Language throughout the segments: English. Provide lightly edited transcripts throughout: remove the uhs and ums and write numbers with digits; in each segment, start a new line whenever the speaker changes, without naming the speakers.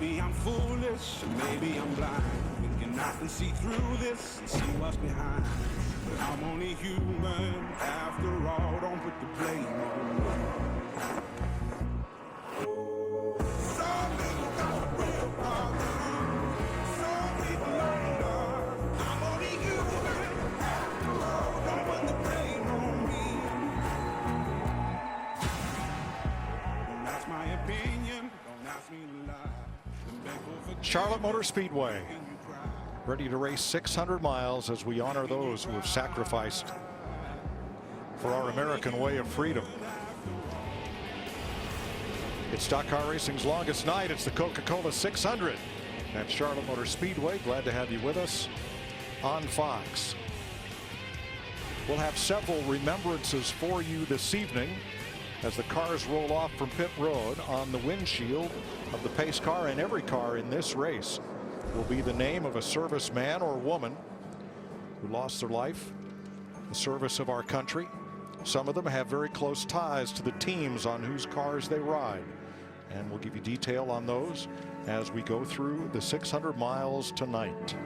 Maybe I'm foolish, maybe I'm blind, thinking I can see through this and see what's behind. But I'm only human after all, don't put the blame on me. Some people got real problems, some people under. I'm only human after all, don't put the blame on me. And that's my opinion, don't ask me to lie.
Charlotte Motor Speedway, ready to race 600 miles as we honor those who have sacrificed for our American way of freedom. It's stock car racing's longest night. It's the Coca Cola 600 at Charlotte Motor Speedway. Glad to have you with us on Fox. We'll have several remembrances for you this evening as the cars roll off from pit road. On the windshield of the pace car and every car in this race will be the name of a serviceman or woman who lost their life in the service of our country. Some of them have very close ties to the teams on whose cars they ride, and we'll give you detail on those as we go through the 600 miles tonight.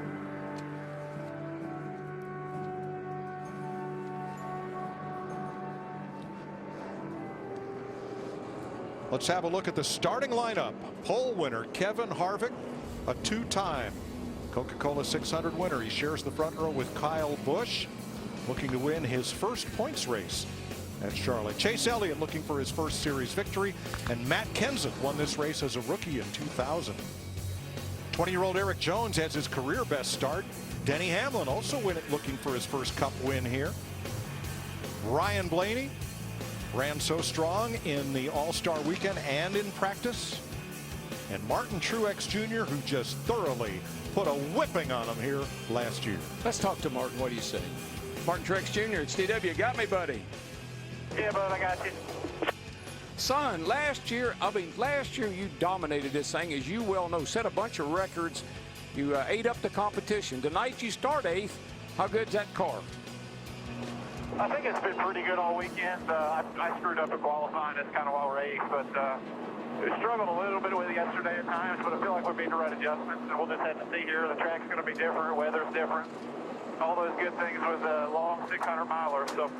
Let's have a look at the starting lineup. Pole winner Kevin Harvick, a two-time Coca Cola 600 winner. He shares the front row with Kyle Busch, looking to win his first points race at Charlotte. Chase Elliott looking for his first series victory, and Matt Kenseth won this race as a rookie in 2000. 20-year-old Eric Jones has his career best start. Denny Hamlin also looking for his first Cup win here. Ryan Blaney ran so strong in the All-Star weekend and in practice. And Martin Truex Jr., who just thoroughly put a whipping on him here last year.
Let's talk to Martin. What do you say? Martin Truex Jr., it's DW. You got me, buddy?
Yeah, bud, I got you.
Son, last year you dominated this thing, as you well know. Set a bunch of records. You ate up the competition. Tonight you start 8th. How good's that car?
I think it's been pretty good all weekend. I screwed up in qualifying. That's kind of why we're 8th, but we struggled a little bit with it yesterday at times, but I feel like we're making the right adjustments, and we'll just have to see here. The track's going to be different, weather's different, all those good things with a long 600-miler. So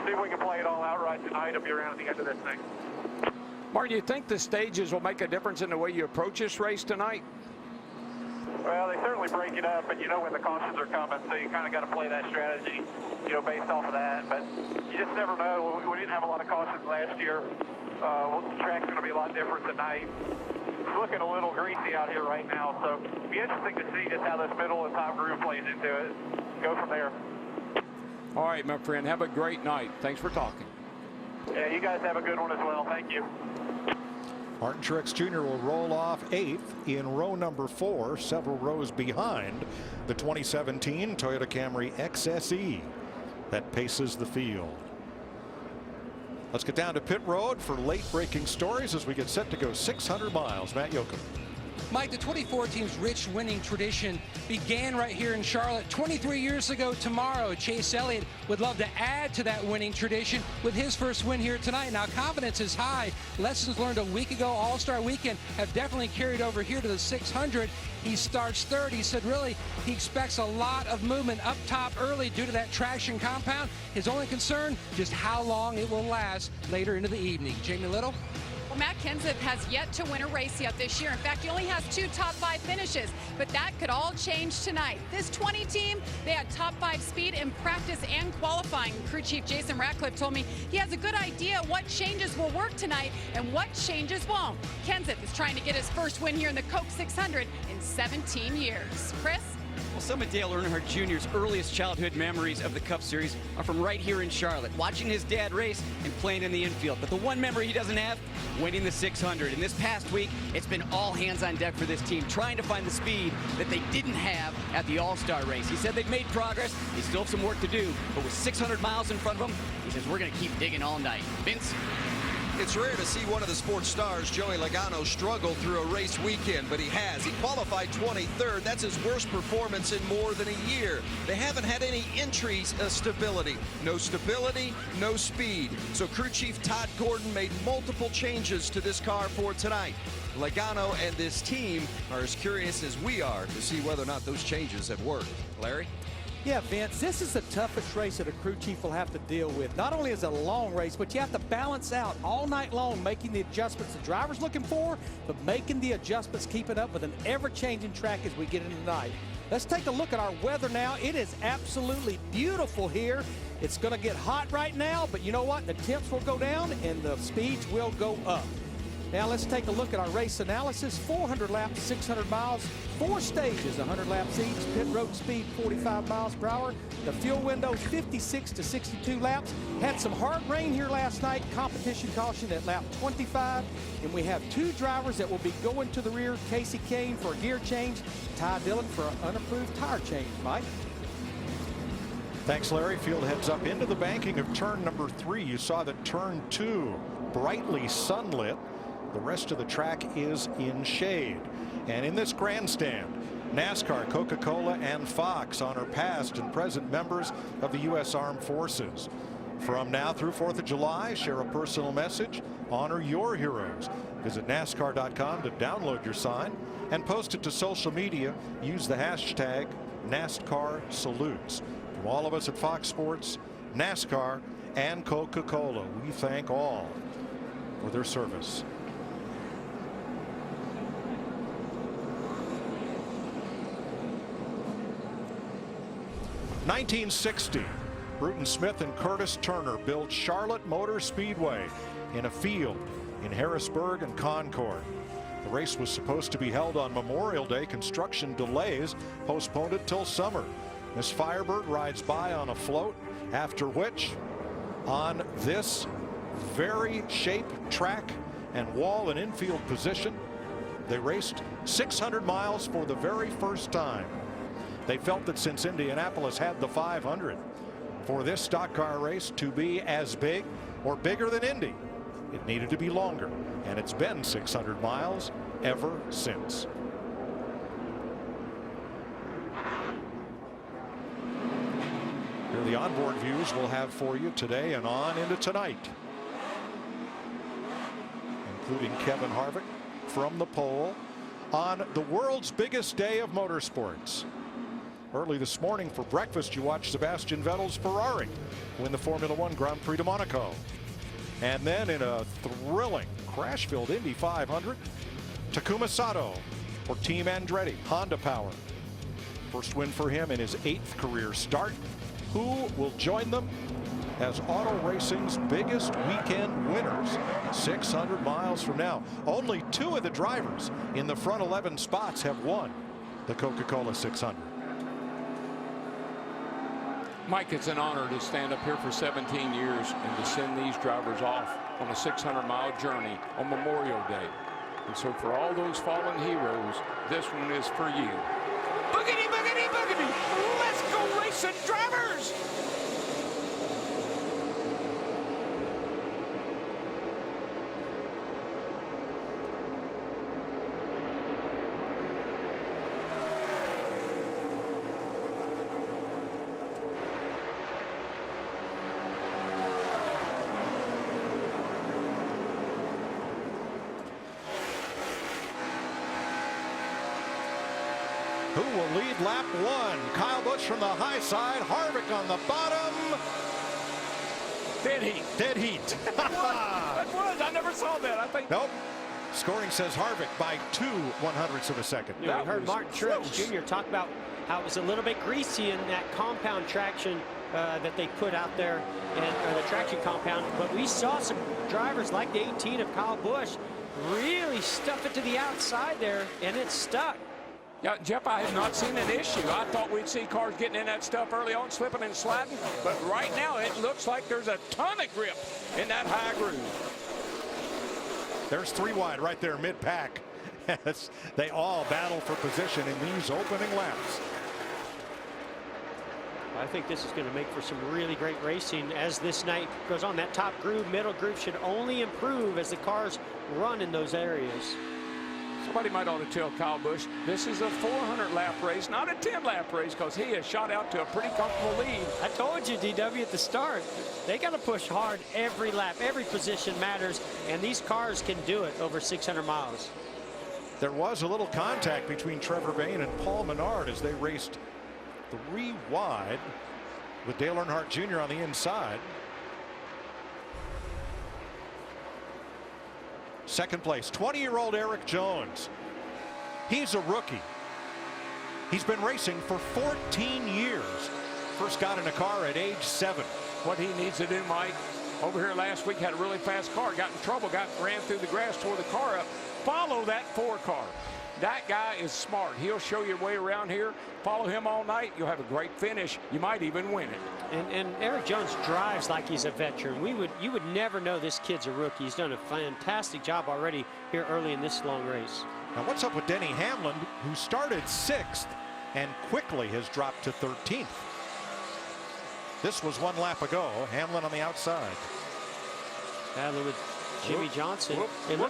see if we can play it all out right tonight. I'll be around at the end of this thing.
Martin, you think the stages will make a difference in the way you approach this race tonight?
Well, they certainly break it up, but you know when the cautions are coming, so you kind of got to play that strategy, you know, based off of that. But you just never know. We didn't have a lot of cautions last year. The track's going to be a lot different tonight. It's looking a little greasy out here right now, so it'll be interesting to see just how this middle and top groove plays into it. Go from there.
All right, my friend. Have a great night. Thanks for talking.
Yeah, you guys have a good one as well. Thank you.
Martin Truex Jr. will roll off 8th in row number 4, several rows behind the 2017 Toyota Camry XSE that paces the field. Let's get down to pit road for late breaking stories as we get set to go 600 miles. Matt Yoakum.
Mike, the 2014's rich winning tradition began right here in Charlotte 23 years ago tomorrow. Chase Elliott would love to add to that winning tradition with his first win here tonight. Now, confidence is high. Lessons learned a week ago, All-Star Weekend, have definitely carried over here to the 600. He starts third. He said really he expects a lot of movement up top early due to that traction compound. His only concern, just how long it will last later into the evening. Jamie Little?
Well, Matt Kenseth has yet to win a race yet this year. In fact, he only has 2 top 5 finishes, but that could all change tonight. This 20 team, they had top 5 speed in practice and qualifying. Crew chief Jason Ratcliffe told me he has a good idea what changes will work tonight and what changes won't. Kenseth is trying to get his first win here in the Coke 600 in 17 years. Chris?
Well, some of Dale Earnhardt Jr.'s earliest childhood memories of the Cup Series are from right here in Charlotte, watching his dad race and playing in the infield. But the one memory he doesn't have, winning the 600. And this past week, it's been all hands on deck for this team, trying to find the speed that they didn't have at the All-Star race. He said they've made progress. They still have some work to do, but with 600 miles in front of them, he says we're going to keep digging all night. Vince?
It's rare to see one of the sports stars, Joey Logano, struggle through a race weekend, but he has. He qualified 23rd. That's his worst performance in more than a year. They haven't had any entries stability. No stability, no speed. So crew chief Todd Gordon made multiple changes to this car for tonight. Logano and this team are as curious as we are to see whether or not those changes have worked. Larry?
Yeah, Vince, this is the toughest race that a crew chief will have to deal with. Not only is it a long race, but you have to balance out all night long, making the adjustments the driver's looking for, but making the adjustments, keeping up with an ever-changing track as we get into the night. Let's take a look at our weather now. It is absolutely beautiful here. It's going to get hot right now, but you know what? The temps will go down and the speeds will go up. Now let's take a look at our race analysis. 400 laps, 600 miles, 4 stages, 100 laps each. Pit road speed 45 miles per hour. The fuel window 56 to 62 laps. Had some hard rain here last night. Competition caution at lap 25. And we have 2 drivers that will be going to the rear. Casey Kane for a gear change. Ty Dillon for an unapproved tire change. Mike?
Thanks, Larry. Field heads up into the banking of turn number 3. You saw that turn 2 brightly sunlit. The rest of the track is in shade. And in this grandstand, NASCAR, Coca Cola, and Fox honor past and present members of the U.S. Armed Forces. From now through 4th of July, share a personal message, honor your heroes. Visit NASCAR.com to download your sign and post it to social media. Use the hashtag NASCAR Salutes. From all of us at Fox Sports, NASCAR, and Coca Cola, we thank all for their service. 1960, Bruton Smith and Curtis Turner built Charlotte Motor Speedway in a field in Harrisburg and Concord. The race was supposed to be held on Memorial Day. Construction delays postponed it till summer. Miss Firebird rides by on a float, after which, on this very shaped track and wall and infield position, they raced 600 miles for the very first time. They felt that since Indianapolis had the 500, for this stock car race to be as big or bigger than Indy, it needed to be longer, and it's been 600 miles ever since. Here are the onboard views we'll have for you today and on into tonight, including Kevin Harvick from the pole on the world's biggest day of motorsports. Early this morning for breakfast, you watched Sebastian Vettel's Ferrari win the Formula One Grand Prix de Monaco. And then in a thrilling crash-filled Indy 500, Takuma Sato for Team Andretti, Honda Power. First win for him in his 8th career start. Who will join them as auto racing's biggest weekend winners 600 miles from now? Only 2 of the drivers in the front 11 spots have won the Coca Cola 600.
Mike, it's an honor to stand up here for 17 years and to send these drivers off on a 600-mile journey on Memorial Day. And so for all those fallen heroes, this one is for you. Boogity, boogity, boogity! Let's go racing, drivers!
Who will lead lap 1? Kyle Busch from the high side, Harvick on the bottom.
Dead heat.
Dead heat.
That was. I never saw that. I think.
Nope. Scoring says Harvick by 2/100ths of a second.
You know, we heard Martin Truex Jr. talk about how it was a little bit greasy in that compound traction that they put out there, and the traction compound. But we saw some drivers like the 18 of Kyle Busch really stuff it to the outside there, and it stuck.
Yeah, Jeff, I have not seen an issue. I thought we'd see cars getting in that stuff early on, slipping and sliding. But right now, it looks like there's a ton of grip in that high groove.
There's 3 wide right there mid-pack. They all battle for position in these opening laps.
I think this is going to make for some really great racing as this night goes on. That top groove, middle groove should only improve as the cars run in those areas.
Somebody might ought to tell Kyle Busch this is a 400-lap race, not a 10-lap race, because he has shot out to a pretty comfortable lead.
I told you, DW, at the start, they got to push hard every lap. Every position matters, and these cars can do it over 600 miles.
There was a little contact between Trevor Bayne and Paul Menard as they raced 3 wide with Dale Earnhardt Jr. on the inside. Second place, 20-year-old Eric Jones. He's a rookie. He's been racing for 14 years. First got in a car at age 7.
What he needs to do, Mike, over here last week had a really fast car, got in trouble, ran through the grass, tore the car up. Follow that 4 car. That guy is smart. He'll show you a way around here. Follow him all night. You'll have a great finish. You might even win it.
And Eric Jones drives like he's a veteran. You would never know this kid's a rookie. He's done a fantastic job already here early in this long race.
Now what's up with Denny Hamlin, who started 6th and quickly has dropped to 13th. This was 1 lap ago. Hamlin on the outside.
Battling with Jimmy Johnson. It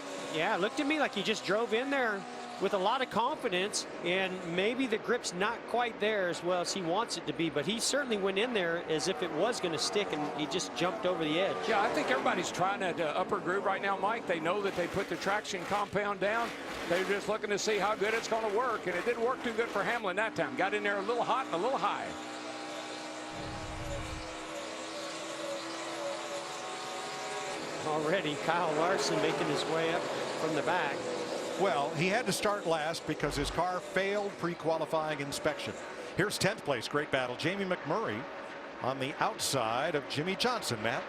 looked to me like he just drove in there with a lot of confidence, and maybe the grip's not quite there as well as he wants it to be, but he certainly went in there as if it was going to stick, and he just jumped over the edge.
Yeah, I think everybody's trying that upper groove right now, Mike. They know that they put the traction compound down. They're just looking to see how good it's going to work, and it didn't work too good for Hamlin that time. Got in there a little hot and a little high.
Already Kyle Larson making his way up from the back.
Well, he had to start last because his car failed pre-qualifying inspection. Here's 10th place. Great battle. Jamie McMurray on the outside of Jimmy Johnson. Matt.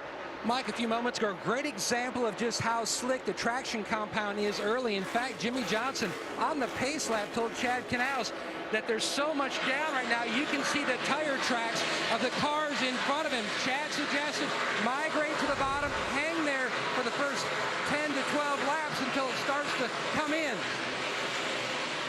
Mike, a few moments ago, great example of just how slick the traction compound is early. In fact, Jimmy Johnson on the pace lap told Chad Canals that there's so much down right now, you can see the tire tracks of the cars in front of him. Chad suggested migrate to the bottom, hang there for the first 10 to 12 laps until it starts to come in.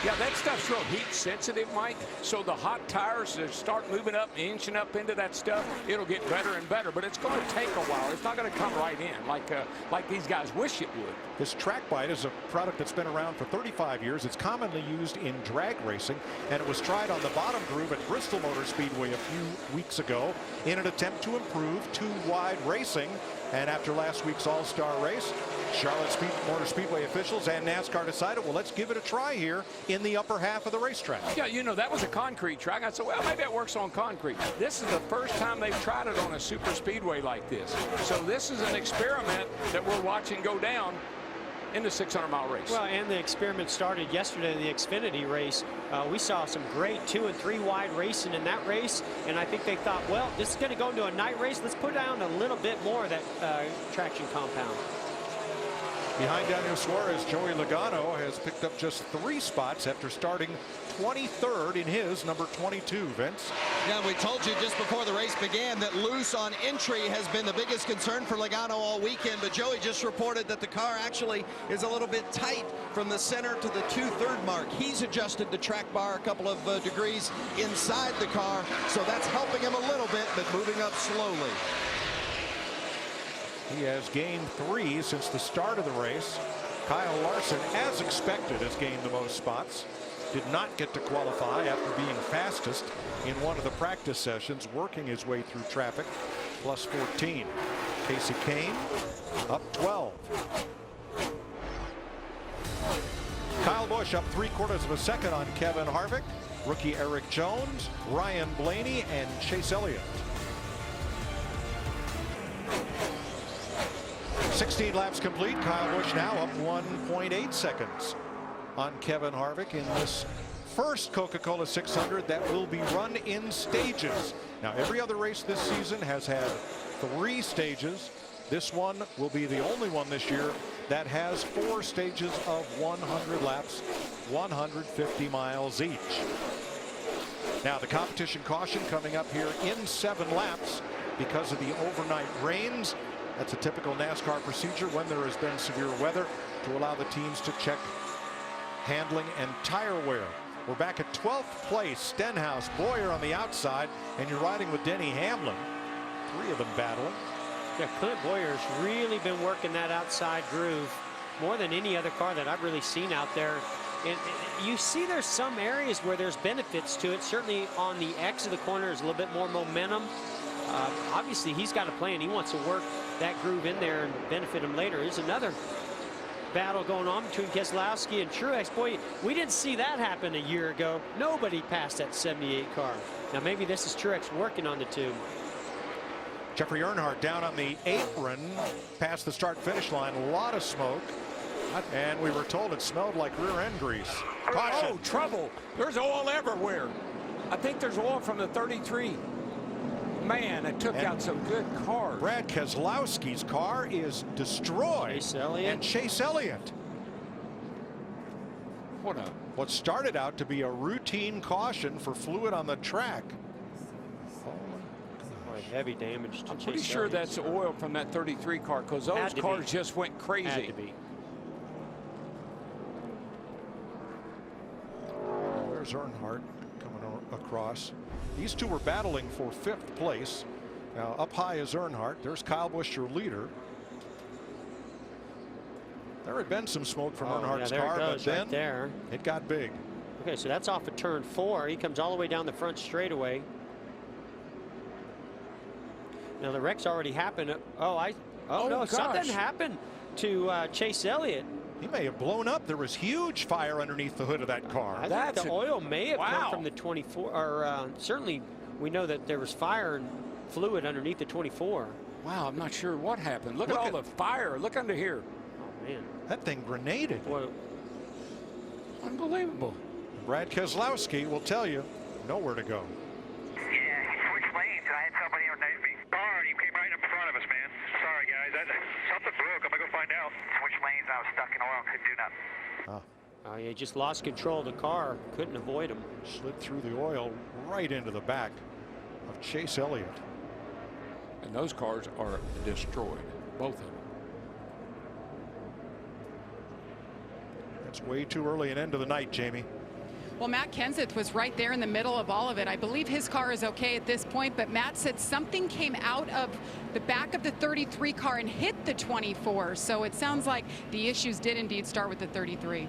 Yeah, that stuff's real heat sensitive, Mike. So the hot tires start moving up, inching up into that stuff. It'll get better and better, but it's going to take a while. It's not going to come right in like these guys wish it would.
This Track Bite is a product that's been around for 35 years. It's commonly used in drag racing, and it was tried on the bottom groove at Bristol Motor Speedway a few weeks ago in an attempt to improve 2-wide racing. And after last week's all-star race, Charlotte Motor Speedway officials and NASCAR decided, well, let's give it a try here in the upper half of the racetrack.
Yeah, you know, that was a concrete track. I said, well, maybe it works on concrete. This is the first time they've tried it on a super speedway like this. So this is an experiment that we're watching go down in the 600-mile race.
Well, and the experiment started yesterday in the Xfinity race. We saw some great 2- and 3-wide racing in that race, and I think they thought, well, this is going to go into a night race. Let's put down a little bit more of that traction compound.
Behind Daniel Suarez, Joey Logano has picked up just 3 spots after starting 23rd in his number 22, Vince.
Yeah, we told you just before the race began that loose on entry has been the biggest concern for Logano all weekend, but Joey just reported that the car actually is a little bit tight from the center to the 2/3 mark. He's adjusted the track bar a couple of degrees inside the car, so that's helping him a little bit, but moving up slowly.
He has gained 3 since the start of the race. Kyle Larson, as expected, has gained the most spots. Did not get to qualify after being fastest in one of the practice sessions, working his way through traffic, plus 14. Casey Kane up 12. Kyle Busch up 3/4 of a second on Kevin Harvick. Rookie Eric Jones, Ryan Blaney, and Chase Elliott. 16 laps complete. Kyle Busch now up 1.8 seconds on Kevin Harvick in this first Coca Cola 600 that will be run in stages. Now, every other race this season has had 3 stages. This one will be the only one this year that has 4 stages of 100 laps, 150 miles each. Now, the competition caution coming up here in 7 laps because of the overnight rains. That's a typical NASCAR procedure when there has been severe weather to allow the teams to check handling and tire wear. We're back at 12th place. Stenhouse, Boyer on the outside, and you're riding with Denny Hamlin. 3 of them battling.
Yeah, Clint Boyer's really been working that outside groove more than any other car that I've really seen out there. And you see there's some areas where there's benefits to it. Certainly on the X of the corner, there's a little bit more momentum. Obviously, he's got a plan. He wants to work that groove in there and benefit him later. There's another battle going on between Keselowski and Truex. Boy, we didn't see that happen a year ago. Nobody passed that 78 car. Now, maybe this is Truex working on the two.
Jeffrey Earnhardt down on the apron past the start-finish line. A lot of smoke. And we were told it smelled like rear end grease. Caution.
Oh, trouble. There's oil everywhere. I think there's oil from the 33. Man, it took out some good cars.
Brad Keselowski's car is destroyed.
Chase Elliott.
And Chase Elliott. What started out to be a routine caution for fluid on the track.
Heavy damage to
I'm
Chase
pretty sure
Elliott.
that's oil from that 33 car, because those cars just went crazy.
Had to be.
There's Earnhardt coming across. These two were battling for 5th place. Now up high is Earnhardt. There's Kyle Busch, your leader. There had been some smoke from Earnhardt's car, but then
there.
It got big.
Okay, so that's off of turn 4. He comes all the way down the front straightaway. Now the wreck's already happened. Oh no, something happened to Chase Elliott.
He may have blown up. There was huge fire underneath the hood of that car.
I think the oil may have come from the 24, or certainly we know that there was fire and fluid underneath the 24.
Wow, I'm not sure what happened. Look at all the fire. Look under here.
Oh man,
that thing grenaded.
Boy.
Unbelievable.
Brad Keselowski will tell you nowhere to go.
Yeah, switch lanes. I had somebody underneath me. Darn, he came right in front of us, man. Sorry, guys. Something broke. I'm going to go find out. Switch lanes. I was stuck in oil. Couldn't do nothing.
Oh, he just lost control of the car. Couldn't avoid him.
Slid through the oil right into the back of Chase Elliott.
And those cars are destroyed. Both of them.
It's way too early an end of the night, Jamie.
Well, Matt Kenseth was right there in the middle of all of it. I believe his car is okay at this point, but Matt said something came out of the back of the 33 car and hit the 24. So it sounds like the issues did indeed start with the 33.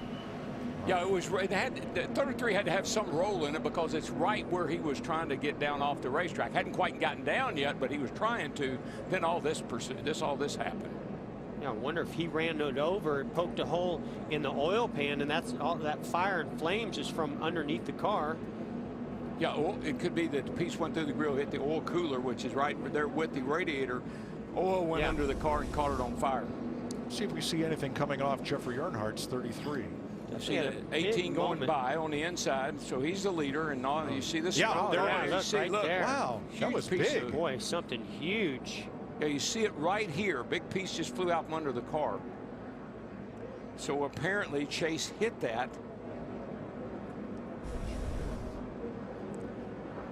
Yeah, the 33 had to have some role in it, because it's right where he was trying to get down off the racetrack. Hadn't quite gotten down yet, but he was trying to. Then all this happened.
Yeah, I wonder if he ran it over and poked a hole in the oil pan, and that's all that fire and flames is from underneath the car.
Yeah, it could be that the piece went through the grill, hit the oil cooler, which is right there with the radiator. Oil went under the car and caught it on fire.
See if we see anything coming off Jeffrey Earnhardt's 33.
I see the 18 going by on the inside, so he's the leader, and all you see the
Yeah,
smoke.
there
There
it is.
look.
Wow, that was big.
Boy, something huge.
Yeah, you see it right here. Big piece just flew out from under the car. So apparently Chase hit that.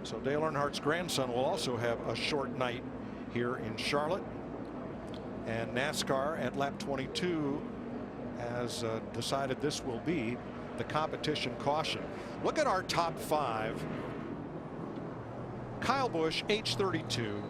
So Dale Earnhardt's grandson will also have a short night here in Charlotte. And NASCAR at lap 22 has decided this will be the competition caution. Look at our top 5. Kyle Busch, age 32.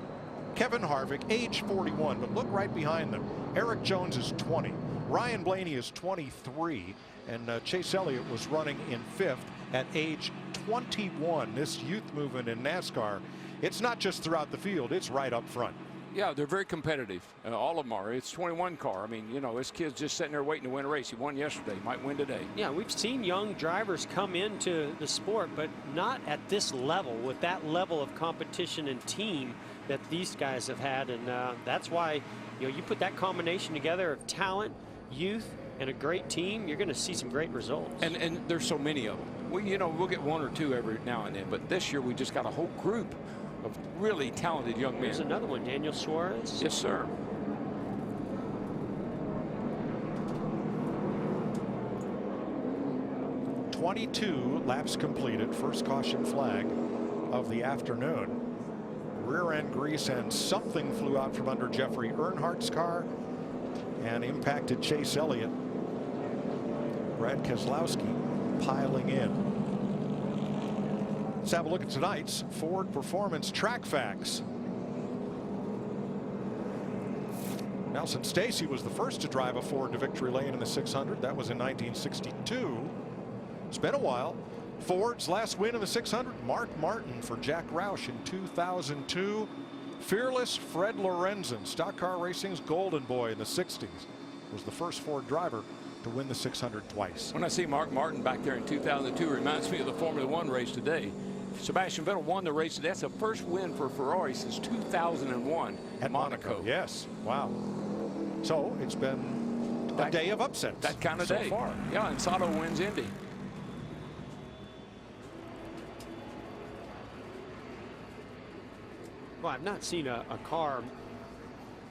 Kevin Harvick, age 41, but look right behind them. Eric Jones is 20. Ryan Blaney is 23. And Chase Elliott was running in 5th at age 21. This youth movement in NASCAR, it's not just throughout the field, it's right up front.
Yeah, they're very competitive. All of them are. It's 21 car. I mean, you know, this kid's just sitting there waiting to win a race. He won yesterday. He might win today.
Yeah, we've seen young drivers come into the sport, but not at this level, with that level of competition and team that these guys have had. And that's why, you know, you put that combination together of talent, youth, and a great team, you're going to see some great results.
And there's so many of them. You know, we'll get 1 or 2 every now and then, but this year we just got a whole group of really talented young men.
There's another one, Daniel Suarez.
Yes, sir.
.22 laps completed. First caution flag of the afternoon. Rear end grease and something flew out from under Jeffrey Earnhardt's car and impacted Chase Elliott. Brad Keselowski piling in. Let's have a look at tonight's Ford Performance Track Facts. Nelson Stacy was the first to drive a Ford to victory lane in the 600. That was in 1962. It's been a while. Ford's last win in the 600, Mark Martin for Jack Roush in 2002. Fearless Fred Lorenzen, Stock Car Racing's golden boy in the 60s, was the first Ford driver to win the 600 twice.
When I see Mark Martin back there in 2002, it reminds me of the Formula One race today. Sebastian Vettel won the race. That's the first win for Ferrari since 2001 at Monaco.
Yes. Wow. So it's been a day of upsets.
That kind of
so
day.
far.
Yeah, and Sato wins Indy.
Well, I've not seen a car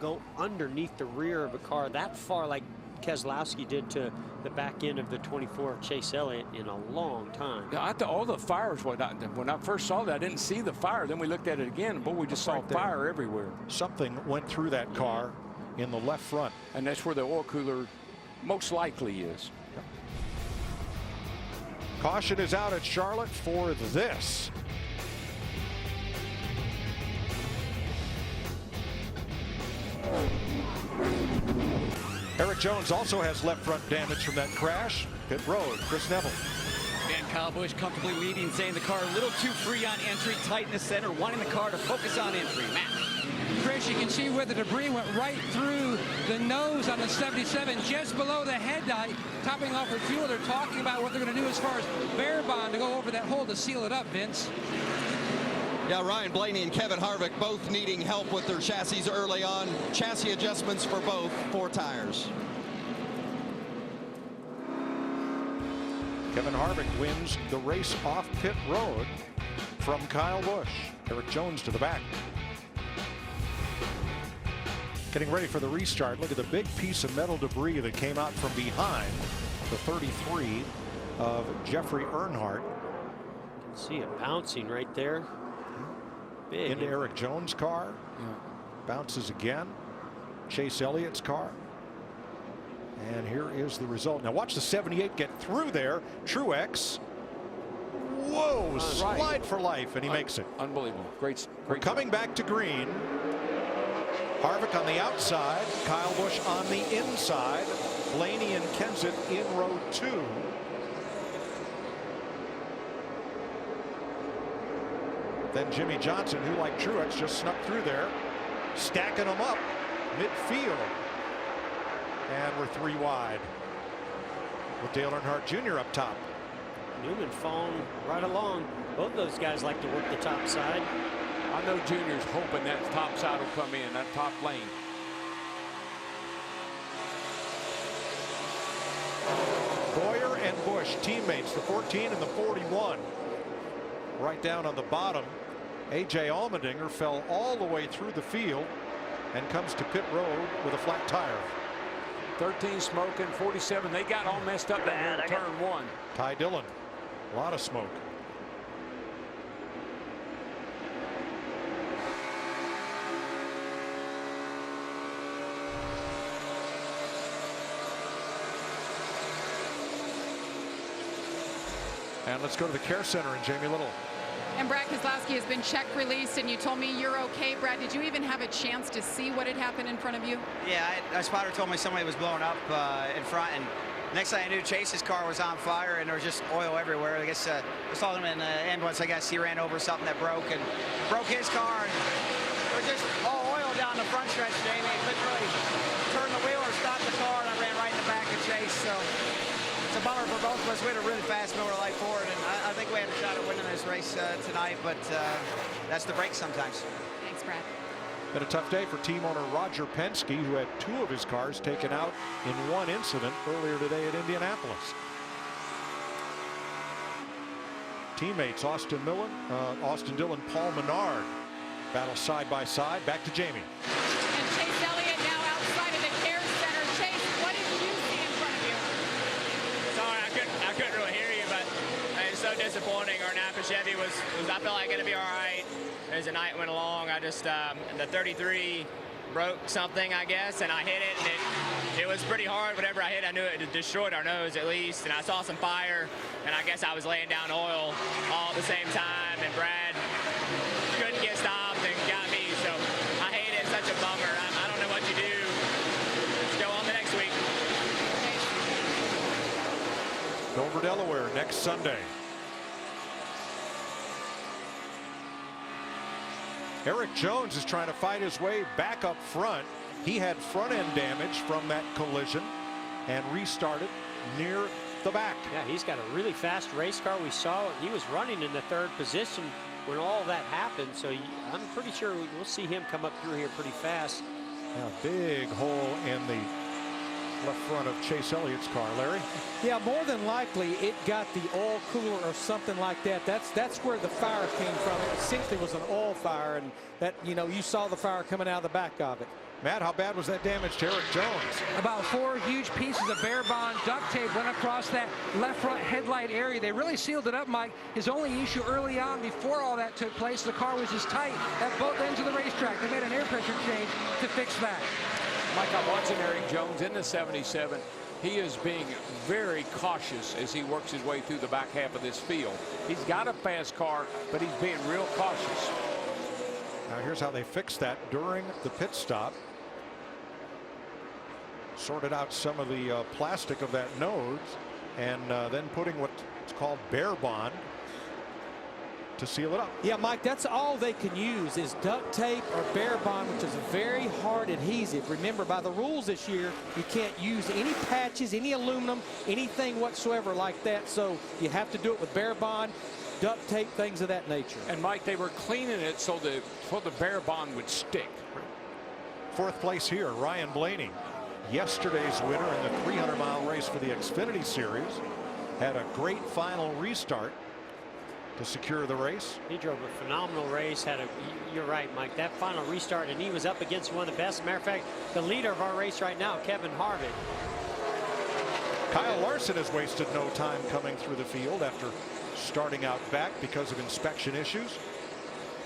go underneath the rear of a car that far like Keselowski did to the back end of the 24 Chase Elliott in a long time.
Yeah, I thought all the fires, when I first saw that, I didn't see the fire. Then we looked at it again, but we just saw fire everywhere.
Something went through that car in the left front.
And that's where the oil cooler most likely is.
Caution is out at Charlotte for this. Eric Jones also has left front damage from that crash. Pit road, Chris Neville.
And Kyle Busch comfortably leading, saying the car a little too free on entry, tight in the center, wanting the car to focus on entry. Matt.
Chris, you can see where the debris went right through the nose on the 77, just below the headlight, topping off her fuel. They're talking about what they're going to do as far as bear bond to go over that hole to seal it up, Vince.
Yeah, Ryan Blaney and Kevin Harvick both needing help with their chassis early on. Chassis adjustments for both 4 tires.
Kevin Harvick wins the race off pit road from Kyle Busch. Eric Jones to the back. Getting ready for the restart. Look at the big piece of metal debris that came out from behind the 33 of Jeffrey Earnhardt.
You can see it bouncing right there. Big.
Into Eric Jones' car.
Yeah.
Bounces again. Chase Elliott's car. And here is the result. Now watch the 78 get through there. Truex. Whoa, slide for life, and he makes it.
Unbelievable. Great.
We're coming back to green. Harvick on the outside. Kyle Busch on the inside. Blaney and Kenseth in row 2. Then Jimmy Johnson, who like Truex just snuck through there, stacking them up midfield. And we're 3 wide with Dale Earnhardt Jr. up top.
Newman following right along. Both those guys like to work the top side.
I know Junior's hoping that top side will come in, that top lane.
Boyer and Busch, teammates, the 14 and the 41. Right down on the bottom, A.J. Allmendinger fell all the way through the field and comes to pit road with a flat tire.
13 smoking, 47. They got all messed up in turn 1.
Ty Dillon, a lot of smoke. And let's go to the care center and Jamie Little.
And Brad Keselowski has been check released, and you told me you're okay. Brad, did you even have a chance to see what had happened in front of you?
Yeah, a spotter told me somebody was blowing up in front, and next thing I knew, Chase's car was on fire, and there was just oil everywhere. I guess I saw him in the ambulance. I guess he ran over something that broke his car, and there was just all oil down the front stretch, Jamie. Couldn't really turn the wheel or stop the car, and I ran right in the back of Chase. So it's a bummer for both of us. We had a really fast Miller Lite Ford, and I think we had a shot at winning this race tonight, but that's the break sometimes.
Thanks, Brad.
Been a tough day for team owner Roger Penske, who had 2 of his cars taken out in one incident earlier today at Indianapolis. Teammates Austin Dillon, Paul Menard battle side by side. Back to Jamie.
And Chase Elliott now outside of the care center. Chase, what did you see in front of you?
Sorry, I couldn't really hear you, but it's so disappointing. Our Napa Chevy was I felt like going to be all right as the night went along. I just the 33 broke something, I guess, and I hit it, and it was pretty hard. Whenever I hit, I knew it destroyed our nose at least, and I saw some fire, and I guess I was laying down oil all at the same time, and Brad couldn't get stopped and got me, so I hate it. It's such a bummer. I don't know what you do. Let's go on the next week.
Dover, Delaware next Sunday. Eric Jones is trying to fight his way back up front. He had front end damage from that collision and restarted near the back.
Yeah, he's got a really fast race car. We saw he was running in the 3rd position when all that happened. So I'm pretty sure we'll see him come up through here pretty fast.
Yeah, big hole in the left front of Chase Elliott's car, Larry.
Yeah, more than likely it got the oil cooler or something like that. That's where the fire came from. It essentially was an oil fire, and that, you know, you saw the fire coming out of the back of it.
Matt, how bad was that damage to Eric Jones?
About 4 huge pieces of bare bond duct tape went across that left front headlight area. They really sealed it up, Mike. His only issue early on, before all that took place, the car was just tight at both ends of the racetrack. They made an air pressure change to fix that.
Mike, I'm watching Eric Jones in the 77. He is being very cautious as he works his way through the back half of this field. He's got a fast car, but he's being real cautious.
Now here's how they fixed that during the pit stop. Sorted out some of the plastic of that nose, and then putting what's called bare bond to seal it up.
Yeah, Mike, that's all they can use is duct tape or bare bond, which is a very hard adhesive. Remember, by the rules this year, you can't use any patches, any aluminum, anything whatsoever like that. So you have to do it with bare bond, duct tape, things of that nature.
And Mike, they were cleaning it so the bare bond would stick.
4th place here, Ryan Blaney. Yesterday's winner in the 300-mile race for the Xfinity Series had a great final restart to secure the race.
He drove a phenomenal race. You're right, Mike. That final restart, and he was up against one of the best. Matter of fact, the leader of our race right now, Kevin Harvick.
Kyle Larson has wasted no time coming through the field after starting out back because of inspection issues.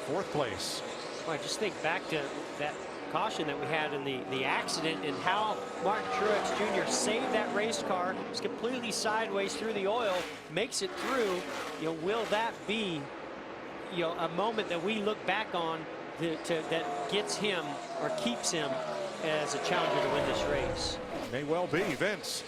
4th place.
Well, just think back to that caution that we had in the accident and how Martin Truex Jr. saved that race car. It's completely sideways through the oil, makes it through. You know, will that be, you know, a moment that we look back on that gets him or keeps him as a challenger to win this race?
May well be. Vince.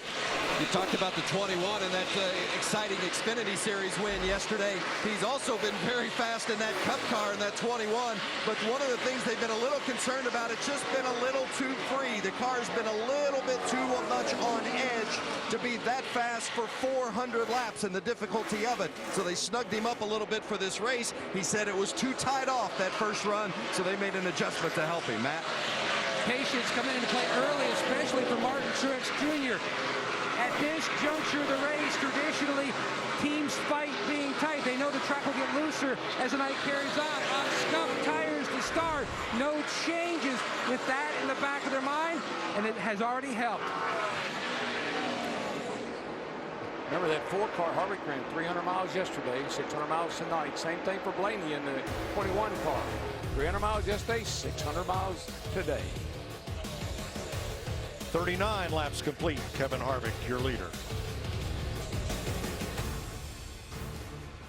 You talked about the 21 and that exciting Xfinity Series win yesterday. He's also been very fast in that Cup car in that 21. But one of the things they've been a little concerned about, it's just been a little too free. The car's been a little bit too much on edge to be that fast for 400 laps and the difficulty of it. So they snugged him up a little bit for this race. He said it was too tied off that first run, so they made an adjustment to help him. Matt?
Patience coming into play early, especially for Martin Truex Jr. At this juncture of the race, traditionally, teams fight being tight. They know the track will get looser as the night carries on. On scuffed tires to start. No changes with that in the back of their mind, and it has already helped.
Remember that 4-car Harvick ran 300 miles yesterday, 600 miles tonight. Same thing for Blaney in the 21 car. 300 miles yesterday, 600 miles today.
39 laps complete. Kevin Harvick, your leader.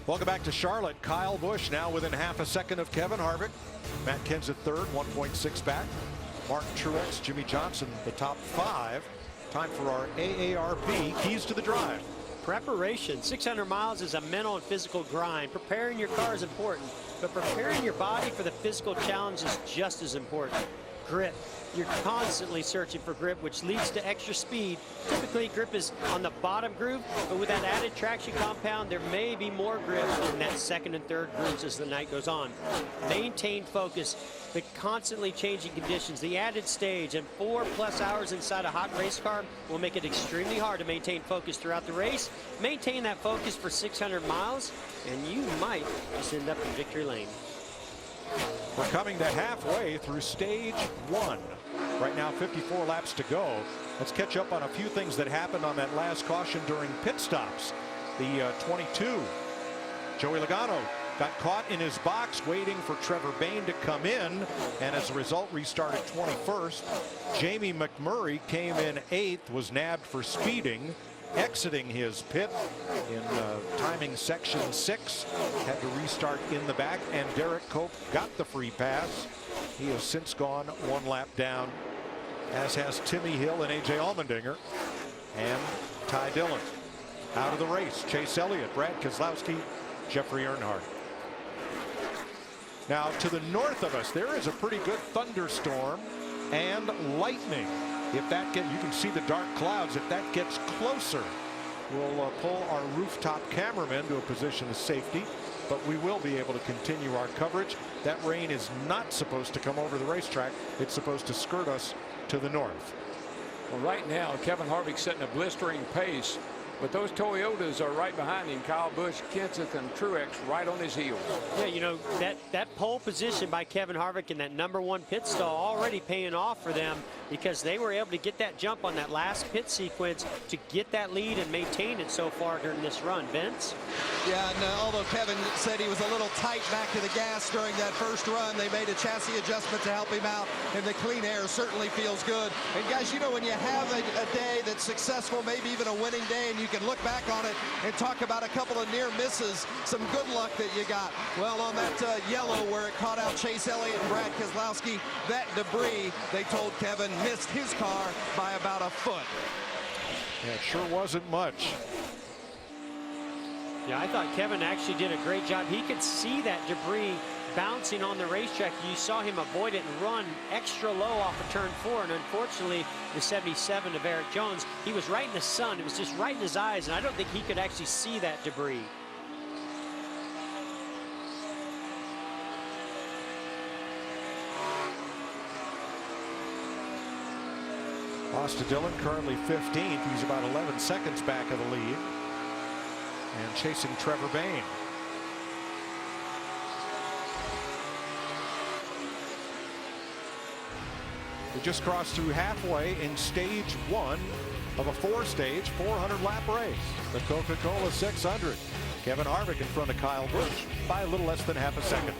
Welcome back to Charlotte. Kyle Busch now within half a second of Kevin Harvick. Matt Kenseth third, 1.6 back. Martin Truex, Jimmy Johnson, the top 5. Time for our AARP Keys to the Drive.
Preparation. 600 miles is a mental and physical grind. Preparing your car is important, but preparing your body for the physical challenge is just as important. Grip. You're constantly searching for grip, which leads to extra speed. Typically, grip is on the bottom groove, but with that added traction compound, there may be more grip in that 2nd and 3rd grooves as the night goes on. Maintain focus. The constantly changing conditions, the added stage, and 4+ hours inside a hot race car will make it extremely hard to maintain focus throughout the race. Maintain that focus for 600 miles, and you might just end up in victory lane.
We're coming to halfway through stage 1. Right now, 54 laps to go. Let's catch up on a few things that happened on that last caution during pit stops. The 22, Joey Logano got caught in his box waiting for Trevor Bayne to come in, and as a result restarted 21st. Jamie McMurray came in 8th, was nabbed for speeding, exiting his pit in timing section 6, had to restart in the back, and Derek Cope got the free pass. He has since gone 1 lap down, as has Timmy Hill and AJ Allmendinger, and Ty Dillon. Out of the race, Chase Elliott, Brad Keselowski, Jeffrey Earnhardt. Now to the north of us, there is a pretty good thunderstorm and lightning. If that gets, you can see the dark clouds. If that gets closer, we'll pull our rooftop cameraman to a position of safety, but we will be able to continue our coverage. That rain is not supposed to come over the racetrack. It's supposed to skirt us to the north.
Well, right now, Kevin Harvick's setting a blistering pace, but those Toyotas are right behind him. Kyle Busch, Kenseth, and Truex right on his heels.
Yeah, you know, that pole position by Kevin Harvick in that #1 pit stall already paying off for them, because they were able to get that jump on that last pit sequence to get that lead and maintain it so far during this run. Vince?
Yeah, and although Kevin said he was a little tight back to the gas during that first run, they made a chassis adjustment to help him out, and the clean air certainly feels good. And guys, you know, when you have a day that's successful, maybe even a winning day, and you can look back on it and talk about a couple of near misses, some good luck that you got. Well, on that yellow where it caught out Chase Elliott and Brad Keselowski, that debris, they told Kevin, missed his car by about a foot.
Yeah, it sure wasn't much.
Yeah, I thought Kevin actually did a great job. He could see that debris bouncing on the racetrack. You saw him avoid it and run extra low off of turn 4, and unfortunately the 77 of Eric Jones, he was right in the sun. It was just right in his eyes, and I don't think he could actually see that debris.
Austin Dillon currently 15th. He's about 11 seconds back of the lead, and chasing Trevor Bayne. We just crossed through halfway in stage 1 of a 4-stage 400-lap race, the Coca Cola 600. Kevin Harvick in front of Kyle Busch by a little less than half a second.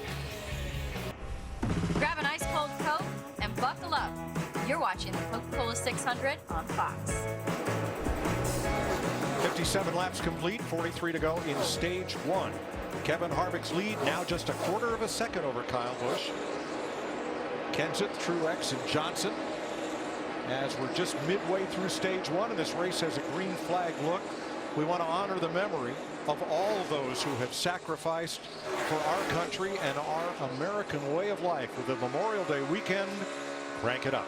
Grab an ice cold Coke and buckle up. You're watching the Coca Cola 600 on Fox.
57 laps complete, 43 to go in stage 1. Kevin Harvick's lead now just a quarter of a second over Kyle Busch. Kenseth, Truex, and Johnson, as we're just midway through stage 1, and this race has a green flag look. We want to honor the memory of all of those who have sacrificed for our country and our American way of life with the Memorial Day weekend. Crank it up.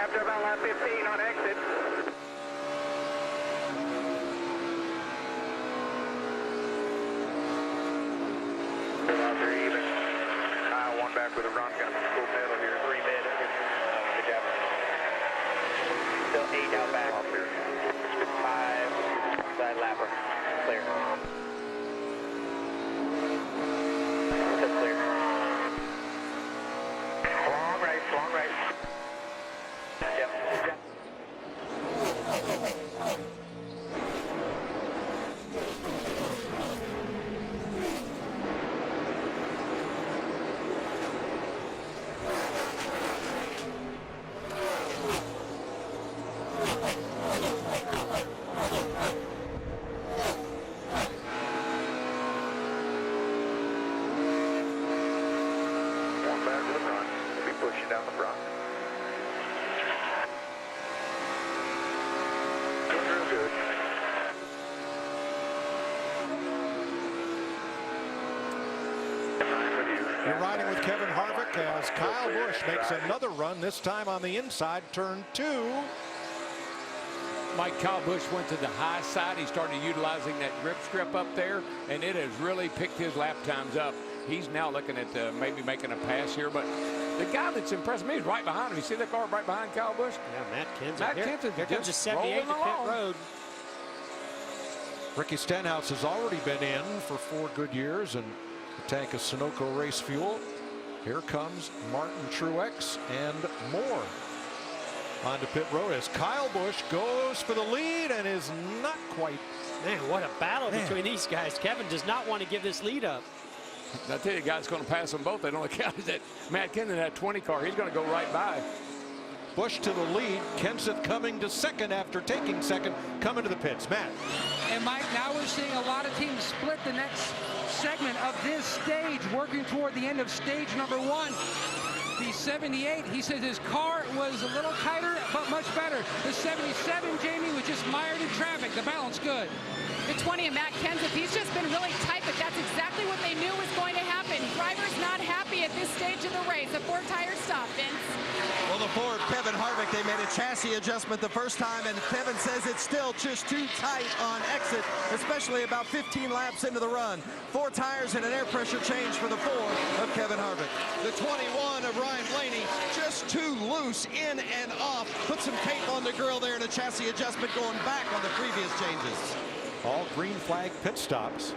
After about lap 15 on exit. Even. One back with a run, got a full middle here. 3 mid. Good job. Still 8 out back. 5 side lapper. Clear. Still clear. Long race, long race. Yep.
You're riding with Kevin Harvick as Kyle Busch makes another run, this time on the inside, turn 2.
Mike, Kyle Busch went to the high side. He started utilizing that grip strip up there, and it has really picked his lap times up. He's now looking at maybe making a pass here, but the guy that's impressed me is right behind him. You see the car right behind Kyle Busch?
Yeah, Matt Kenseth.
Matt Kenseth
Here comes the 78 to pit road.
Ricky Stenhouse has already been in for 4 good years and a tank of Sunoco race fuel. Here comes Martin Truex and more onto pit road as Kyle Busch goes for the lead and is not quite.
Man, what a battle between these guys. Kevin does not want to give this lead up.
I tell you, guys going to pass them both. They don't account that Matt Kenseth had 20 car. He's going to go right by.
Busch to the lead. Kenseth coming to second after taking second. Coming to the pits. Matt.
And Mike, now we're seeing a lot of teams split the next segment of this stage, working toward the end of stage number 1. The 78, he says his car was a little tighter, but much better. The 77, Jamie, was just mired in traffic. The balance good.
The 20 of Matt Kenseth, he's just been really tight, but that's exactly what they knew was going to happen. Drivers not happy at this stage of the race. A 4-tire stop, Vince.
Well, the Ford Kevin Harvick, they made a chassis adjustment the first time, and Kevin says it's still just too tight on exit, especially about 15 laps into the run. 4 tires and an air pressure change for the Ford of Kevin Harvick. The 21 of Ryan Blaney, just too loose in and off. Put some tape on the grill there and a chassis adjustment going back on the previous changes.
All green flag pit stops.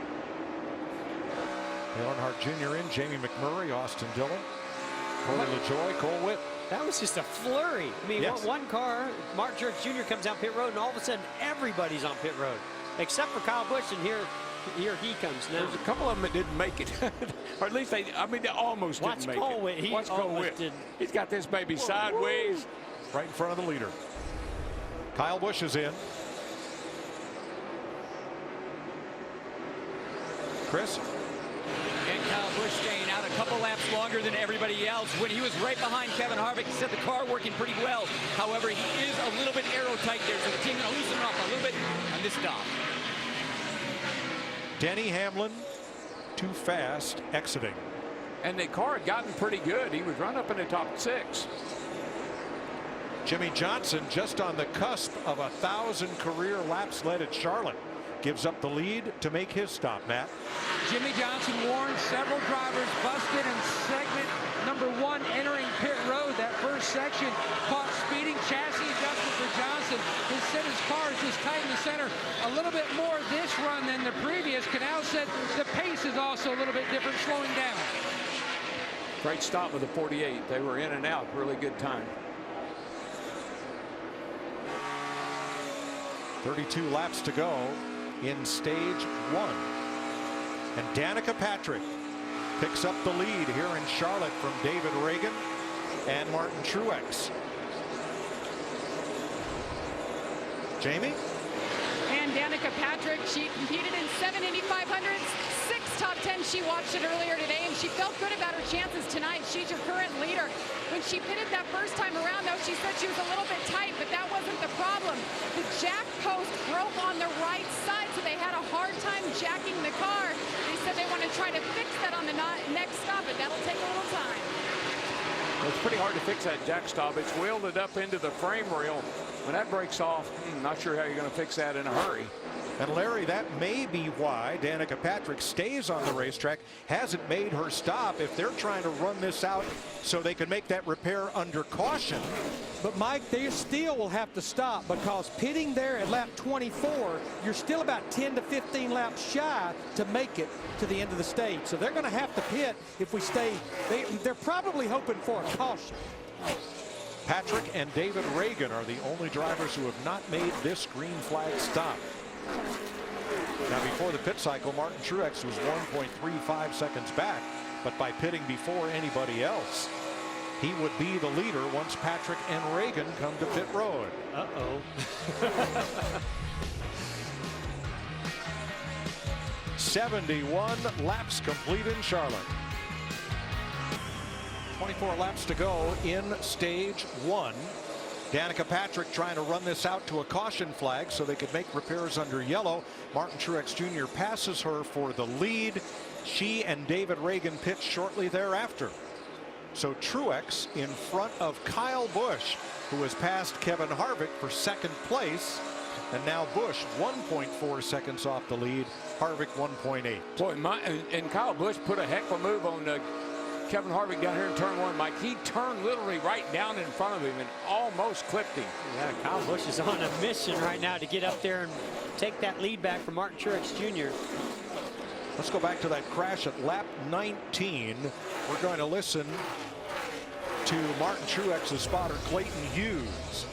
Dale Earnhardt Jr. in, Jamie McMurray, Austin Dillon, Corey LaJoie, Cole Whitt.
That was just a flurry. I mean,
yes.
one car, Mark George Jr. comes down pit road, and all of a sudden everybody's on pit road, except for Kyle Busch, and here he comes now.
There's a couple of them that didn't make it, or at least they almost didn't make it. Watch Cole Whitt. He's got this baby sideways,
right in front of the leader. Kyle Busch is in. Chris?
And Kyle Busch staying out a couple laps longer than everybody else. When he was right behind Kevin Harvick, he said the car working pretty well. However, he is a little bit aero tight there, so the team going to loosen up a little bit on this stop.
Denny Hamlin too fast exiting.
And the car had gotten pretty good. He was run up in the top 6.
Jimmy Johnson just on the cusp of 1,000 career laps led at Charlotte. Gives up the lead to make his stop, Matt.
Jimmy Johnson warned several drivers busted in segment number 1 entering pit road. That first section caught speeding, chassis adjustment for Johnson. Instead his car is just tight in the center. A little bit more this run than the previous. Canal said the pace is also a little bit different, slowing down.
Great stop with the 48. They were in and out. Really good time.
32 laps to go in stage 1. And Danica Patrick picks up the lead here in Charlotte from David Reagan and Martin Truex. Jamie?
And Danica Patrick, she competed in 7 Indy 500s, 6 top 10. She watched it earlier today, and she felt good about her chances tonight. She's your current leader. When she pitted that first time around, though, she said she was a little bit tight, but that wasn't the problem. The jack post broke on the right side, so they had a hard time jacking the car. They said they want to try to fix that on the next stop, but that'll take a little time.
It's pretty hard to fix that jack stop. It's welded up into the frame rail. When that breaks off, not sure how you're going to fix that in a hurry.
And Larry, that may be why Danica Patrick stays on the racetrack, hasn't made her stop. If they're trying to run this out so they can make that repair under caution.
But Mike, they still will have to stop, because pitting there at lap 24, you're still about 10 to 15 laps shy to make it to the end of the stage. So they're going to have to pit if we stay. They're probably hoping for a caution.
Patrick and David Reagan are the only drivers who have not made this green flag stop. Now, before the pit cycle, Martin Truex was 1.35 seconds back, but by pitting before anybody else, he would be the leader once Patrick and Reagan come to pit road.
Uh-oh.
71 laps complete in Charlotte. 24 laps to go in stage 1. Danica Patrick trying to run this out to a caution flag so they could make repairs under yellow. Martin Truex Jr. passes her for the lead. She and David Reagan pit shortly thereafter. So Truex in front of Kyle Busch, who has passed Kevin Harvick for second place. And now Busch 1.4 seconds off the lead. Harvick 1.8.
Boy, and Kyle Busch put a heck of a move on Kevin Harvick down here in turn one. Mike, he turned literally right down in front of him and almost clipped him.
Yeah, Kyle Busch is on a mission right now to get up there and take that lead back from Martin Truex Jr.
Let's go back to that crash at lap 19. We're going to listen to Martin Truex's spotter, Clayton Hughes.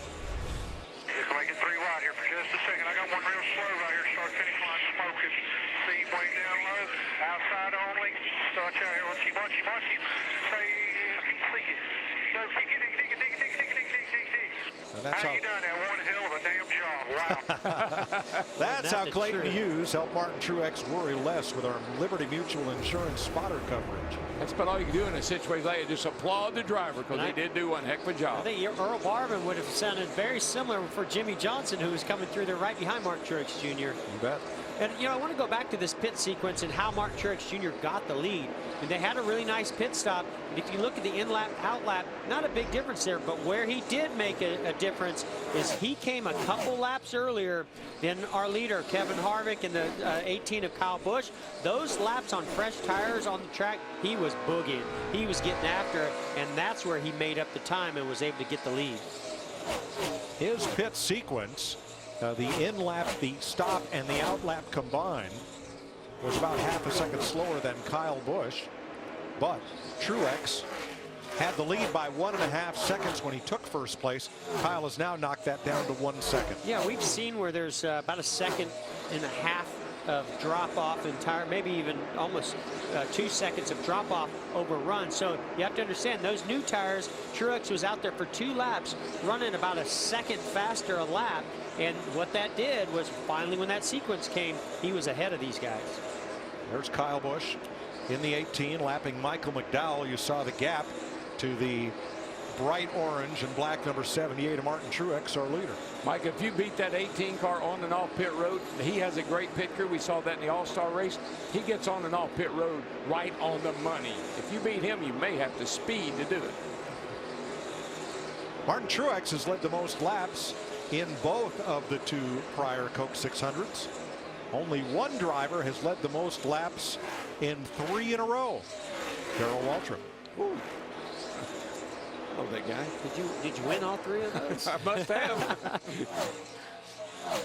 Just make it 3 wide here for just a second. I got one real slow right here. Start finish line smoking. See way down low. Outside only. Start out here. Watch you. Say, I can see you. So dig it.
And that's
how you done that? One hell of a damn job. Wow.
That's how Clayton Hughes helped Martin Truex worry less with our Liberty Mutual Insurance spotter coverage.
That's about all you can do in a situation like that. Just applaud the driver, because they did do one heck of a job.
I think Earl Marvin would have sounded very similar for Jimmy Johnson, who was coming through there right behind Martin Truex Jr.
You bet.
And, you know, I want to go back to this pit sequence and how Martin Truex Jr. got the lead. And they had a really nice pit stop. And if you look at the in-lap, out-lap, not a big difference there. But where he did make a difference is he came a couple laps earlier than our leader, Kevin Harvick, and the 18 of Kyle Busch. Those laps on fresh tires on the track, he was boogieing. He was getting after it. And that's where he made up the time and was able to get the lead.
His pit sequence, the in-lap, the stop, and the out-lap combined, was about half a second slower than Kyle Busch. But Truex had the lead by 1.5 seconds when he took first place. Kyle has now knocked that down to 1 second.
Yeah, we've seen where there's about 1.5 seconds of drop-off in tire, maybe even almost 2 seconds of drop-off over run. So you have to understand, those new tires, Truex was out there for 2 laps, running about 1 second faster a lap. And what that did was finally when that sequence came, he was ahead of these guys.
There's Kyle Busch in the 18, lapping Michael McDowell. You saw the gap to the bright orange and black number 78 of Martin Truex, our leader.
Mike, if you beat that 18 car on and off pit road, he has a great pit crew. We saw that in the All-Star race. He gets on and off pit road right on the money. If you beat him, you may have to speed to do it.
Martin Truex has led the most laps in both of the 2 prior Coke 600s. Only one driver has led the most laps in 3 in a row. Darrell Waltrip.
Ooh. Oh, that guy.
Did you win all 3 of those?
I must have.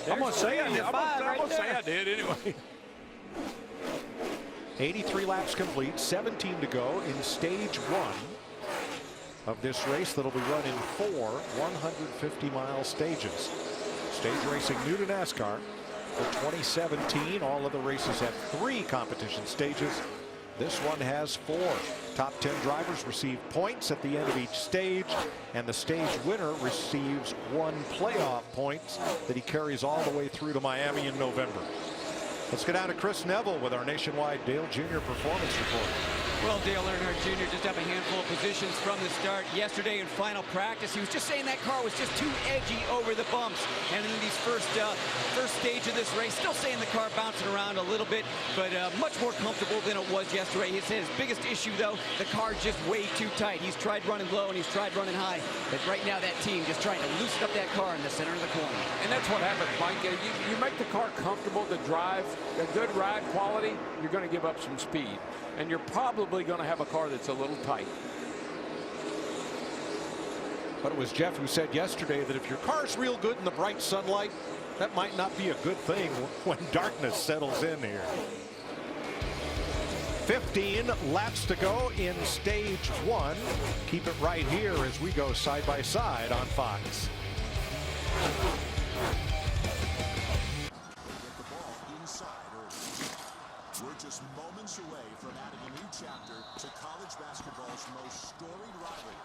I'm gonna say I did. I'm gonna say I did anyway.
83 laps complete, 17 to go in stage 1 of this race that'll be run in 4 150-mile stages. Stage racing new to NASCAR for 2017. All of the races have 3 competition stages. This one has 4. Top 10 drivers receive points at the end of each stage, and the stage winner receives 1 playoff points that he carries all the way through to Miami in November. Let's get down to Chris Neville with our nationwide Dale Jr. Performance Report.
Well, Dale Earnhardt Jr. just up a handful of positions from the start. Yesterday in final practice, he was just saying that car was just too edgy over the bumps. And in these first stage of this race, still saying the car bouncing around a little bit, but much more comfortable than it was yesterday. He said his biggest issue, though, the car's just way too tight. He's tried running low and he's tried running high. But right now, that team just trying to loosen up that car in the center of the corner.
And that's what happens, Mike. You make the car comfortable to drive, a good ride quality, you're going to give up some speed. And you're probably going to have a car that's a little tight.
But it was Jeff who said yesterday that if your car's real good in the bright sunlight, that might not be a good thing when darkness settles in here. 15 laps to go in stage 1. Keep it right here as we go side by side on Fox.
We're just moments away from adding a new chapter to college basketball's most storied rivalry.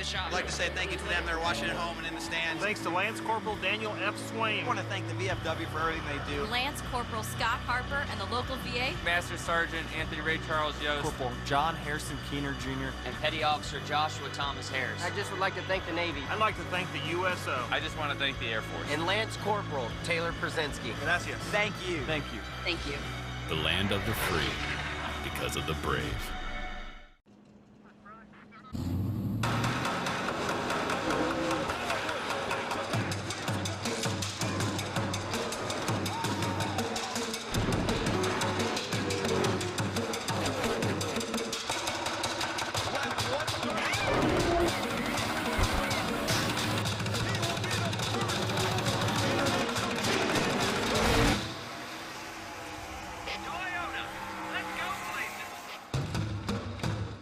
the shop. I'd like to say thank you to them that are watching at home and in the stands.
Thanks to Lance Corporal Daniel F. Swain.
I want to thank the VFW for everything they do.
Lance Corporal Scott Harper and the local VA.
Master Sergeant Anthony Ray Charles Yost.
Corporal John Harrison Keener Jr.
And Petty Officer Joshua Thomas Harris.
I just would like to thank the Navy.
I'd like to thank the USO.
I just want to thank the Air Force.
And Lance Corporal Taylor Przenski.
Gracias.
Thank you.
Thank you.
Thank you.
The land of the free, because of the brave.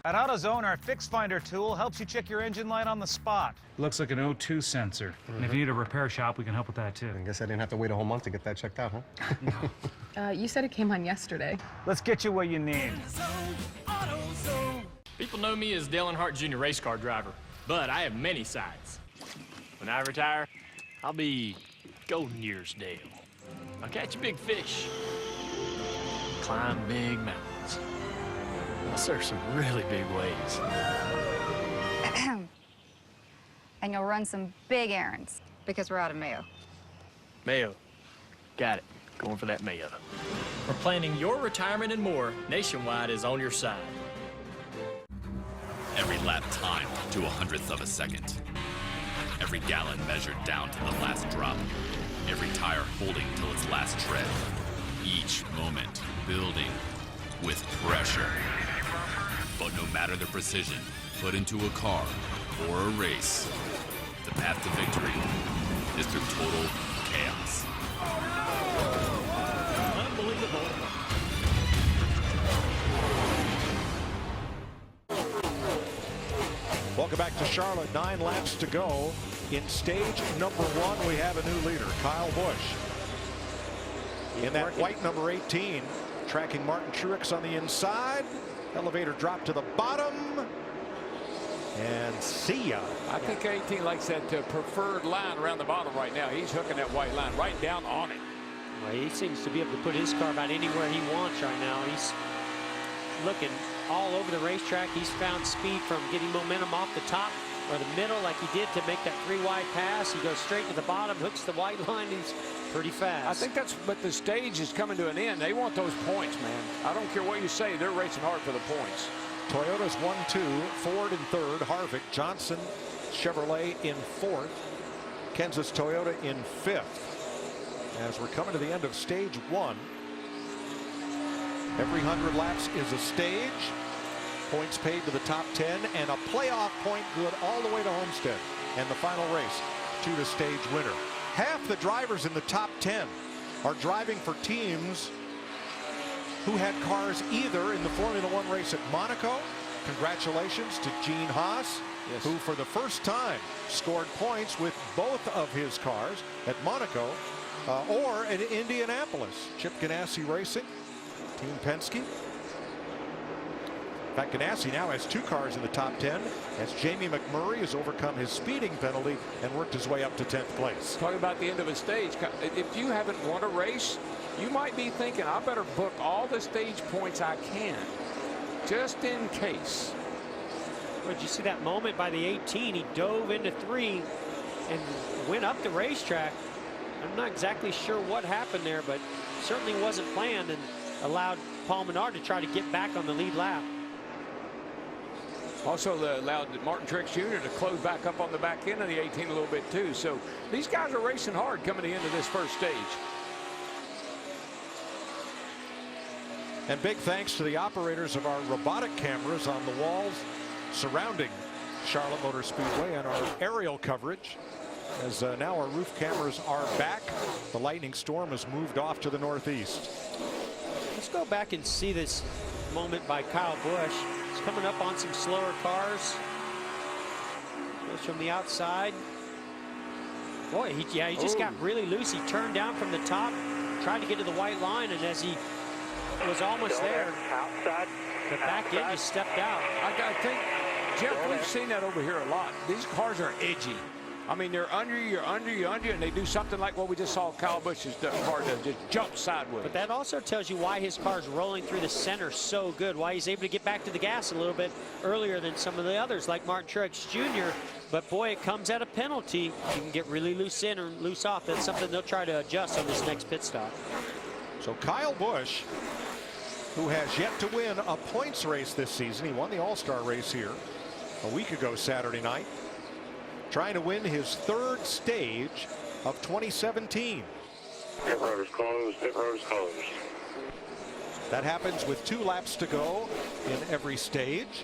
At AutoZone, our Fix Finder tool helps you check your engine light on the spot.
Looks like an O2 sensor. And if you need a repair shop, we can help with that too.
I guess I didn't have to wait a whole month to get that checked out, huh?
You said it came on yesterday.
Let's get you what you need.
People know me as Dale Earnhardt Jr. race car driver, but I have many sides. When I retire, I'll be Golden Years Dale. I'll catch big fish, climb big mountains. I'll surf some really big waves.
And you'll run some big errands because we're out of mayo.
Mayo. Got it. Going for that mayo. For planning your retirement and more, Nationwide is on your side.
Every lap timed to 100th of a second. Every gallon measured down to the last drop. Every tire holding till its last tread. Each moment building with pressure. But no matter the precision put into a car or a race, the path to victory is through total chaos.
Unbelievable.
Welcome back to Charlotte. 9 laps to go. In stage number 1, we have a new leader, Kyle Busch. In that white number 18, tracking Martin Truex on the inside. Elevator drop to the bottom. And see ya.
I think 18 likes that preferred line around the bottom right now. He's hooking that white line right down on it.
Well, he seems to be able to put his car about anywhere he wants right now. He's looking all over the racetrack. He's found speed from getting momentum off the top or the middle like he did to make that 3-wide pass. He goes straight to the bottom, hooks the white line. He's pretty fast.
I think that's, but the stage is coming to an end. They want those points, man. I don't care what you say. They're racing hard for the points.
Toyota's 1-2, Ford in 3rd, Harvick, Johnson, Chevrolet in 4th, Kansas Toyota in 5th. As we're coming to the end of stage 1, every 100 laps is a stage. Points paid to the top 10 and a playoff point good all the way to Homestead. And the final race to the stage winner. Half the drivers in the top 10 are driving for teams who had cars either in the Formula One race at Monaco. Congratulations to Gene Haas, who for the first time scored points with both of his cars at Monaco or at Indianapolis. Chip Ganassi Racing, Team Penske. In fact, Ganassi now has 2 cars in the top 10 as Jamie McMurray has overcome his speeding penalty and worked his way up to 10th place.
Talking about the end of a stage, if you haven't won a race, you might be thinking, I better book all the stage points I can, just in case.
Well, did you see that moment by the 18? He dove into 3 and went up the racetrack. I'm not exactly sure what happened there, but certainly wasn't planned and allowed Paul Menard to try to get back on the lead lap.
Also allowed Martin Truex Jr. to close back up on the back end of the 18 a little bit too. So these guys are racing hard coming to the end of this first stage.
And big thanks to the operators of our robotic cameras on the walls surrounding Charlotte Motor Speedway and our aerial coverage. As now our roof cameras are back. The lightning storm has moved off to the northeast.
Let's go back and see this moment by Kyle Busch. He's coming up on some slower cars. Goes from the outside. Boy, he just got really loose. He turned down from the top, tried to get to the white line, and as he was almost there, the back end just stepped out.
I think Jeff, we've seen that over here a lot. These cars are edgy. I mean, they're under you, and they do something like what we just saw Kyle Busch's car do, just jump sideways.
But that also tells you why his car's rolling through the center so good, why he's able to get back to the gas a little bit earlier than some of the others, like Martin Truex Jr. But boy, it comes at a penalty. You can get really loose in or loose off. That's something they'll try to adjust on this next pit stop.
So Kyle Busch, who has yet to win a points race this season, he won the All-Star race here a week ago Saturday night, trying to win his third stage of 2017.
Pit road is closed. Pit road is closed.
That happens with 2 laps to go in every stage.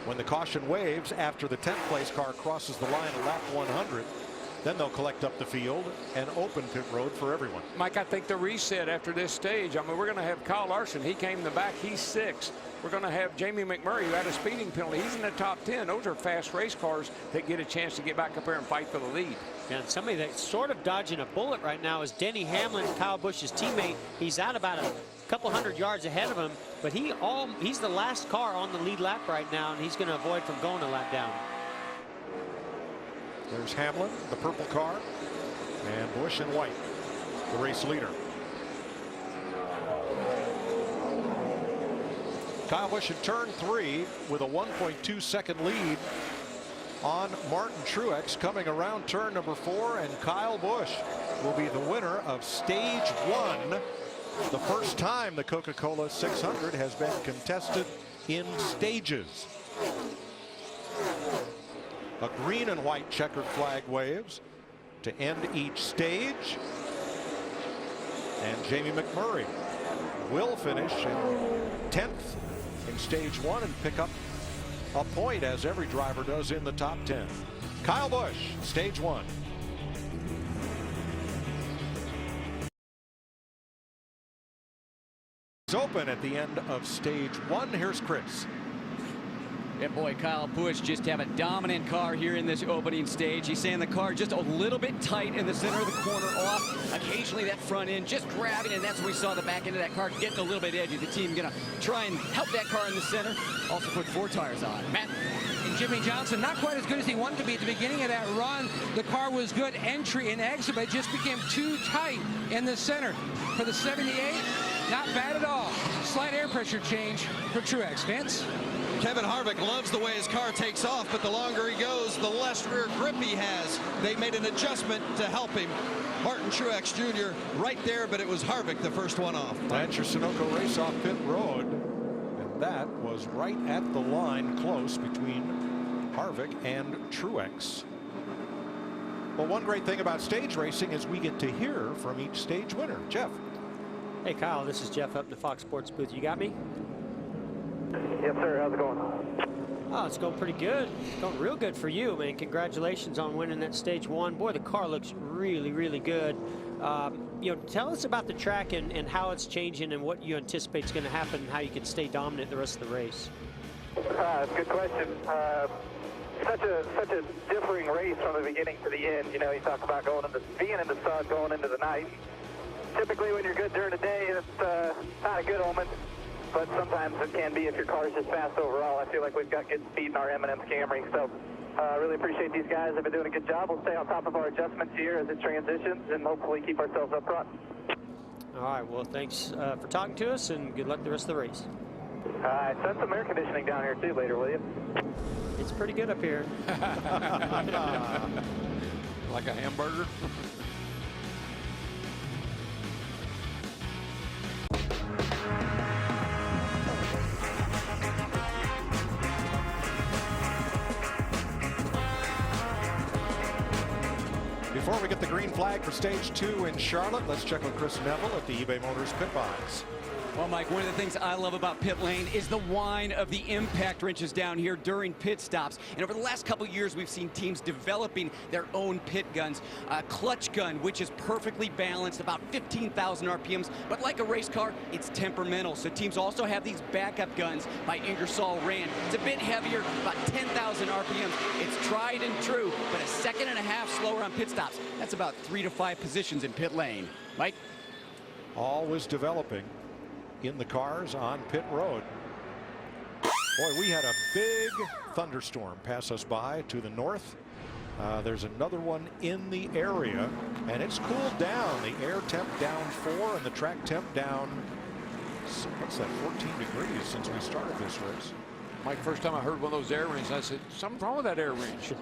When the caution waves after the 10th place car crosses the line at lap 100, then they'll collect up the field and open pit road for everyone.
Mike, I think the reset after this stage, I mean, we're going to have Kyle Larson. He came in the back. He's 6th. We're going to have Jamie McMurray, who had a speeding penalty. He's in the top 10. Those are fast race cars that get a chance to get back up there and fight for the lead.
And somebody that's sort of dodging a bullet right now is Denny Hamlin, Kyle Busch's teammate. He's out about a couple hundred yards ahead of him, but he's the last car on the lead lap right now, and he's going to avoid from going a lap down.
There's Hamlin, the purple car, and Busch in white, the race leader. Kyle Busch in turn 3 with a 1.2 second lead on Martin Truex coming around turn number 4, and Kyle Busch will be the winner of stage 1, the first time the Coca Cola 600 has been contested in stages. A green and white checkered flag waves to end each stage, and Jamie McMurray will finish in 10th in stage 1 and pick up a point, as every driver does in the top 10. Kyle Busch, stage 1. It's open at the end of stage 1. Here's Chris.
Yeah, boy, Kyle Busch just have a dominant car here in this opening stage. He's saying the car just a little bit tight in the center of the corner off. Occasionally that front end just grabbing, and that's where we saw the back end of that car getting a little bit edgy. The team going to try and help that car in the center. Also put 4 tires on. Matt?
And Jimmy Johnson, not quite as good as he wanted to be at the beginning of that run. The car was good entry and exit, but it just became too tight in the center. For the 78, not bad at all. Slight air pressure change for Truex. Vince?
Kevin Harvick loves the way his car takes off, but the longer he goes, the less rear grip he has. They made an adjustment to help him. Martin Truex Jr. right there, but it was Harvick the first one off.
That's your Sunoco race off pit road. And that was right at the line, close between Harvick and Truex. Well, one great thing about stage racing is we get to hear from each stage winner. Jeff.
Hey, Kyle, this is Jeff up in the Fox Sports booth. You got me?
Yes, sir. How's it going?
Oh, it's going pretty good. It's going real good for you, man. Congratulations on winning that stage 1. Boy, the car looks really, really good. You know, tell us about the track and how it's changing and what you anticipate is going to happen and how you can stay dominant the rest of the race.
That's a good question. Such a differing race from the beginning to the end. You know, you talk about being in the sun, going into the night. Typically, when you're good during the day, it's not a good omen. But sometimes it can be if your car is just fast overall. I feel like we've got good speed in our M&M Camry. So really appreciate these guys. They've been doing a good job. We'll stay on top of our adjustments here as it transitions and hopefully keep ourselves up front.
All right, well, thanks for talking to us, and good luck the rest of the race.
Send some air conditioning down here, too, later, will you?
It's pretty good up here.
Like a hamburger?
Before we get the green flag for stage 2 in Charlotte, let's check with Chris Neville at the eBay Motors pit box.
Well, Mike, one of the things I love about pit lane is the whine of the impact wrenches down here during pit stops. And over the last couple years, we've seen teams developing their own pit guns. A clutch gun, which is perfectly balanced, about 15,000 RPMs. But like a race car, it's temperamental. So teams also have these backup guns by Ingersoll Rand. It's a bit heavier, about 10,000 RPMs. It's tried and true, but a second and a half slower on pit stops. That's about 3 to 5 positions in pit lane. Mike?
Always developing in the cars on pit road. Boy, we had a big thunderstorm pass us by to the north. There's another one in the area, and it's cooled down. The air temp down 4 and the track temp down, what's that, 14 degrees since we started this race.
Mike, first time I heard one of those air wrenches, I said, something's wrong with that air wrench.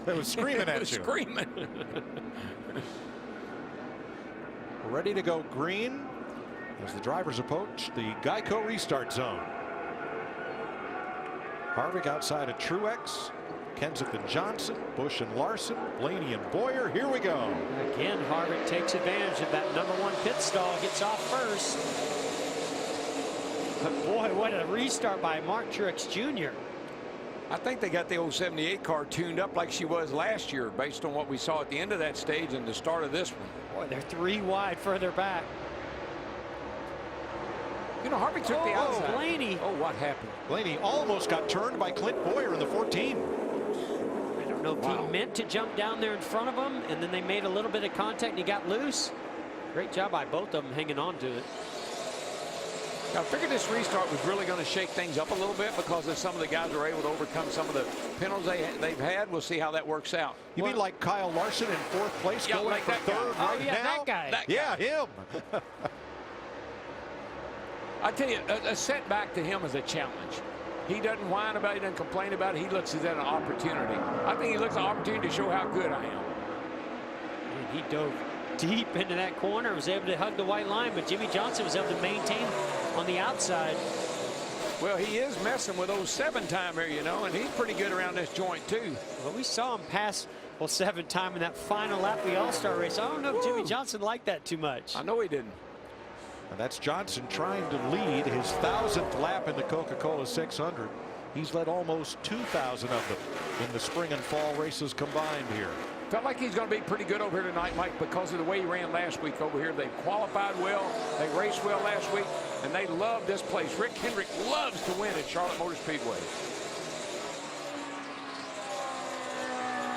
It was screaming at you.
Screaming.
Ready to go green as the drivers approach the Geico restart zone. Harvick outside of Truex, Kenseth and Johnson, Busch and Larson, Blaney and Boyer. Here we go.
Again, Harvick takes advantage of that #1 pit stall, gets off first. But boy, what a restart by Mark Truex Jr.
I think they got the old 78 car tuned up like she was last year based on what we saw at the end of that stage and the start of this one.
Boy, they're 3 wide further back.
You know, Harvick took the outside.
Blaney.
Oh, what happened?
Blaney almost got turned by Clint Boyer in the 14.
I don't know if he meant to jump down there in front of him, and then they made a little bit of contact and he got loose. Great job by both of them hanging on to it.
I figured this restart was really going to shake things up a little bit because if some of the guys are able to overcome some of the penalties they've had. We'll see how that works out.
You mean like Kyle Larson in 4th place going
like
for
that guy.
3rd
Oh,
right
yeah,
now?
that guy.
Yeah, him.
I tell you, a setback to him is a challenge. He doesn't whine about it, he doesn't complain about it. He looks at an opportunity. I think he looks at an opportunity to show how good I am.
And he dove deep into that corner, was able to hug the white line, but Jimmy Johnson was able to maintain on the outside.
Well, he is messing with those 7-timer, you know, and he's pretty good around this joint too.
Well, we saw him pass 7-time in that final lap of the All-Star race. I don't know if Jimmy Johnson liked that too much.
I know he didn't.
And that's Johnson trying to lead his 1,000th lap in the Coca Cola 600. He's led almost 2,000 of them in the spring and fall races combined here.
Felt like he's going to be pretty good over here tonight, Mike, because of the way he ran last week over here. They qualified well, they raced well last week, and they love this place. Rick Hendrick loves to win at Charlotte Motor Speedway.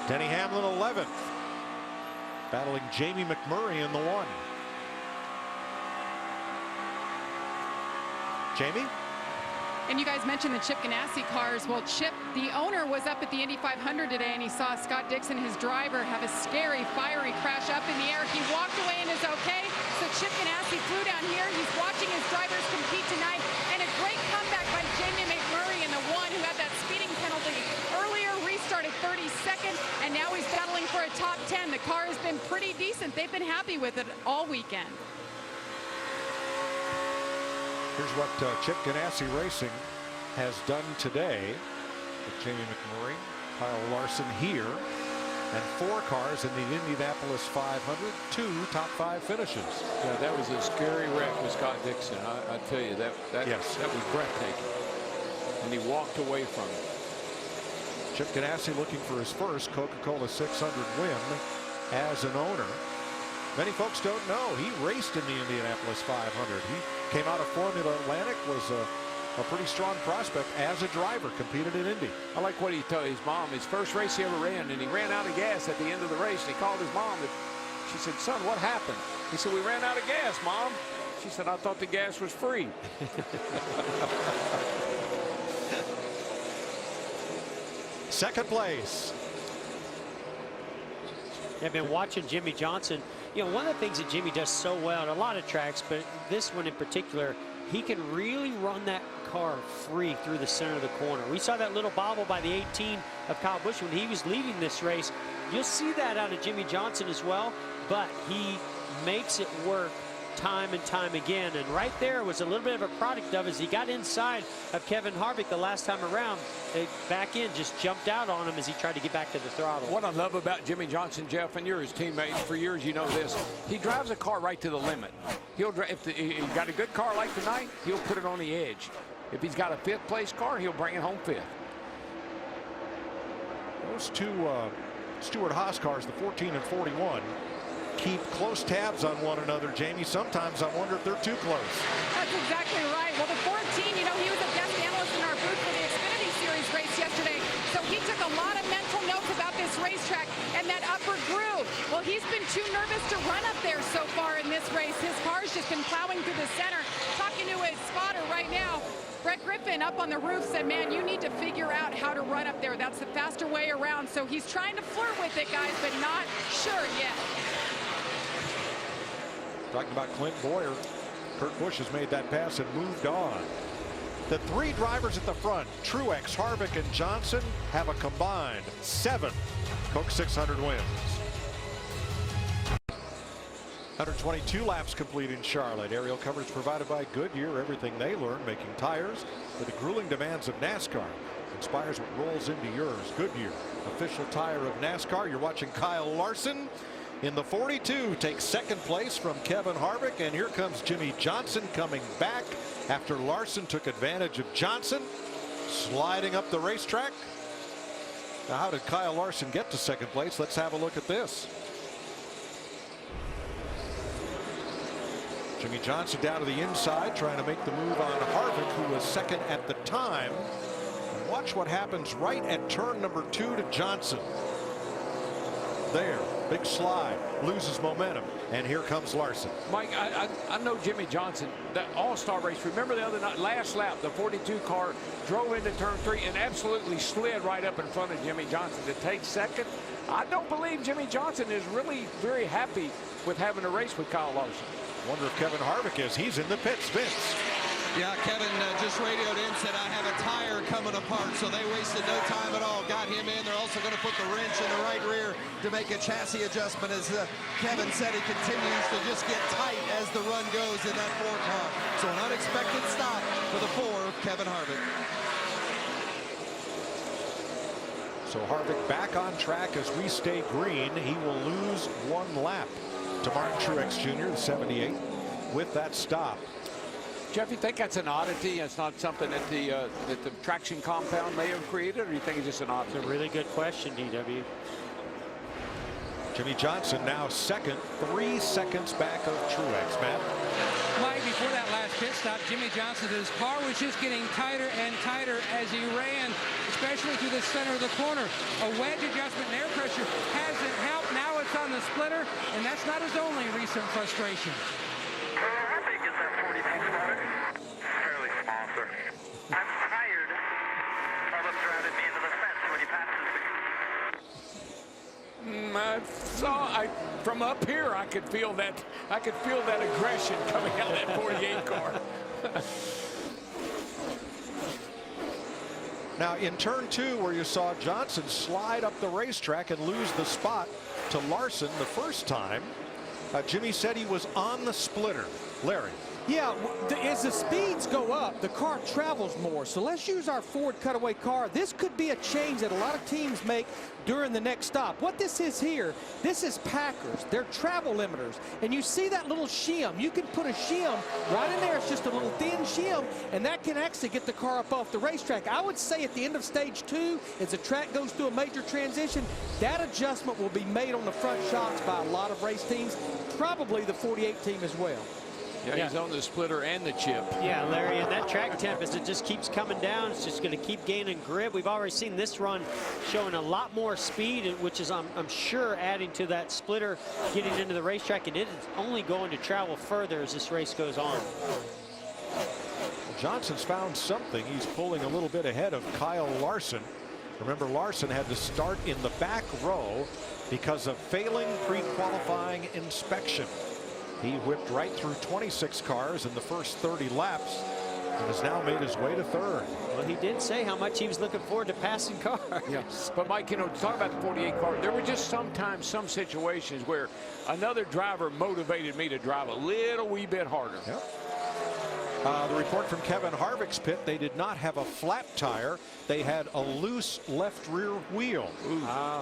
Denny Hamlin 11th, battling Jamie McMurray in the 1. Jamie?
And you guys mentioned the Chip Ganassi cars. Well, Chip, the owner, was up at the Indy 500 today, and he saw Scott Dixon, his driver, have a scary, fiery crash up in the air. He walked away and is okay. So Chip Ganassi flew down here. He's watching his drivers compete tonight. And a great comeback by Jamie McMurray in the 1 who had that speeding penalty earlier, restarted 32nd, and now he's battling for a top 10. The car has been pretty decent. They've been happy with it all weekend.
Here's what Chip Ganassi Racing has done today with Jamie McMurray, Kyle Larson here, and 4 cars in the Indianapolis 500, 2 top 5 finishes.
Yeah, that was a scary wreck with Scott Dixon. I tell you, that was breathtaking. And he walked away from it.
Chip Ganassi looking for his first Coca Cola 600 win as an owner. Many folks don't know he raced in the Indianapolis 500. He came out of Formula Atlantic, was a pretty strong prospect as a driver, competed in Indy.
I like what he told his mom. His first race he ever ran, and he ran out of gas at the end of the race. And he called his mom. And she said, "Son, what happened?" He said, "We ran out of gas, Mom." She said, "I thought the gas was free."
Second place.
I've been watching Jimmy Johnson. You know, one of the things that Jimmy does so well at a lot of tracks, but this one in particular, he can really run that car free through the center of the corner. We saw that little bobble by the 18 of Kyle Busch when he was leading this race. You'll see that out of Jimmy Johnson as well, but he makes it work time and time again. And right there was a little bit of a product of as he got inside of Kevin Harvick the last time around. The back end just jumped out on him as he tried to get back to the throttle.
What I love about Jimmy Johnson, Jeff, and you're his teammate for years, you know this. He drives a car right to the limit. If he's got a good car like tonight, he'll put it on the edge. If he's got a 5th place car, he'll bring it home 5th.
Those 2 Stewart Haas cars, the 14 and 41, keep close tabs on one another, Jamie. Sometimes I wonder if they're too close.
That's exactly right. Well, the 14, you know, he was a guest analyst in our booth for the Xfinity Series race yesterday, so he took a lot of mental notes about this racetrack and that upper groove. Well, he's been too nervous to run up there so far in this race. His car's just been plowing through the center. Talking to his spotter right now, Brett Griffin up on the roof said, man, you need to figure out how to run up there. That's the faster way around. So he's trying to flirt with it, guys, but not sure yet.
Talking about Clint Boyer, Kurt Busch has made that pass and moved on. The three drivers at the front, Truex, Harvick, and Johnson, have a combined 7 Coke 600 wins. 122 laps complete in Charlotte. Aerial coverage provided by Goodyear. Everything they learned making tires for the grueling demands of NASCAR inspires what rolls into yours. Goodyear, official tire of NASCAR. You're watching Kyle Larson in the 42, takes second place from Kevin Harvick, and here comes Jimmy Johnson coming back after Larson took advantage of Johnson sliding up the racetrack. Now, how did Kyle Larson get to second place? Let's have a look at this. Jimmy Johnson down to the inside, trying to make the move on Harvick, who was second at the time. And watch what happens right at turn number 2 to Johnson. There, big slide, loses momentum, and here comes Larson.
Mike, I know Jimmy Johnson, that all-star race. Remember the other night, last lap, the 42 car drove into turn 3 and absolutely slid right up in front of Jimmy Johnson to take second. I don't believe Jimmy Johnson is really very happy with having a race with Kyle Larson.
Wonder if Kevin Harvick is. He's in the pits. Vince.
Yeah, Kevin just radioed in, said, I have a tire coming apart. So they wasted no time at all. Got him in. They're also going to put the wrench in the right rear to make a chassis adjustment. As Kevin said, he continues to just get tight as the run goes in that 4 car. So an unexpected stop for the 4 of Kevin Harvick.
So Harvick back on track as we stay green. He will lose 1 lap to Martin Truex Jr., the 78, with that stop.
Jeff, you think that's an oddity? It's not something that the traction compound may have created, or you think it's just an oddity?
It's a really good question, DW.
Jimmy Johnson now second, 3 seconds back of Truex. Matt?
Mike, before that last pit stop, Jimmy Johnson, his car was just getting tighter and tighter as he ran, especially through the center of the corner. A wedge adjustment and air pressure hasn't helped. Now it's on the splitter, and that's not his only recent frustration.
How big is that 42 splitter? Fairly small, sir. I'm tired of him driving me into the fence when he passes me.
From up here, I could feel that aggression coming out of that 48 car.
Now in turn 2, where you saw Johnson slide up the racetrack and lose the spot to Larson the first time, Jimmy said he was on the splitter. Larry.
Yeah, as the speeds go up, the car travels more. So let's use our Ford cutaway car. This could be a change that a lot of teams make during the next stop. What this is here, this is Packers. They're travel limiters. And you see that little shim. You can put a shim right in there. It's just a little thin shim, and that can actually get the car up off the racetrack. I would say at the end of stage 2, as the track goes through a major transition, that adjustment will be made on the front shocks by a lot of race teams, probably the 48 team as well.
Yeah, he's on the splitter and the chip.
Yeah, Larry, and that track temp, as it just keeps coming down, it's just going to keep gaining grip. We've already seen this run showing a lot more speed, which is, I'm sure, adding to that splitter getting into the racetrack, and it is only going to travel further as this race goes on.
Johnson's found something. He's pulling a little bit ahead of Kyle Larson. Remember, Larson had to start in the back row because of failing pre-qualifying inspection. He whipped right through 26 cars in the first 30 laps and has now made his way to 3rd.
Well, he did say how much he was looking forward to passing cars.
Yes, but Mike, you know, talk about the 48 car. There were just sometimes some situations where another driver motivated me to drive a little wee bit harder.
Yep. The report from Kevin Harvick's pit, they did not have a flat tire. They had a loose left rear wheel.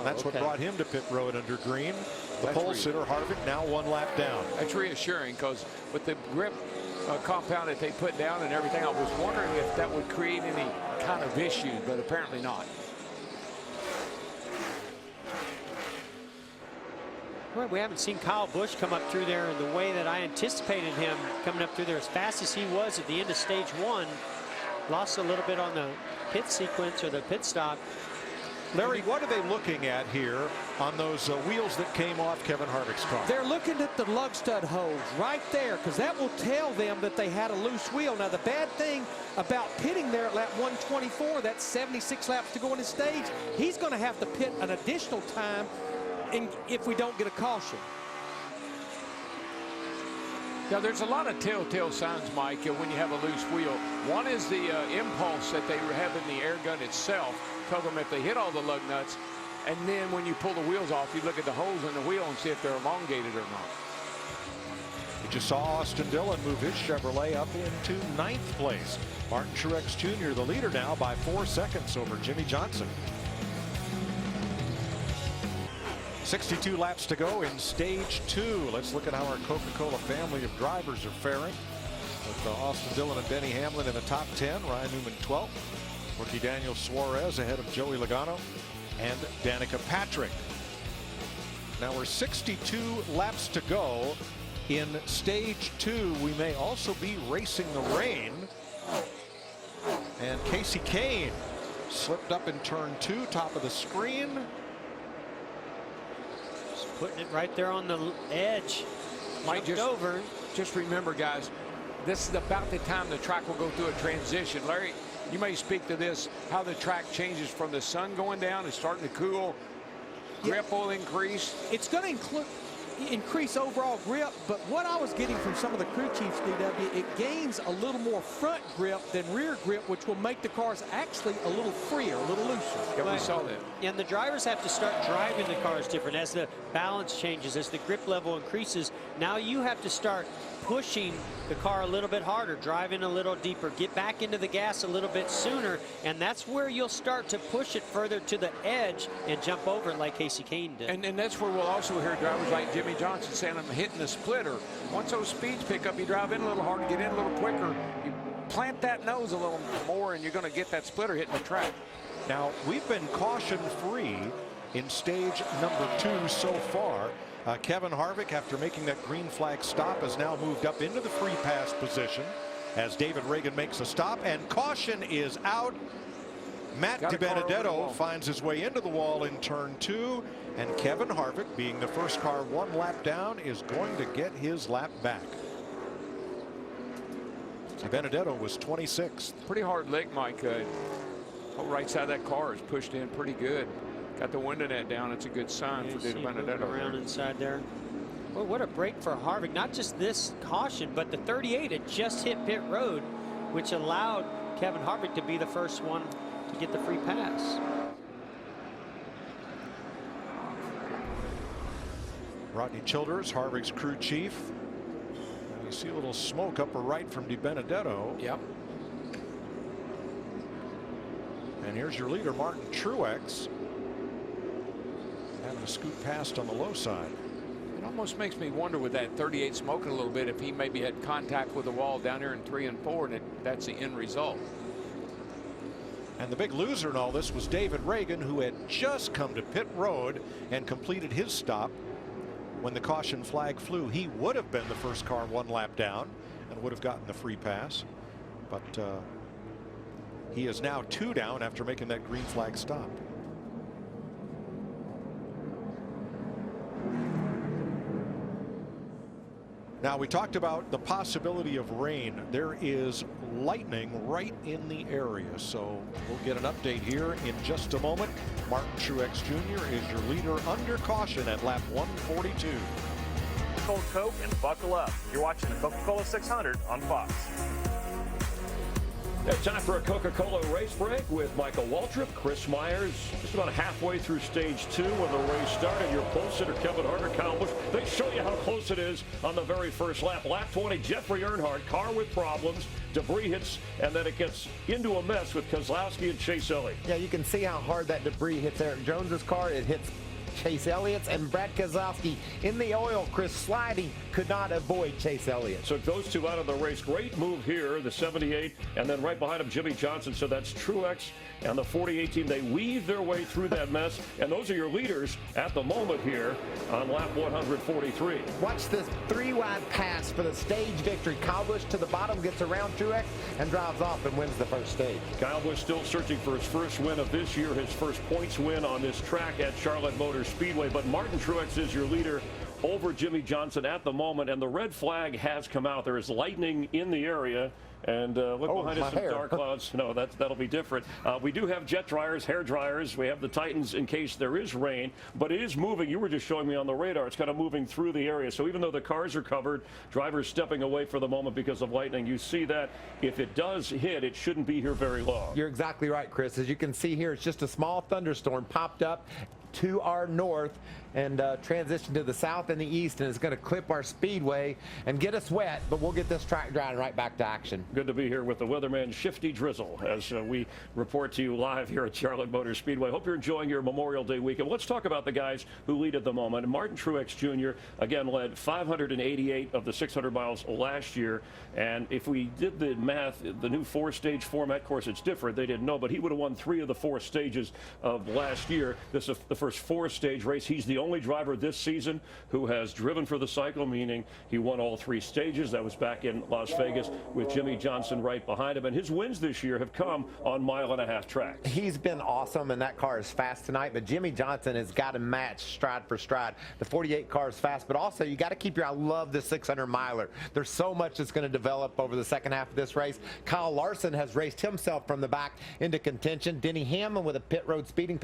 That's what brought him to pit road under green. The pole sitter, Harvick, now 1 lap down.
That's reassuring, because with the grip compound that they put down and everything, I was wondering if that would create any kind of issue, but apparently not.
Well, we haven't seen Kyle Busch come up through there in the way that I anticipated him coming up through there as fast as he was at the end of stage 1. Lost a little bit on the pit sequence or the pit stop.
Larry, what are they looking at here on those wheels that came off Kevin Harvick's car?
They're looking at the lug stud holes right there, because that will tell them that they had a loose wheel. Now, the bad thing about pitting there at lap 124, that's 76 laps to go in his stage, he's going to have to pit an additional time if we don't get a caution.
Now, there's a lot of telltale signs, Mike, when you have a loose wheel. One is the impulse that they have in the air gun itself. Tell them if they hit all the lug nuts, and then when you pull the wheels off, you look at the holes in the wheel and see if they're elongated or not.
We just saw Austin Dillon move his Chevrolet up into 9th place. Martin Truex Jr., the leader now by 4 seconds over Jimmy Johnson. 62 laps to go in stage 2. Let's look at how our Coca-Cola family of drivers are faring. With Austin Dillon and Denny Hamlin in the top 10. Ryan Newman 12th. Rookie Daniel Suarez ahead of Joey Logano and Danica Patrick. Now we're 62 laps to go in stage 2. We may also be racing the rain. And Casey Kane slipped up in turn 2, top of the screen.
Just putting it right there on the edge.
Might just remember, guys, this is about the time the track will go through a transition. Larry, you may speak to this, how the track changes from the sun going down and starting to cool. Grip will increase.
It's going to increase overall grip, but what I was getting from some of the crew chiefs, DW, it gains a little more front grip than rear grip, which will make the cars actually a little freer, a little looser.
Yeah, we saw that.
And the drivers have to start driving the cars different as the balance changes, as the grip level increases. Now you have to start pushing the car a little bit harder, driving a little deeper, get back into the gas a little bit sooner, and that's where you'll start to push it further to the edge and jump over it like Casey Kane did.
And that's where we'll also hear drivers like Jimmy Johnson saying, I'm hitting the splitter. Once those speeds pick up, you drive in a little harder, get in a little quicker, you plant that nose a little more, and you're going to get that splitter hitting the track.
Now, we've been caution-free in stage number 2 so far. Kevin Harvick, after making that green flag stop, has now moved up into the free pass position as David Reagan makes a stop, and caution is out. Matt DiBenedetto finds his way into the wall in turn 2, and Kevin Harvick, being the first car 1 lap down, is going to get his lap back. DiBenedetto was 26th.
Pretty hard lick, Mike. Whole right side of that car is pushed in pretty good. Got the window net down. It's a good sign for DiBenedetto.
Around inside there. Well, what a break for Harvick. Not just this caution, but the 38 had just hit pit road, which allowed Kevin Harvick to be the first one to get the free pass.
Rodney Childers, Harvick's crew chief. You see a little smoke upper right from DiBenedetto.
Yep.
And here's your leader, Martin Truex, having to scoot past on the low side.
It almost makes me wonder with that 38 smoking a little bit if he maybe had contact with the wall down here in 3 and 4, and that's the end result.
And the big loser in all this was David Reagan, who had just come to pit road and completed his stop when the caution flag flew. He would have been the first car 1 lap down and would have gotten the free pass, but he is now 2 down after making that green flag stop. Now, we talked about the possibility of rain. There is lightning right in the area, so we'll get an update here in just a moment. Martin Truex Jr. is your leader under caution at lap 142.
Cold Coke and buckle up. You're watching the Coca Cola 600 on Fox.
It's time for a Coca-Cola race break with Michael Waltrip, Chris Myers. Just about halfway through stage 2 when the race started. Your pole sitter, Kevin Harvick, Kyle Busch. They show you how close it is on the very first lap. Lap 20, Jeffrey Earnhardt, car with problems. Debris hits, and then it gets into a mess with Keselowski and Chase Elliott.
Yeah, you can see how hard that debris hits Eric Jones's car. It hits Chase Elliott's, and Brad Keselowski in the oil. Chris sliding could not avoid Chase Elliott.
So those two out of the race. Great move here, the 78, and then right behind him, Jimmy Johnson. So that's Truex and the 48 team. They weave their way through that mess, and those are your leaders at the moment here on lap 143.
Watch this three-wide pass for the stage victory. Kyle Busch to the bottom, gets around Truex, and drives off and wins the first stage.
Kyle Busch still searching for his first win of this year, his first points win on this track at Charlotte Motor Speedway. But Martin Truex is your leader over Jimmy Johnson at the moment, and the red flag has come out. There is lightning in the area. And look behind us, some dark clouds. No, that'll be different. We do have jet dryers, hair dryers. We have the Titans in case there is rain, but it is moving. You were just showing me on the radar. It's kind of moving through the area. So even though the cars are covered, drivers stepping away for the moment because of lightning, you see that if it does hit, it shouldn't be here very long.
You're exactly right, Chris. As you can see here, it's just a small thunderstorm popped up to our north and transition to the south and the east, and it's going to clip our speedway and get us wet, but we'll get this track dry and right back to action.
Good to be here with the weatherman Shifty Drizzle as we report to you live here at Charlotte Motor Speedway. Hope you're enjoying your Memorial Day weekend. Let's talk about the guys who lead at the moment. Martin Truex Jr. again led 588 of the 600 miles last year, and if we did the math, the new four-stage format, of course it's different, they didn't know, but he would have won 3 of the 4 stages of last year. This is the first 4-stage race. He's the only driver this season who has driven for the cycle, meaning he won all 3 stages. That was back in Las Vegas with Jimmy Johnson right behind him. And his wins this year have come on mile-and-a-half tracks.
He's been awesome, and that car is fast tonight. But Jimmy Johnson has got to match stride for stride. The 48 car is fast, but also you got to keep your eye. I love the 600-miler. There's so much that's going to develop over the second half of this race. Kyle Larson has raced himself from the back into contention. Denny Hamlin with a pit road speeding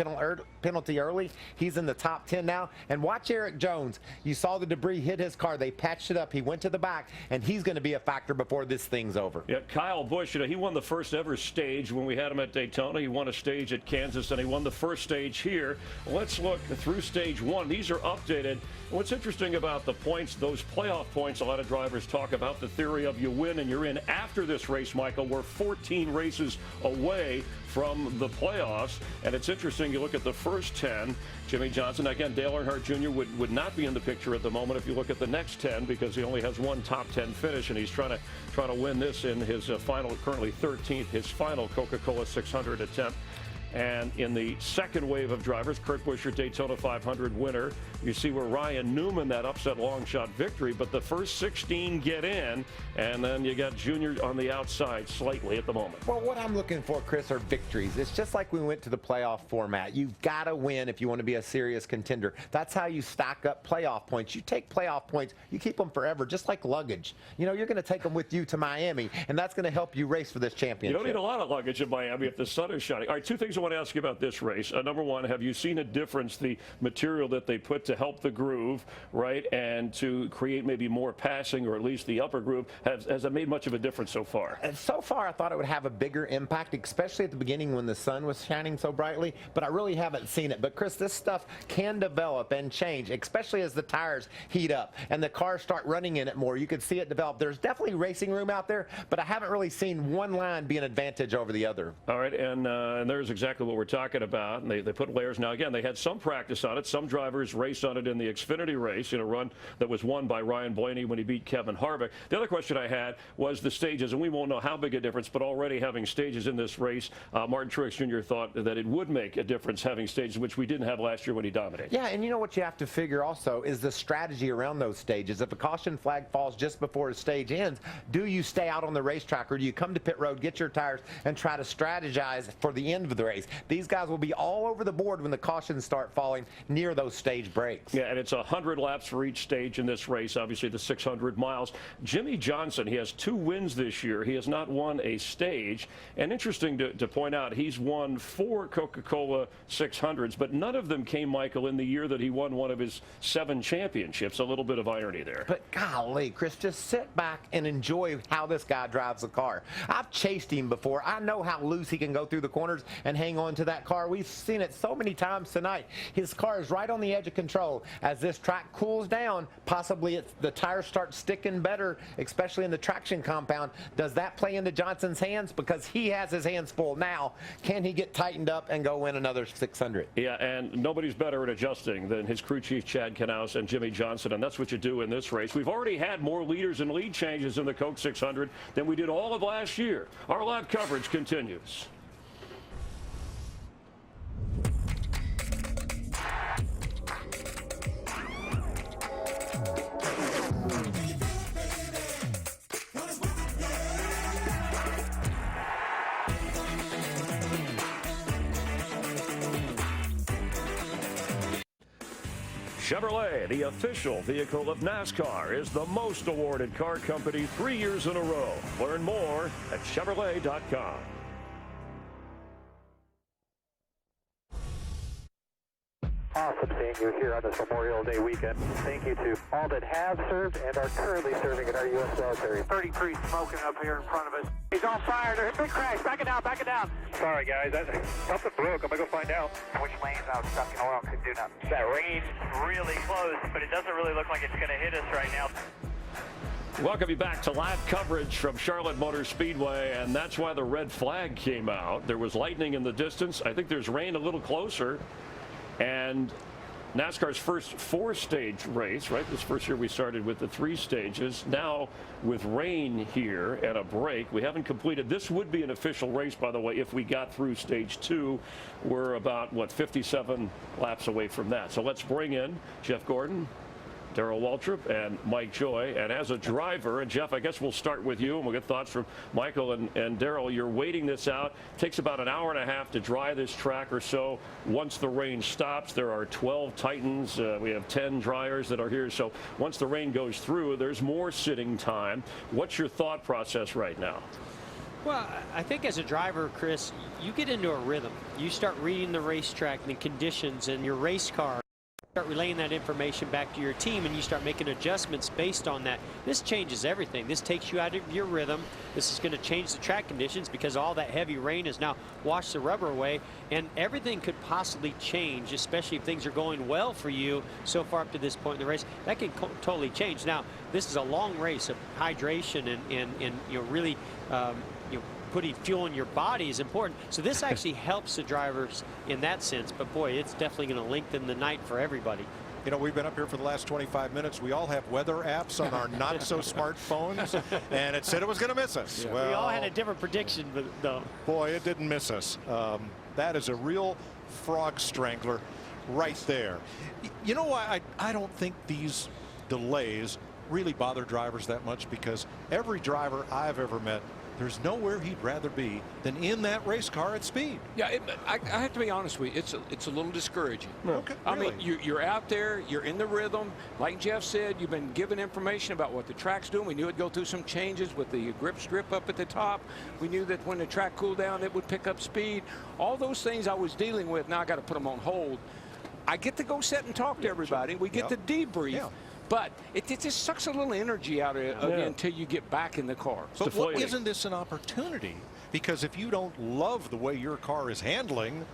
penalty early. He's in the top 10 now. And watch Eric Jones. You saw the debris hit his car. They patched it up. He went to the back, and he's going to be a factor before this thing's over.
Yeah, Kyle Busch, he won the first ever stage when we had him at Daytona. He won a stage at Kansas, and he won the first stage here. Let's look through stage 1. These are updated. What's interesting about the points, those playoff points, a lot of drivers talk about the theory of you win and you're in after this race, Michael. We're 14 races away from the playoffs, and it's interesting, you look at the first 10, Jimmy Johnson, again, Dale Earnhardt Jr. would not be in the picture at the moment if you look at the next 10 because he only has one top 10 finish, and he's trying to win this in his final, currently 13th, his final Coca-Cola 600 attempt. And in the second wave of drivers, Kurt Busch, your Daytona 500 winner. You see where Ryan Newman, that upset long shot victory, but the first 16 get in, and then you got Junior on the outside slightly at the moment.
Well, what I'm looking for, Chris, are victories. It's just like we went to the playoff format. You've got to win if you want to be a serious contender. That's how you stack up playoff points. You take playoff points, you keep them forever, just like luggage. You know, you're going to take them with you to Miami, and that's going to help you race for this championship.
You don't need a lot of luggage in Miami if the sun is shining. All right, 2 things I want to ask you about this race. Number 1, have you seen a difference, the material that they put to help the groove, right, and to create maybe more passing, or at least the upper groove? Has it made much of a difference so far?
So far, I thought it would have a bigger impact, especially at the beginning when the sun was shining so brightly, but I really haven't seen it. But, Chris, this stuff can develop and change, especially as the tires heat up and the cars start running in it more. You could see it develop. There's definitely racing room out there, but I haven't really seen one line be an advantage over the other.
All right, and there's exactly what we're talking about. And they put layers. Now, again, they had some practice on it. Some drivers raced on it in the Xfinity race, in a run that was won by Ryan Blaney when he beat Kevin Harvick. The other question I had was the stages, and we won't know how big a difference, but already having stages in this race, Martin Truex Jr. thought that it would make a difference having stages, which we didn't have last year when he dominated.
Yeah, and you know what you have to figure also is the strategy around those stages. If a caution flag falls just before a stage ends, do you stay out on the racetrack, or do you come to pit road, get your tires, and try to strategize for the end of the race? These guys will be all over the board when the cautions start falling near those stage breaks.
Yeah, and it's 100 laps for each stage in this race, obviously the 600 miles. Jimmy Johnson, he has 2 wins this year. He has not won a stage. And interesting to point out, he's won 4 Coca-Cola 600s, but none of them came, Michael, in the year that he won one of his 7 championships. A little bit of irony there.
But golly, Chris, just sit back and enjoy how this guy drives the car. I've chased him before. I know how loose he can go through the corners and hang hang on to that car. We've seen it so many times tonight. His car is right on the edge of control. As this track cools down, possibly the tires start sticking better, especially in the traction compound. Does that play into Johnson's hands? Because he has his hands full now. Can he get tightened up and go win another 600?
Yeah, and nobody's better at adjusting than his crew chief Chad Knaus and Jimmy Johnson, and that's what you do in this race. We've already had more leaders and lead changes in the Coke 600 than we did all of last year. Our live coverage continues. Chevrolet, the official vehicle of NASCAR, is the most awarded car company 3 years in a row. Learn more at Chevrolet.com.
Awesome seeing you here on this Memorial Day weekend. Thank you to all that have served and are currently serving in our U.S. military.
33 smoking up here in front of us.
He's on fire. There's a big crash. Back it down. Back it down.
Sorry, guys. Something broke. I'm going to go find out. Which lane's out stuck in oil could do nothing. That rain's really close, but it doesn't really look like it's going to hit us right now.
Welcome you back to live coverage from Charlotte Motor Speedway, and that's why the red flag came out. There was lightning in the distance. I think there's rain a little closer. And NASCAR's first 4-stage race, right? This first year we started with the 3 stages. Now with rain here and a break, we haven't completed. This would be an official race, by the way, if we got through stage 2. We're about, 57 laps away from that. So let's bring in Jeff Gordon, Darrell Waltrip, and Mike Joy. And as a driver, and Jeff, I guess we'll start with you, and we'll get thoughts from Michael and Darrell. You're waiting this out. It takes about an hour and a half to dry this track or so. Once the rain stops, there are 12 Titans. We have 10 dryers that are here. So once the rain goes through, there's more sitting time. What's your thought process right now?
Well, I think as a driver, Chris, you get into a rhythm. You start reading the racetrack and the conditions and your race car. Start relaying that information back to your team, and you start making adjustments based on that. This changes everything. This takes you out of your rhythm. This is going to change the track conditions because all that heavy rain has now washed the rubber away, and everything could possibly change, especially if things are going well for you so far up to this point in the race. That can totally change. Now, this is a long race of hydration and really putting fuel in your body is important. So this actually helps the drivers in that sense. But boy, it's definitely going to lengthen the night for everybody.
You know, we've been up here for the last 25 minutes. We all have weather apps on our not so smartphones, and it said it was going to miss us.
Yeah.
Well,
we all had a different prediction, but though.
Boy, it didn't miss us. That is a real frog strangler right there. You know why I don't think these delays really bother drivers that much, because every driver I've ever met, there's nowhere he'd rather be than in that race car at speed.
Yeah, I have to be honest with you. It's a little discouraging.
Okay,
I
really?
mean, you're out there, you're in the rhythm. Like Jeff said, you've been given information about what the track's doing. We knew it'd go through some changes with the grip strip up at the top. We knew that when the track cooled down, it would pick up speed. All those things I was dealing with, now I got to put them on hold. I get to go sit and talk to everybody. We get to debrief. Yeah. But it just sucks a little energy out of you until you get back in the car.
But isn't this an opportunity? Because if you don't love the way your car is handling,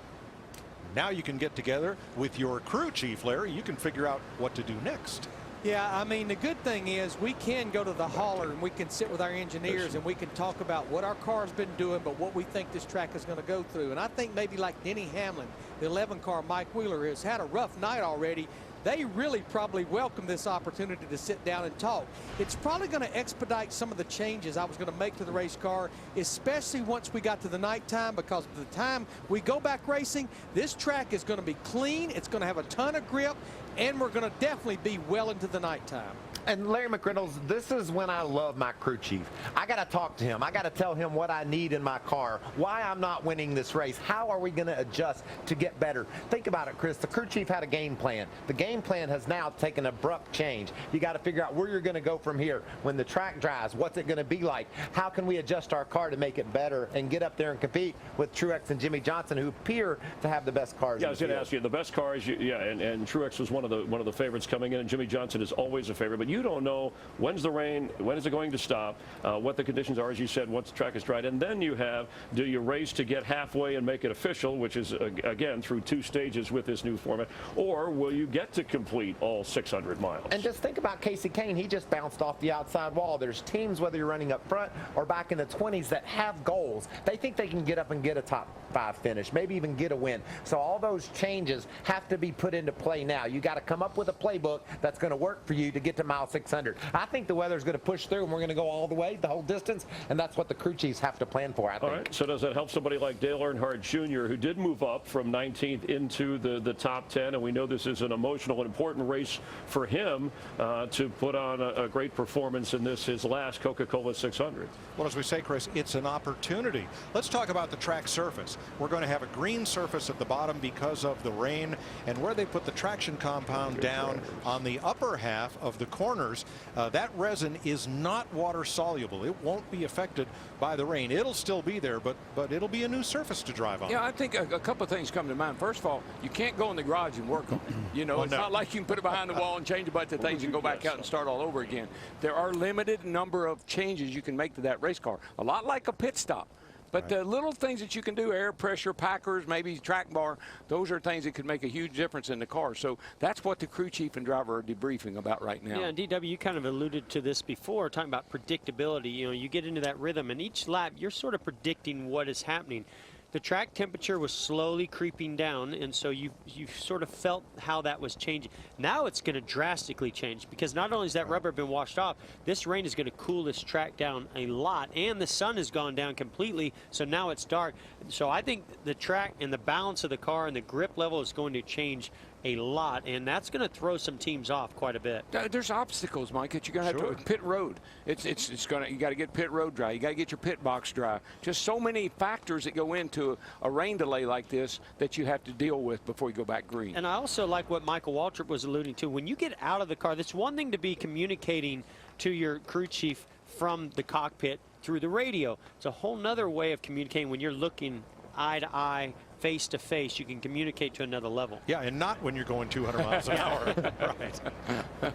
now you can get together with your crew chief, Larry. You can figure out what to do next.
Yeah, I mean, the good thing is we can go to the hauler and we can sit with our engineers and we can talk about what our car's been doing, but what we think this track is going to go through. And I think maybe like Denny Hamlin, the 11 car Mike Wheeler, has had a rough night already. They really probably welcome this opportunity to sit down and talk. It's probably going to expedite some of the changes I was going to make to the race car, especially once we got to the nighttime, because by the time we go back racing, this track is going to be clean. It's going to have a ton of grip, and we're going to definitely be well into the nighttime.
And Larry McReynolds, this is when I love my crew chief. I got to talk to him. I got to tell him what I need in my car, why I'm not winning this race. How are we going to adjust to get better? Think about it, Chris. The crew chief had a game plan. The game plan has now taken an abrupt change. You got to figure out where you're going to go from here. When the track dries, what's it going to be like? How can we adjust our car to make it better and get up there and compete with Truex and Jimmy Johnson, who appear to have the best cars?
Yeah, I was going to ask you, the best cars, and Truex was one of the favorites coming in, and Jimmy Johnson is always a favorite. But you don't know when's the rain, when is it going to stop, what the conditions are, as you said, once the track is dried. And then you have, do you race to get halfway and make it official, which is, again, through 2 stages with this new format, or will you get to complete all 600 miles?
And just think about Casey Kane. He just bounced off the outside wall. There's teams, whether you're running up front or back in the 20s, that have goals. They think they can get up and get a top 5 finish, maybe even get a win. So all those changes have to be put into play now. You got to come up with a playbook that's going to work for you to get to mile 600. I think the weather's going to push through, and we're going to go all the way, the whole distance, and that's what the crew chiefs have to plan for, I think.
All right, so does that help somebody like Dale Earnhardt Jr., who did move up from 19th into the top 10, and we know this is an emotional and important race for him to put on a great performance in this, his last Coca Cola 600?
Well, as we say, Chris, it's an opportunity. Let's talk about the track surface. We're going to have a green surface at the bottom because of the rain, and where they put the traction compound down on the upper half of the corners, that resin is not water soluble. It won't be affected by the rain. It'll still be there, but it'll be a new surface to drive on.
Yeah, I think a couple of things come to mind. First of all, you can't go in the garage and work on it. You know,
Well,
it's
no.
not like you can put it behind the wall and change a bunch of things and go back out and start all over again. There are limited number of changes you can make to that race car, a lot like a pit stop. But the little things that you can do, air pressure, packers, maybe track bar, those are things that could make a huge difference in the car. So that's what the crew chief and driver are debriefing about right now.
Yeah, and DW, you kind of alluded to this before, talking about predictability. You know, you get into that rhythm, and each lap, you're sort of predicting what is happening. The track temperature was slowly creeping down, and so you sort of felt how that was changing. Now it's going to drastically change, because not only has that rubber been washed off, this rain is going to cool this track down a lot, and the sun has gone down completely, so now it's dark. So I think the track and the balance of the car and the grip level is going to change a lot, and that's going to throw some teams off quite a bit.
There's obstacles, Mike, that you're going to have to pit road. It's going to, you got to get pit road dry. You got to get your pit box dry. Just so many factors that go into a rain delay like this that you have to deal with before you go back green.
And I also like what Michael Waltrip was alluding to. When you get out of the car, that's one thing to be communicating to your crew chief from the cockpit through the radio. It's a whole nother way of communicating when you're looking eye to eye, face to face. You can communicate to another level.
Yeah, and not when you're going 200 miles an hour. Right.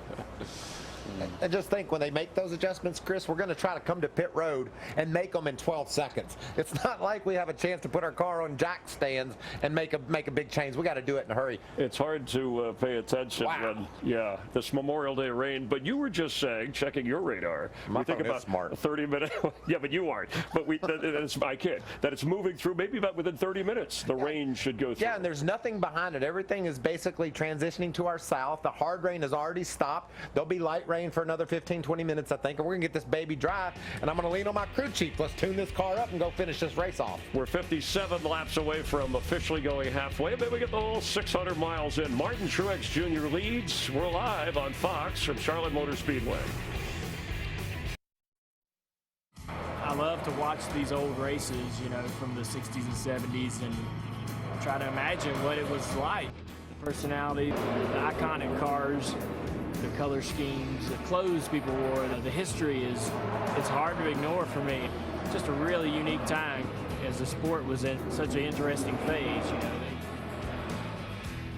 And just think, when they make those adjustments, Chris, we're going to try to come to pit road and make them in 12 seconds. It's not like we have a chance to put our car on jack stands and make a big change. We got to do it in a hurry.
It's hard to pay attention when, this Memorial Day rain. But you were just saying, checking your radar,
My
we think
phone
about
is smart.
30 minutes. Yeah, but you aren't. But I kid that it's moving through maybe about within 30 minutes. The rain should go through.
Yeah, and there's nothing behind it. Everything is basically transitioning to our south. The hard rain has already stopped. There'll be light rain for another 15-20 minutes, I think, and we're gonna get this baby dry, and I'm gonna lean on my crew chief. Let's tune this car up and go finish this race off.
We're 57 laps away from officially going halfway. Maybe we get the whole 600 miles in. Martin Truex Jr. leads. We're live on Fox from Charlotte Motor Speedway.
I love to watch these old races, you know, from the 60s and 70s, and try to imagine what it was like. The personality, the iconic cars, the color schemes, the clothes people wore, the history it's hard to ignore for me. Just a really unique time as the sport was in such an interesting phase, you know.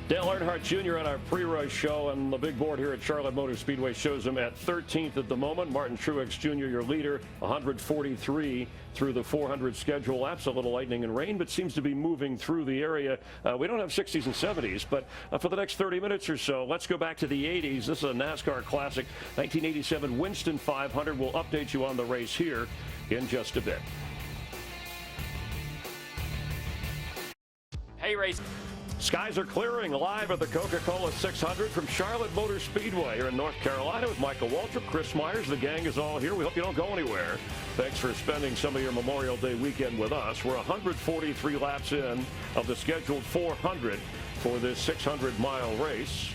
Dale Earnhardt Jr. on our pre-rush show, and the big board here at Charlotte Motor Speedway shows him at 13th at the moment. Martin Truex Jr., your leader, 143 through the 400 schedule laps. A little lightning and rain, but seems to be moving through the area. We don't have 60s and 70s, but for the next 30 minutes or so, let's go back to the 80s. This is a NASCAR classic, 1987 Winston 500. We'll update you on the race here in just a bit.
Hey, race.
Skies are clearing live at the Coca Cola 600 from Charlotte Motor Speedway here in North Carolina with Michael Waltrip, Chris Myers. The gang is all here. We hope you don't go anywhere. Thanks for spending some of your Memorial Day weekend with us. We're 143 laps in of the scheduled 400 for this 600-mile race.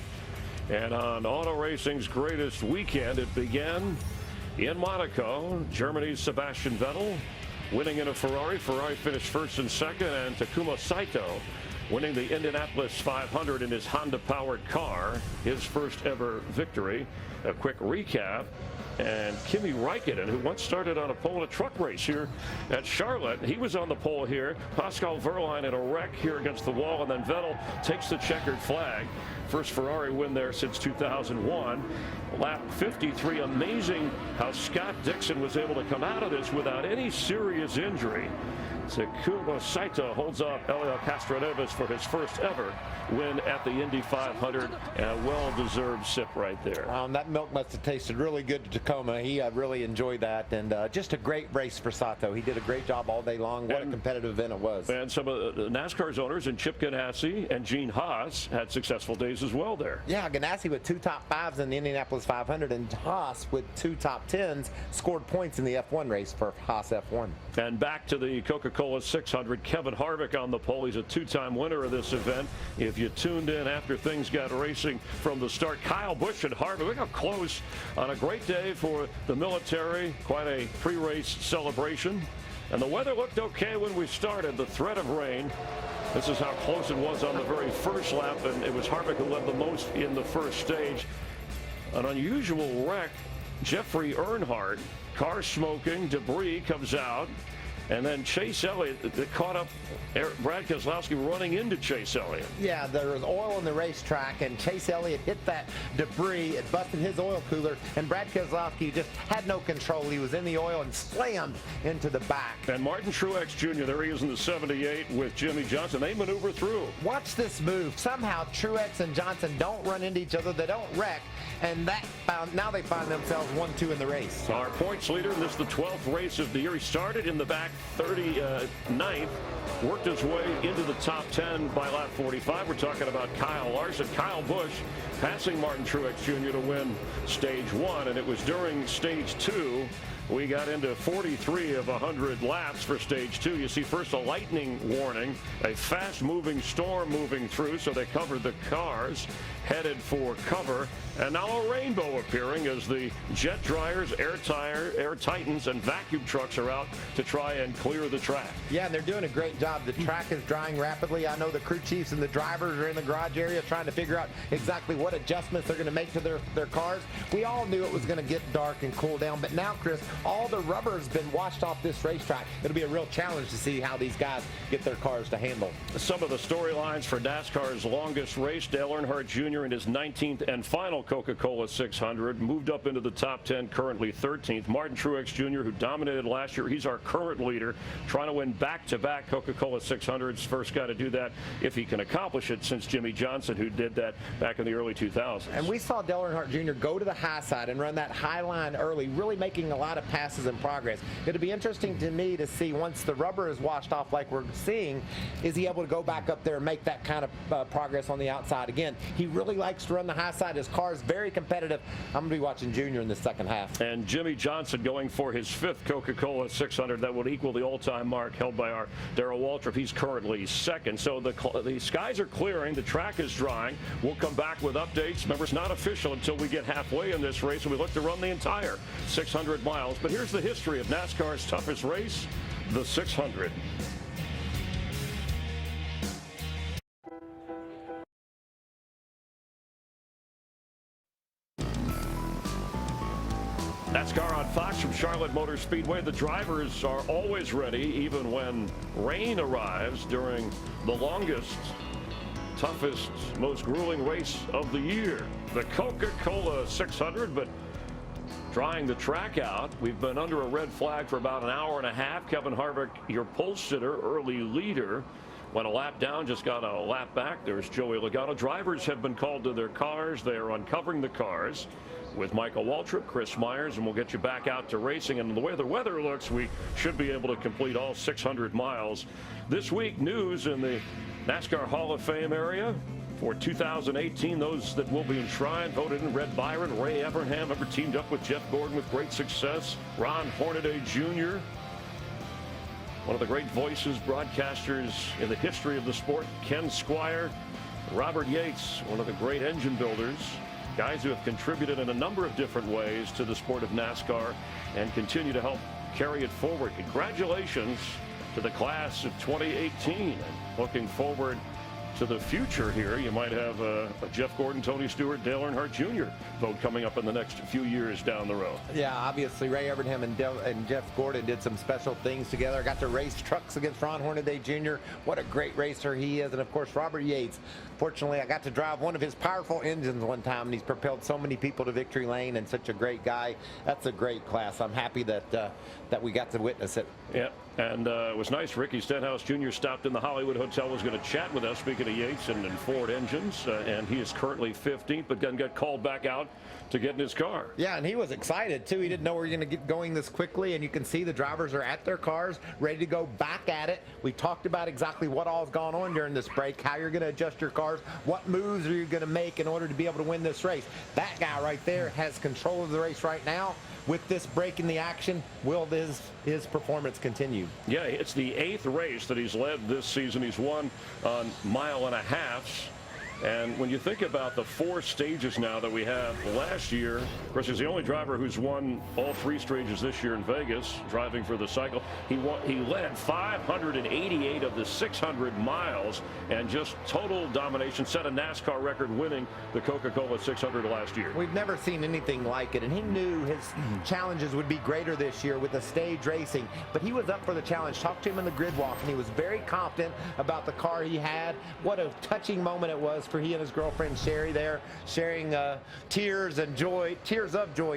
And on auto racing's greatest weekend, it began in Monaco. Germany's Sebastian Vettel winning in a Ferrari. Ferrari finished first and second, and Takuma Saito winning the Indianapolis 500 in his Honda-powered car, his first ever victory. A quick recap. And Kimi Räikkönen, who once started on a pole in a truck race here at Charlotte, he was on the pole here. Pascal Wehrlein in a wreck here against the wall, and then Vettel takes the checkered flag. First Ferrari win there since 2001. Lap 53, amazing how Scott Dixon was able to come out of this without any serious injury. Takuma Saito holds off Helio Castroneves for his first ever win at the Indy 500, and a well-deserved sip right there.
That milk must have tasted really good to Tacoma. He really enjoyed that, and just a great race for Sato. He did a great job all day long. What a competitive event it was.
And some of NASCAR's owners, and Chip Ganassi and Gene Haas, had successful days as well there.
Yeah, Ganassi with 2 top 5s in the Indianapolis 500, and Haas with 2 top 10s scored points in the F1 race for Haas F1.
And back to the Coca Cola 600, Kevin Harvick on the pole. He's a 2-time winner of this event. If you tuned in after things got racing from the start, Kyle Busch and Harvick, look how close on a great day for the military. Quite a pre-race celebration. And the weather looked okay when we started. The threat of rain. This is how close it was on the very first lap, and it was Harvick who led the most in the first stage. An unusual wreck. Jeffrey Earnhardt, car smoking, debris comes out. And then Chase Elliott caught up Brad Keselowski running into Chase Elliott.
Yeah, there was oil on the racetrack, and Chase Elliott hit that debris. It busted his oil cooler, and Brad Keselowski just had no control. He was in the oil and slammed into the back.
And Martin Truex Jr., there he is in the 78 with Jimmy Johnson. They maneuver through.
Watch this move. Somehow Truex and Johnson don't run into each other. They don't wreck, and now they find themselves 1-2 in the race.
Our points leader, and this is the 12th race of the year. He started in the back 39th, worked his way into the top 10 by lap 45. We're talking about Kyle Larson. Kyle Busch passing Martin Truex Jr. to win stage 1, and it was during stage 2 we got into 43 of 100 laps for stage 2. You see first a lightning warning, a fast-moving storm moving through, so they covered the cars, headed for cover, and now a rainbow appearing as the jet dryers, air titans, and vacuum trucks are out to try and clear the track.
Yeah, and they're doing a great job. The track is drying rapidly. I know the crew chiefs and the drivers are in the garage area trying to figure out exactly what adjustments they're going to make to their cars. We all knew it was going to get dark and cool down, but now, Chris, all the rubber has been washed off this racetrack. It'll be a real challenge to see how these guys get their cars to handle.
Some of the storylines for NASCAR's longest race, Dale Earnhardt Jr. in his 19th and final Coca-Cola 600 moved up into the top 10, currently 13th. Martin Truex Jr., who dominated last year, he's our current leader, trying to win back-to-back Coca-Cola 600s. First guy to do that if he can accomplish it since Jimmy Johnson, who did that back in the early 2000s.
And we saw Dale Earnhardt Jr. go to the high side and run that high line early, really making a lot of passes in progress. It'll be interesting to me to see once the rubber is washed off like we're seeing, is he able to go back up there and make that kind of progress on the outside again. He really likes to run the high side. His car is very competitive. I'm going to be watching Junior in the second half.
And Jimmy Johnson going for his 5th Coca-Cola 600. That would equal the all-time mark held by our Darrell Waltrip. He's currently 2nd. So the skies are clearing. The track is drying. We'll come back with updates. Remember, it's not official until we get halfway in this race, and we look to run the entire 600 miles. But here's the history of NASCAR's toughest race, the 600. NASCAR on Fox from Charlotte Motor Speedway. The drivers are always ready, even when rain arrives during the longest, toughest, most grueling race of the year. The Coca-Cola 600, but drying the track out. We've been under a red flag for about an hour and a half. Kevin Harvick, your pole sitter, early leader. Went a lap down, just got a lap back. There's Joey Logano. Drivers have been called to their cars. They are uncovering the cars with Michael Waltrip, Chris Myers, and we'll get you back out to racing. And the way the weather looks, we should be able to complete all 600 miles. This week, news in the NASCAR Hall of Fame area. For 2018, those that will be enshrined voted in: Red Byron, Ray Evernham, ever teamed up with Jeff Gordon with great success, Ron Hornaday Jr., one of the great voices, broadcasters in the history of the sport, Ken Squire, Robert Yates, one of the great engine builders, guys who have contributed in a number of different ways to the sport of NASCAR and continue to help carry it forward. Congratulations to the class of 2018, and looking forward to the future here, you might have a Jeff Gordon, Tony Stewart, Dale Earnhardt Jr. vote coming up in the next few years down the road.
Yeah, obviously Ray Evernham and Jeff Gordon did some special things together. Got to race trucks against Ron Hornaday Jr. What a great racer he is. And of course, Robert Yates. Fortunately, I got to drive one of his powerful engines one time, and he's propelled so many people to victory lane, and such a great guy. That's a great class. I'm happy that that we got to witness it.
Yeah, and it was nice. Ricky Stenhouse Jr. stopped in the Hollywood Hotel, was going to chat with us, speaking of Yates and Ford engines, and he is currently 15th, but then got called back out to get in his car.
Yeah, and he was excited, too. He didn't know we were going to get going this quickly, and you can see the drivers are at their cars, ready to go back at it. We talked about exactly what all's gone on during this break, how you're going to adjust your cars, what moves are you going to make in order to be able to win this race. That guy right there has control of the race right now. With this break in the action, will his performance continue?
Yeah, it's the 8th race that he's led this season. He's won on mile and a halves. And when you think about the 4 stages now that we have last year, of course, he's the only driver who's won all 3 stages this year in Vegas, driving for the cycle. He led 588 of the 600 miles, and just total domination, set a NASCAR record winning the Coca Cola 600 last year.
We've never seen anything like it, and he knew his challenges would be greater this year with the stage racing, but he was up for the challenge. Talked to him in the grid walk, and he was very confident about the car he had. What a touching moment it was for he and his girlfriend Sherry there, sharing tears of joy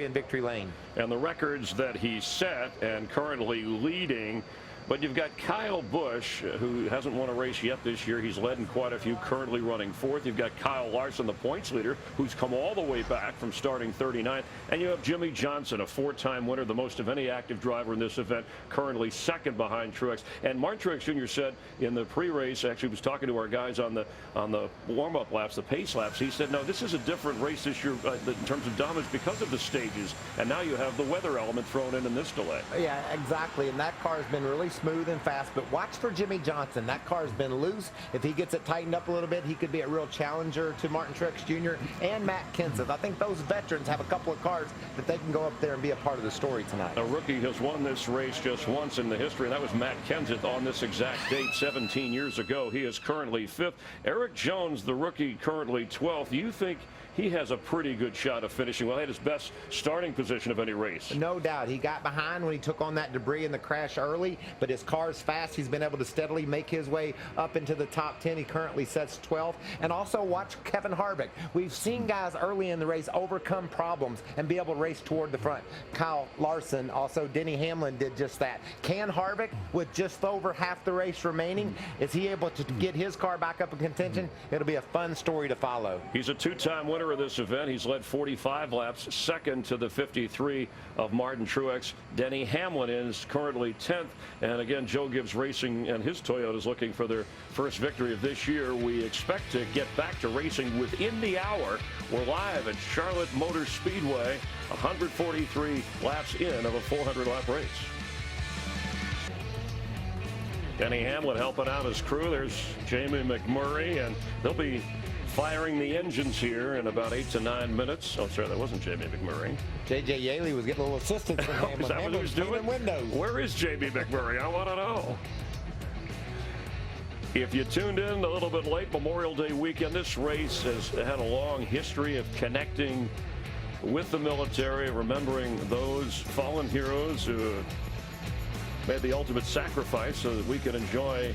in victory lane.
And the records that he set and currently leading. But you've got Kyle Busch, who hasn't won a race yet this year. He's led in quite a few, currently running 4th. You've got Kyle Larson, the points leader, who's come all the way back from starting 39th. And you have Jimmy Johnson, a 4-time winner, the most of any active driver in this event, currently 2nd behind Truex. And Martin Truex Jr. said in the pre-race, actually was talking to our guys on the warm-up laps, the pace laps, he said, no, this is a different race this year in terms of dominance because of the stages. And now you have the weather element thrown in this delay.
Yeah, exactly. And that car has been really smooth and fast, but watch for Jimmy Johnson. That car has been loose. If he gets it tightened up a little bit, he could be a real challenger to Martin Truex Jr. and Matt Kenseth. I think those veterans have a couple of cars that they can go up there and be a part of the story tonight.
A rookie has won this race just once in the history, and that was Matt Kenseth on this exact date 17 years ago. He is currently 5th. Eric Jones, the rookie, currently 12th. You think he has a pretty good shot of finishing? Well, he had his best starting position of any race.
No doubt. He got behind when he took on that debris in the crash early, but his car's fast. He's been able to steadily make his way up into the top 10. He currently sets 12th. And also watch Kevin Harvick. We've seen guys early in the race overcome problems and be able to race toward the front. Kyle Larson, also Denny Hamlin did just that. Can Harvick, with just over half the race remaining, is he able to get his car back up in contention? It'll be a fun story to follow.
He's a 2-time winner of this event. He's led 45 laps, 2nd to the 53 of Martin Truex. Denny Hamlin is currently 10th. And again, Joe Gibbs Racing and his Toyota is looking for their first victory of this year. We expect to get back to racing within the hour. We're live at Charlotte Motor Speedway, 143 laps in of a 400-lap race. Denny Hamlin helping out his crew. There's Jamie McMurray, and they'll be firing the engines here in about 8 to 9 minutes. Oh, sorry, that wasn't Jamie McMurray.
J.J. Yaley was getting a little assistance from Hamlin.
Is that what he was doing?
Windows.
Where is Jamie McMurray? I want to know. If you tuned in a little bit late, Memorial Day weekend, this race has had a long history of connecting with the military, remembering those fallen heroes who made the ultimate sacrifice so that we can enjoy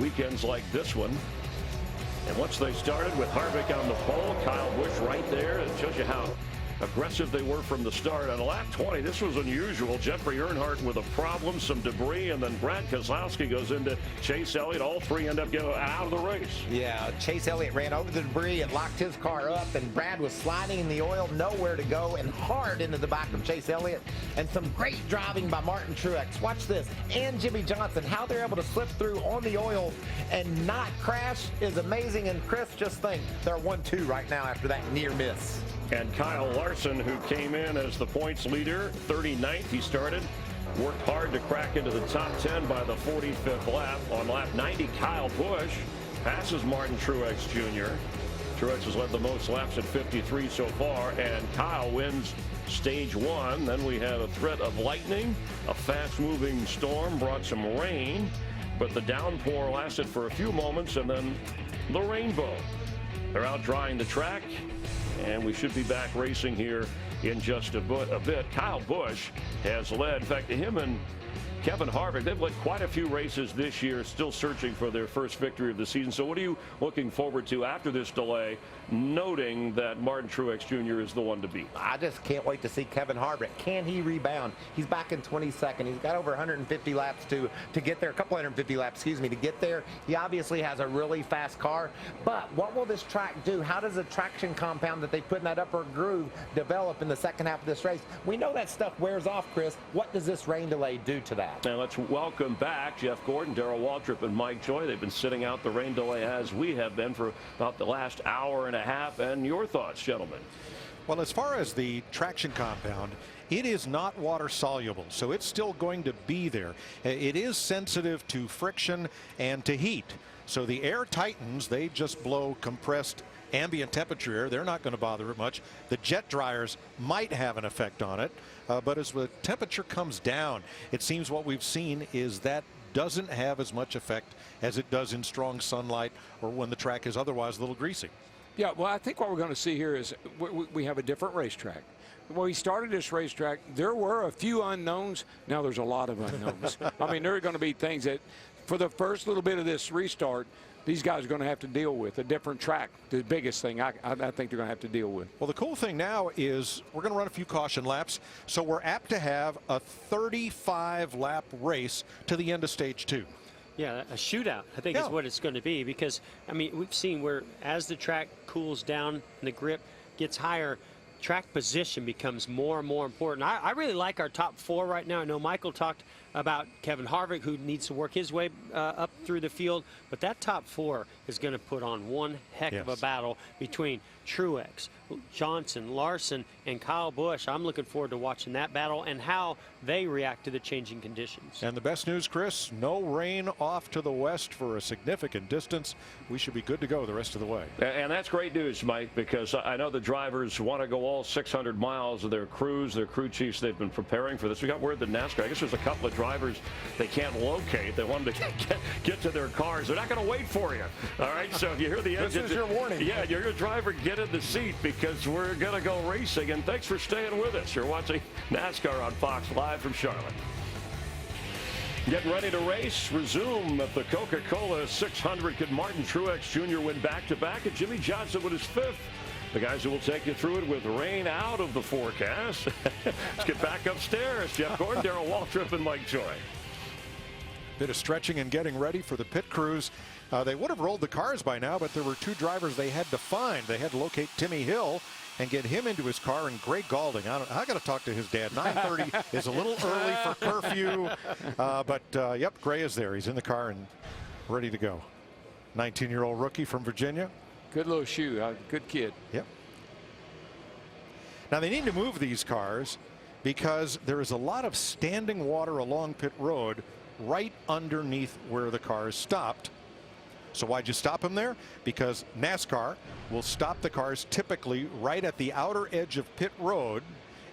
weekends like this one. And once they started with Harvick on the pole, Kyle Busch right there, it shows you how aggressive they were from the start. On lap 20, this was unusual. Jeffrey Earnhardt with a problem, some debris, and then Brad Keselowski goes into Chase Elliott. All 3 end up getting out of the race.
Yeah, Chase Elliott ran over the debris. It locked his car up, and Brad was sliding in the oil, nowhere to go, and hard into the back of Chase Elliott. And some great driving by Martin Truex. Watch this. And Jimmy Johnson, how they're able to slip through on the oil and not crash is amazing. And Chris, just think, they're 1-2 right now after that near miss.
And Kyle Larson, who came in as the points leader, 39th he started, worked hard to crack into the top 10 by the 45th lap. On lap 90, Kyle Busch passes Martin Truex Jr. Truex has led the most laps at 53 so far, and Kyle wins stage 1. Then we had a threat of lightning. A fast-moving storm brought some rain. but the downpour lasted for a few moments, and then the rainbow. They're out drying the track, and we should be back racing here in just a bit. Kyle Busch has led. In fact, him and Kevin Harvick, they've led quite a few races this year, still searching for their first victory of the season. So what are you looking forward to after this delay, noting that Martin Truex Jr. is the one to beat?
I just can't wait to see Kevin Harvick. Can he rebound? He's back in 22nd. He's got over 150 laps to get there, a couple 150 laps, excuse me, to get there. He obviously has a really fast car, but what will this track do? How does the traction compound that they put in that upper groove develop in the second half of this race? We know that stuff wears off, Chris. What does this rain delay do to that?
Now let's welcome back Jeff Gordon, Darrell Waltrip, and Mike Joy. They've been sitting out the rain delay as we have been for about the last hour and a half. And your thoughts, gentlemen?
Well, as far as the traction compound, it is not water soluble, so it's still going to be there. It is sensitive to friction and to heat. So the air tightens, they just blow compressed ambient temperature air. They're not going to bother it much. The jet dryers might have an effect on it, but as the temperature comes down, it seems what we've seen is that doesn't have as much effect as it does in strong sunlight or when the track is otherwise a little greasy.
Yeah, well, I think what we're going to see here is we have a different racetrack. When we started this racetrack, there were a few unknowns. Now there's a lot of unknowns. I mean, there are going to be things that, for the first little bit of this restart, these guys are going to have to deal with. A different track, the biggest thing I think they're going to have to deal with.
Well, the cool thing now is we're going to run a few caution laps, so we're apt to have a 35-lap race to the end of stage 2.
Yeah, a shootout, I think, is what it's going to be, because, I mean, we've seen where as the track cools down and the grip gets higher, track position becomes more and more important. I really like our top 4 right now. I know Michael talked about Kevin Harvick, who needs to work his way up through the field, but that top 4 is going to put on one heck of a battle between Truex, Johnson, Larson, and Kyle Busch. I'm looking forward to watching that battle and how they react to the changing conditions.
And the best news, Chris, no rain off to the west for a significant distance. We should be good to go the rest of the way.
And that's great news, Mike, because I know the drivers want to go all 600 miles of their crews, their crew chiefs. They've been preparing for this. We got word that NASCAR, I guess there's a couple of drivers they can't locate. They wanted to get to their cars. They're not going to wait for you. All right, so if you hear the engine,
this is your warning.
Yeah, you're a driver, get in the seat, because we're going to go racing. And thanks for staying with us. You're watching NASCAR on Fox live from Charlotte. Getting ready to race, resume at the Coca Cola 600. Could Martin Truex Jr. win back-to-back? And Jimmy Johnson with his 5th. The guys who will take you through it with rain out of the forecast. Let's get back upstairs. Jeff Gordon, Darrell Waltrip, and Mike Joy.
Bit of stretching and getting ready for the pit crews. They would have rolled the cars by now, but there were 2 drivers they had to find. They had to locate Timmy Hill and get him into his car, and Greg Galding. I got to talk to his dad. 9:30 is a little early for curfew, but yep, Gray is there. He's in the car and ready to go. 19-year-old rookie from Virginia.
Good little shoe. Good kid.
Yep. Now they need to move these cars because there is a lot of standing water along pit road right underneath where the cars stopped. So why'd you stop them there? Because NASCAR will stop the cars typically right at the outer edge of pit road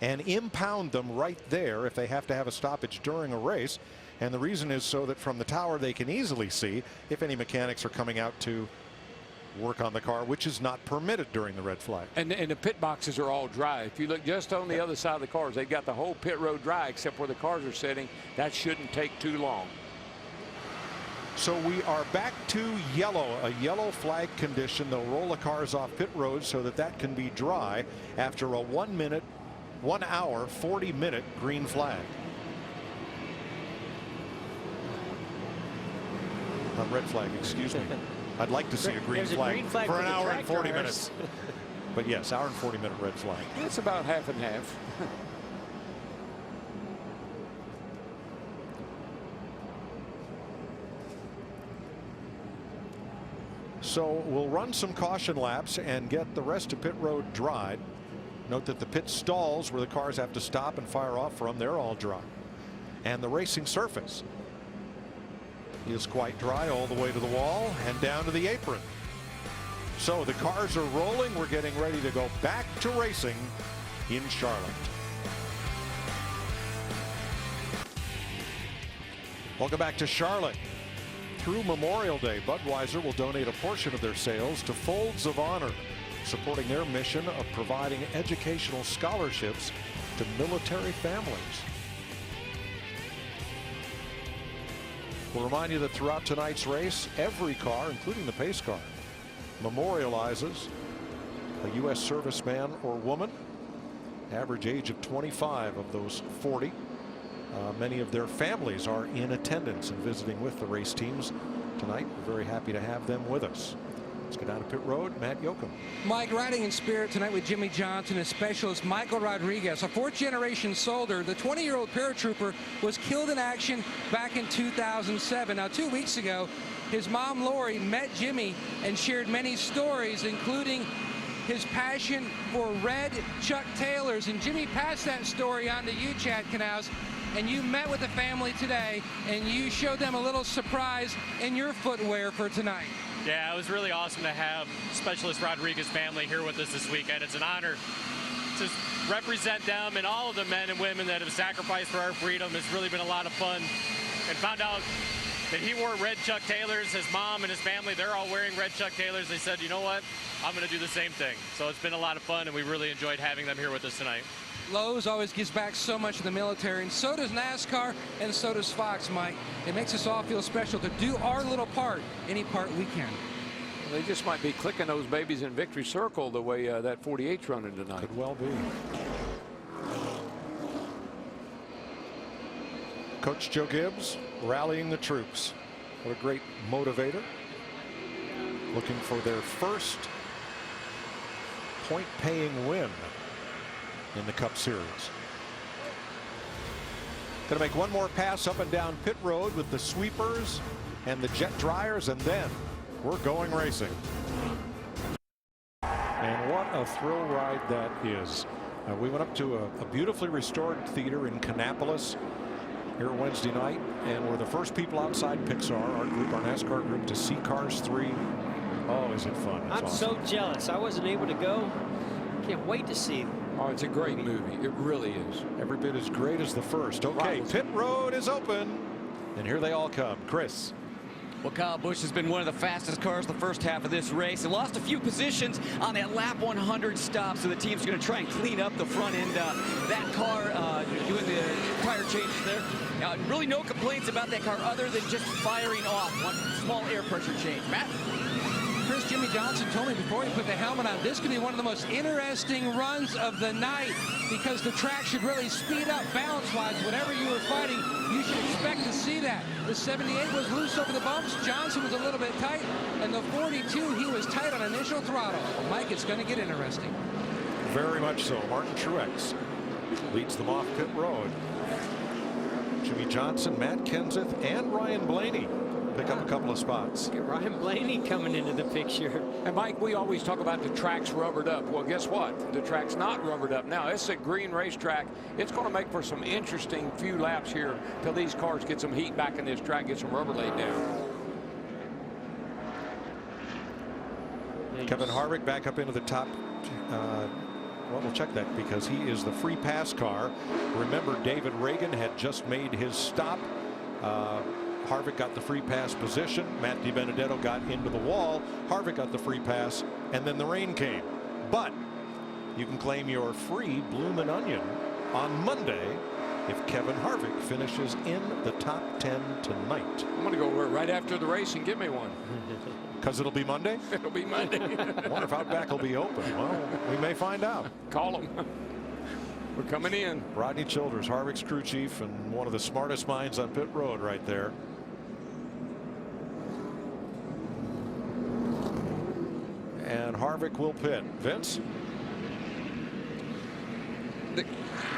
and impound them right there if they have to have a stoppage during a race. And the reason is so that from the tower they can easily see if any mechanics are coming out to work on the car, which is not permitted during the red flag.
And the pit boxes are all dry. If you look just on the other side of the cars, they've got the whole pit road dry except where the cars are sitting. That shouldn't take too long.
So we are back to yellow, a yellow flag condition. They'll roll the cars off pit road so that can be dry after a 1 hour 40-minute green flag. Not red flag, excuse me. I'd like to see a green flag for an hour and 40 minutes. But yes, hour and 40-minute red flag.
It's about half and half.
So we'll run some caution laps and get the rest of pit road dried. Note that the pit stalls where the cars have to stop and fire off from, they're all dry. And the racing surface is quite dry all the way to the wall and down to the apron. So the cars are rolling. We're getting ready to go back to racing in Charlotte. Welcome back to Charlotte. through Memorial Day, Budweiser will donate a portion of their sales to Folds of Honor, supporting their mission of providing educational scholarships to military families. We'll remind you that throughout tonight's race, every car, including the pace car, memorializes a U.S. serviceman or woman. Average age of 25 of those 40. Many of their families are in attendance and visiting with the race teams tonight. We're very happy to have them with us. Let's go down to pit road. Matt Yoakum.
Mike, riding in spirit tonight with Jimmy Johnson and specialist Michael Rodriguez, a fourth-generation soldier. The 20-year-old paratrooper was killed in action back in 2007. Now, 2 weeks ago, his mom, Lori, met Jimmy and shared many stories, including his passion for red Chuck Taylors. And Jimmy passed that story on to you, Chad Canals, and you met with the family today, and you showed them a little surprise in your footwear for tonight.
Yeah, it was really awesome to have Specialist Rodriguez family here with us this weekend. It's an honor to represent them and all of the men and women that have sacrificed for our freedom. It's really been a lot of fun. And found out that he wore red Chuck Taylors. His mom and his family, they're all wearing red Chuck Taylors. They said, you know what, I'm going to do the same thing. So it's been a lot of fun, and we really enjoyed having them here with us tonight.
Lowe's always gives back so much to the military, and so does NASCAR, and so does Fox, Mike. It makes us all feel special to do our little part, any part we can.
Well, they just might be clicking those babies in victory circle the way that 48's running tonight.
Could well be. Coach Joe Gibbs rallying the troops. What a great motivator. Looking for their first point-paying win in the Cup Series. Going to make one more pass up and down pit road with the sweepers and the jet dryers, and then we're going racing. And what a thrill ride that is. We went up to a beautifully restored theater in Kannapolis here Wednesday night, and we're the first people outside Pixar, our group, our NASCAR group, to see Cars 3. Oh, is it fun? It's
I'm
awesome.
so jealous. I wasn't able to go. Can't wait to see it.
Oh, it's a great movie. It really is.
Every bit as great as the first. Okay, pit road is open, and here they all come. Chris.
Well, Kyle Busch has been one of the fastest cars the first half of this race. He lost a few positions on that lap 100 stop, so the team's going to try and clean up the front end. That car doing the tire changes there. Really no complaints about that car other than just firing off one small air pressure change. Matt?
Chris, Jimmy Johnson told me before he put the helmet on, this could be one of the most interesting runs of the night because the track should really speed up balance-wise. Whatever you were fighting, you should expect to see that. The 78 was loose over the bumps. Johnson was a little bit tight. And the 42, he was tight on initial throttle. Mike, it's going to get interesting.
Very much so. Martin Truex leads them off pit road. Jimmy Johnson, Matt Kenseth, and Ryan Blaney pick up a couple of spots.
Get Ryan Blaney coming into the picture.
And Mike, we always talk about the track's rubbered up. Well, guess what? The track's not rubbered up. Now, it's a green racetrack. It's going to make for some interesting few laps here till these cars get some heat back in this track, get some rubber laid down.
Kevin Harvick back up into the top. Well, we'll check that because he is the free pass car. Remember, David Reagan had just made his stop. Harvick got the free pass position. Matt DiBenedetto got into the wall. Harvick got the free pass, and then the rain came. But you can claim your free Bloomin' Onion on Monday if Kevin Harvick finishes in the top 10 tonight.
I'm going to go right after the race and get me one.
Because it'll be Monday?
It'll be Monday.
I wonder if Outback will be open. Well, we may find out.
Call them. We're coming in.
Rodney Childers, Harvick's crew chief and one of the smartest minds on pit road right there. And Harvick will pit. Vince?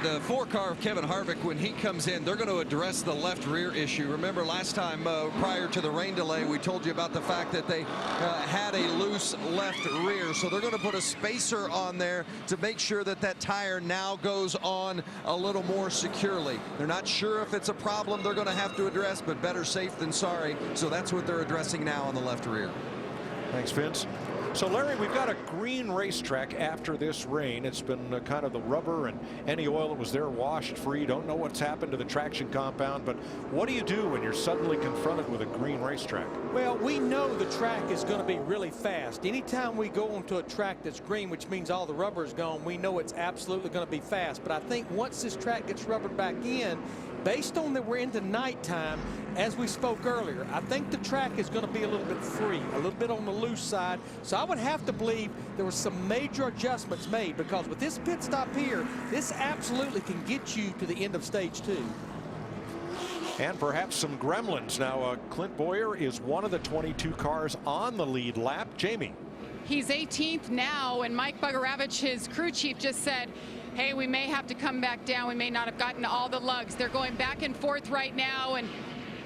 The 4-car of Kevin Harvick, when he comes in, they're going to address the left rear issue. Remember last time prior to the rain delay, we told you about the fact that they had a loose left rear. So they're going to put a spacer on there to make sure that that tire now goes on a little more securely. They're not sure if it's a problem they're going to have to address, but better safe than sorry. So that's what they're addressing now on the left rear.
Thanks, Vince. So, Larry, we've got a green racetrack after this rain. It's been kind of the rubber and any oil that was there washed free. Don't know what's happened to the traction compound, but what do you do when you're suddenly confronted with a green racetrack?
Well, we know the track is going to be really fast. Anytime we go onto a track that's green, which means all the rubber is gone, we know it's absolutely going to be fast. But I think once this track gets rubbered back in, based on that we're into nighttime, as we spoke earlier, I think the track is going to be a little bit free, a little bit on the loose side. So I would have to believe there were some major adjustments made, because with this pit stop here, this absolutely can get you to the end of stage 2.
And perhaps some gremlins. Now, Clint Boyer is one of the 22 cars on the lead lap. Jamie.
He's 18th now, and Mike Bugaravich, his crew chief, just said, hey, we may have to come back down. We may not have gotten all the lugs. They're going back and forth right now, and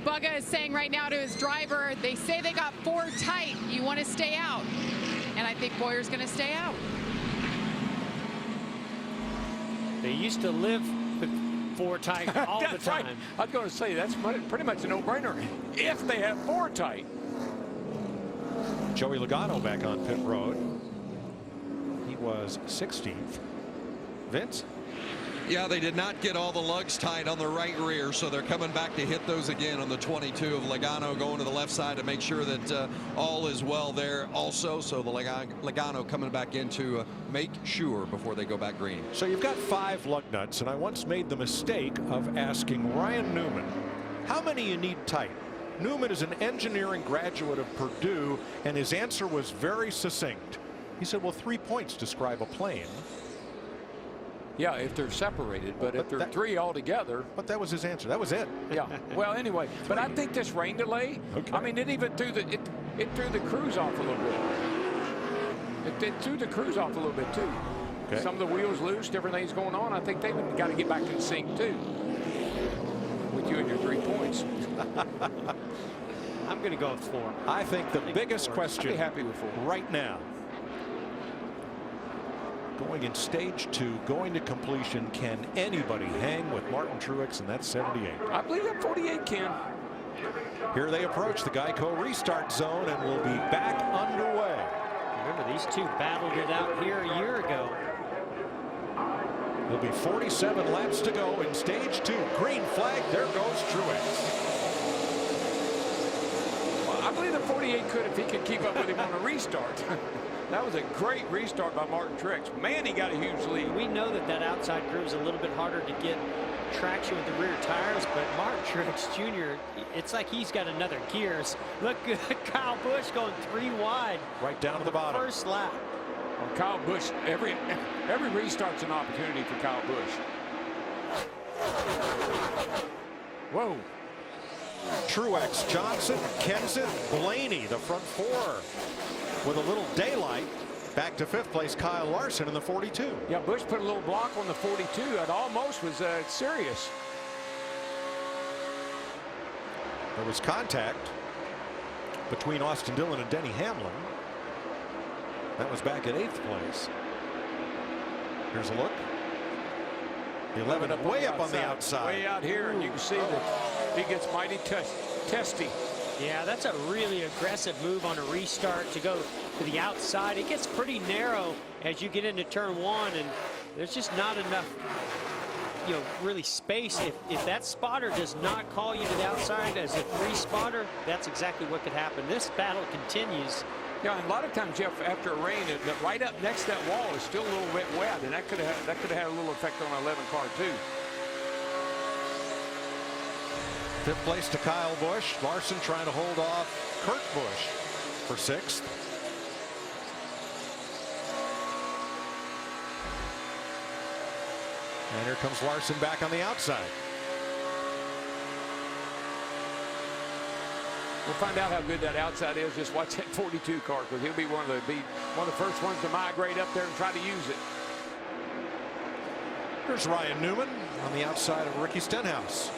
Bugga is saying right now to his driver, they say they got 4 tight. You want to stay out. And I think Boyer's going to stay out.
They used to live with 4 tight all the time.
Right. I was going to say, that's pretty much a no-brainer if they have 4 tight.
Joey Logano back on pit road. He was 16th. Vince?
Yeah, they did not get all the lugs tight on the right rear, so they're coming back to hit those again on the 22 of Logano, going to the left side to make sure that all is well there also. So the Logano coming back in to make sure before they go back green.
So you've got 5 lug nuts, and I once made the mistake of asking Ryan Newman how many you need tight. Newman is an engineering graduate of Purdue, and his answer was very succinct. He said, well, 3 points describe a plane.
Yeah, if they're separated, but if they're 3 altogether.
But that was his answer. That was it.
Yeah. Well, anyway, but I think this rain delay, okay. I mean, it even threw the threw the crews off a little bit. It threw the crews off a little bit too. Okay. Some of the wheels loose, everything's going on. I think they've got to get back in sync too. With you and your 3 points.
I'm going to go with 4.
I think the biggest question
I'd be happy with 4
right now, going in stage 2, going to completion, can anybody hang with Martin Truex in that 78?
I believe that 48 can.
Here they approach the Geico restart zone, and will be back underway.
Remember, these two battled it out here a year ago.
There'll be 47 laps to go in stage 2. Green flag. There goes Truex.
Well, I believe the 48 could if he could keep up with him on a restart. That was a great restart by Martin Truex. Man, he got a huge lead.
We know that outside groove is a little bit harder to get traction with the rear tires, but Martin Truex Jr., it's like he's got another gears. Look, Kyle Busch going 3 wide.
Right down to the bottom.
First lap.
Well, Kyle Busch, every restart's an opportunity for Kyle Busch. Whoa.
Truex, Johnson, Kenseth, Blaney, the front 4. With a little daylight, back to 5th place, Kyle Larson in the 42.
Yeah, Busch put a little block on the 42. It almost was serious.
There was contact between Austin Dillon and Denny Hamlin. That was back at 8th place. Here's a look. The 11 way up on the outside.
Way out here, and you can see that he gets mighty testy.
Yeah, that's a really aggressive move on a restart to go to the outside. It gets pretty narrow as you get into turn 1, and there's just not enough, really space. If that spotter does not call you to the outside as a free spotter, that's exactly what could happen. This battle continues.
Yeah, and a lot of times, Jeff, after a rain, right up next to that wall is still a little bit wet, and that could have had a little effect on our 11 car too.
5th place to Kyle Busch. Larson trying to hold off Kurt Busch for 6th. And here comes Larson back on the outside.
We'll find out how good that outside is. Just watch that 42 car, because he'll be one of the first ones to migrate up there and try to use it.
Here's Ryan Newman on the outside of Ricky Stenhouse.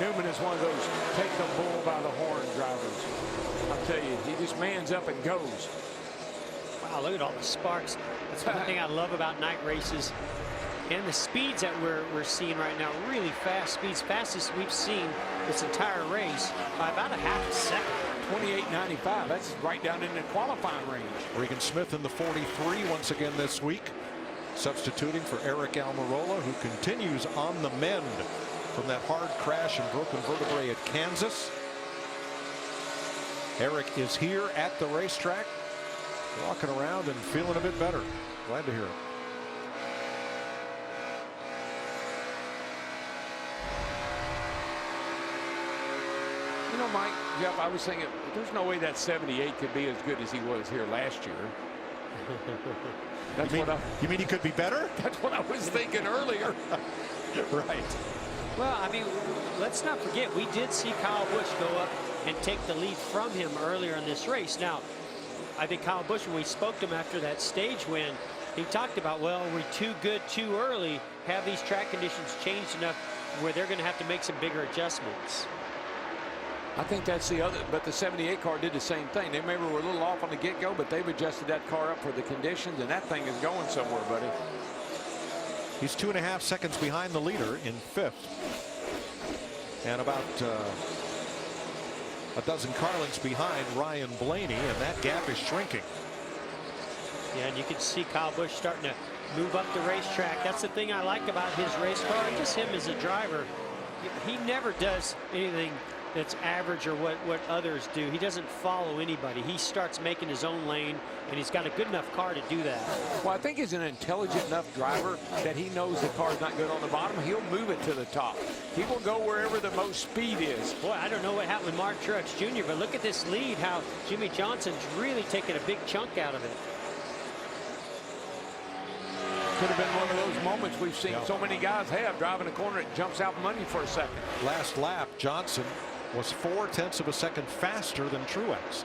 Newman is one of those take the bull by the horn drivers. I'll tell you, he just mans up and goes.
Wow, look at all the sparks. That's one thing I love about night races. And the speeds that we're seeing right now, really fast speeds, fastest we've seen this entire race by about a half a second.
28.95. That's right down in the qualifying range.
Regan Smith in the 43 once again this week, substituting for Eric Almirola, who continues on the mend from that hard crash and broken vertebrae at Kansas. Eric is here at the racetrack, walking around and feeling a bit better. Glad to hear it.
You know, Mike, Jeff, I was thinking there's no way that 78 could be as good as he was here last year.
You mean he could be better?
That's what I was thinking earlier.
Right.
Well, I mean, let's not forget, we did see Kyle Busch go up and take the lead from him earlier in this race. Now, I think Kyle Busch, when we spoke to him after that stage win, he talked about, well, we're too good too early. Have these track conditions changed enough where they're going to have to make some bigger adjustments?
I think that's the other, but the 78 car did the same thing. They maybe were a little off on the get-go, but they've adjusted that car up for the conditions, and that thing is going somewhere, buddy.
He's 2.5 seconds behind the leader in 5th. And about a dozen car lengths behind Ryan Blaney, and that gap is shrinking.
Yeah, and you can see Kyle Busch starting to move up the racetrack. That's the thing I like about his race car, and just him as a driver. He never does anything that's average or what others do. He doesn't follow anybody. He starts making his own lane, and he's got a good enough car to do that.
Well, I think he's an intelligent enough driver that he knows the car's not good on the bottom. He'll move it to the top. He will go wherever the most speed is.
Boy, I don't know what happened with Martin Truex Jr., but look at this lead, how Jimmy Johnson's really taking a big chunk out of it.
Could have been one of those moments we've seen so many guys have, driving a corner, it jumps out money for a second.
Last lap, Johnson was 0.4 of a second faster than Truex.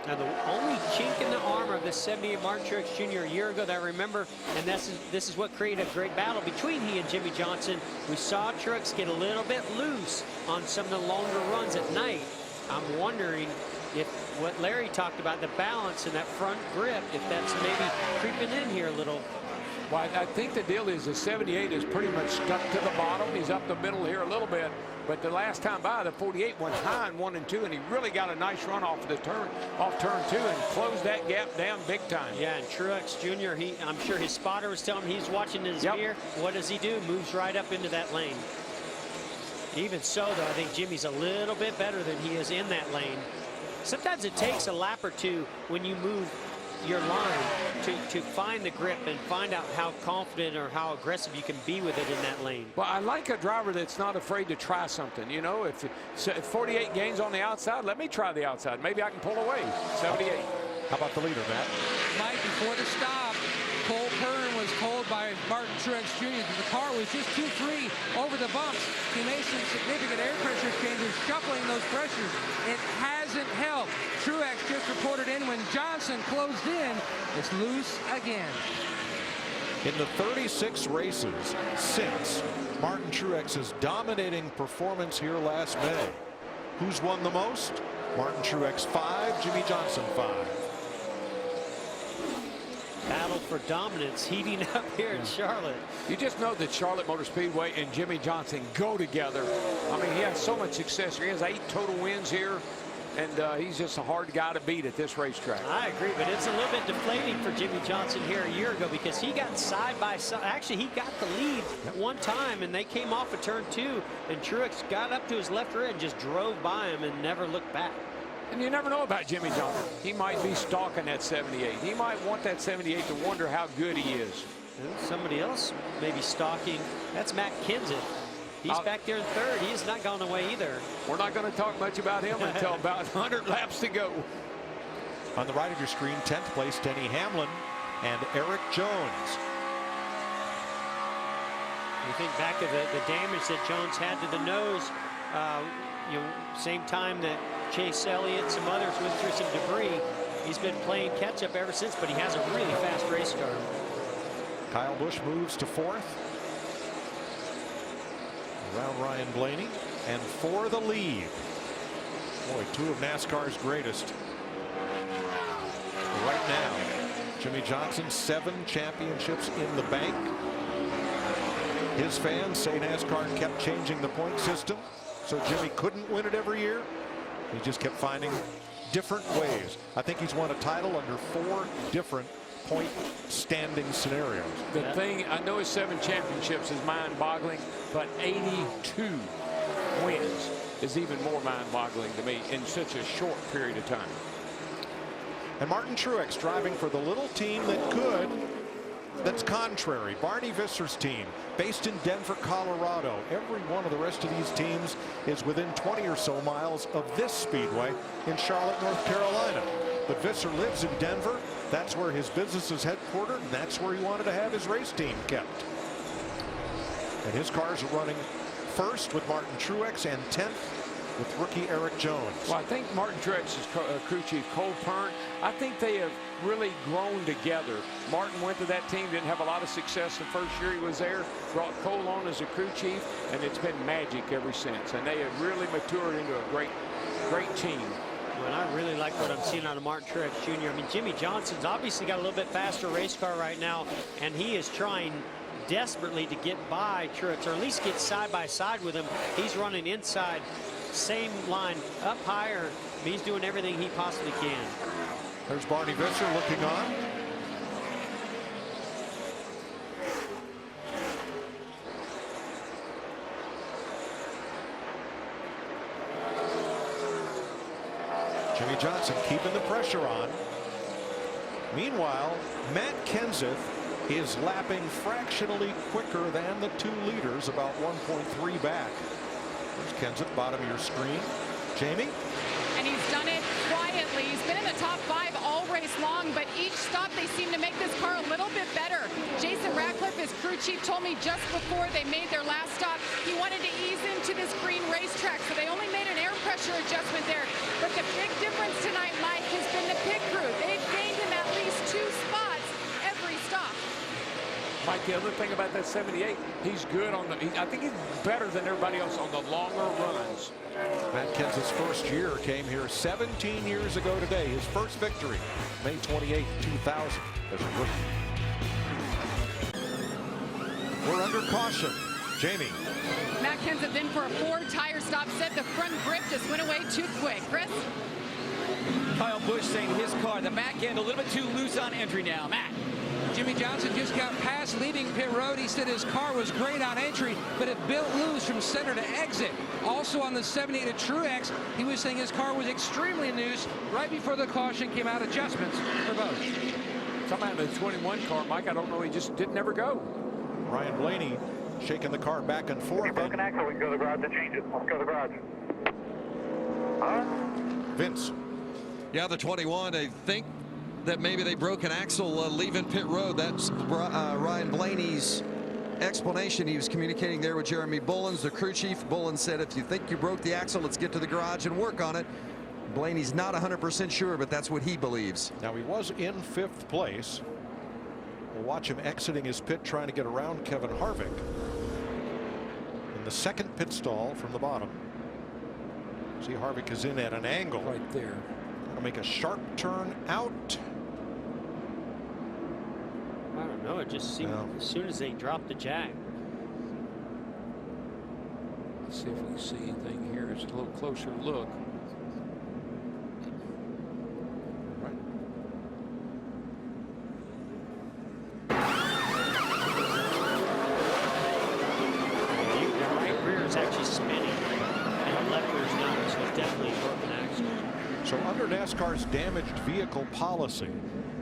Now, the only chink in the armor of this 78 Martin Truex Jr. a year ago that I remember, and this is what created a great battle between he and Jimmy Johnson. We saw Truex get a little bit loose on some of the longer runs at night. I'm wondering if what Larry talked about, the balance and that front grip, if that's maybe creeping in here a little.
Well, I think the deal is the 78 is pretty much stuck to the bottom. He's up the middle here a little bit. But the last time by, the 48 went high in 1 and 2, and he really got a nice run off the turn, off turn 2, and closed that gap down big time.
Yeah, and Truex Jr., I'm sure his spotter was telling him he's watching his mirror. What does he do? Moves right up into that lane. Even so, though, I think Jimmy's a little bit better than he is in that lane. Sometimes it takes a lap or two when you move your line to find the grip and find out how confident or how aggressive you can be with it in that lane.
Well, I like a driver that's not afraid to try something. You know, if 48 gains on the outside, let me try the outside. Maybe I can pull away. 78.
How about the leader, Matt?
Mike, before the stop, Cole Kern was told by Martin Truex Jr. that the car was just 2-3 over the bumps. He made some significant air pressure changes, shuffling those pressures. It hasn't helped. Truex just reported in when Johnson closed in. It's loose again.
In the 36 races since Martin Truex's dominating performance here last May, who's won the most? Martin Truex 5, Jimmy Johnson 5.
Battle for dominance heating up here in Charlotte.
You just know that Charlotte Motor Speedway and Jimmy Johnson go together. I mean, he has so much success here. He has 8 total wins here, and he's just a hard guy to beat at this racetrack.
I agree, but it's a little bit deflating for Jimmy Johnson here a year ago because he got side by side. Actually, he got the lead at one time, and they came off of turn 2, and Truex got up to his left rear and just drove by him and never looked back.
And you never know about Jimmy Johnson. He might be stalking that 78. He might want that 78 to wonder how good he is.
And somebody else maybe stalking. That's Matt Kenseth. He's back there in 3rd. He has not gone away either.
We're not going to talk much about him until about 100 laps to go.
On the right of your screen, 10th place, Denny Hamlin and Eric Jones.
You think back to the damage that Jones had to the nose, you know, same time that Chase Elliott, some others went through some debris. He's been playing catch up ever since, but he has a really fast race car.
Kyle Busch moves to 4th. Around Ryan Blaney, and for the lead. Boy, 2 of NASCAR's greatest. Right now, Jimmy Johnson, 7 championships in the bank. His fans say NASCAR kept changing the point system. so Jimmy couldn't win it every year. He just kept finding different ways. I think he's won a title under 4 different point standing scenarios.
The thing, I know his 7 championships is mind-boggling, but 82 wins is even more mind-boggling to me in such a short period of time.
And Martin Truex driving for the little team that could, that's contrary. Barney Visser's team, based in Denver, Colorado. Every one of the rest of these teams is within 20 or so miles of this speedway in Charlotte, North Carolina. But Visser lives in Denver. That's where his business is headquartered, and that's where he wanted to have his race team kept. And his cars are running first with Martin Truex and 10th with rookie Eric Jones.
Well, I think Martin Truex's crew chief, Cole Pern, I think they have really grown together. Martin went to that team, didn't have a lot of success the first year he was there, brought Cole on as a crew chief, and it's been magic ever since. And they have really matured into a great team.
And I really like what I'm seeing out of Martin Truex Jr. I mean, Jimmy Johnson's obviously got a little bit faster race car right now, and he is trying desperately to get by Truex, or at least get side by side with him. He's running inside, same line, up higher. He's doing everything he possibly can.
There's Barney Visser looking on. Jimmy Johnson keeping the pressure on. Meanwhile, Matt Kenseth is lapping fractionally quicker than the 2 leaders, about 1.3 back. There's Kenseth, bottom of your screen. Jamie?
And he's done it quietly. He's been in the top 5 all race long, but each stop they seem to make this car a little bit better. Jason Ratcliffe, his crew chief, told me just before they made their last stop, he wanted to ease into this green racetrack, so they only made an air pressure adjustment there. But the big difference tonight, Mike, has been the pit crew. They've gained him at least 2 spots every stop.
Mike, the other thing about that 78, he's good on the, I think he's better than everybody else on the longer runs.
Matt Kenseth's first year came here 17 years ago today. His first victory, May 28, 2000, as a rookie. We're under caution. Jamie.
Matt Kenseth in for a 4-tire stop set. The front grip just went away too quick. Chris?
Kyle Busch saying his car, the back end, a little bit too loose on entry now. Matt.
Jimmy Johnson just got past leaving pit road. He said his car was great on entry, but it built loose from center to exit. Also on the 78 at Truex, he was saying his car was extremely loose right before the caution came out. Adjustments for both.
Somebody in the 21 car, Mike, I don't know, he just didn't ever go.
Ryan Blaney shaking the car back and forth.
Broken axle, we can go to the garage and change it. Let's go to the garage.
Vince.
Yeah, the 21, I think that maybe they broke an axle leaving pit road. That's Ryan Blaney's explanation. He was communicating there with Jeremy Bullins, the crew chief. Bullins said, if you think you broke the axle, let's get to the garage and work on it. Blaney's not 100% sure, but that's what he believes.
Now, he was in 5th place. We'll watch him exiting his pit, trying to get around Kevin Harvick in the 2nd pit stall from the bottom. See, Harvick is in at an angle
right there.
Gonna make a sharp turn out.
I don't know. It just seemed as soon as they dropped the jack.
Let's see if we can see anything here. It's a little closer look.
Right.
The right rear is actually spinning, and the left rear is not, so it's definitely a broken axle.
So under NASCAR's damaged vehicle policy,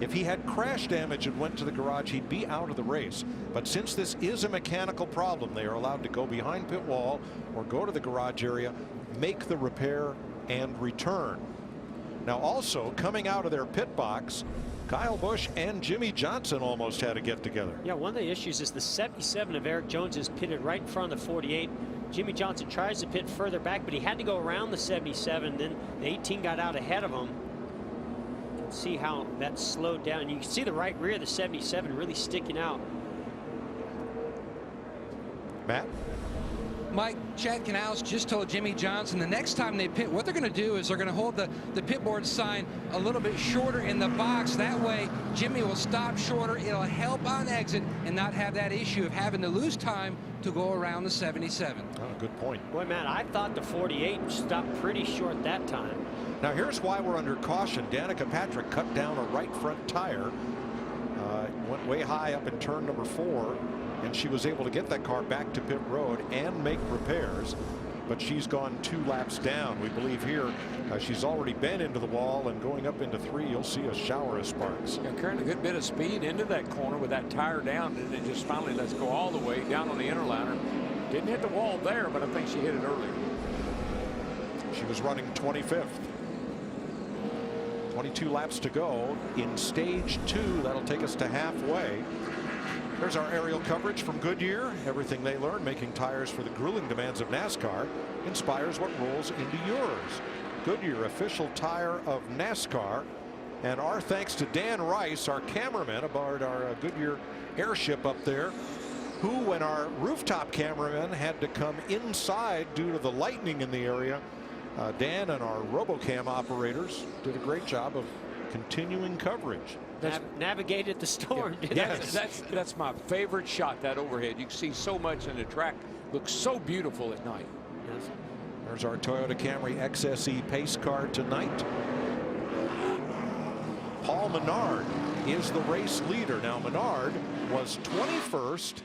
if he had crash damage and went to the garage, he'd be out of the race. But since this is a mechanical problem, they are allowed to go behind pit wall or go to the garage area, make the repair, and return. Now, also coming out of their pit box, Kyle Busch and Jimmy Johnson almost had to get together.
Yeah, one of the issues is the 77 of Eric Jones is pitted right in front of the 48. Jimmy Johnson tries to pit further back, but he had to go around the 77. Then the 18 got out ahead of him. You can see how that slowed down. You can see the right rear of the 77 really sticking out.
Matt?
Mike, Chad Canals just told Jimmy Johnson the next time they pit, what they're going to do is they're going to hold the pit board sign a little bit shorter in the box. That way, Jimmy will stop shorter. It'll help on exit and not have that issue of having to lose time to go around the 77.
Oh, good point.
Boy, man, I thought the 48 stopped pretty short that time.
Now here's why we're under caution. Danica Patrick cut down a right front tire. Went way high up in turn number 4, and she was able to get that car back to pit road and make repairs, but she's gone 2 laps down. We believe here she's already been into the wall, and going up into 3, you'll see a shower of sparks.
Yeah, carrying a good bit of speed into that corner with that tire down, and then just finally lets go all the way down on the inner liner. Didn't hit the wall there, but I think she hit it earlier.
She was running 25th. 22 laps to go in stage 2. That'll take us to halfway. There's our aerial coverage from Goodyear. Everything they learned making tires for the grueling demands of NASCAR inspires what rolls into yours. Goodyear, official tire of NASCAR. And our thanks to Dan Rice, our cameraman aboard our Goodyear airship up there, who, when our rooftop cameraman had to come inside due to the lightning in the area, Dan and our RoboCam operators did a great job of continuing coverage.
Navigated the storm.
Yeah.
That's my favorite shot, that overhead. You can see so much, and the track looks so beautiful at night.
Yes.
There's our Toyota Camry XSE pace car tonight. Paul Menard is the race leader. Now Menard was 21st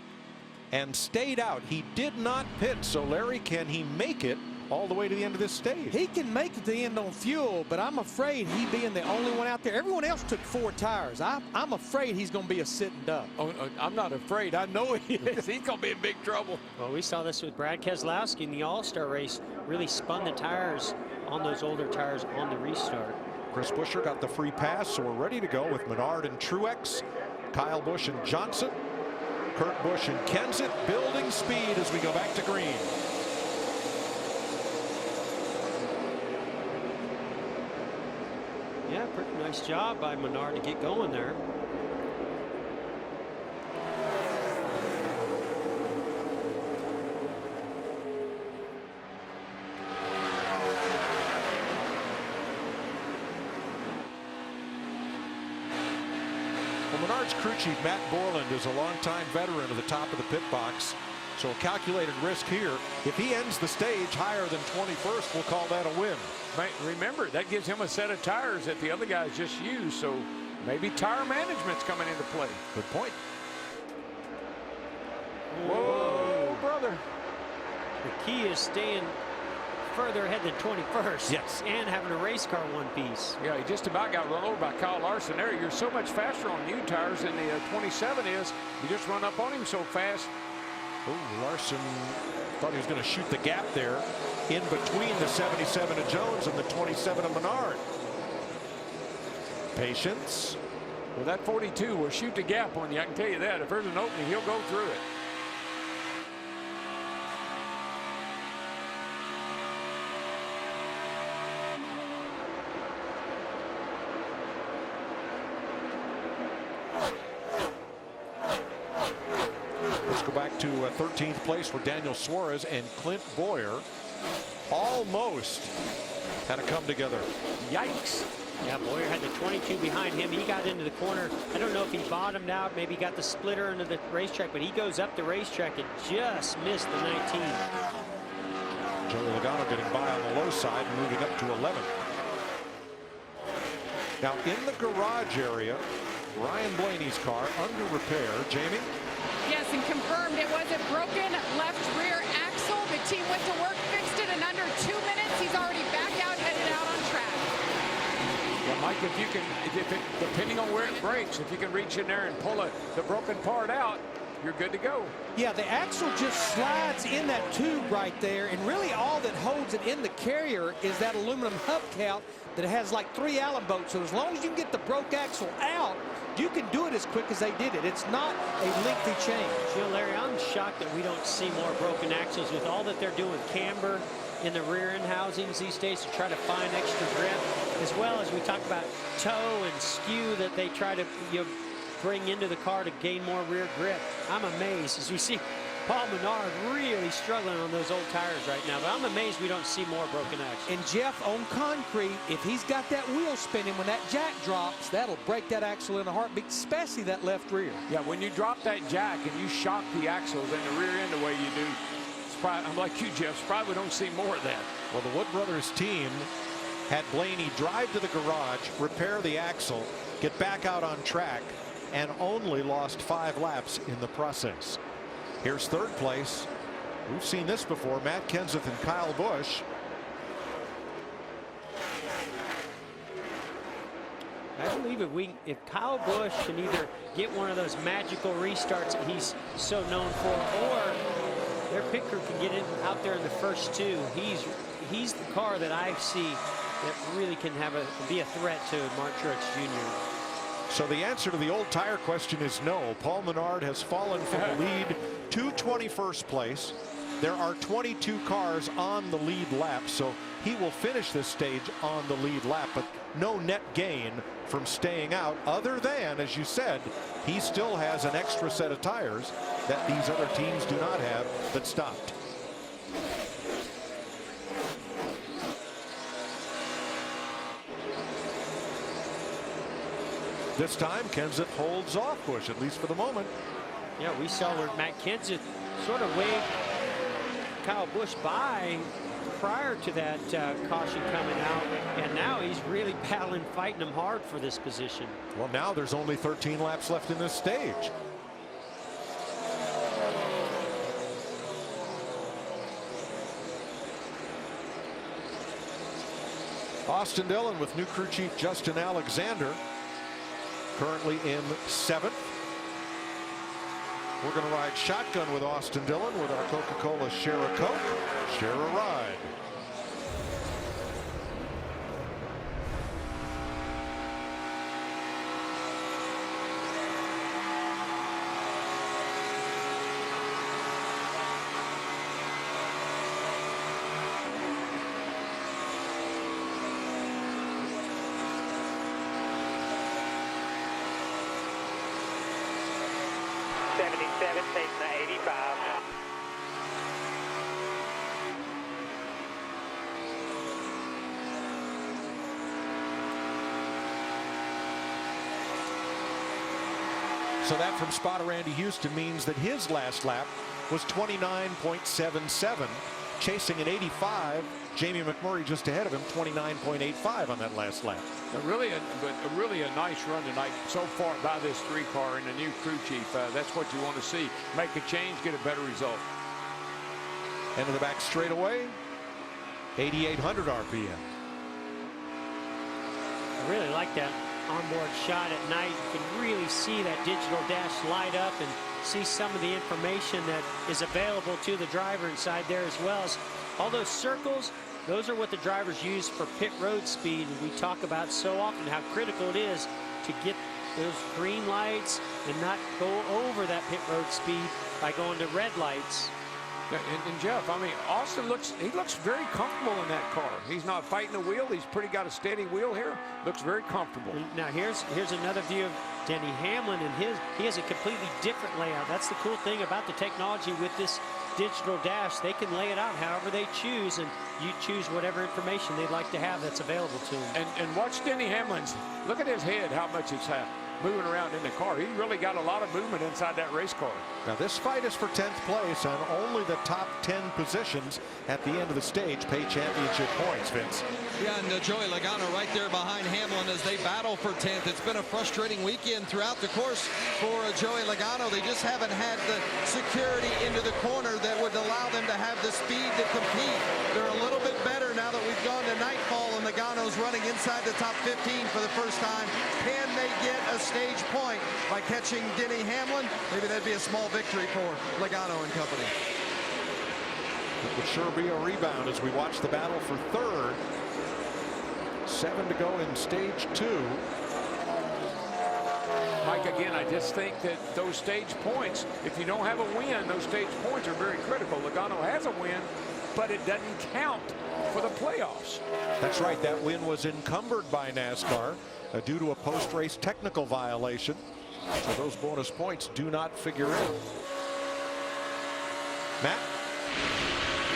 and stayed out. He did not pit. So Larry, can he make it all the way to the end of this stage?
He can make it to the end on fuel, but I'm afraid he being the only one out there. Everyone else took 4 tires. I'm afraid he's going to be a sitting duck.
Oh, I'm not afraid. I know he is. He's going to be in big trouble.
Well, we saw this with Brad Keselowski in the All-Star race. Really spun the tires on those older tires on the restart.
Chris Buescher got the free pass, so we're ready to go with Menard and Truex, Kyle Busch and Johnson, Kurt Busch and Kenseth building speed as we go back to green.
Yeah, pretty nice job by Menard to get going there.
Well, Menard's crew chief, Matt Borland, is a longtime veteran of the top of the pit box. So a calculated risk here. If he ends the stage higher than 21st, we'll call that a win.
Right, remember, that gives him a set of tires that the other guys just used, so maybe tire management's coming into play.
Good point.
Whoa, brother.
The key is staying further ahead than 21st.
Yes.
And having a race car one piece.
Yeah, he just about got run over by Kyle Larson there. You're so much faster on new tires than the 27 is. You just run up on him so fast.
Oh, Larson thought he was going to shoot the gap there in between the 77 of Jones and the 27 of Menard. Patience.
Well, that 42 will shoot the gap on you. I can tell you that. If there's an opening, he'll go through it.
Let's go back to 13th place where Daniel Suarez and Clint Boyer almost had to come together.
Yikes.
Yeah, Boyer had the 22 behind him. He got into the corner. I don't know if he bottomed out, maybe got the splitter into the racetrack, but he goes up the racetrack and just missed the 19.
Joey Logano getting by on the low side and moving up to 11. Now in the garage area, Ryan Blaney's car under repair. Jamie?
Yes, and confirmed it was a broken left rear axle. The team went to work, fixed it in under 2 minutes. He's already back out, headed out on track.
Yeah, Mike, if you can, depending on where it breaks, if you can reach in there and pull the broken part out, you're good to go.
Yeah, the axle just slides in that tube right there, and really all that holds it in the carrier is that aluminum hubcap that has like 3 Allen bolts. So as long as you can get the broke axle out, you can do it as quick as they did it. It's not a lengthy change.
You know, Larry, I'm shocked that we don't see more broken axles with all that they're doing camber in the rear end housings these days to try to find extra grip, as well as we talk about toe and skew that they try to bring into the car to gain more rear grip. I'm amazed as we see Paul Menard really struggling on those old tires right now, but I'm amazed we don't see more broken axle.
And Jeff, on concrete, if he's got that wheel spinning, when that jack drops, that'll break that axle in a heartbeat, especially that left rear.
Yeah, when you drop that jack and you shock the axles in the rear end the way you do, I'm like you, Jeff, probably we don't see more of that.
Well, the Wood Brothers team had Blaney drive to the garage, repair the axle, get back out on track, and only lost 5 laps in the process. Here's third place. We've seen this before. Matt Kenseth and Kyle Busch.
I believe if Kyle Busch can either get one of those magical restarts that he's so known for, or their pit crew can get in out there in the first 2, he's the car that I see that really can be a threat to Mark Truex Jr.
So the answer to the old tire question is no. Paul Menard has fallen from the lead to 21st place. There are 22 cars on the lead lap, so he will finish this stage on the lead lap, but no net gain from staying out, other than, as you said, he still has an extra set of tires that these other teams do not have that stopped. This time, Kenseth holds off Busch, at least for the moment.
Yeah, we saw where Matt Kenseth sort of waved Kyle Busch by prior to that caution coming out, and now he's really battling, fighting him hard for this position.
Well, now there's only 13 laps left in this stage. Austin Dillon with new crew chief Justin Alexander, currently in 7th. We're going to ride shotgun with Austin Dillon with our Coca-Cola Share a Coke, Share a Ride.
Taking the 85.
So that from spotter Randy Houston means that his last lap was 29.77, chasing an 85. Jamie McMurray just ahead of him, 29.85 on that last lap.
Really a nice run tonight so far by this 3-car and the new crew chief. That's what you want to see. Make a change, get a better result.
Into the back straightaway, 8,800 RPM.
I really like that onboard shot at night. You can really see that digital dash light up and see some of the information that is available to the driver inside there, as well as all those circles. Those are what the drivers use for pit road speed. And we talk about so often how critical it is to get those green lights and not go over that pit road speed by going to red lights.
And Jeff, I mean, Austin looks very comfortable in that car. He's not fighting the wheel. He's got a steady wheel here. Looks very comfortable.
Now here's another view of Denny Hamlin, and he has a completely different layout. That's the cool thing about the technology with this digital dash. They can lay it out however they choose, and you choose whatever information they'd like to have that's available to them.
And watch Denny Hamlin's. Look at his head, how much it's moving around in the car. He really got a lot of movement inside that race car.
Now this fight is for 10th place, and only the top 10 positions at the end of the stage pay championship points, Vince.
Yeah, and Joey Logano right there behind Hamlin as they battle for 10th. It's been a frustrating weekend throughout the course for Joey Logano. They just haven't had the security into the corner that would allow them to have the speed to compete. They're a little bit better now that we've gone to nightfall, and Logano's running inside the top 15 for the first time. Can they get a stage point by catching Denny Hamlin? Maybe that'd be a small victory for Logano and company.
It would sure be a rebound as we watch the battle for third. 7 to go in stage 2.
Mike, again, I just think that those stage points, if you don't have a win, those stage points are very critical. Logano has a win, but it doesn't count for the playoffs.
That's right. That win was encumbered by NASCAR due to a post-race technical violation. So those bonus points do not figure in. Matt?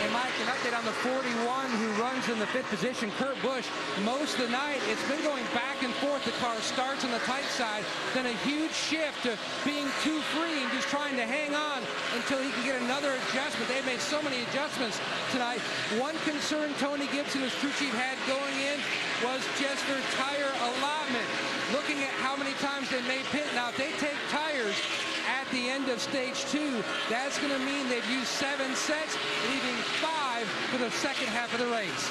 Hey, Mike, an update on the 41 who runs in the 5th position, Kurt Busch. Most of the night, it's been going back and forth. The car starts on the tight side, then a huge shift to being too free and just trying to hang on until he can get another adjustment. They've made so many adjustments tonight. One concern Tony Gibson, his crew chief, had going in was just their tire allotment. Looking at how many times they made pit. Now, if they take tires at the end of stage 2, that's going to mean they've used 7 sets, leaving 5 for the second half of the race.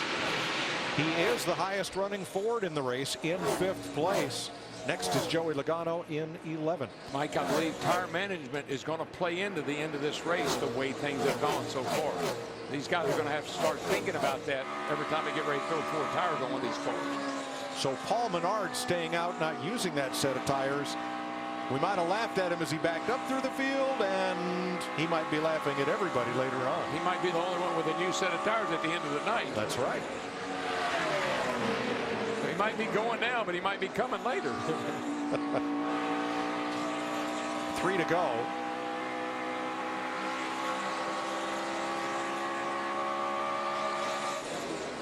He is the highest running Ford in the race, in 5th place. Next is Joey Logano in 11th.
Mike, I believe tire management is going to play into the end of this race the way things have gone so far. These guys are going to have to start thinking about that every time they get ready to throw 4 tires on one of these cars.
So Paul Menard staying out, not using that set of tires. We might have laughed at him as he backed up through the field, and he might be laughing at everybody later on.
He might be the only one with a new set of tires at the end of the night.
That's right.
He might be going now, but he might be coming later.
3 to go.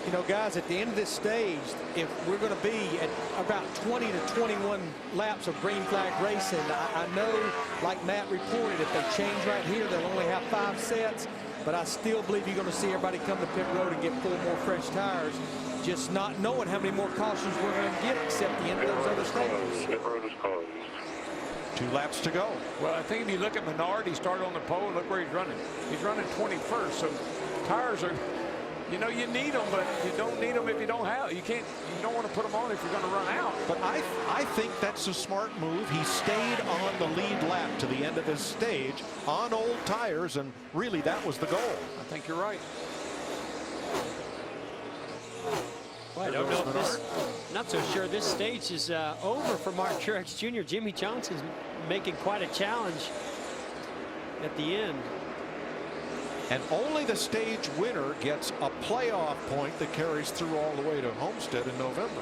You know, guys, at the end of this stage, if we're going to be at about 20 to 21 laps of green flag racing, I know, like Matt reported, if they change right here, they'll only have 5 sets. But I still believe you're going to see everybody come to pit road and get 4 more fresh tires, just not knowing how many more cautions we're going to get except the end of those other stages.
Pit road is closed.
2 laps to go.
Well, I think if you look at Menard, he started on the pole. Look where he's running. He's running 21st. So tires are, you know, you need them, but you don't need them if you don't have. You don't want to put them on if you're going to run out.
But I think that's a smart move. He stayed on the lead lap to the end of this stage on old tires, and really that was the goal.
I think you're right.
Well, I don't know if this, not so sure this stage is over for Martin Truex Jr. Jimmy Johnson's making quite a challenge at the end.
And only the stage winner gets a playoff point that carries through all the way to Homestead in November.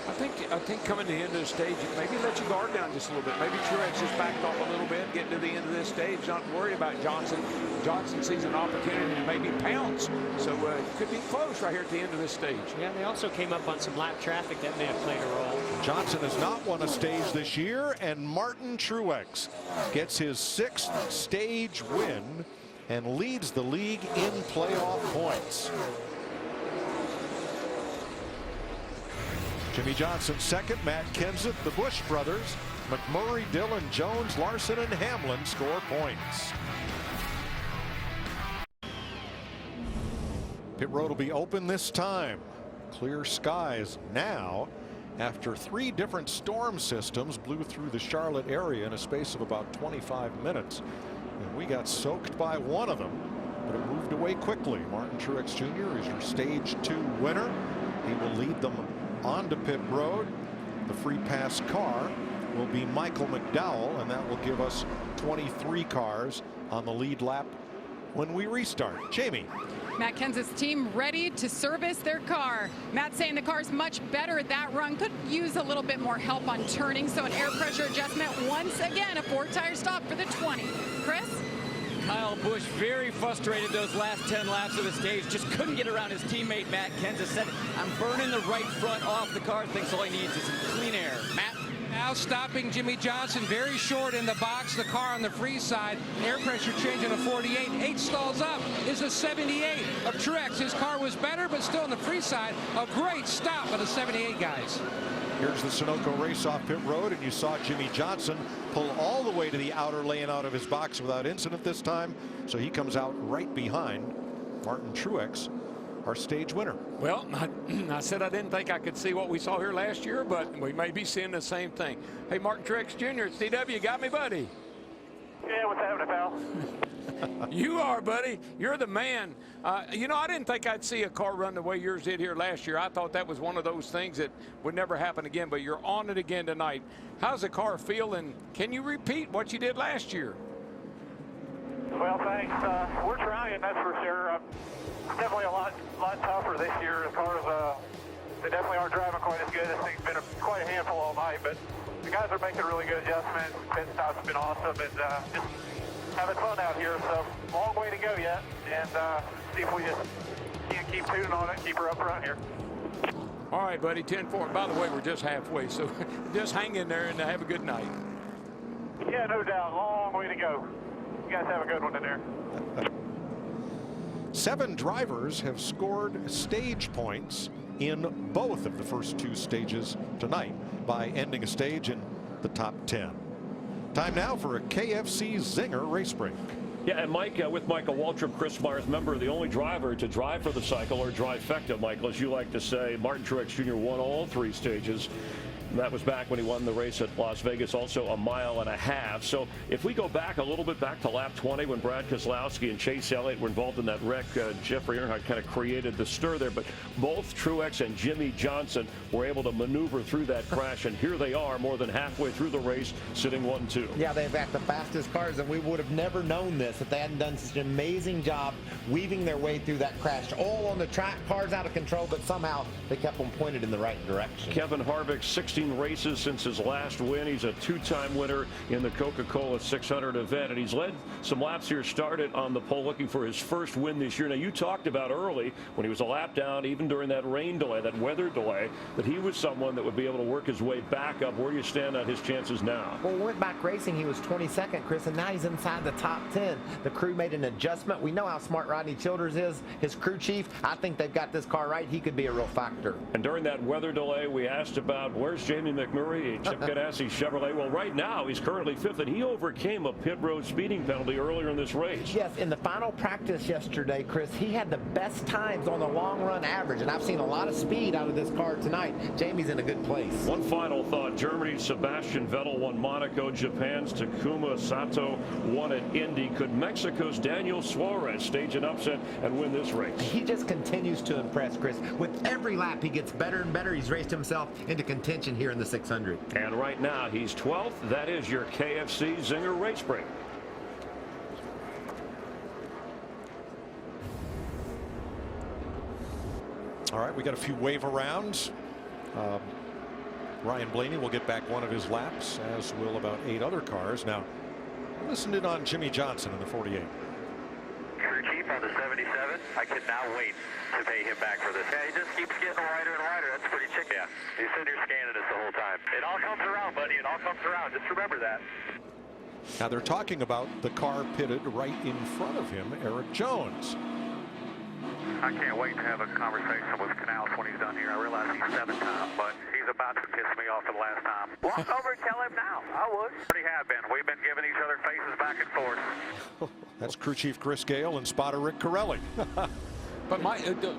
I think coming to the end of the stage, maybe let your guard down just a little bit. Maybe Truex just backed off a little bit, getting to the end of this stage, not worried about Johnson. Johnson sees an opportunity to maybe pounce. So it could be close right here at the end of this stage.
Yeah, they also came up on some lap traffic that may have played a role.
Johnson has not won a stage this year, and Martin Truex gets his 6th stage win and leads the league in playoff points. Jimmy Johnson 2nd, Matt Kenseth, the Busch brothers, McMurray, Dillon, Jones, Larson, and Hamlin score points. Pit road will be open this time. Clear skies now after 3 different storm systems blew through the Charlotte area in a space of about 25 minutes. And we got soaked by one of them, but it moved away quickly. Martin Truex Jr. is your stage 2 winner. He will lead them onto pit road. The free pass car will be Michael McDowell, and that will give us 23 cars on the lead lap when we restart. Jamie.
Matt Kenseth's team ready to service their car. Matt saying the car's much better at that run. Could use a little bit more help on turning, so an air pressure adjustment. Once again, a 4-tire stop for the 20. Chris?
Kyle Busch very frustrated those last 10 laps of the stage. Just couldn't get around his teammate Matt Kenseth. Said, I'm burning the right front off the car. Thinks all he needs is some clean air. Matt?
Now stopping Jimmy Johnson very short in the box. The car on the free side. Air pressure change on a 48. 8 stalls up is a 78 of Truex. His car was better, but still on the free side. A great stop of the 78 guys.
Here's the Sunoco race off pit road, and you saw Jimmy Johnson pull all the way to the outer lane out of his box without incident this time. So he comes out right behind Martin Truex, our stage winner.
Well, I said I didn't think I could see what we saw here last year, but we may be seeing the same thing. Hey, Martin Truex Jr. at CW, got me, buddy?
Yeah, what's happening, pal?
You are, buddy. You're the man. You know, I didn't think I'd see a car run the way yours did here last year. I thought that was one of those things that would never happen again, but you're on it again tonight. How's the car feel, and can you repeat what you did last year?
Well, thanks. We're trying, that's for sure. Definitely a lot tougher this year. The cars, they definitely aren't driving quite as good. This thing's been quite a handful all night, but the guys are making really good adjustments. Pit stops have been awesome, and just having fun out here. So long way to go yet, and see if we just can't keep tuning on it, keep her up front here.
All right, buddy, 10-4. By the way, we're just halfway, so just hang in there and have a good night.
Yeah, no doubt. Long way to go. You guys have a good one in there.
7 drivers have scored stage points in both of the first 2 stages tonight by ending a stage in the top 10. Time now for a KFC Zinger race break.
Yeah, and Mike, with Michael Waltrip, Chris Myers, member, the only driver to drive for the cycle, or trifecta, Michael, as you like to say. Martin Truex Jr. won all 3 stages. That was back when he won the race at Las Vegas, also a mile and a half. So if we go back a little bit back to lap 20 when Brad Keselowski and Chase Elliott were involved in that wreck, Jeffrey Earnhardt kind of created the stir there. But both Truex and Jimmy Johnson were able to maneuver through that crash. And here they are more than halfway through the race, sitting 1-2.
Yeah, they've got the fastest cars, and we would have never known this if they hadn't done such an amazing job weaving their way through that crash. All on the track, cars out of control, but somehow they kept them pointed in the right direction.
Kevin Harvick, 16 races since his last win. He's a 2-time winner in the Coca Cola 600 event, and he's led some laps here, started on the pole looking for his first win this year. Now, you talked about early when he was a lap down, even during that rain delay, that weather delay, that he was someone that would be able to work his way back up. Where do you stand on his chances now?
Well, we went back racing, he was 22nd, Chris, and now he's inside the top 10. The crew made an adjustment. We know how smart Rodney Childers is, his crew chief. I think they've got this car right. He could be a real factor.
And during that weather delay, we asked about where's Jamie McMurray, Chip Ganassi Chevrolet. Well, right now he's currently 5th, and he overcame a pit road speeding penalty earlier in this race.
Yes, in the final practice yesterday, Chris, he had the best times on the long run average, and I've seen a lot of speed out of this car tonight. Jamie's in a good place.
One final thought. Germany's Sebastian Vettel won Monaco. Japan's Takuma Sato won at Indy. Could Mexico's Daniel Suarez stage an upset and win this race?
He just continues to impress, Chris. With every lap, he gets better and better. He's raced himself into contention here in the 600.
And right now, he's 12th. That is your KFC Zinger race break.
All right, we got a few wave arounds. Ryan Blaney will get back one of his laps, as will about 8 other cars. Now, listen in on Jimmy Johnson in the 48.
Crew chief on the 77. I cannot wait to pay him back for this. Yeah, he just keeps getting wider and wider. That's pretty chick. Yeah, he's sitting here scanning us the whole time. It all comes around, buddy. It all comes around. Just remember that.
Now they're talking about the car pitted right in front of him, Eric Jones.
I can't wait to have a conversation with Canals when he's done here. I realize he's 7-time, but he's about to piss me off for the last time. Walk over and tell him now. I would. Already have been. We've been giving each other faces back and forth.
That's crew chief Chris Gale and spotter Rick Corelli.
But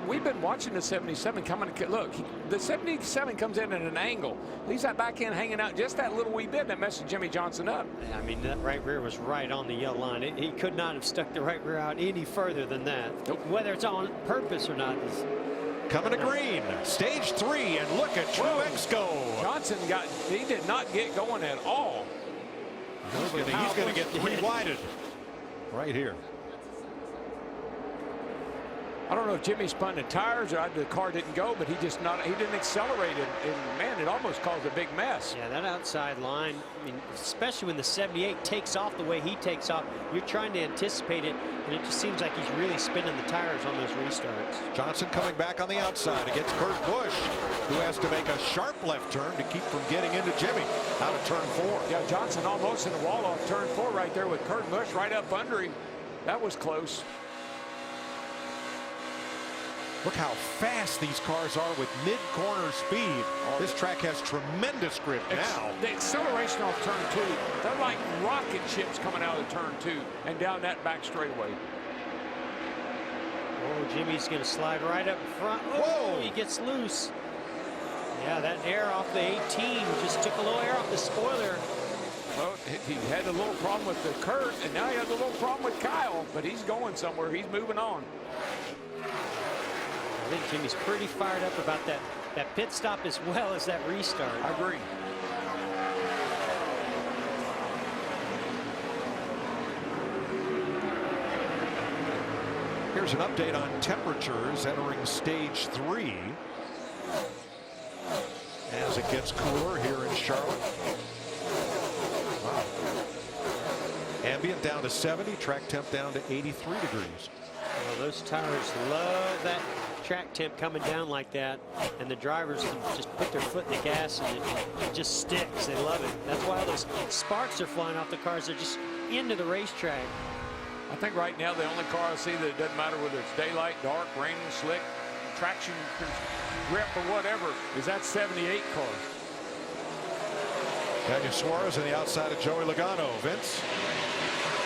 we've been watching the 77 coming. Look, the 77 comes in at an angle. He's that back end hanging out just that little wee bit that messes Jimmy Johnson up.
I mean, that right rear was right on the yellow line. He could not have stuck the right rear out any further than that.
Nope.
Whether it's on purpose or not is...
Coming to green, stage 3, and look at Truex go.
Johnson he did not get going at all.
He's going to get 3 wided right here.
I don't know if Jimmy spun the tires or the car didn't go, but he didn't accelerate it, and man, it almost caused a big mess.
Yeah, that outside line, I mean, especially when the 78 takes off the way he takes off, you're trying to anticipate it, and it just seems like he's really spinning the tires on those restarts.
Johnson coming back on the outside against Kurt Busch, who has to make a sharp left turn to keep from getting into Jimmy out of turn 4.
Yeah, Johnson almost in the wall off turn 4 right there with Kurt Busch right up under him. That was close.
Look how fast these cars are with mid-corner speed. This track has tremendous grip now.
The acceleration off turn 2, they're like rocket ships coming out of turn 2 and down that back straightaway.
Oh, Jimmy's going to slide right up front. Oh, he gets loose. Yeah, that air off the 18 just took a little air off the spoiler.
Well, he had a little problem with the Kurt, and now he has a little problem with Kyle, but he's going somewhere. He's moving on.
I think Jimmy's pretty fired up about that pit stop as well as that restart.
I agree.
Here's an update on temperatures entering stage 3 as it gets cooler here in Charlotte. Wow. And ambient down to 70, track temp down to 83 degrees.
Well, those tires love that track temp coming down like that, and the drivers can just put their foot in the gas and it just sticks. They love it. That's why all those sparks are flying off the cars. They're just into the racetrack.
I think right now the only car I see that it doesn't matter whether it's daylight, dark, raining, slick, traction, grip, or whatever is that 78 car.
Daniel Suarez on the outside of Joey Logano. Vince?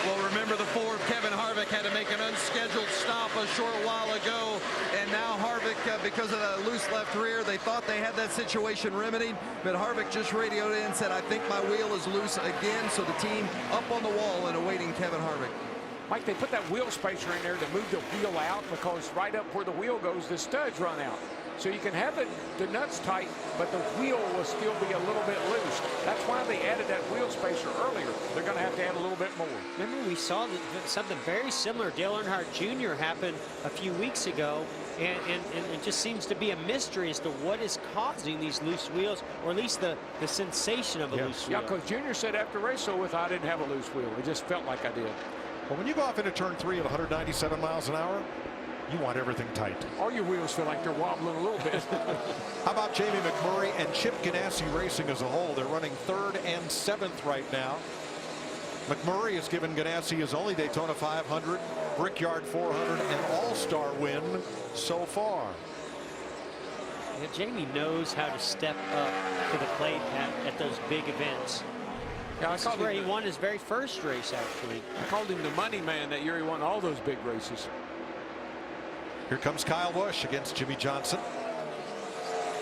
Well, remember the Ford, Kevin Harvick had to make an unscheduled stop a short while ago, and now Harvick, because of the loose left rear, they thought they had that situation remedied, but Harvick just radioed in and said, I think my wheel is loose again, so the team up on the wall and awaiting Kevin Harvick.
Mike, they put that wheel spacer in there to move the wheel out because right up where the wheel goes, the studs run out. So you can have the nuts tight, but the wheel will still be a little bit loose. That's why they added that wheel spacer earlier. They're going to have to add a little bit more.
Remember, we saw something very similar. Dale Earnhardt Jr. happened a few weeks ago, and it just seems to be a mystery as to what is causing these loose wheels, or at least the sensation of a loose wheel.
Yeah, because Junior said after race, so I didn't have a loose wheel. It just felt like I did.
Well, when you go off into turn 3 at 197 miles an hour, you want everything tight.
All your wheels feel like they're wobbling a little bit.
How about Jamie McMurray and Chip Ganassi Racing as a whole? They're running 3rd and 7th right now. McMurray has given Ganassi his only Daytona 500, Brickyard 400, and All-Star win so far.
Yeah, Jamie knows how to step up to the plate at those big events.
Yeah,
this is where he won his very first race, actually.
I called him the money man that year. He won all those big races.
Here comes Kyle Busch against Jimmy Johnson.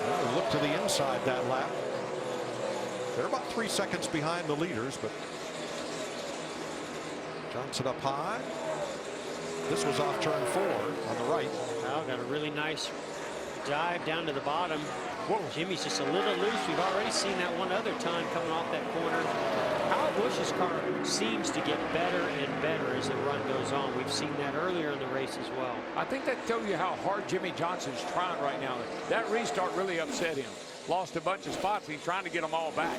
Well, look to the inside that lap. They're about 3 seconds behind the leaders, but Johnson up high. This was off turn 4 on the right.
Kyle got a really nice dive down to the bottom. Whoa. Jimmy's just a little loose. We've already seen that one other time coming off that corner. Kyle Busch's car seems to get better and better as the run goes on. We've seen that earlier in the race as well.
I think that tells you how hard Jimmy Johnson's trying right now. That restart really upset him. Lost a bunch of spots. He's trying to get them all back.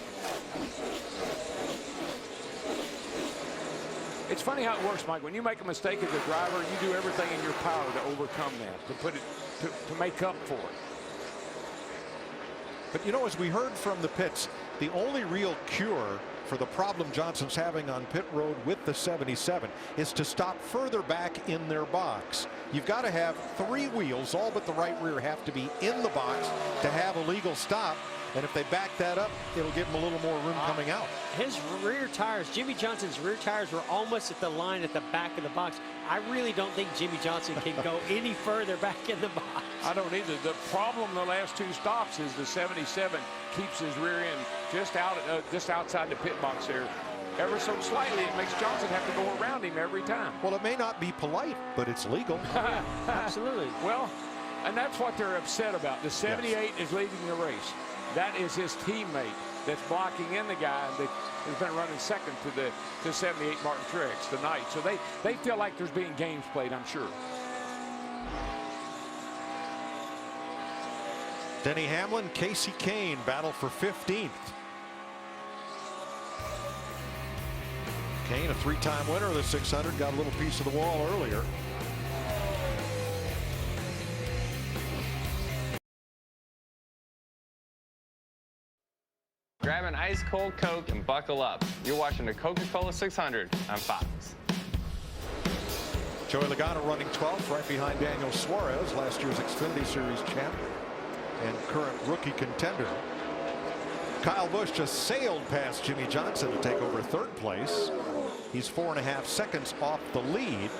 It's funny how it works, Mike. When you make a mistake as a driver, you do everything in your power to overcome that, to put it, to make up for it.
But you know, as we heard from the pits, the only real cure for the problem Johnson's having on pit road with the 77 is to stop further back in their box. You've got to have 3 wheels, all but the right rear, have to be in the box to have a legal stop. And if they back that up, it'll give them a little more room coming out.
His rear tires, Jimmy Johnson's rear tires, were almost at the line at the back of the box. I really don't think Jimmy Johnson can go any further back in the box.
I don't either. The problem the last 2 stops is the 77 keeps his rear end just outside the pit box there. Ever so slightly, it makes Johnson have to go around him every time.
Well, it may not be polite, but it's legal.
Absolutely.
Well, and that's what they're upset about. The 78 is leading the race. That is his teammate that's blocking in the guy that has been running second to 78 Martin Truex tonight. So they feel like there's being games played, I'm sure.
Denny Hamlin, Casey Kane battle for 15th. Kane, a 3-time winner of the 600, got a little piece of the wall earlier.
Grab an ice cold Coke and buckle up. You're watching the Coca Cola 600 on Fox.
Joey Logano running 12th, right behind Daniel Suarez, last year's Xfinity Series champ and current rookie contender. Kyle Busch just sailed past Jimmy Johnson to take over 3rd place. He's 4.5 seconds off the lead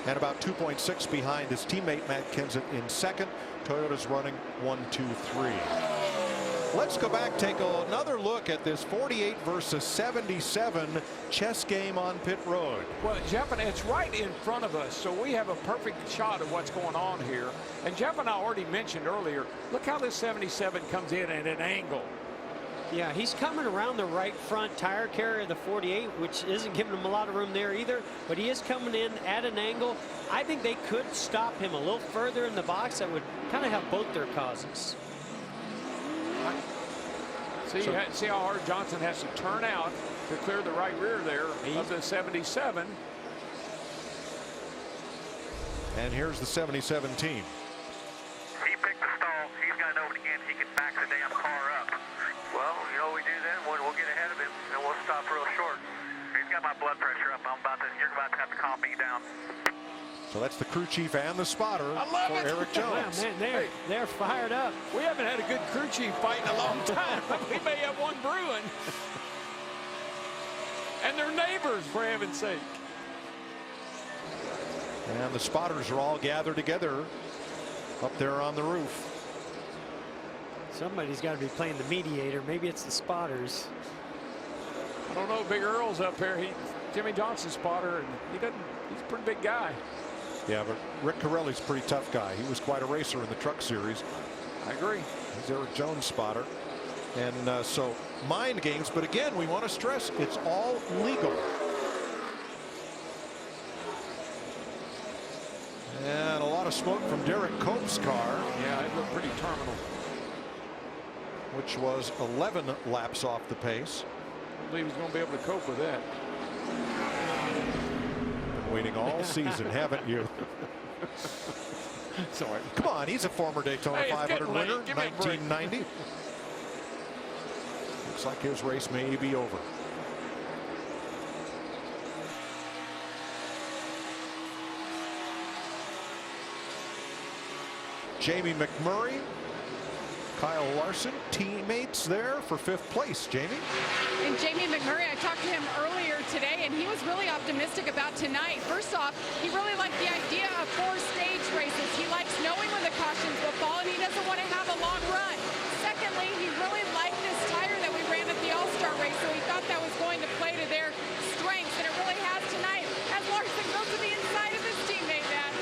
and about 2.6 behind his teammate Matt Kenseth in 2nd. Toyota's running 1, 2, 3. Let's go back, take another look at this 48 versus 77 chess game on pit road.
Well, Jeff, and it's right in front of us, so we have a perfect shot of what's going on here. And Jeff and I already mentioned earlier, look how this 77 comes in at an angle.
Yeah, he's coming around the right front tire carrier of the 48, which isn't giving him a lot of room there either, but he is coming in at an angle. I think they could stop him a little further in the box. That would kind of help both their causes.
See how hard Johnson has to turn out to clear the right rear there of the 77.
And here's the 77 team.
He picked the stall. He's got to know it again. He can back the damn car up. Well, you know what we do then? We'll get ahead of him, and we'll stop real short. He's got my blood pressure up. You're about to have to calm me down.
So that's the crew chief and the spotter for Eric Jones.
Wow, man, they're fired up.
We haven't had a good crew chief fight in a long time. We may have one brewing. And they're neighbors, for heaven's sake.
And the spotters are all gathered together up there on the roof.
Somebody's got to be playing the mediator. Maybe it's the spotters.
I don't know. Big Earl's up there. Jimmy Johnson's spotter, and he's a pretty big guy.
Yeah, but Rick Corelli's a pretty tough guy. He was quite a racer in the truck series.
I agree.
He's Eric Jones' spotter. And so mind games, but again, we want to stress it's all legal. And a lot of smoke from Derek Cope's car.
Yeah, it looked pretty terminal.
Which was 11 laps off the pace.
I believe he's going to be able to cope with that.
Been waiting all season, haven't you?
Sorry.
Come on, he's a former Daytona 500 winner, 1990. Looks like his race may be over. Jamie McMurray, Kyle Larson, teammates there for 5th place. Jamie?
And Jamie McMurray, I talked to him earlier today, and he was really optimistic about tonight. First off, he really liked the idea of 4-stage races. He likes knowing when the cautions will fall, and he doesn't want to have a long run. Secondly, he really liked this tire that we ran at the All-Star race, so he thought that was going to play to their strengths, and it really has tonight as Larson goes to the inside of his teammate, Matt.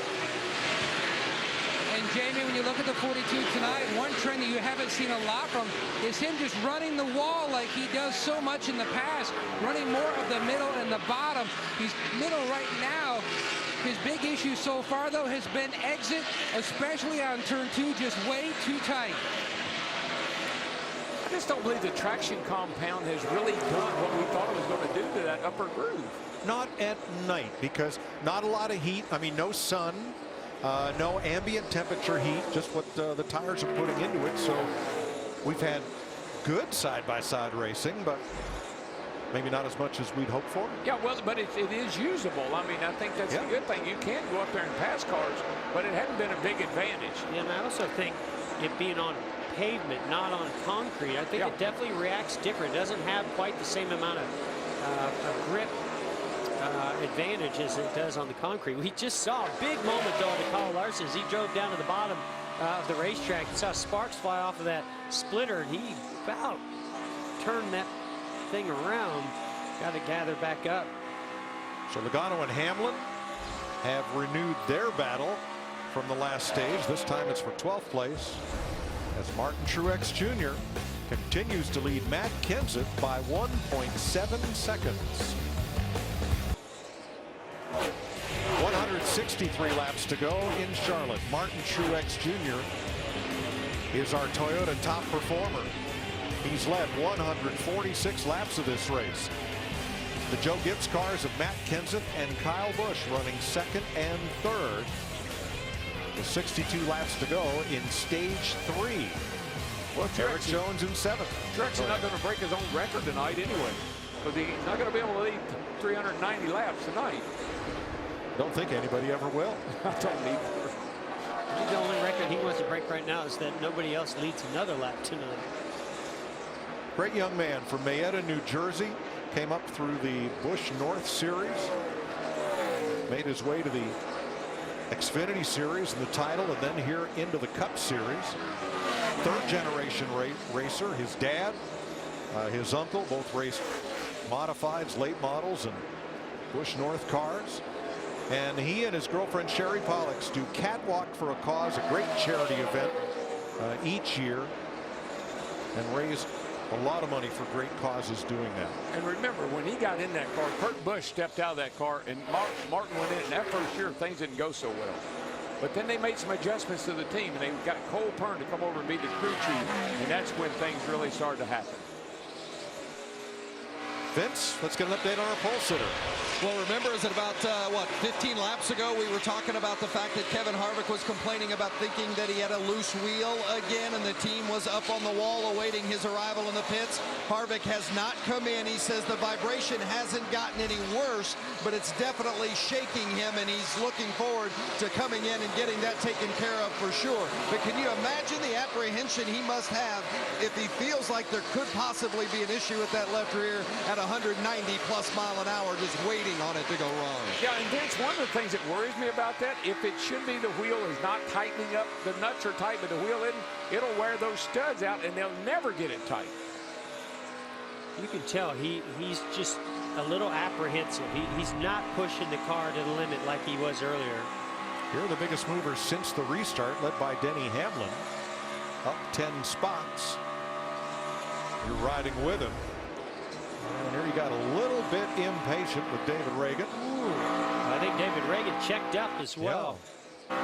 And Jamie, when you look at the 42 tonight, one trend that you haven't seen a lot from is him just running the wall like he does so much in the past, running more of the middle and the bottom. He's middle right now. His big issue so far, though, has been exit, especially on turn 2, just way too tight.
I just don't believe the traction compound has really done what we thought it was going to do to that upper groove.
Not at night, because not a lot of heat. I mean, no sun. No ambient temperature heat, just what the tires are putting into it. So we've had good side-by-side racing, but maybe not as much as we'd hoped for.
Yeah, well, but it is usable. I mean, I think that's the good thing. You can't go up there and pass cars, but it hadn't been a big advantage.
Yeah, and I also think it being on pavement, not on concrete, I think it definitely reacts different. It doesn't have quite the same amount of grip advantage as it does on the concrete. We just saw a big moment though to Kyle Larson as he drove down to the bottom of the racetrack and saw sparks fly off of that splitter, and he about turned that thing around. Got to gather back up.
So Logano and Hamlin have renewed their battle from the last stage. This time it's for 12th place as Martin Truex Jr. continues to lead Matt Kenseth by 1.7 seconds. 163 laps to go in Charlotte. Martin Truex Jr. is our Toyota top performer. He's led 146 laps of this race. The Joe Gibbs cars of Matt Kenseth and Kyle Busch running 2nd and 3rd. With 62 laps to go in stage 3.
Well,
Eric Jones in 7th.
Truex is not going to break his own record tonight anyway, because he's not going to be able to lead 390 laps tonight.
Don't think anybody ever will.
I don't either.
The only record he wants to break right now is that nobody else leads another lap tonight.
Great young man from Mayetta, New Jersey. Came up through the Busch North Series. Made his way to the Xfinity Series and the title, and then here into the Cup Series. 3rd generation racer. His dad, his uncle, both raced modifieds, late models, and Busch North cars. And he and his girlfriend Sherry Pollux do Catwalk for a Cause, a great charity event each year, and raise a lot of money for great causes doing that.
And remember, when he got in that car, Kurt Busch stepped out of that car, and Martin went in. And that first year, things didn't go so well. But then they made some adjustments to the team, and they got Cole Pern to come over and be the crew chief, and that's when things really started to happen.
Vince, let's get an update on our pole sitter.
Well, remember, is it about, 15 laps ago, we were talking about the fact that Kevin Harvick was complaining about thinking that he had a loose wheel again, and the team was up on the wall awaiting his arrival in the pits. Harvick has not come in. He says the vibration hasn't gotten any worse, but it's definitely shaking him, and he's looking forward to coming in and getting that taken care of for sure. But can you imagine the apprehension he must have if he feels like there could possibly be an issue with that left rear at 190+ mile an hour, just waiting on it to go wrong?
Yeah, and Vince, one of the things that worries me about that, if it should be the wheel is not tightening up, the nuts are tight, but the wheel isn't, it'll wear those studs out, and they'll never get it tight.
You can tell he's just a little apprehensive. He's not pushing the car to the limit like he was earlier.
Here are the biggest movers since the restart, led by Denny Hamlin, up 10 spots. You're riding with him. And here he got a little bit impatient with David Reagan.
Ooh, I think David Reagan checked up as well.
Yeah.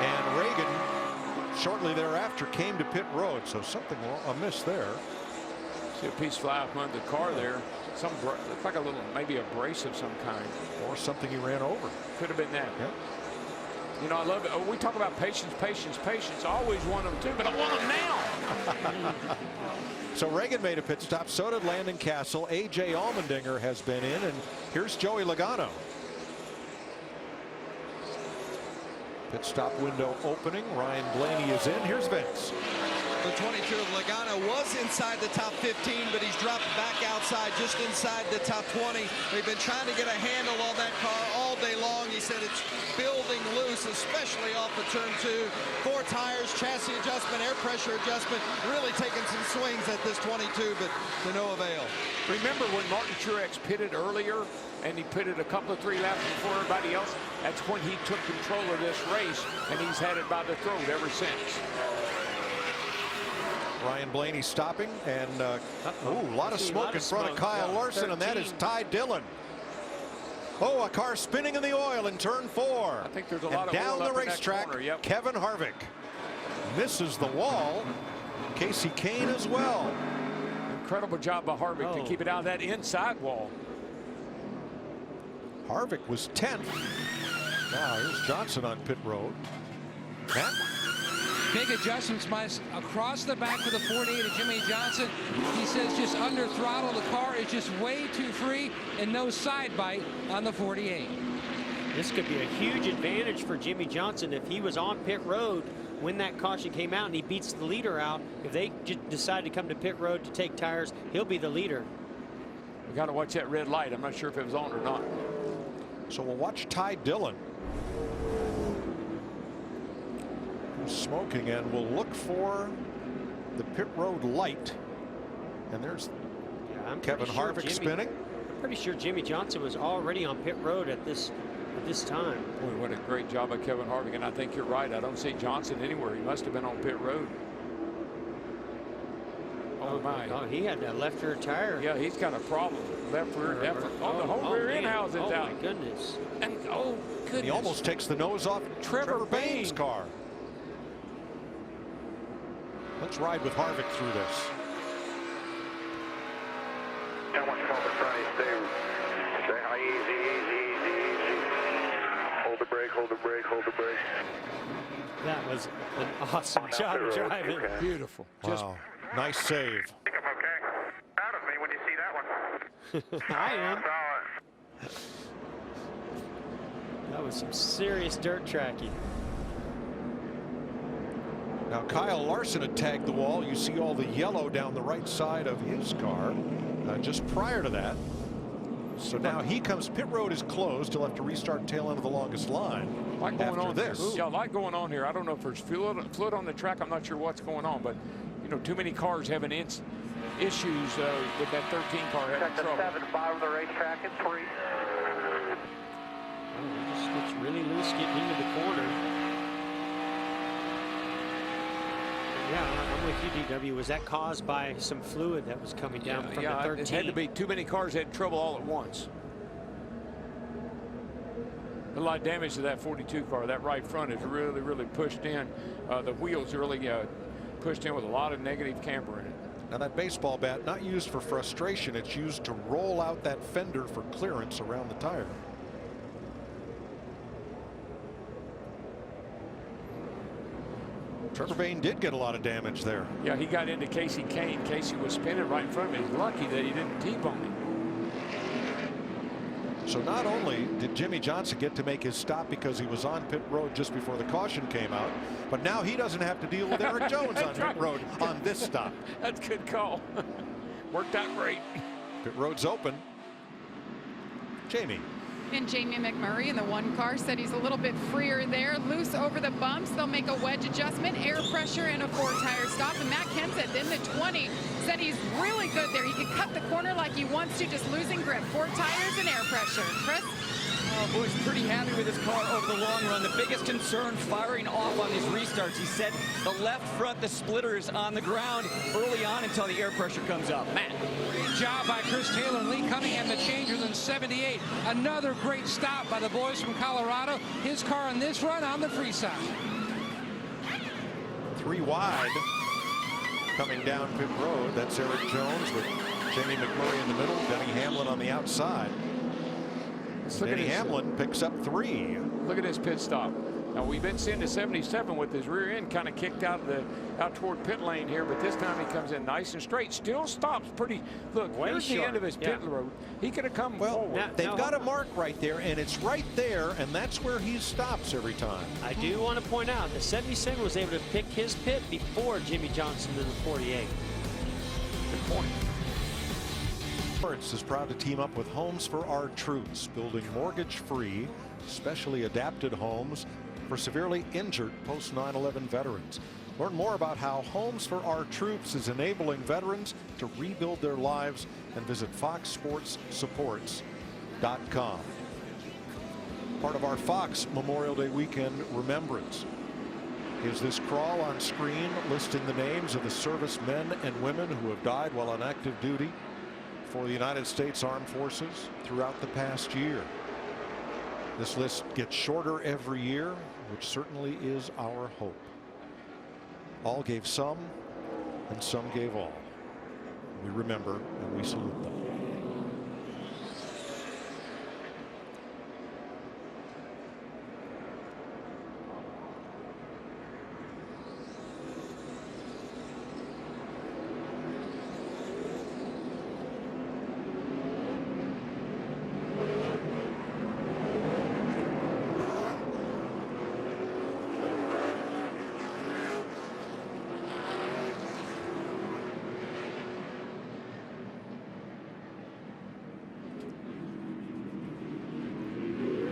And Reagan, shortly thereafter, came to pit road, so something amiss there.
See a piece fly up under the car there. Looks like a little, maybe a brace of some kind.
Or something he ran over.
Could have been that.
Yeah.
You know, I love it. Oh, we talk about patience, patience, patience. I always want them too, but I want them now.
So Reagan made a pit stop. So did Landon Castle. A.J. Allmendinger has been in. And here's Joey Logano. Pit stop window opening. Ryan Blaney is in. Here's Vince.
The 22 of Logano was inside the top 15, but he's dropped back outside, just inside the top 20. They've been trying to get a handle on that car all day long. He said it's building loose, especially off of turn 2. 4 tires, chassis adjustment, air pressure adjustment, really taking some swings at this 22, but to no avail.
Remember when Martin Truex pitted earlier, and he pitted a couple of 3 laps before everybody else? That's when he took control of this race, and he's had it by the throat ever since.
Ryan Blaney stopping, and a lot of smoke in front of Kyle Larson, and that is Ty Dillon. Oh, a car spinning in the oil in turn 4.
I think there's a lot of
down
oil
the
up in that
racetrack.
corner, yep.
Kevin Harvick misses the wall. Casey Kane as well.
Incredible job by Harvick to keep it out of that inside wall.
Harvick was 10th. Now here's Johnson on pit road. Matt?
Big adjustments across the back with the 48 of Jimmy Johnson. He says just under throttle. The car is just way too free and no side bite on the 48.
This could be a huge advantage for Jimmy Johnson if he was on pit road when that caution came out and he beats the leader out. If they just decide to come to pit road to take tires, he'll be the leader.
We got to watch that red light. I'm not sure if it was on or not.
So we'll watch Ty Dillon. Smoking, and we'll look for the pit road light. And there's Kevin Harvick spinning.
I'm pretty sure Jimmy Johnson was already on pit road at this time.
Boy, what a great job by Kevin Harvick. And I think you're right. I don't see Johnson anywhere. He must have been on pit road. Oh my.
Oh, he had that left rear tire.
Yeah, he's got a problem. Left rear effort. Oh, the whole rear end housing's out.
Oh my goodness.
And oh goodness.
He almost takes the nose off Trevor Bayne's car. Let's ride with Harvick through this.
I want you to stay high, easy. Hold the brake, hold the brake, hold the brake.
That was an awesome job driving.
Beautiful.
Wow. Nice save.
I think I'm okay. Proud of me when you see that one.
I am. That was some serious dirt tracking.
Now Kyle Larson had tagged the wall. You see all the yellow down the right side of his car just prior to that. So now he comes. Pit road is closed. He'll have to restart tail end of the longest line.
Like going
after
on
this.
Here. Yeah, like going on here. I don't know if there's fluid on the track. I'm not sure what's going on, but you know, too many cars having issues with that 13 car having trouble.
Check the 7 bottom of the racetrack at 3.
Oh, it's really loose getting into the corner. Yeah, I'm with you, DW. Was that caused by some fluid that was coming down from the 13?
It had to be. Too many cars had trouble all at once. A lot of damage to that 42 car. That right front is really, really pushed in. The wheels really pushed in with a lot of negative camber in it.
Now that baseball bat, not used for frustration, it's used to roll out that fender for clearance around the tire. Trevor Bayne did get a lot of damage there.
Yeah, he got into Casey Kane. Casey was spinning right in front of him. He's lucky that he didn't T-bone him.
So not only did Jimmie Johnson get to make his stop because he was on pit road just before the caution came out, but now he doesn't have to deal with Eric Jones on pit road on this stop.
That's a good call. Worked out great.
Pit road's open. Jamie.
And Jamie McMurray in the one car said he's a little bit freer there, loose over the bumps. They'll make a wedge adjustment, air pressure, and a 4-tire stop. And Matt Kenseth in the 20 said he's really good there. He can cut the corner like he wants to, just losing grip. 4 tires and air pressure. Chris?
Oh, boy, he's pretty happy with his car over the long run. The biggest concern firing off on these restarts. He said the left front, the splitter is on the ground early on until the air pressure comes up. Matt.
Great job by Chris Taylor and Lee Cunningham, the changers in 78. Another great stop by the boys from Colorado. His car on this run on the free side.
3 wide coming down pit road. That's Eric Jones with Jamie McMurray in the middle, Denny Hamlin on the outside. Denny Hamlin picks up 3.
Look at his pit stop. Now we've been seeing the 77 with his rear end kind of kicked out toward pit lane here, but this time he comes in nice and straight. Still stops pretty. Look, here's the end of his pit road. He could have come forward.
They've got a mark right there, and it's right there, and that's where he stops every time.
I do want to point out the 77 was able to pick his pit before Jimmie Johnson in the 48.
Good point.
Hertz is proud to team up with Homes for Our Troops, building mortgage-free, specially adapted homes for severely injured post 9/11 veterans. Learn more about how Homes for Our Troops is enabling veterans to rebuild their lives and visit foxsportssupports.com. Part of our Fox Memorial Day weekend remembrance is this crawl on screen listing the names of the servicemen and women who have died while on active duty for the United States Armed Forces throughout the past year. This list gets shorter every year, which certainly is our hope. All gave some, and some gave all. We remember and we salute them.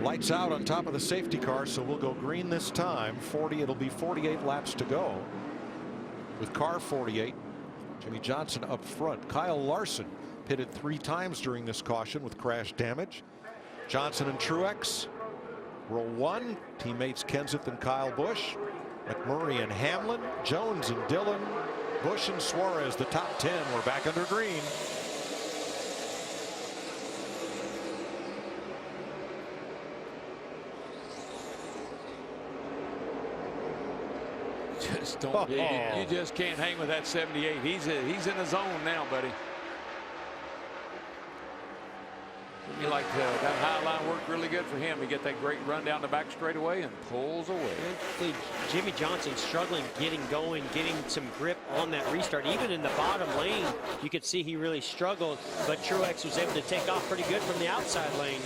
Lights out on top of the safety car, so we'll go green this time. 40, it'll be 48 laps to go. With car 48, Jimmie Johnson up front. Kyle Larson pitted 3 times during this caution with crash damage. Johnson and Truex, row 1, teammates Kenseth and Kyle Busch. McMurray and Hamlin, Jones and Dillon, Busch and Suarez, the top 10. We're back under green.
Just don't. You just can't hang with that 78. He's in the zone now, buddy. You like that high line worked really good for him. He get that great run down the back straightaway and pulls away.
Jimmie Johnson struggling getting going, getting some grip on that restart. Even in the bottom lane, you could see he really struggled, but Truex was able to take off pretty good from the outside lane.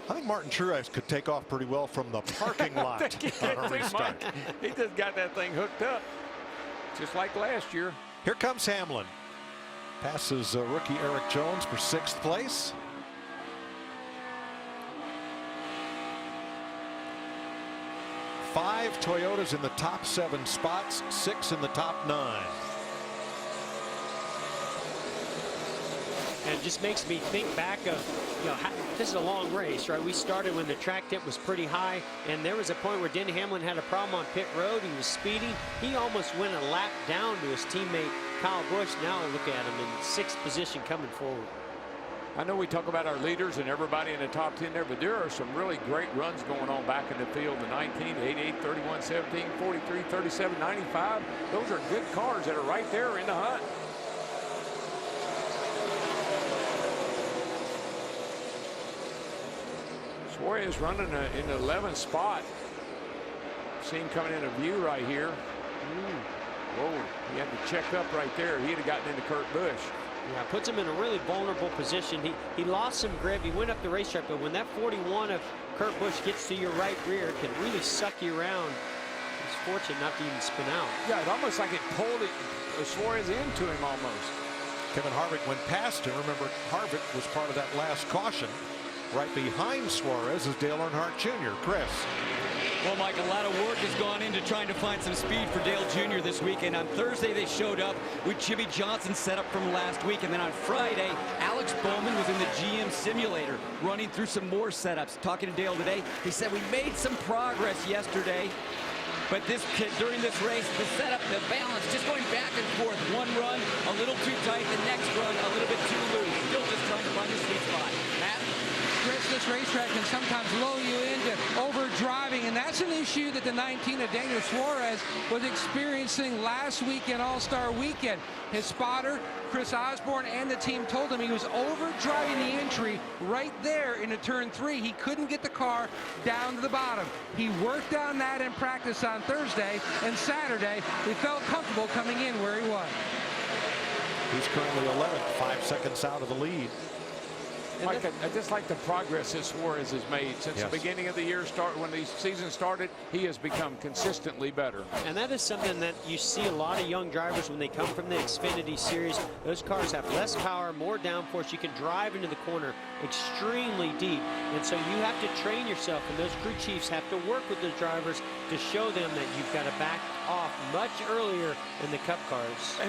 I think Martin Truex could take off pretty well from the parking lot on a restart.
He just got that thing hooked up, just like last year.
Here comes Hamlin. Passes rookie Eric Jones for 6th place. Five Toyotas in the top 7 spots, 6 in the top 9.
And it just makes me think back of, this is a long race, right? We started when the track temp was pretty high, and there was a point where Denny Hamlin had a problem on pit road. He was speeding. He almost went a lap down to his teammate Kyle Busch. Now look at him in 6th position coming forward.
I know we talk about our leaders and everybody in the top 10 there, but there are some really great runs going on back in the field. The 19, 88, 31, 17, 43, 37, 95. Those are good cars that are right there in the hunt. Suarez running in the 11th spot. See him coming into view right here. Whoa, he had to check up right there. He'd have gotten into Kurt Busch.
Yeah, puts him in a really vulnerable position. He lost some grip. He went up the racetrack, but when that 41 of Kurt Busch gets to your right rear, it can really suck you around. He's fortunate not to even spin out.
Yeah, it almost like it pulled Suarez into him almost.
Kevin Harvick went past him. Remember, Harvick was part of that last caution. Right behind Suarez is Dale Earnhardt Jr. Chris.
Well, Mike, a lot of work has gone into trying to find some speed for Dale Jr. this week. And on Thursday, they showed up with Jimmy Johnson set up from last week. And then on Friday, Alex Bowman was in the GM simulator running through some more setups. Talking to Dale today, he said, we made some progress yesterday. But during this race, the setup, the balance, just going back and forth. One run, a little too tight. The next run, a little bit too loose. Still just trying to find the sweet spot. Matt?
Chris, this racetrack can sometimes lull you into overdriving, and that's an issue that the 19 of Daniel Suarez was experiencing last weekend, All-Star Weekend. His spotter, Chris Osborne, and the team told him he was overdriving the entry right there into turn 3. He couldn't get the car down to the bottom. He worked on that in practice on Thursday, and Saturday he felt comfortable coming in where he was.
He's currently 11th, 5 seconds out of the lead.
Mike, I just like the progress that Suarez has made since the beginning of the year. When the season started, he has become consistently better.
And that is something that you see a lot of young drivers when they come from the Xfinity Series. Those cars have less power, more downforce. You can drive into the corner extremely deep. And so you have to train yourself, and those crew chiefs have to work with those drivers to show them that you've got to back off much earlier in the Cup cars.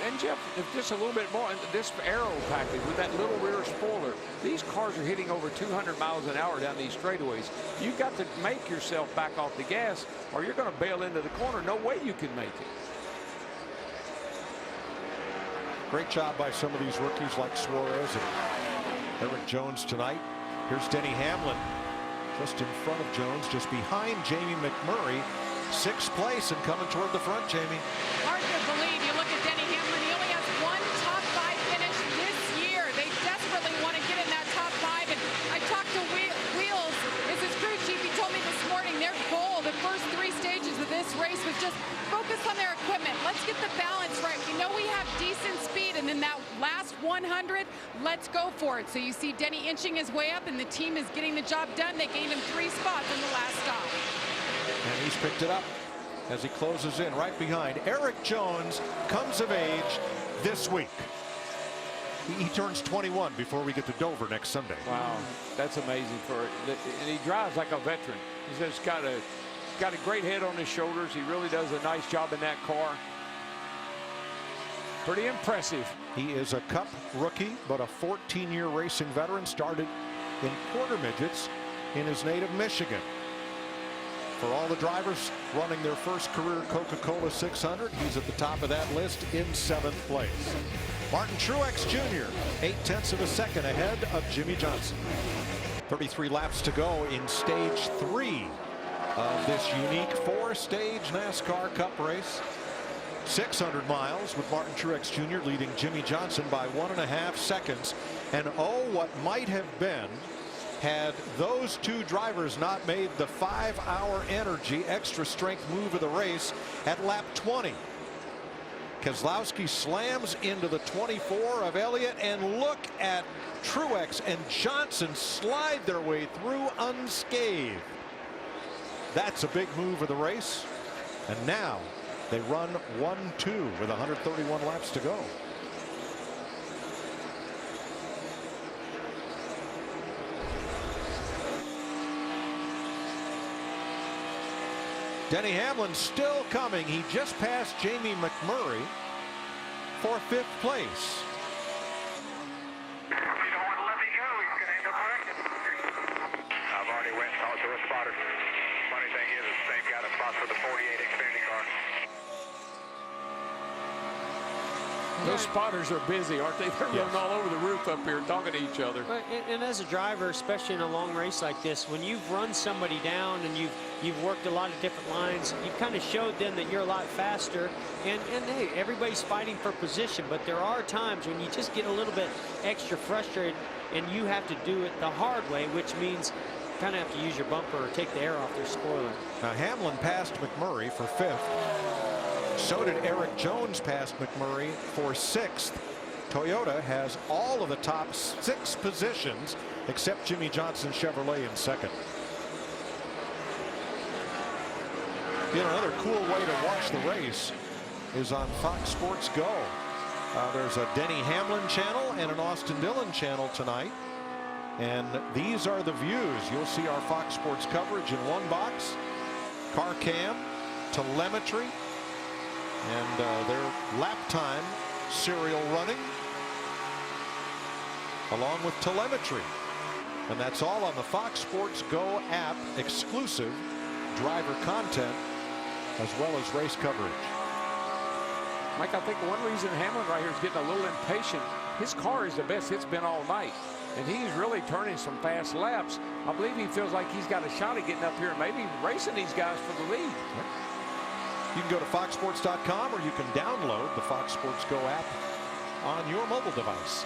And Jeff, if just a little bit more, this aero package with that little rear spoiler, these cars are hitting over 200 miles an hour down these straightaways. You've got to make yourself back off the gas, or you're going to bail into the corner. No way you can make it.
Great job by some of these rookies like Suarez and Eric Jones tonight. Here's Denny Hamlin just in front of Jones, just behind Jamie McMurray. 6th place and coming toward the front, Jamie.
Hard to believe. You look at Denny Hamlin, he only has one top 5 finish this year. They desperately want to get in that top 5. And I talked to Wheels, is his crew chief. He told me this morning their goal, the first 3 stages of this race was just focus on their equipment. Let's get the balance right. We know we have decent speed, and then that last 100, let's go for it. So you see Denny inching his way up, and the team is getting the job done. They gained him 3 spots on the last stop.
And he's picked it up as he closes in right behind. Eric Jones comes of age this week. He turns 21 before we get to Dover next Sunday.
Wow, that's amazing and he drives like a veteran. He's just got a great head on his shoulders. He really does a nice job in that car. Pretty impressive.
He is a Cup rookie, but a 14-year racing veteran. Started in quarter midgets in his native Michigan. For all the drivers running their first career Coca Cola 600, he's at the top of that list in 7th place. Martin Truex Jr., 0.8 of a second ahead of Jimmy Johnson. 33 laps to go in stage 3 of this unique 4-stage NASCAR Cup race. 600 miles with Martin Truex Jr. leading Jimmy Johnson by 1.5 seconds. And oh, what might have been had those 2 drivers not made the 5-hour energy extra strength move of the race at lap 20. Keselowski slams into the 24 of Elliott, and look at Truex and Johnson slide their way through unscathed. That's a big move of the race, and now they run 1-2 with 131 laps to go. Denny Hamlin still coming. He just passed Jamie McMurray for 5th place.
I've already went and talked to a spotter. Funny thing is, they've got a spot for the 48 Xfinity car.
Those spotters are busy, aren't they? They're running all over the roof up here talking to each other.
And as a driver, especially in a long race like this, when you've run somebody down and you've worked a lot of different lines, you've kind of showed them that you're a lot faster. And hey, everybody's fighting for position, but there are times when you just get a little bit extra frustrated and you have to do it the hard way, which means kind of have to use your bumper or take the air off their spoiler.
Now Hamlin passed McMurray for 5th. So did Eric Jones pass McMurray for 6th. Toyota has all of the top 6 positions except Jimmy Johnson Chevrolet in 2nd. You know, another cool way to watch the race is on Fox Sports Go. There's a Denny Hamlin channel and an Austin Dillon channel tonight. And these are the views. You'll see our Fox Sports coverage in one box, car cam, telemetry, and their lap time serial running, along with telemetry. And that's all on the Fox Sports Go app, exclusive driver content, as well as race coverage.
Mike, I think one reason Hamlin right here is getting a little impatient. His car is the best it's been all night, and he's really turning some fast laps. I believe he feels like he's got a shot at getting up here and maybe racing these guys for the lead.
You can go to foxsports.com, or you can download the Fox Sports Go app on your mobile device.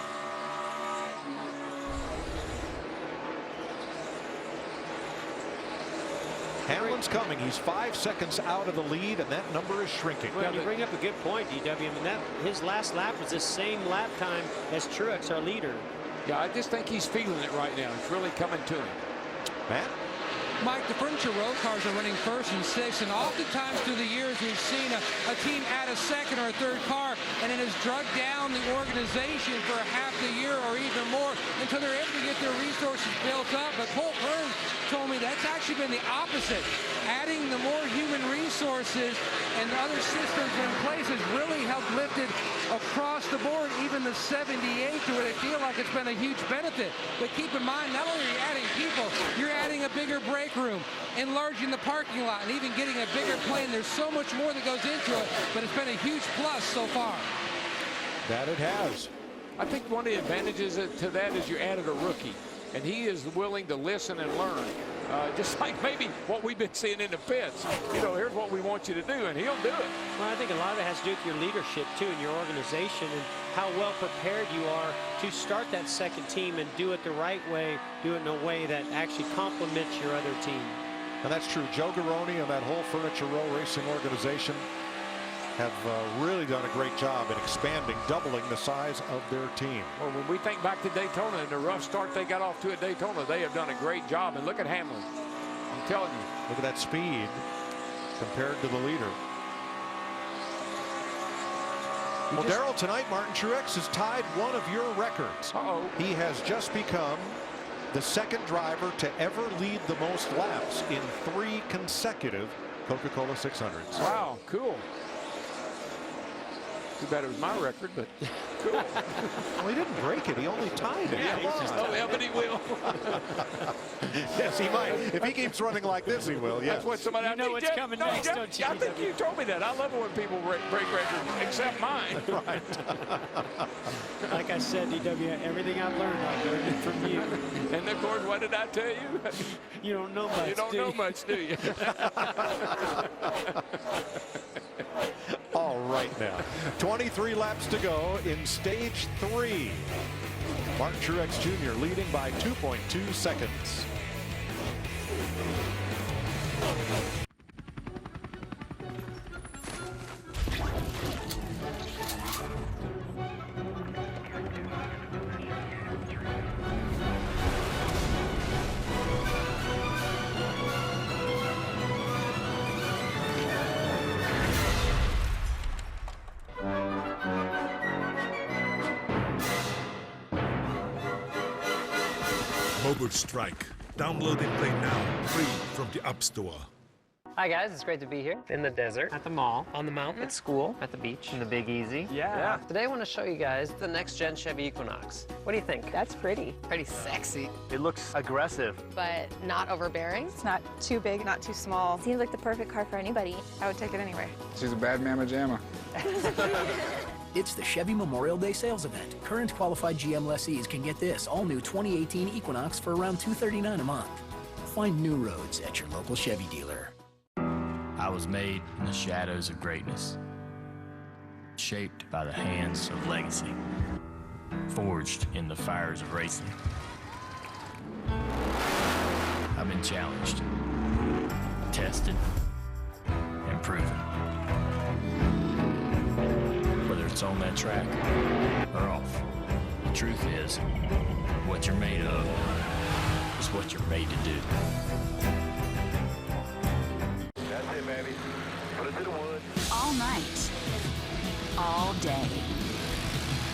Hamlin's coming. He's 5 seconds out of the lead, and that number is shrinking.
Well, you bring up a good point, DW. I mean, his last lap was the same lap time as Truex, our leader.
Yeah, I just think he's feeling it right now. It's really coming to him.
Matt?
Mike, the Furniture Row cars are running 1st and 6th, and oftentimes through the years we've seen a team add a 2nd or a 3rd car, and it has drugged down the organization for half the year or even more until they're able to get their resources built up. But Colt Burns told me that's actually been the opposite. Adding the more human resources and other systems in place has really helped lift it across the board, even the 78, to where they feel like it's been a huge benefit. But keep in mind, not only are you adding people, you're adding a bigger break room, enlarging the parking lot, and even getting a bigger plane. There's so much more that goes into it, but it's been a huge plus so far.
That it has.
I think one of the advantages to that is you added a rookie, and he is willing to listen and learn. Just like maybe what we've been seeing in the pits. You know, here's what we want you to do, and he'll do it.
Well, I think a lot of it has to do with your leadership, too, in your organization, and how well prepared you are to start that 2nd team and do it the right way, do it in a way that actually complements your other team.
And that's true. Joe Garrone and that whole Furniture Row racing organization have really done a great job in expanding, doubling the size of their team.
Well, when we think back to Daytona and the rough start they got off to at Daytona, they have done a great job. And look at Hamlin. I'm telling you.
Look at that speed compared to the leader. Well, Darrell, tonight Martin Truex has tied one of your records. He has just become the 2nd driver to ever lead the most laps in 3 consecutive Coca-Cola 600s.
Wow, cool. Too bad it was my record, but cool.
Well, he didn't break it. He only tied it.
Yeah, but he will.
Yes, he might. If he keeps running like this, he will. Yes.
That's what somebody.
You know what's coming next, don't you?
I think you told me that. I love it when people break records, except mine.
Right.
Like I said, DW, everything I've learned it from you.
And of course, what did I tell you?
You don't know much.
You don't know much, do you?
All right now. 23 laps to go in stage 3. Martin Truex Jr. leading by 2.2 seconds.
Mobile Strike. Download and play now, free from the App Store.
Hi guys, it's great to be here. In the desert. At the mall. On the mountain. At school. At the beach. In the Big Easy. Yeah. Today I want to show you guys the next gen Chevy Equinox. What do you think? That's pretty. Pretty sexy.
It looks aggressive.
But not overbearing.
It's not too big, not too small. Seems like the perfect car for anybody. I would take it anyway.
She's a bad mamma jamma.
It's the Chevy Memorial Day sales event. Current qualified GM lessees can get this all-new 2018 Equinox for around $239 a month. Find new roads at your local Chevy dealer.
I was made in the shadows of greatness, shaped by the hands of legacy, forged in the fires of racing. I've been challenged, tested, and proven. Whether it's on that track or off, the truth is, what you're made of is what you're made to do.
That's it, baby. Put it to the wood.
All night. All day.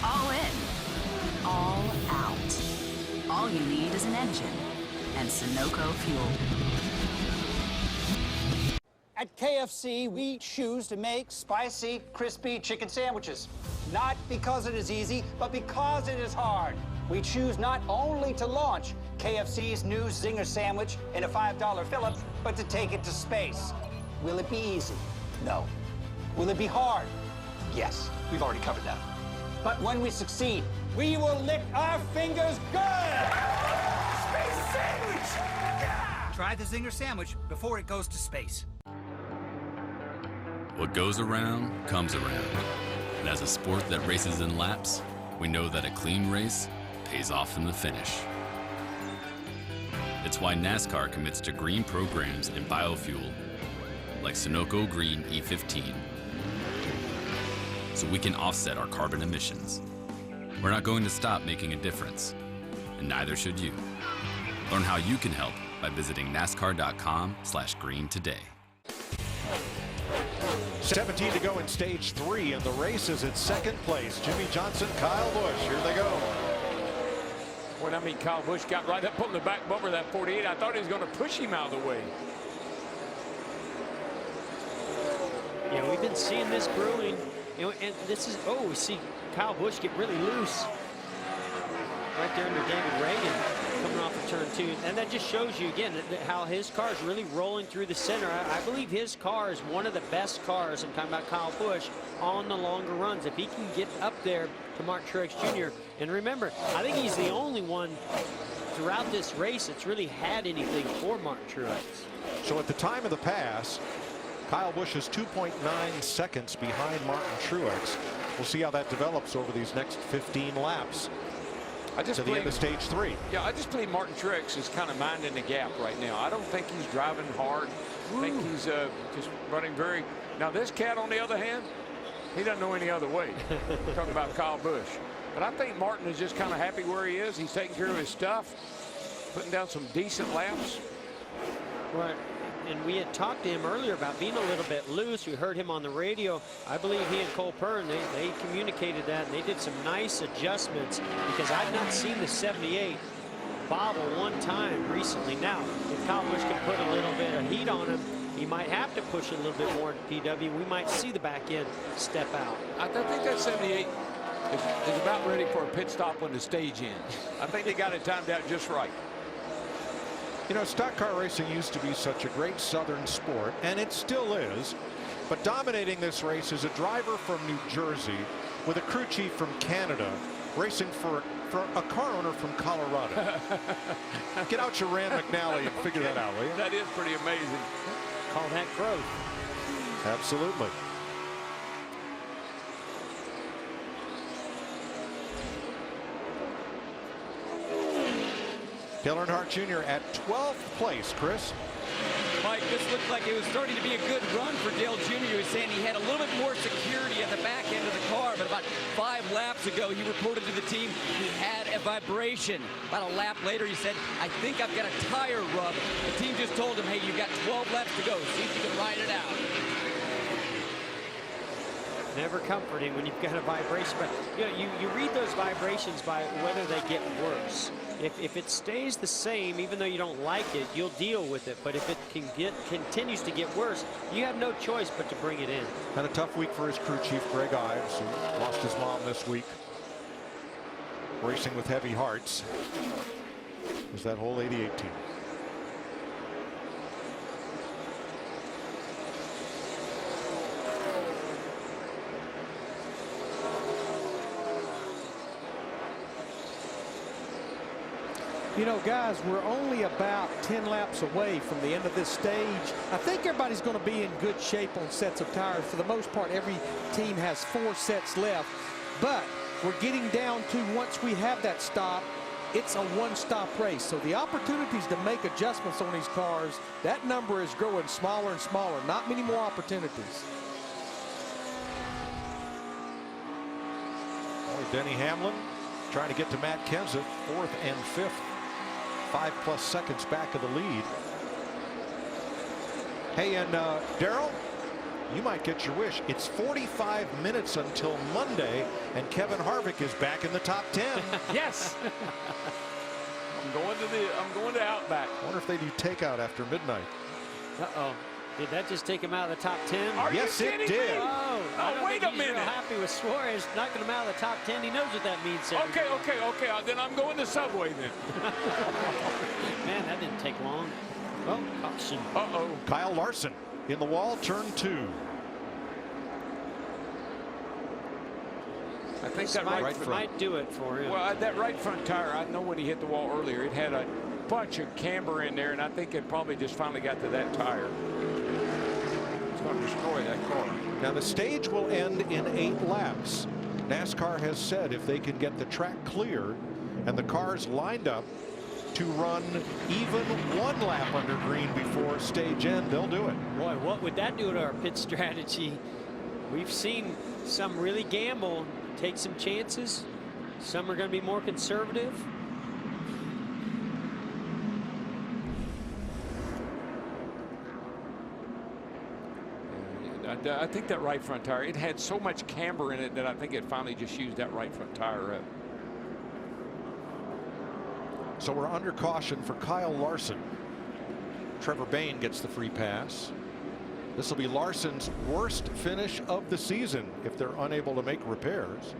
All in. All out. All you need is an engine and Sunoco fuel.
At KFC, we choose to make spicy, crispy chicken sandwiches. Not because it is easy, but because it is hard. We choose not only to launch KFC's new Zinger sandwich in a $5 Phillips, but to take it to space. Will it be easy? No. Will it be hard? Yes. We've already covered that. But when we succeed, we will lick our fingers good! Space sandwich! Yeah! Try the Zinger sandwich before it goes to space.
What goes around comes around. And as a sport that races in laps, we know that a clean race pays off in the finish. It's why NASCAR commits to green programs and biofuel, like Sunoco Green E15, so we can offset our carbon emissions. We're not going to stop making a difference, and neither should you. Learn how you can help by visiting NASCAR.com/green today.
17 to go in stage 3, and the race is in second place. Jimmy Johnson, Kyle Busch, here they go.
When Kyle Busch got right up on the back bumper of that 48, I thought he was going to push him out of the way.
Yeah, we've been seeing this brewing, and this is, we see Kyle Busch get really loose right there under David Reagan coming off of turn 2. And that just shows you, again, how his car is really rolling through the center. I believe his car is one of the best cars, I'm talking about Kyle Busch, on the longer runs. If he can get up there to Mark Truex Jr. And remember, I think he's the only one throughout this race that's really had anything for Mark Truex.
So at the time of the pass, Kyle Busch is 2.9 seconds behind Martin Truex. We'll see how that develops over these next 15 laps. To the end of stage 3.
Yeah, I just believe Martin Truex is kind of minding the gap right now. I don't think he's driving hard. I think he's just running very. Now this cat, on the other hand, he doesn't know any other way. We're talking about Kyle Busch. But I think Martin is just kind of happy where he is. He's taking care of his stuff, putting down some decent laps.
Right. And we had talked to him earlier about being a little bit loose. We heard him on the radio. I believe he and Cole Pern, they communicated that, and they did some nice adjustments, because I've not seen the 78 bobble one time recently. Now, if Kyle Busch can put a little bit of heat on him, he might have to push a little bit more into PW. We might see the back end step out.
I think that 78 is about ready for a pit stop when the stage ends. I think they got it timed out just right.
You know, stock car racing used to be such a great southern sport, and it still is. But dominating this race is a driver from New Jersey with a crew chief from Canada racing for a car owner from Colorado. Get out your Rand McNally and figure that out, will you?
That is pretty amazing.
Call that growth.
Absolutely. Dale Earnhardt Jr. at 12th place, Chris.
Mike, this looked like it was starting to be a good run for Dale Jr. He was saying he had a little bit more security at the back end of the car, but about 5 laps ago, he reported to the team he had a vibration. About a lap later, he said, I think I've got a tire rub. The team just told him, hey, you've got 12 laps to go. See if you can ride it out.
Never comforting when you've got a vibration, but you read those vibrations by whether they get worse. If it stays the same, even though you don't like it, you'll deal with it. But if it continues to get worse, you have no choice but to bring it in.
Had a tough week for his crew chief, Greg Ives, who lost his mom this week. Racing with heavy hearts. Was that whole 88 team.
You know, guys, we're only about 10 laps away from the end of this stage. I think everybody's going to be in good shape on sets of tires. For the most part, every team has 4 sets left. But we're getting down to, once we have that stop, it's a one-stop race. So the opportunities to make adjustments on these cars, that number is growing smaller and smaller. Not many more opportunities.
Denny Hamlin trying to get to Matt Kenseth, 4th and 5th, 5+ seconds back of the lead. Hey, and Darrell, you might get your wish. It's 45 minutes until Monday, and Kevin Harvick is back in the top 10.
Yes. I'm going to Outback.
I wonder if they do takeout after midnight.
Uh-oh. Did that just take him out of the top 10?
Yes, it did.
Oh,
wait a minute.
Real happy with Suarez knocking him out of the top 10. He knows what that means.
Okay. Then I'm going to Subway then.
Man, that didn't take long. Oh, caution.
Uh-oh. Kyle Larson in the wall, turn 2.
I think that right front
might do it for him.
Well, that right front tire, I know when he hit the wall earlier, it had a bunch of camber in there, and I think it probably just finally got to that tire. It's going to destroy that car.
Now the stage will end in 8 laps. NASCAR has said if they can get the track cleared and the cars lined up to run even 1 lap under green before stage end, they'll do it.
Boy, what would that do to our pit strategy? We've seen some really gamble, take some chances. Some are going to be more conservative.
I think that right front tire, it had so much camber in it that I think it finally just used that right front tire up.
So we're under caution for Kyle Larson. Trevor Bayne gets the free pass. This will be Larson's worst finish of the season if they're unable to make repairs.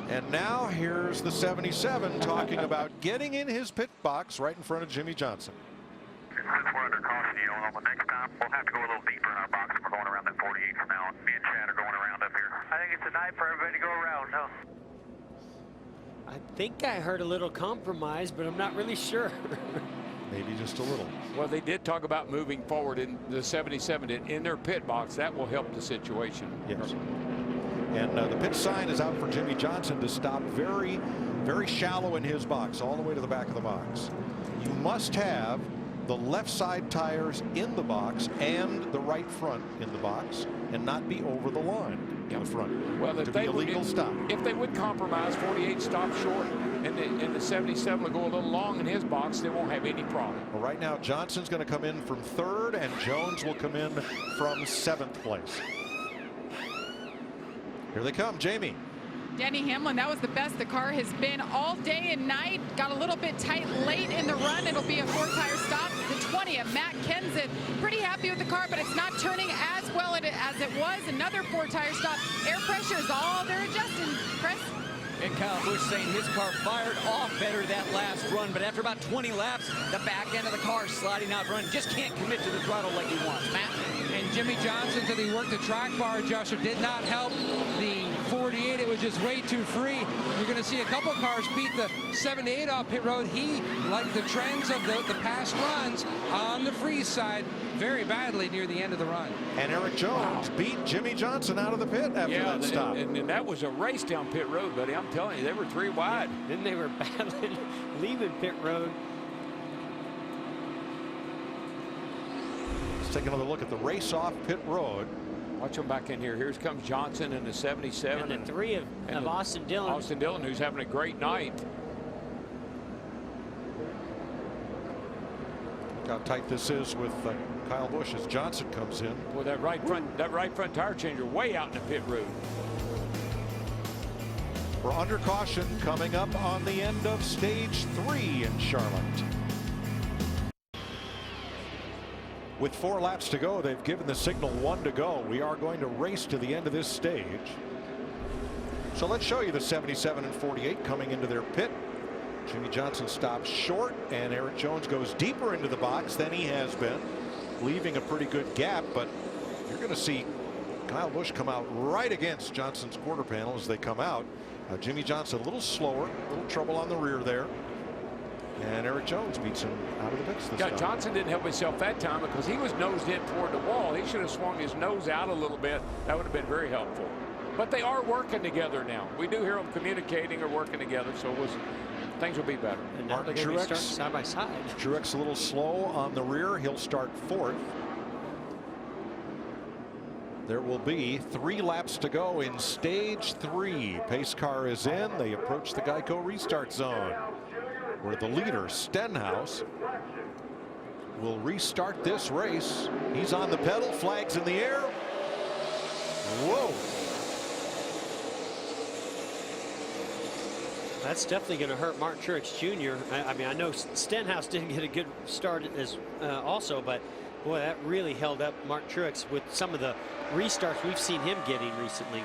And now here's the 77 talking about getting in his pit box right in front of Jimmy Johnson.
Since we're under caution, on the next time, we'll have to go a little deeper in our box. We're going around that 48 now. Me and Chad are going around up here. I think it's a night for everybody to go around, huh?
I think I heard a little compromise, but I'm not really sure.
Maybe just a little.
Well, they did talk about moving forward in the 77 in their pit box. That will help the situation.
Yes. And the pit sign is out for Jimmy Johnson to stop very, very shallow in his box, all the way to the back of the box. You must have the left side tires in the box and the right front in the box, and not be over the line in the front.
Well, if they would stop, if they would compromise, 48 stop short, and the 77 will go a little long in his box, they won't have any problem.
Well, right now Johnson's going to come in from 3rd, and Jones will come in from 7th place. Here they come, Jamie.
Denny Hamlin, that was the best the car has been all day and night. Got a little bit tight late in the run. It'll be a 4-tire stop. The 20th, Matt Kenseth, pretty happy with the car, but it's not turning as well as it was. Another 4-tire stop. Air pressure is all they're adjusting, Chris.
And Kyle Busch saying his car fired off better that last run, but after about 20 laps, the back end of the car sliding out front, just can't commit to the throttle like he wants. Matt?
And Jimmy Johnson said he worked the track bar adjuster, did not help the 48. It was just way too free. You're going to see a couple cars beat the 78 off pit road. He, like the trends of the past runs on the free side, very badly near the end of the run.
And Eric Jones beat Jimmy Johnson out of the pit after that stop.
And that was a race down pit road, buddy. I'm telling you, they were 3 wide.
Then they were battling, leaving pit road.
Let's take another look at the race off pit road.
Watch them back in here. Here comes Johnson in the 77.
And the 3 of Austin Dillon.
Austin Dillon, who's having a great night.
Look how tight this is with Kyle Busch as Johnson comes in.
Well, that right front tire changer way out in the pit road.
We're under caution coming up on the end of stage 3 in Charlotte. With 4 laps to go, they've given the signal 1 to go. We are going to race to the end of this stage. So let's show you the 77 and 48 coming into their pit. Jimmy Johnson stops short, and Eric Jones goes deeper into the box than he has been, leaving a pretty good gap. But you're going to see Kyle Busch come out right against Johnson's quarter panel as they come out. Jimmy Johnson a little slower, a little trouble on the rear there. And Eric Jones beats him out of the pits this time.
Johnson didn't help himself that time because he was nosed in toward the wall. He should have swung his nose out a little bit. That would have been very helpful. But they are working together now. We do hear them communicating or working together, so things will be better.
And now they're going to be starting side by side.
Truex a little slow on the rear. He'll start 4th. There will be 3 laps to go in stage 3. Pace car is in. They approach the Geico restart zone, where the leader, Stenhouse, will restart this race. He's on the pedal, flags in the air. Whoa.
That's definitely going to hurt Martin Truex Jr. I mean, I know Stenhouse didn't get a good start as also, but boy, that really held up Martin Truex with some of the restarts we've seen him getting recently.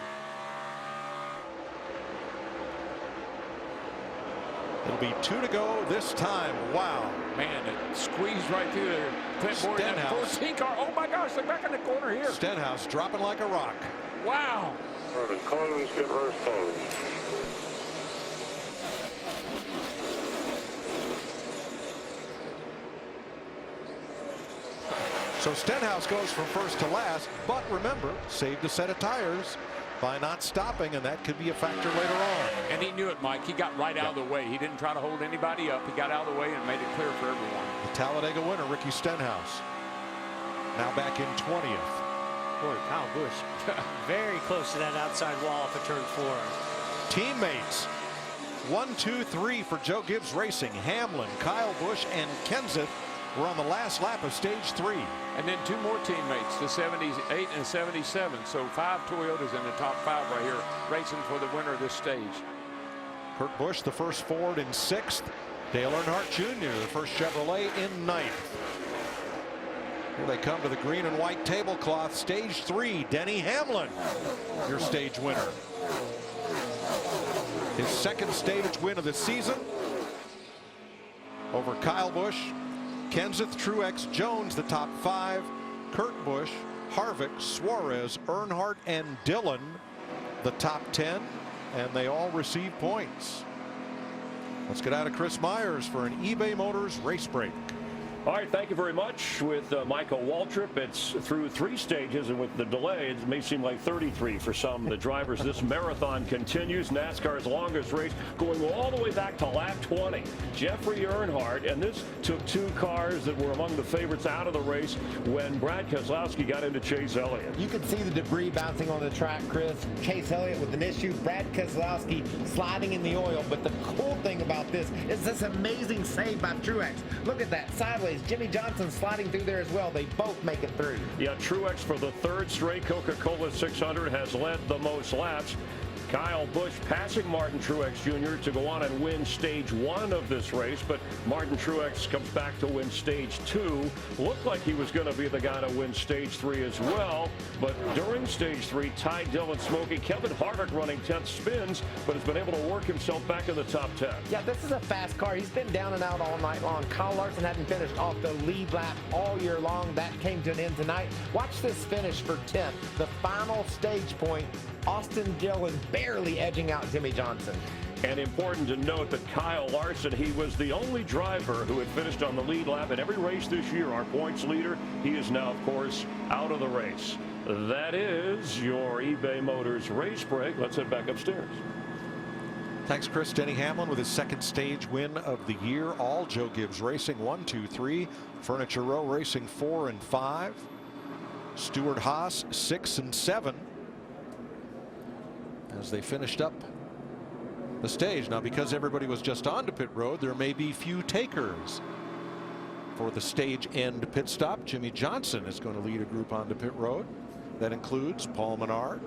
It'll be 2 to go this time. Wow.
Man, it squeezed right through there.
Stenhouse.
14 car. Oh my gosh, they're back in the corner here.
Stenhouse dropping like a rock.
Wow.
The cars get reversed.
So Stenhouse goes from first to last, but remember, saved a set of tires by not stopping, and that could be a factor later on.
And he knew it, Mike. He got right out of the way. He didn't try to hold anybody up. He got out of the way and made it clear for everyone.
The Talladega winner, Ricky Stenhouse, now back in 20th.
Boy, Kyle Busch very close to that outside wall for turn 4.
Teammates, 1, 2, 3 for Joe Gibbs Racing. Hamlin, Kyle Busch, and Kenseth were on the last lap of stage 3.
And then 2 more teammates, the 78 and 77. So 5 Toyotas in the top 5 right here, racing for the winner of this stage.
Kurt Busch, the first Ford, in 6th. Dale Earnhardt Jr., the first Chevrolet, in 9th. Here they come to the green and white tablecloth. Stage 3, Denny Hamlin, your stage winner. His 2nd stage win of the season over Kyle Busch, Kenseth, Truex, Jones, the top 5. Kurt Busch, Harvick, Suarez, Earnhardt, and Dillon, the top 10. And they all receive points. Let's get out of Chris Myers for an eBay Motors race break.
All right, thank you very much. With Michael Waltrip, it's through 3 stages, and with the delay, it may seem like 33 for some of the drivers. This marathon continues, NASCAR's longest race, going all the way back to lap 20. Jeffrey Earnhardt, and this took 2 cars that were among the favorites out of the race when Brad Keselowski got into Chase Elliott.
You could see the debris bouncing on the track, Chris. Chase Elliott with an issue, Brad Keselowski sliding in the oil. But the cool thing about this is this amazing save by Truex. Look at that, sideways. Jimmy Johnson sliding through there as well. They both make it through.
Yeah, Truex for the 3rd straight Coca Cola 600 has led the most laps. Kyle Busch passing Martin Truex Jr. to go on and win stage 1 of this race, but Martin Truex comes back to win stage 2. Looked like he was going to be the guy to win stage 3 as well, but during stage 3, Ty Dillon smoking. Kevin Harvick running 10th spins, but has been able to work himself back in the top 10.
Yeah, this is a fast car. He's been down and out all night long. Kyle Larson hadn't finished off the lead lap all year long. That came to an end tonight. Watch this finish for 10th. The final stage point, Austin Dillon barely edging out Jimmy Johnson.
And important to note that Kyle Larson, he was the only driver who had finished on the lead lap in every race this year. Our points leader, he is now, of course, out of the race. That is your eBay Motors race break. Let's head back upstairs.
Thanks, Chris. Denny Hamlin with his 2nd stage win of the year. All Joe Gibbs Racing 1, 2, 3. Furniture Row Racing 4 and 5. Stewart Haas 6 and 7. As they finished up the stage. Now, because everybody was just onto pit road, there may be few takers for the stage end pit stop. Jimmy Johnson is going to lead a group onto pit road. That includes Paul Menard.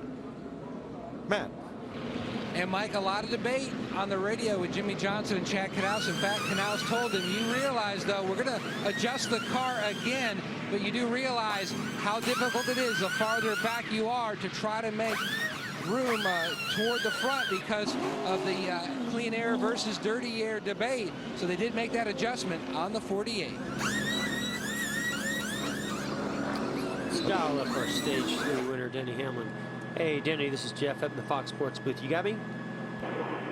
Matt.
And Mike, a lot of debate on the radio with Jimmy Johnson and Chad Knaus. In fact, Knaus told him, you realize, though, we're going to adjust the car again, but you do realize how difficult it is the farther back you are to try to make room toward the front because of the clean air versus dirty air debate. So they did make that adjustment on the 48.
dial up our stage 3 winner, Denny Hamlin. Hey, Denny, this is Jeff up in the Fox Sports booth. You got me?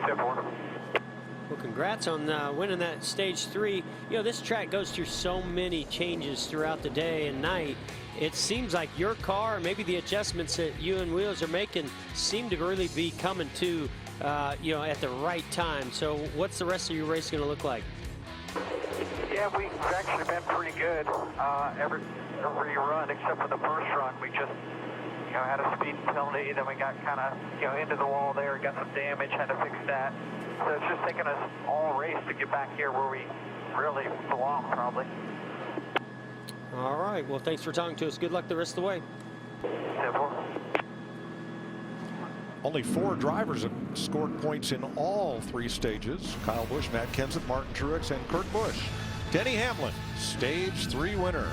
Well, congrats on winning that stage 3. You know, this track goes through so many changes throughout the day and night. It seems like your car, maybe the adjustments that you and Wheels are making, seem to really be coming to, you know, at the right time. So what's the rest of your race going to look like?
Yeah, we've actually been pretty good every run except for the first run. We just, you know, had a speed penalty, then we got kind of, you know, into the wall there, got some damage, had to fix that. So it's just taken us all race to get back here where we really belong, probably.
All right. Well, thanks for talking to us. Good luck the rest of the way.
Only 4 drivers have scored points in all 3 stages. Kyle Busch, Matt Kenseth, Martin Truex, and Kurt Busch. Denny Hamlin, stage 3 winner.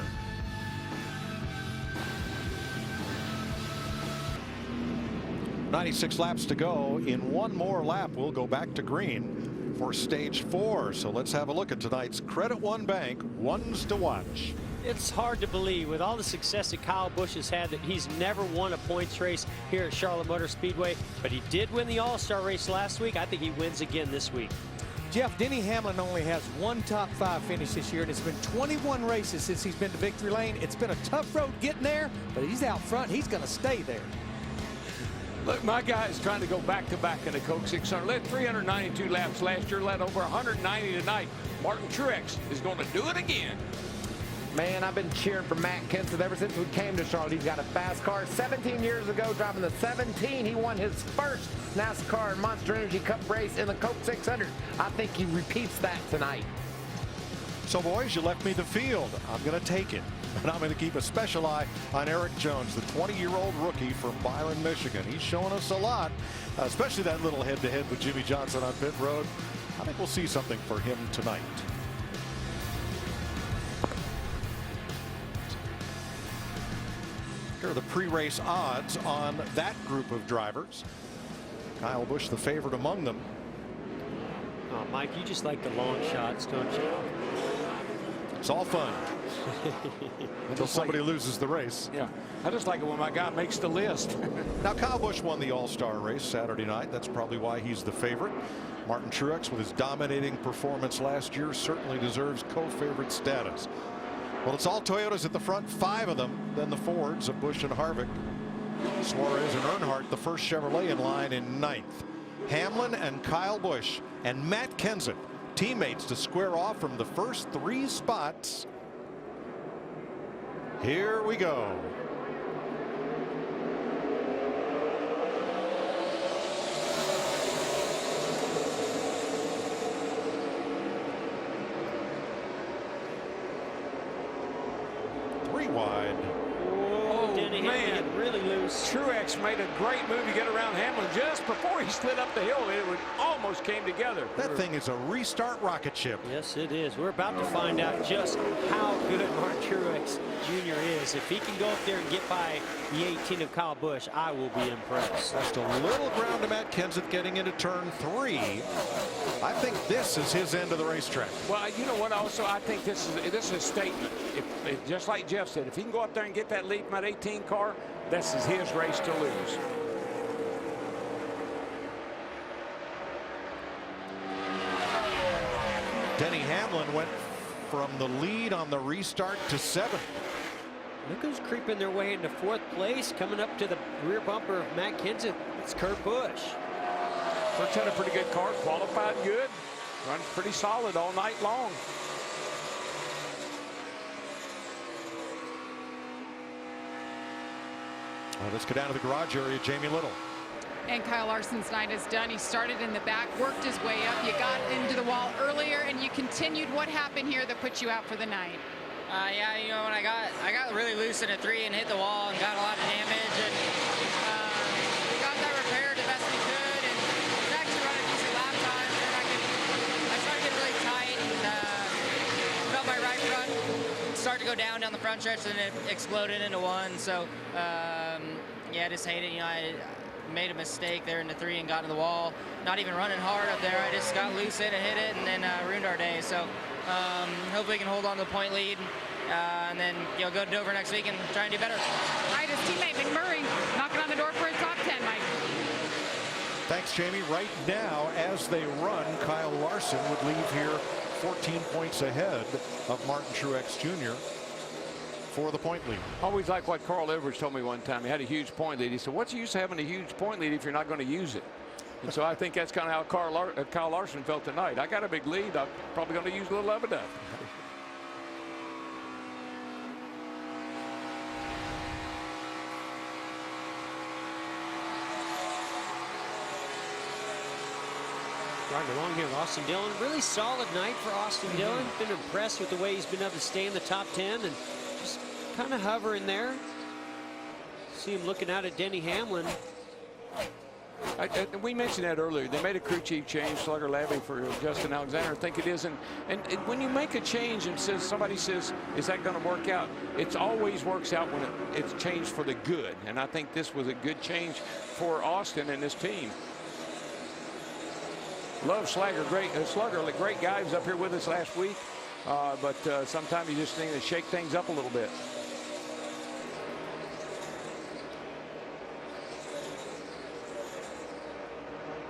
.96 laps to go. In one more lap, we'll go back to green for stage 4. So let's have a look at tonight's Credit One Bank ones to watch.
It's hard to believe, with all the success that Kyle Busch has had, that he's never won a points race here at Charlotte Motor Speedway. But he did win the All-Star race last week. I think he wins again this week.
Jeff, Denny Hamlin only has 1 top 5 finish this year, and it's been 21 races since he's been to victory lane. It's been a tough road getting there, but he's out front. He's going to stay there.
Look, my guy is trying to go back-to-back in the Coke 600. Led 392 laps last year, led over 190 tonight. Martin Truex is going to do it again.
Man, I've been cheering for Matt Kenseth ever since we came to Charlotte. He's got a fast car. 17 years ago, driving the 17, he won his first NASCAR Monster Energy Cup race in the Coke 600. I think he repeats that tonight.
So, boys, you left me the field. I'm going to take it. And I'm going to keep a special eye on Eric Jones, the 20-year-old rookie from Byron, Michigan. He's showing us a lot, especially that little head-to-head with Jimmy Johnson on pit road. I think we'll see something for him tonight. Here are the pre-race odds on that group of drivers. Kyle Busch, the favorite among them.
Oh, Mike, you just like the long shots, don't you?
It's all fun. Until somebody loses the race.
Yeah, I just like it when my guy makes the list.
Now, Kyle Busch won the All-Star race Saturday night. That's probably why he's the favorite. Martin Truex, with his dominating performance last year, certainly deserves co-favorite status. Well, it's all Toyotas at the front, 5 of them. Then the Fords of Busch and Harvick. Suarez and Earnhardt, the first Chevrolet in line, in 9th. Hamlin and Kyle Busch and Matt Kenseth, teammates to square off from the first 3 spots. Here we go. Wide.
Oh, Denny
man,
really loose.
Truex made a great move to get around Hamlin just before he slid up the hill. It almost came together.
That thing is a restart rocket ship.
Yes, it is. We're about to find out just how good Martin Truex Jr. is. If he can go up there and get by the 18 of Kyle Busch, I will be impressed.
Just a little ground to Matt Kenseth getting into turn 3. I think this is his end of the racetrack.
Well, you know what? Also, I think this is a statement. If just like Jeff said, if he can go up there and get that lead from that 18 car, this is his race to lose.
Denny Hamlin went from the lead on the restart to 7th.
Look who's creeping their way into 4th place, coming up to the rear bumper of Matt Kenseth. It's Kurt Busch.
Kurt's had a pretty good car, qualified good, runs pretty solid all night long.
Let's go down to the garage area. Jamie Little.
And Kyle Larson's night is done. He started in the back, worked his way up. You got into the wall earlier, and you continued. What happened here that put you out for the night?
Yeah, you know, when I got really loose in a 3 and hit the wall and got a lot of damage, and we got that repaired the best we could, and was actually running decent lap times. And I started getting really tight and felt my right front start to go down the front stretch, and it exploded into 1. So yeah, I just hate it. You know, I made a mistake there in the 3 and got to the wall. Not even running hard up there. I just got loose in and hit it, and then ruined our day. So hopefully we can hold on to the point lead and then go to Dover next week and try and do better.
All right, his teammate McMurray knocking on the door for a top 10, Mike.
Thanks, Jamie. Right now, as they run, Kyle Larson would leave here 14 points ahead of Martin Truex Jr. for the point lead.
Always like what Carl Edwards told me one time. He had a huge point lead. He said, what's the use of having a huge point lead if you're not going to use it? And so I think that's kind of how Kyle Larson felt tonight. I got a big lead. I'm probably going to use a little of it up.
Riding along here with Austin Dillon. Really solid night for Austin Dillon. Been impressed with the way he's been able to stay in the top 10 and just kind of hovering there. See him looking out at Denny Hamlin.
We mentioned that earlier. They made a crew chief change, Slugger Labby for Justin Alexander. I think it is. And when you make a change and somebody says, is that going to work out? It always works out when it's changed for the good. And I think this was a good change for Austin and his team. Love Slugger, great guy. He was up here with us last week. But sometimes you just need to shake things up a little bit.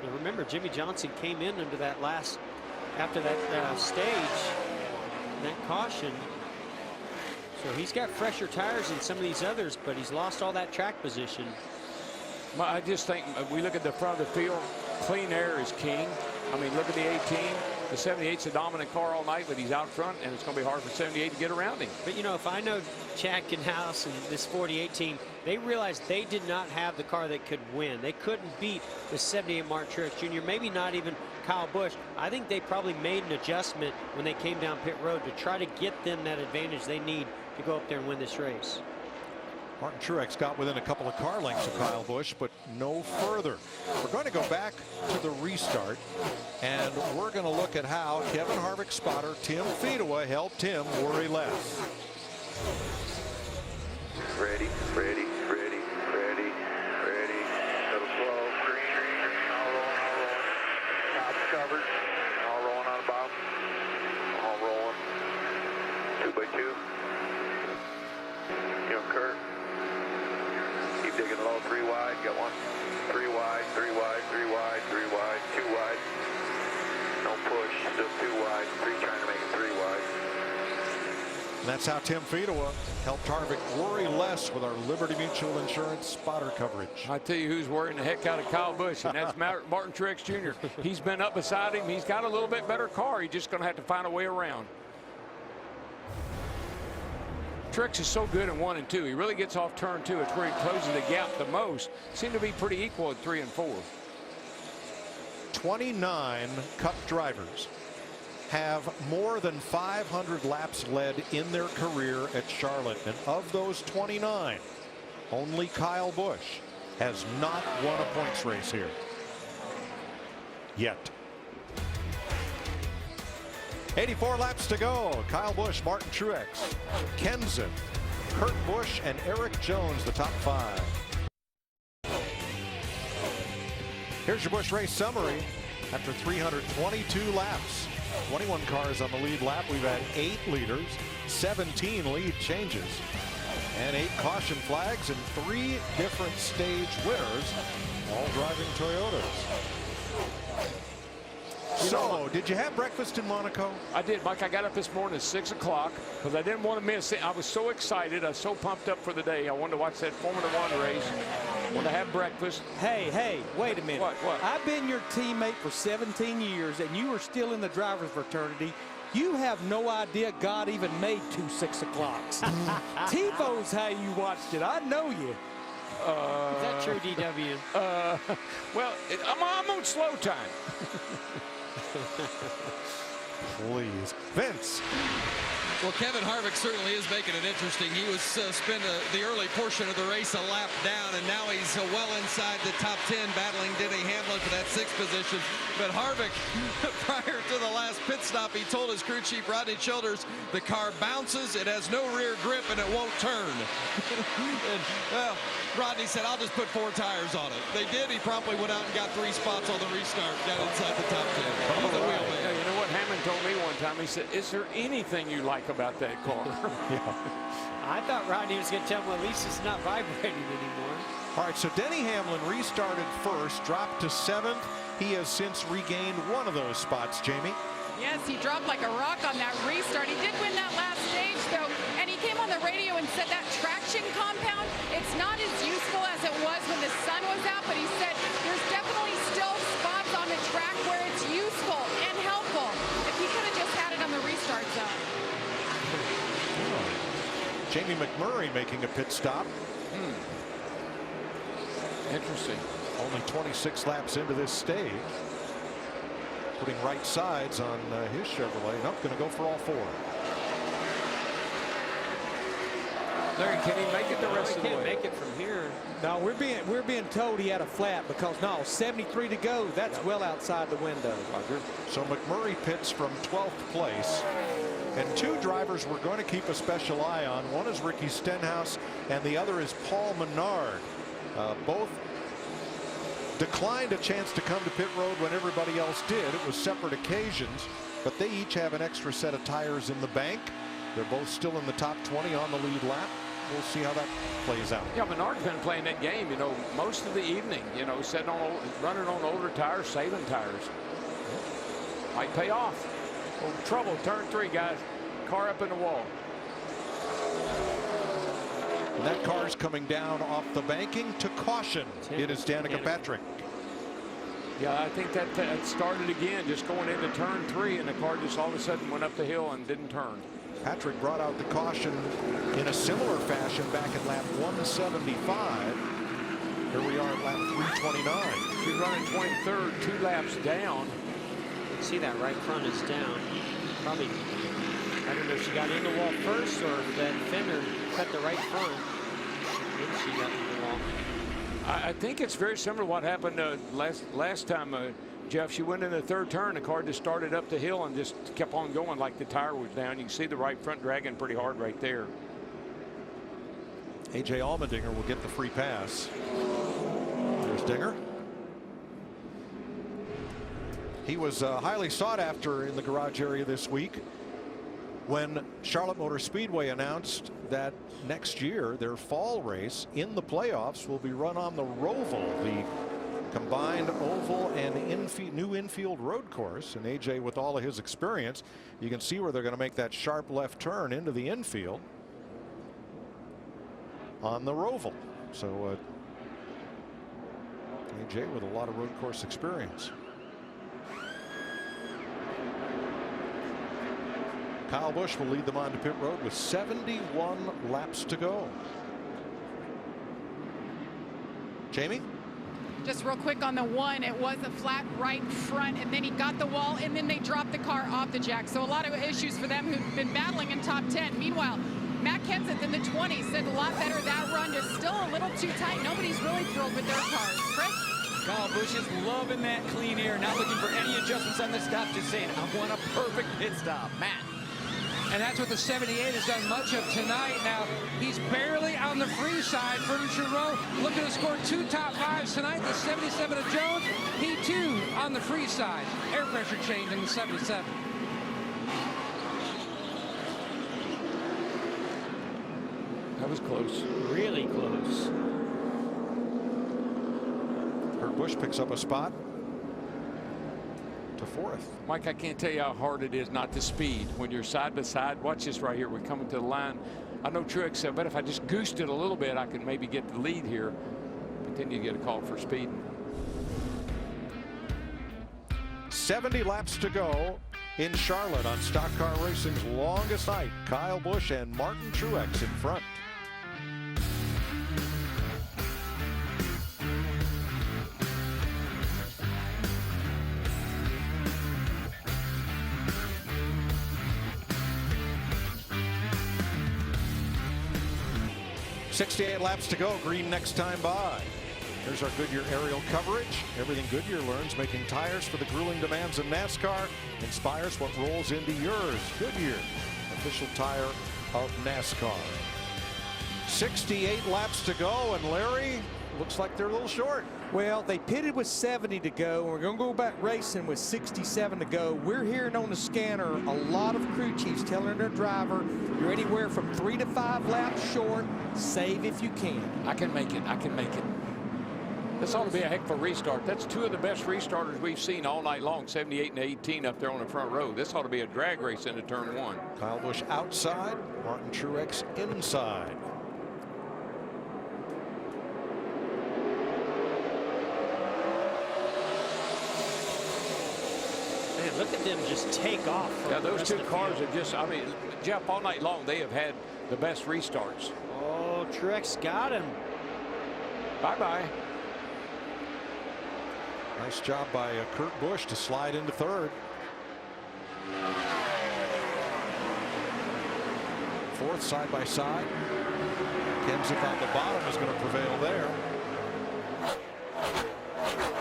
Now remember, Jimmy Johnson came in under that after that stage, that caution. So he's got fresher tires than some of these others, but he's lost all that track position.
Well, I just think we look at the front of the field. Clean air is king. I mean, look at the 18. The 78's a dominant car all night, but he's out front, and it's going to be hard for 78 to get around him.
But, you know, if I know Chad Canhouse and this 48 team, they realized they did not have the car that could win. They couldn't beat the 78 Martin Truex Jr., maybe not even Kyle Busch. I think they probably made an adjustment when they came down pit road to try to get them that advantage they need to go up there and win this race.
Martin Truex got within a couple of car lengths of Kyle Busch, but no further. We're going to go back to the restart, and we're going to look at how Kevin Harvick's spotter, Tim Fedewa, helped him worry less.
Ready. Little slow. Green. All rolling. Top's covered. All rolling on the bottom. All rolling. 2x2. Kurt. Keep digging low, 3 wide, got one. 3 wide, 3 wide, 3 wide, 3 wide, 2 wide. Don't push, still 2 wide, 3 trying to make it 3 wide.
And that's how Tim Fedewa helped Harvick worry less with our Liberty Mutual Insurance spotter coverage.
I tell you who's worrying the heck out of Kyle Busch, and that's Martin Truex Jr. He's been up beside him. He's got a little bit better car. He's just going to have to find a way around. Truex is so good in 1 and 2. He really gets off turn 2. It's where he closes the gap the most. Seem to be pretty equal at 3 and 4.
29 Cup drivers have more than 500 laps led in their career at Charlotte. And of those 29, only Kyle Busch has not won a points race here yet. 84 laps to go. Kyle Busch, Martin Truex, Kenseth, Kurt Busch, and Eric Jones, the top 5. Here's your Busch race summary. After 322 laps, 21 cars on the lead lap. We've had 8 leaders, 17 lead changes, and 8 caution flags, and 3 different stage winners, all driving Toyotas. So, did you have breakfast in Monaco?
I did, Mike. I got up this morning at 6 o'clock because I didn't want to miss it. I was so excited. I was so pumped up for the day. I wanted to watch that Formula One race. I wanted to have breakfast.
Hey, wait a minute.
What?
I've been your teammate for 17 years, and you are still in the driver's fraternity. You have no idea God even made 2 6 o'clocks. TiVo's how you watched it. I know you.
Is that true, DW?
Well, I'm on slow time.
Please. Vince.
Well, Kevin Harvick certainly is making it interesting. He was spent the early portion of the race a lap down, and now he's well inside the top 10, battling Denny Hamlin for that 6th position. But Harvick, prior to the last pit stop, he told his crew chief, Rodney Childers, the car bounces, it has no rear grip, and it won't turn. And, well, Rodney said, I'll just put 4 tires on it. They did. He promptly went out and got 3 spots on the restart down inside the top 10. He's a wheel man.
Yeah, you know what Hammond told me one time? He said, is there anything you like about that car?
I thought Rodney was going to tell him, well, at least it's not vibrating anymore.
All right, so Denny Hamlin restarted first, dropped to 7th. He has since regained one of those spots, Jamie.
Yes, he dropped like a rock on that restart. He did win that last stage, though, and he came on the radio and said that traction compound, it's not as useful as it was when the sun was out, but he said there's definitely still spots on the track where it's useful and helpful. If he could have just had it on the restart zone.
Jamie McMurray making a pit stop.
Interesting.
Only 26 laps into this stage. Putting right sides on his Chevrolet. Nope, going to go for all 4.
Larry, can he make it the rest of the way?
Can't make it from here.
No, we're being told he had a flat because no, 73 to go. That's well outside the window.
So McMurray pits from 12th place. And 2 drivers we're going to keep a special eye on. One is Ricky Stenhouse and the other is Paul Menard. Both declined a chance to come to pit road when everybody else did. It was separate occasions, but they each have an extra set of tires in the bank. They're both still in the top 20 on the lead lap. We'll see how that plays out.
Yeah, Menard's been playing that game, you know, most of the evening, you know, running on older tires, saving tires. Might pay off. Oh, trouble, turn 3, guys. Car up in the wall.
And that car's coming down off the banking to caution. It is Danica Patrick.
Yeah, I think that started again, just going into turn 3, and the car just all of a sudden went up the hill and didn't turn.
Patrick brought out the caution in a similar fashion back at lap 175. Here we are at lap 329.
She's running 23rd, 2 laps down.
You can see that right front is down. Probably, I don't know if she got in the wall first or if that fender cut the right front. Then she got in the wall.
I think it's very similar to what happened last time, Jeff. She went in the 3rd turn, the car just started up the hill and just kept on going like the tire was down. You can see the right front dragging pretty hard right there.
A.J. Allmendinger will get the free pass. There's Dinger. He was highly sought after in the garage area this week when Charlotte Motor Speedway announced that next year their fall race in the playoffs will be run on the Roval, the combined oval and new infield road course. And AJ, with all of his experience, you can see where they're going to make that sharp left turn into the infield on the Roval. So AJ with a lot of road course experience. Kyle Busch will lead them on to pit road with 71 laps to go. Jamie?
Just real quick on the 1, it was a flat right front, and then he got the wall, and then they dropped the car off the jack. So a lot of issues for them who've been battling in top 10. Meanwhile, Matt Kenseth in the 20 said a lot better. That run is still a little too tight. Nobody's really thrilled with their cars. Chris?
Kyle Busch is loving that clean air, not looking for any adjustments on the stop, just saying, I want a perfect pit stop. Matt.
And that's what the 78 has done much of tonight. Now, he's barely on the free side. Furniture Row looking to score 2 top 5s tonight. The 77 of Jones, he too on the free side. Air pressure change in the 77.
That was close.
Really close.
Kurt Busch picks up a spot to 4th.
Mike, I can't tell you how hard it is not to speed when you're side by side. Watch this right here. We're coming to the line. I know Truex said, but if I just goosed it a little bit, I could maybe get the lead here. But then you get a call for speeding.
70 laps to go in Charlotte on Stock Car Racing's longest night. Kyle Busch and Martin Truex in front. .68 laps to go. Green next time by. Here's our Goodyear aerial coverage. Everything Goodyear learns, making tires for the grueling demands of NASCAR, inspires what rolls into yours. Goodyear, official tire of NASCAR. 68 laps to go, and Larry, looks like they're a little short.
Well, they pitted with 70 to go, and we're going to go back racing with 67 to go. We're hearing on the scanner a lot of crew chiefs telling their driver, you're anywhere from 3 to 5 laps short. Save if you can.
I can make it. I can make it. This ought to be a heck of a restart. That's two of the best restarters we've seen all night long, 78 and 18 up there on the front row. This ought to be a drag race into turn one.
Kyle Busch outside, Martin Truex inside.
Man, look at them just take off.
Yeah, those two cars have just, I mean, Jeff, all night long, they have had the best restarts.
Oh, Truex got him.
Bye-bye.
Nice job by Kurt Busch to slide into third. Fourth side by side. Kenseth on the bottom is going to prevail there.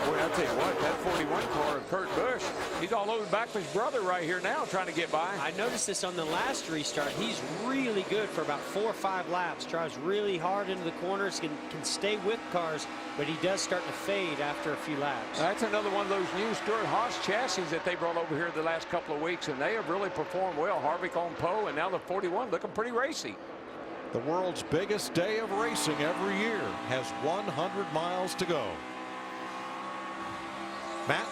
Boy, I'll tell you what, that 41 car of Kurt Busch, he's all over the back of his brother right here now trying to get by.
I noticed this on the last restart. He's really good for about 4 or 5 laps. Tries really hard into the corners, can stay with cars, but he does start to fade after a few laps.
That's another one of those new Stewart-Haas chassis that they brought over here the last couple of weeks, and they have really performed well. Harvick on pole, and now the 41 looking pretty racy.
The world's biggest day of racing every year has 100 miles to go. Matt?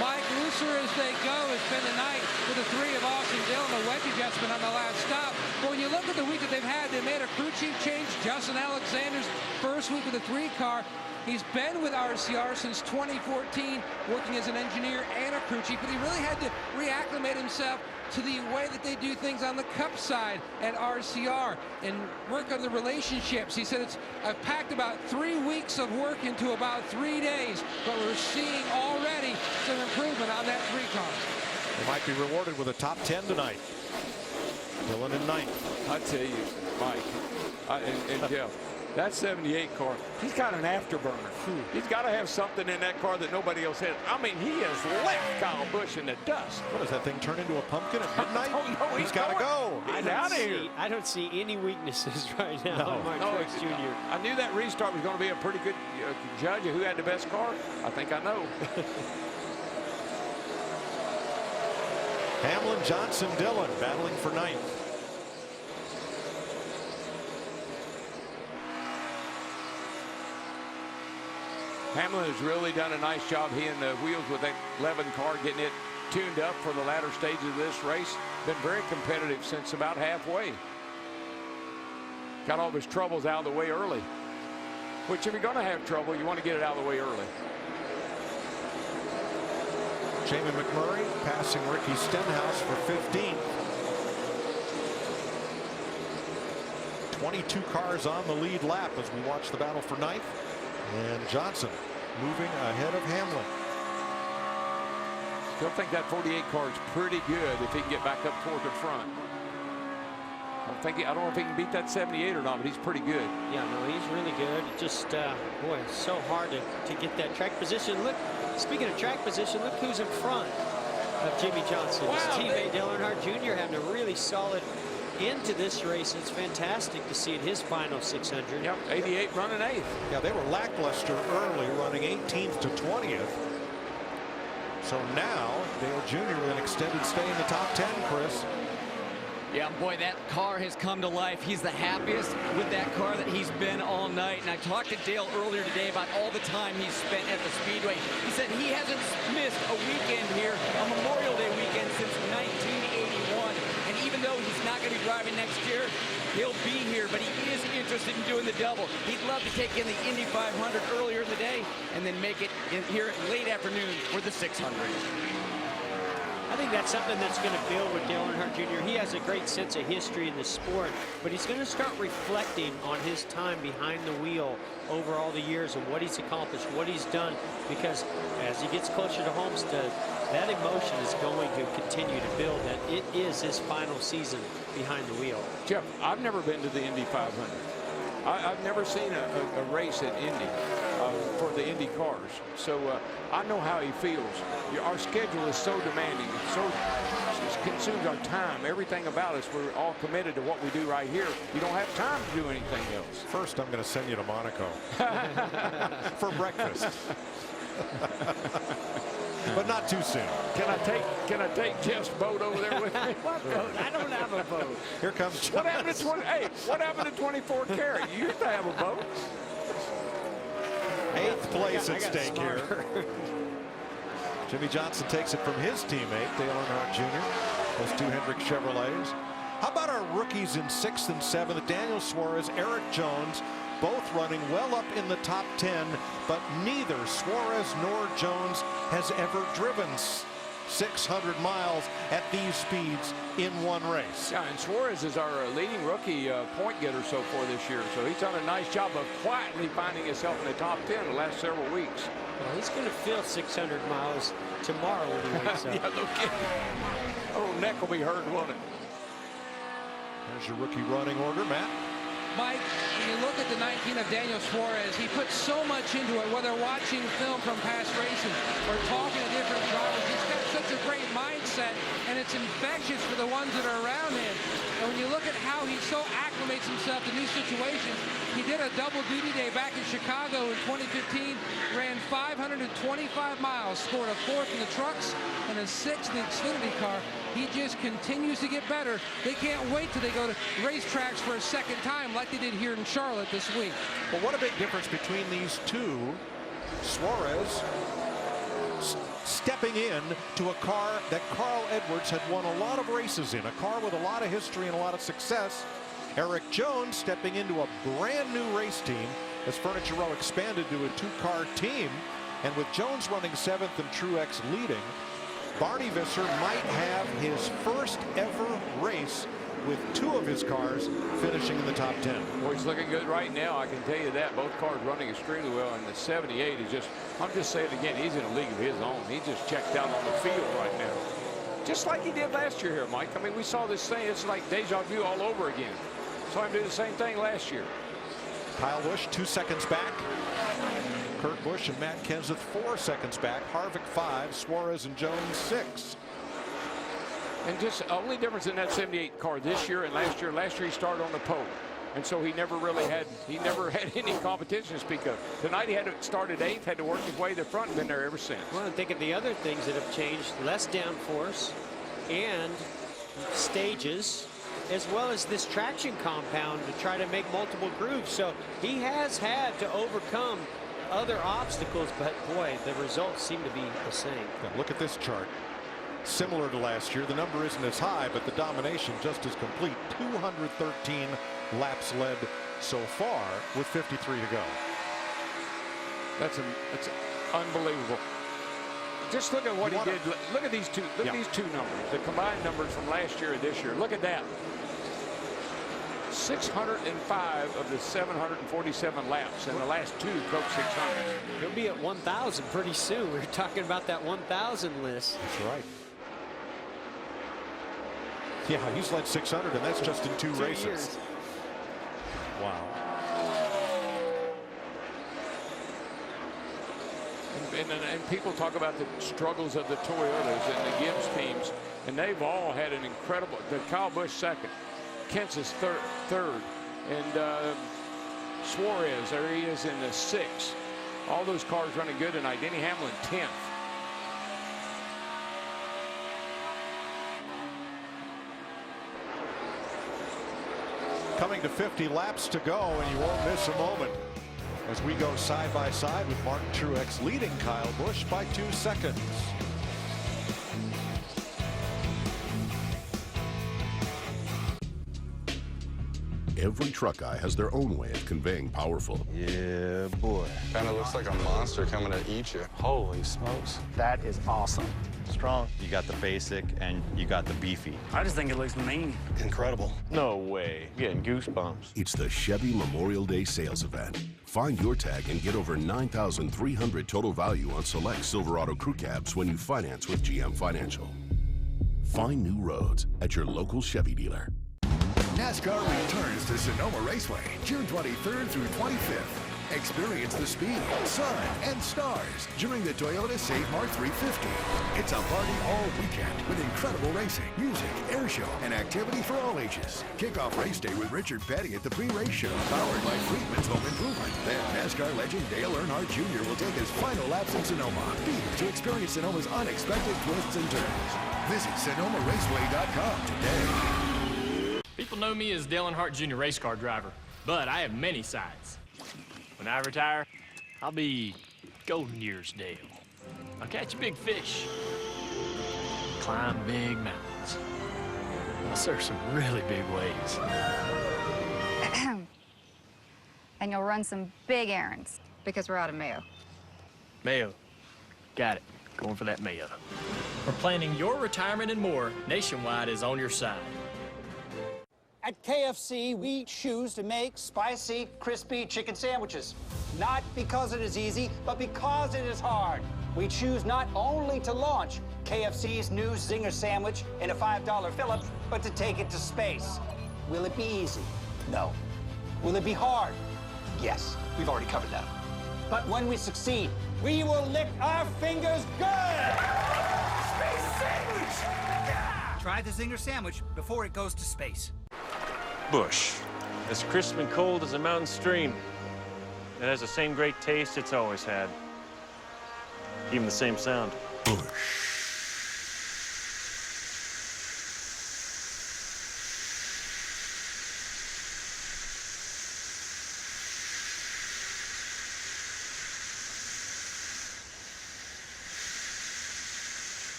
Mike, looser as they go has been the night for the 3 of Austin Dillon, a wedge adjustment on the last stop. But when you look at the week that they've had, they made a crew chief change. Justin Alexander's first week with the 3 car. He's been with RCR since 2014, working as an engineer and a crew chief, but he really had to reacclimate himself to the way that they do things on the Cup side at RCR and work on the relationships. He said, I've packed about 3 weeks of work into about 3 days, but we're seeing already some improvement on that 3 car.
They might be rewarded with a top 10 tonight. Dillon in ninth.
I tell you, Mike, and Jeff, that 78 car, he's got an afterburner. He's got to have something in that car that nobody else has. I mean, he has left Kyle Busch in the dust.
What does that thing turn into a pumpkin at midnight?
I don't know.
He's got to go.
He's out of here.
I don't see any weaknesses right now on Mark Truex Jr.
I knew that restart was going to be a pretty good judge of who had the best car. I think I know.
Hamlin, Johnson, Dillon battling for ninth.
Hamlin has really done a nice job. He and the wheels with that 11 car getting it tuned up for the latter stages of this race. Been very competitive since about halfway. Got all of his troubles out of the way early. Which if you're going to have trouble, you want to get it out of the way early.
Jamie McMurray passing Ricky Stenhouse for 15th. 22 cars on the lead lap as we watch the battle for ninth. And Johnson moving ahead of Hamlin.
Still think that 48 car is pretty good if he can get back up toward the front. I don't know if he can beat that 78 or not, but he's pretty good.
Yeah, no, he's really good. Just, boy, it's so hard to get that track position. Look, speaking of track position, look who's in front of Jimmy Johnson.
Wow,
his teammate Dale Earnhardt Jr. having a really solid into this race. It's fantastic to see it his final 600.
Yep, 88 running 8th.
Yeah, they were lackluster early, running 18th to 20th. So now Dale Jr. with an extended stay in the top 10, Chris.
Yeah, boy, that car has come to life. He's the happiest with that car that he's been all night. And I talked to Dale earlier today about all the time he's spent at the Speedway. He said he hasn't missed a weekend here, a Memorial Day weekend, since 1981. And even though he's not going to be driving next year, he'll be here, but he is interested in doing the double. He'd love to take in the Indy 500 earlier in the day and then make it in here late afternoon for the 600.
I think that's something that's going to build with Dale Earnhardt Jr. He has a great sense of history in the sport, but he's going to start reflecting on his time behind the wheel over all the years and what he's accomplished, what he's done, because as he gets closer to Homestead, that emotion is going to continue to build, that it is his final season behind the wheel.
Jeff, I've never been to the Indy 500. I've never seen a race at Indy. for the Indy cars. So I know how he feels. Our schedule is so demanding. It consumes our time. Everything about us, we're all committed to what we do right here. You don't have time to do anything else.
First, I'm going to send you to Monaco for breakfast. But not too soon.
Can I take Jeff's boat over there with me?
What boat? I don't have a boat.
Here comes
What happened to what happened to 24 Karat? You used to have a boat.
8th place at stake here. Jimmy Johnson takes it from his teammate, Dale Earnhardt Jr. Those two Hendrick Chevrolets. How about our rookies in 6th and 7th? Daniel Suarez, Eric Jones, both running well up in the top 10, but neither Suarez nor Jones has ever driven 600 miles at these speeds in one race.
Yeah, and Suarez is our leading rookie point getter so far this year, so he's done a nice job of quietly finding himself in the top 10 the last several weeks.
Well, he's going to feel 600 miles tomorrow when he wakes up.
Yeah, no kidding. Oh, neck will be hurt, won't it?
There's your rookie running order, Matt.
Mike, when you look at the 19 of Daniel Suarez, he puts so much into it, whether watching film from past races or talking to different drivers. He's got such a great mindset, and it's infectious for the ones that are around him. And when you look at how he so acclimates himself to new situations, he did a double duty day back in Chicago in 2015, ran 525 miles, scored a 4th in the trucks and a 6th in the Xfinity car. He just continues to get better. They can't wait till they go to racetracks for a second time like they did here in Charlotte this week.
Well, what a big difference between these two. Suarez stepping in to a car that Carl Edwards had won a lot of races in, a car with a lot of history and a lot of success. Eric Jones stepping into a brand new race team as Furniture Row expanded to a 2-car team. And with Jones running 7th and Truex leading, Barney Visser might have his first ever race with 2 of his cars finishing in the top 10.
Well, he's looking good right now, I can tell you that. Both cars running extremely well, and the 78 is just, I'm just saying again, he's in a league of his own. He just checked out on the field right now. Just like he did last year here, Mike. I mean, we saw this thing, it's like deja vu all over again. Saw him do the same thing last year.
Kyle Busch 2 seconds back. Kurt Busch and Matt Kenseth 4 seconds back. Harvick 5, Suarez and Jones 6.
And just the only difference in that 78 car this year and last year he started on the pole. And so he never had any competition to speak of. Tonight he had to start at 8th, had to work his way to the front, and been there ever since.
Well, and think of the other things that have changed: less downforce and stages, as well as this traction compound to try to make multiple grooves. So he has had to overcome other obstacles, but boy, the results seem to be the same.
Now look at this chart. Similar to last year, the number isn't as high, but the domination just as complete. 213 laps led so far with 53 to go.
That's unbelievable. Just look at what he did. Look at these two. Look at these two numbers. The combined numbers from last year and this year. Look at that. 605 of the 747 laps in the last 2 Coke 600.
He'll be at 1,000 pretty soon. We're talking about that 1,000 list.
That's right. Yeah, he's led 600, and that's just in 2 races.
Years.
Wow.
And people talk about the struggles of the Toyotas and the Gibbs teams, and they've all had an incredible. The Kyle Busch 2nd, Kenseth's third, and Suarez, there he is in the 6th. All those cars running good tonight. Denny Hamlin 10th.
Coming to 50 laps to go, and you won't miss a moment as we go side by side with Martin Truex leading Kyle Busch by 2 seconds.
Every truck guy has their own way of conveying powerful.
Yeah, boy. Kind of looks like a monster coming to eat you. Holy smokes.
That is awesome. Strong. You got the basic and you got the beefy.
I just think it looks mean.
Incredible.
No way. Getting goosebumps.
It's the Chevy Memorial Day sales event. Find your tag and get over $9,300 total value on select Silverado crew cabs when you finance with GM Financial. Find new roads at your local Chevy dealer.
NASCAR returns to Sonoma Raceway, June 23rd through 25th.
Experience the speed, sun, and stars during the Toyota Save Mart 350. It's a party all weekend with incredible racing, music, air show, and activity for all ages. Kick off race day with Richard Petty at the pre-race show, powered by Friedman's Home Improvement. Then NASCAR legend Dale Earnhardt Jr. will take his final laps in Sonoma. Be there to experience Sonoma's unexpected twists and turns. Visit SonomaRaceway.com today.
People know me as Dale Earnhardt Jr. race car driver, but I have many sides. When I retire, I'll be Golden Years Dale. I'll catch big fish, climb big mountains. I'll surf some really big waves.
And you'll run some big errands because we're out of mayo.
Mayo. Got it. Going for that mayo. For planning your retirement and more, Nationwide is on your side.
At KFC, we choose to make spicy, crispy chicken sandwiches. Not because it is easy, but because it is hard. We choose not only to launch KFC's new Zinger sandwich in a $5 fill-up, but to take it to space. Will it be easy? No. Will it be hard? Yes. We've already covered that. But when we succeed, we will lick our fingers good! Space sandwich! Yeah!
Try the Zinger sandwich before it goes to space.
Bush. As crisp and cold as a mountain stream. It has the same great taste it's always had. Even the same sound. Bush.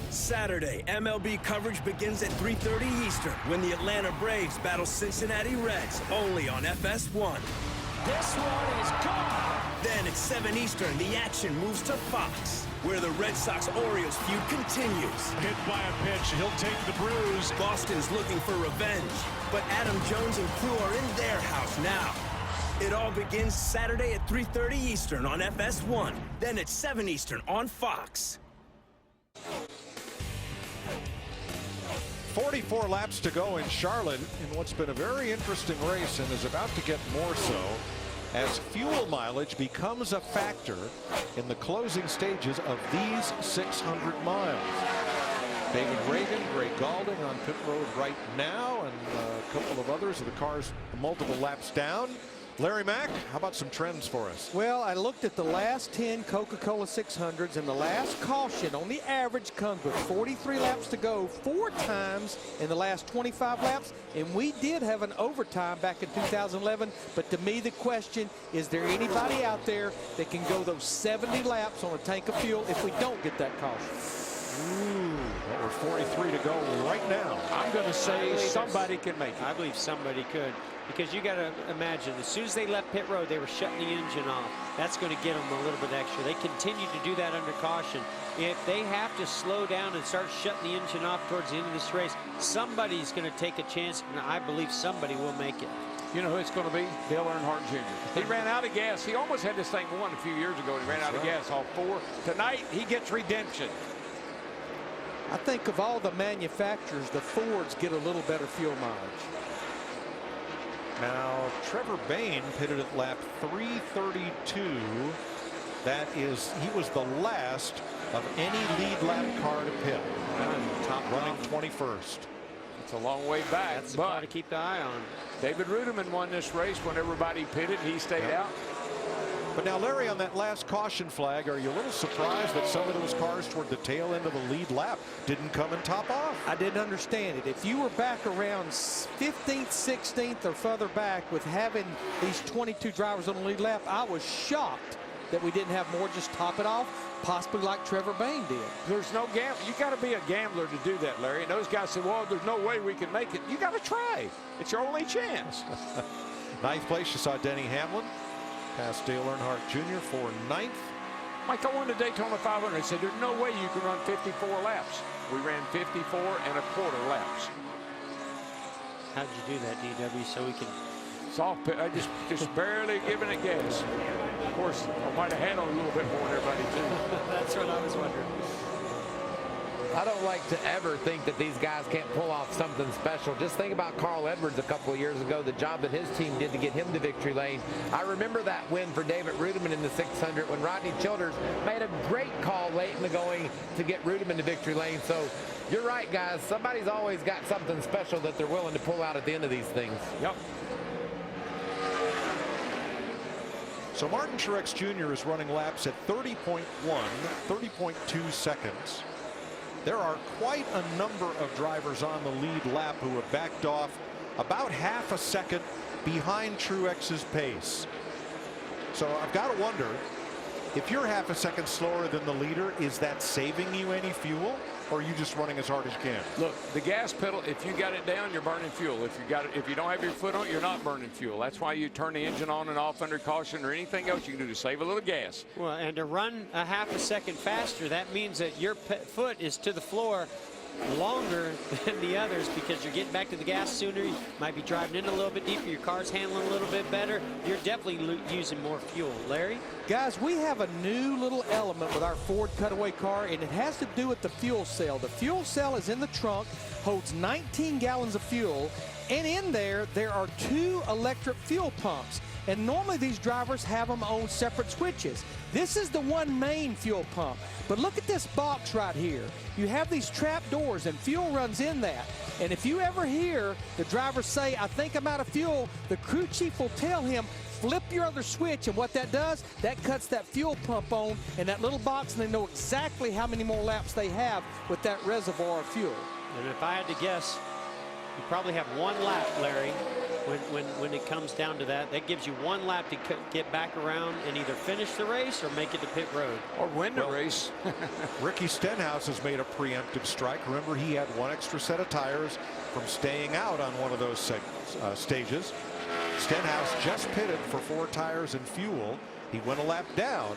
Saturday, MLB coverage begins at 3:30 Eastern when the Atlanta Braves battle Cincinnati Reds, only on FS1. This one is gone! Then at 7 Eastern, the action moves to Fox, where the Red Sox-Orioles feud continues. Hit by a pitch, he'll take the bruise. Boston's looking for revenge, but Adam Jones and crew are in their house now. It all begins Saturday at 3:30 Eastern on FS1, then at 7 Eastern on Fox.
44 laps to go in Charlotte in what's been a very interesting race and is about to get more so as fuel mileage becomes a factor in the closing stages of these 600 miles. David Reagan, Gray Galding on pit road right now, and a couple of others of the cars multiple laps down. Larry Mack, how about some trends for us?
Well, I looked at the last 10 Coca Cola 600s, and the last caution on the average comes with 43 laps to go 4 times in the last 25 laps. And we did have an overtime back in 2011. But to me, the question, is there anybody out there that can go those 70 laps on a tank of fuel if we don't get that caution?
Ooh, well, we're 43 to go right now.
I'm going to say somebody can make it.
I believe somebody could. Because you got to imagine, as soon as they left pit road, they were shutting the engine off. That's going to get them a little bit extra. They continue to do that under caution. If they have to slow down and start shutting the engine off towards the end of this race, somebody's going to take a chance, and I believe somebody will make it.
You know who it's going to be? Dale Earnhardt Jr. He ran out of gas. He almost had this thing won a few years ago. He ran out of gas all 4. Tonight, he gets redemption.
I think of all the manufacturers, the Fords get a little better fuel mileage.
Now, Trevor Bayne pitted at lap 332. That is, he was the last of any lead lap car to pit. Top running 21st.
It's a long way back.
That's the car to keep the eye on.
David Ruderman won this race when everybody pitted. He stayed out.
But now, Larry, on that last caution flag, are you a little surprised that some of those cars toward the tail end of the lead lap didn't come and top off?
I didn't understand it. If you were back around 15th, 16th, or further back with having these 22 drivers on the lead lap, I was shocked that we didn't have more just top it off, possibly like Trevor Bayne did.
There's no gamble. You got to be a gambler to do that, Larry. And those guys say, well, there's no way we can make it. You got to try. It's your only chance.
9th place, you saw Denny Hamlin. Past Dale Earnhardt Jr. for 9th.
Mike, I won the Daytona 500. I said, there's no way you can run 54 laps. We ran 54 and a quarter laps.
How'd you do that, DW, so we can...
Soft pit. I just barely giving it gas. Of course, I might have handled a little bit more than everybody, too.
That's what I was wondering.
I don't like to ever think that these guys can't pull off something special. Just think about Carl Edwards a couple of years ago, the job that his team did to get him to victory lane. I remember that win for David Rudiman in the 600 when Rodney Childers made a great call late in the going to get Rudiman to victory lane. So you're right, guys. Somebody's always got something special that they're willing to pull out at the end of these things.
Yep.
So Martin Truex Jr. is running laps at 30.1, 30.2 seconds. There are quite a number of drivers on the lead lap who have backed off about half a second behind Truex's pace. So I've got to wonder, if you're half a second slower than the leader, is that saving you any fuel, or are you just running as hard as you can?
Look, the gas pedal, if you got it down, you're burning fuel. If you don't have your foot on it, you're not burning fuel. That's why you turn the engine on and off under caution or anything else you can do to save a little gas.
Well, and to run a half a second faster, that means that your foot is to the floor longer than the others because you're getting back to the gas sooner. You might be driving in a little bit deeper. Your car's handling a little bit better. You're definitely using more fuel. Larry?
Guys, we have a new little element with our Ford Cutaway car, and it has to do with the fuel cell. The fuel cell is in the trunk, holds 19 gallons of fuel, and in there are 2 electric fuel pumps. And normally these drivers have them on separate switches. This is the one main fuel pump. But look at this box right here. You have these trap doors and fuel runs in that. And if you ever hear the driver say, I think I'm out of fuel, the crew chief will tell him, flip your other switch, and what that does, that cuts that fuel pump on in that little box, and they know exactly how many more laps they have with that reservoir of fuel.
And if I had to guess, you probably have 1 lap, Larry, when it comes down to that. That gives you 1 lap to get back around and either finish the race or make it to pit road.
Or win the race.
Ricky Stenhouse has made a preemptive strike. Remember, he had 1 extra set of tires from staying out on one of those stages. Stenhouse just pitted for 4 tires and fuel. He went a lap down,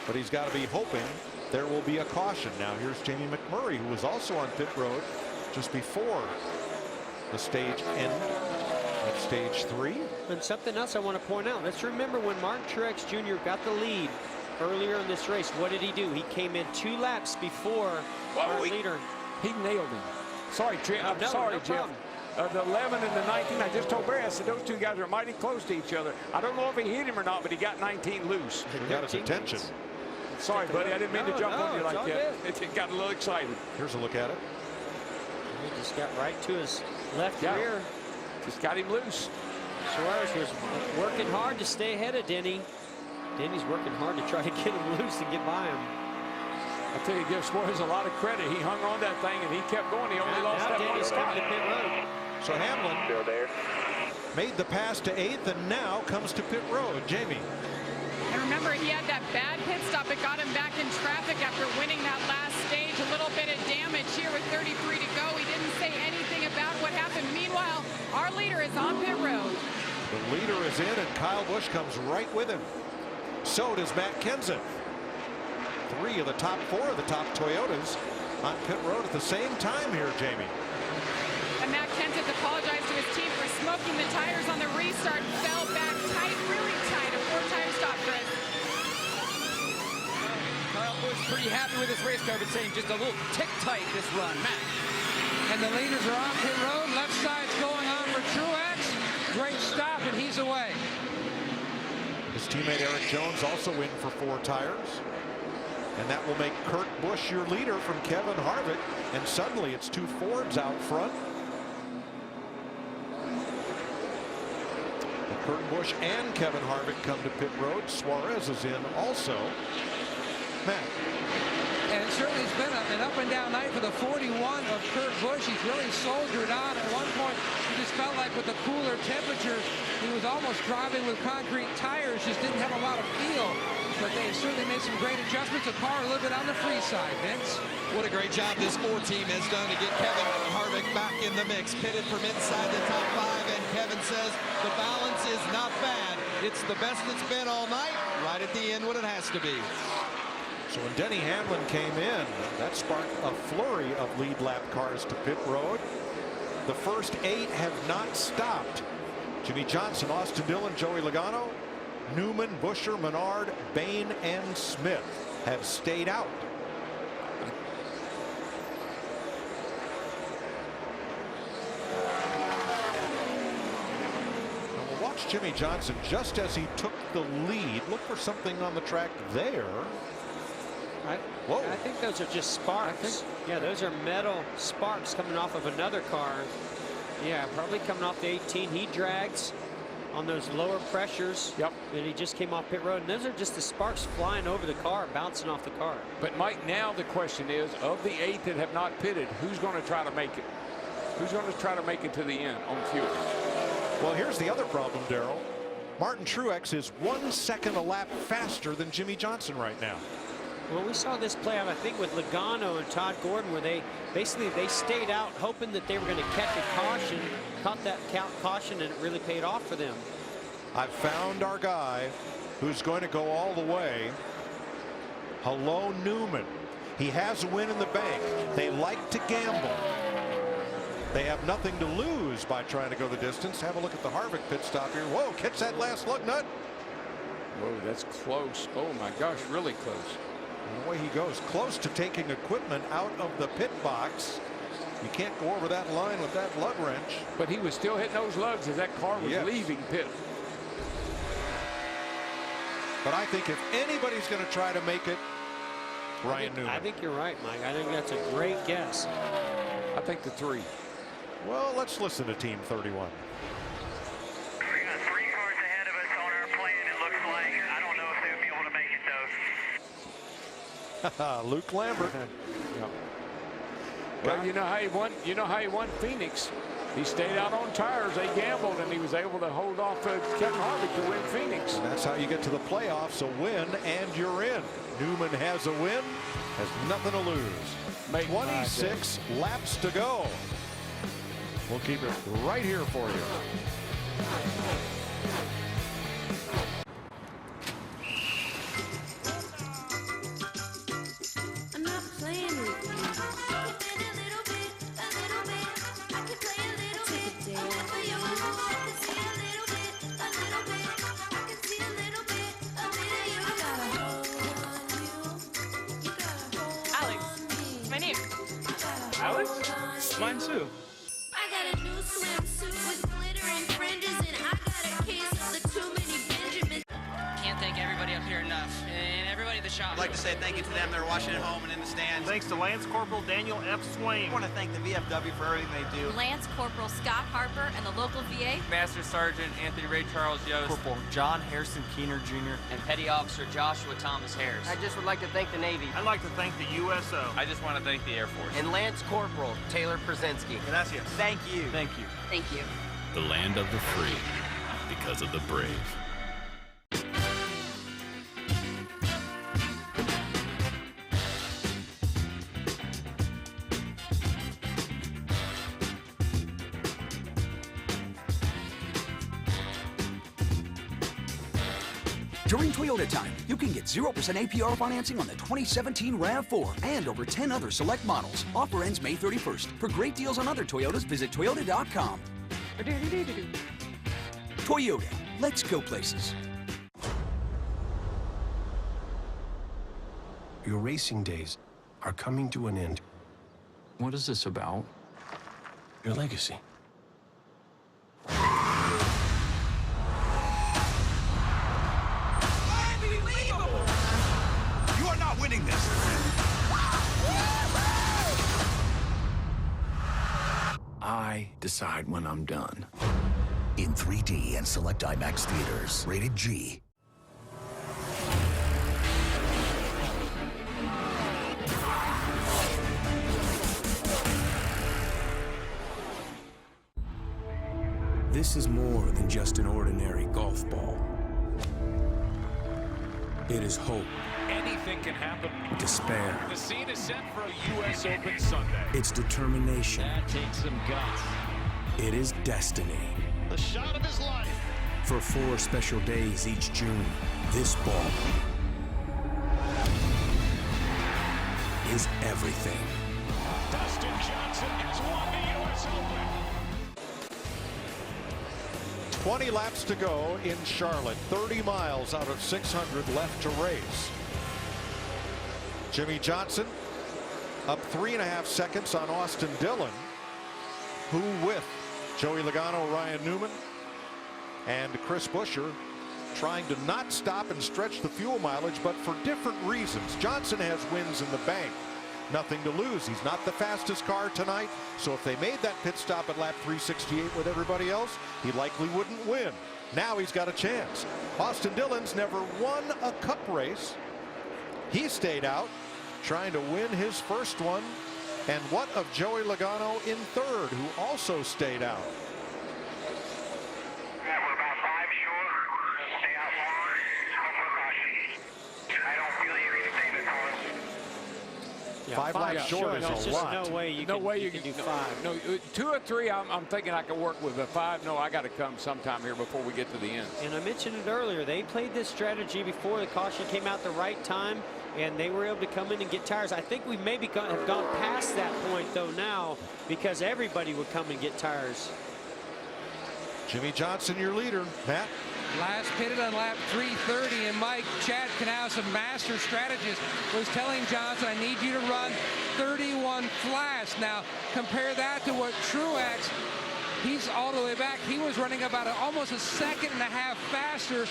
but he's got to be hoping there will be a caution. Now here's Jamie McMurray, who was also on pit road just before the stage ended at stage 3.
And something else I want to point out. Let's remember when Martin Truex Jr. got the lead earlier in this race, what did he do? He came in 2 laps before our leader.
He nailed him. Sorry, Jim. I'm sorry, Jim. The 11 and the 19, I just told Barry, I said those 2 guys are mighty close to each other. I don't know if he hit him or not, but he got 19 loose.
He got his attention.
Sorry, buddy, I didn't mean to jump on you like that. It got a little excited.
Here's a look at it.
He just got right to his left rear.
Just got him loose.
Suarez was working hard to stay ahead of Denny. Denny's working hard to try to get him loose and get by him.
I tell you, give Suarez a lot of credit. He hung on that thing and he kept going. He only lost that
Denny's coming to pit road.
So Hamlin made the pass to 8th and now comes to pit road. Jamie.
And remember, he had that bad pit stop. It got him back in traffic after winning that last stage. A little bit of damage here with 33 to go. He didn't say anything about what happened. Meanwhile, our leader is on pit road.
The leader is in, and Kyle Busch comes right with him. So does Matt Kenseth. 3 of the top 4 of the top Toyotas on pit road at the same time here, Jamie.
And Matt Kenseth apologized to his team for smoking the tires on the restart. Fell back tight, really tight. A 4-time stop, Chris.
Kyle Busch pretty happy with his race car, but saying just a little tick tight this run. Matt.
And the leaders are on pit road. Left side's going on for Truex. Great stop, and he's away.
His teammate Eric Jones also in for 4 tires. And that will make Kurt Busch your leader from Kevin Harvick. And suddenly it's 2 Fords out front. And Kurt Busch and Kevin Harvick come to pit road. Suarez is in also. Matt.
And certainly it's been an up and down night for the 41 of Kurt Busch. He's really soldiered on. At one point, he just felt like with the cooler temperatures, he was almost driving with concrete tires, just didn't have a lot of feel. But they certainly made some great adjustments. The car a little bit on the free side, Vince.
What a great job this Ford team has done to get Kevin Harvick back in the mix. Pitted from inside the top 5, and Kevin says the balance is not bad. It's the best it's been all night, right at the end when it has to be.
So when Denny Hamlin came in, that sparked a flurry of lead lap cars to pit road. The first 8 have not stopped. Jimmy Johnson, Austin Dillon, Joey Logano, Newman, Buescher, Menard, Bain, and Smith have stayed out. Jimmy Johnson, just as he took the lead, look for something on the track there.
Whoa. I think those are just sparks. Yeah, those are metal sparks coming off of another car. Yeah, probably coming off the 18. He drags on those lower pressures.
Yep.
And he just came off pit road. And those are just the sparks flying over the car, bouncing off the car.
But Mike, now the question is, of the 8 that have not pitted, who's going to try to make it? Who's going to try to make it to the end on fuel?
Well, here's the other problem, Darrell. Martin Truex is 1 second a lap faster than Jimmy Johnson right now.
Well, we saw this play out, I think, with Logano and Todd Gordon, where they stayed out hoping that they were going to catch a caution, caught that caution, and it really paid off for them.
I've found our guy who's going to go all the way. Hello, Newman. He has a win in the bank. They like to gamble. They have nothing to lose by trying to go the distance. Have a look at the Harvick pit stop here. Whoa, catch that last lug nut.
Whoa, that's close. Oh my gosh, really close.
And away he goes, close to taking equipment out of the pit box. You can't go over that line with that lug wrench.
But he was still hitting those lugs as that car was leaving pit.
But I think if anybody's going to try to make it, Ryan Newman.
I think you're right, Mike. I think that's a great guess.
I think the 3.
Well, let's listen to Team 31.
We got 3 cars ahead of us on our plan, it looks like. I don't know if they'll be able to make it, though.
Luke Lambert.
Yeah. Well, you know how he won. You know how he won Phoenix. He stayed out on tires. They gambled, and he was able to hold off Kevin Harvick to win Phoenix.
And that's how you get to the playoffs: a win, and you're in. Newman has a win, has nothing to lose. 26 laps to go. We'll keep it right here for you.
I'm not playing with you. I can bend a little bit. I can play a little bit. I'm good for you. I can see a little bit. I can see a little bit of you. I got a hold on you. You got a hold
Alex,
on me.
my name.
Alex?
Mine too.
I got a new swimsuit with glitter and fringes, and I got a case of the too many Benjamins.
Can't thank everybody up here enough, and everybody at the shop.
I'd like to say thank you to them that are watching at home and in the stands.
Thanks to Lance Corporal Daniel F. Swain.
I want to thank the VFW for everything they do.
Lance Corporal Scott Harper and the local VA.
Master Sergeant Anthony Ray Charles Yost.
Corporal John Harrison Keener Jr.
And Petty Officer Joshua Thomas Harris.
I just would like to thank the Navy.
I'd like to thank the USO.
I just want to thank the Air Force.
And Lance Corporal Taylor Przenski. Gracias. Thank you.
Thank you.
Thank you.
The land of the free, because of the brave.
During Toyota time, you can get 0% APR financing on the 2017 RAV4 and over 10 other select models. Offer ends May 31st. For great deals on other Toyotas, visit Toyota.com. Toyota, let's go places.
Your racing days are coming to an end.
What is this about?
Your legacy.
You are not winning this.
I decide when I'm done.
In 3D and select IMAX theaters. Rated G.
This is more than just an ordinary golf ball. It is hope.
Anything can happen.
Despair.
The scene is set for a U.S. Open Sunday.
It's determination.
That takes some guts.
It is destiny.
The shot of his life.
For 4 special days each June, this ball is everything.
Dustin Johnson has won the U.S. Open.
20 laps to go in Charlotte. 30 miles out of 600 left to race. Jimmy Johnson up 3.5 seconds on Austin Dillon, who with Joey Logano, Ryan Newman, And Chris Buescher trying to not stop and stretch the fuel mileage, but for different reasons. Johnson has wins in the bank. Nothing to lose. He's not the fastest car tonight, so if they made that pit stop at lap 368 with everybody else, he likely wouldn't win. Now he's got a chance. Austin Dillon's never won a cup race. He stayed out, trying to win his first one. And what of Joey Logano in third, who also stayed out?
We're about 5 short. Stay out long. No precautions. I don't feel you can stay the car.
Yeah,
5 laps short is
there's
a
just
lot.
no way you can do 5.
No, 2 or 3 I'm thinking I can work with, but 5, no, I got to come sometime here before we get to the end.
And I mentioned it earlier, they played this strategy before the caution came out the right time, and they were able to come in and get tires. I think we maybe have gone past that point though now, because everybody would come and get tires.
Jimmy Johnson, your leader. Matt?
Last pitted on lap 330, and Mike, Chad Knaus, a master strategist, was telling Johnson, I need you to run 31 flats. Now, compare that to what Truex, he's all the way back. He was running about almost a second and a half faster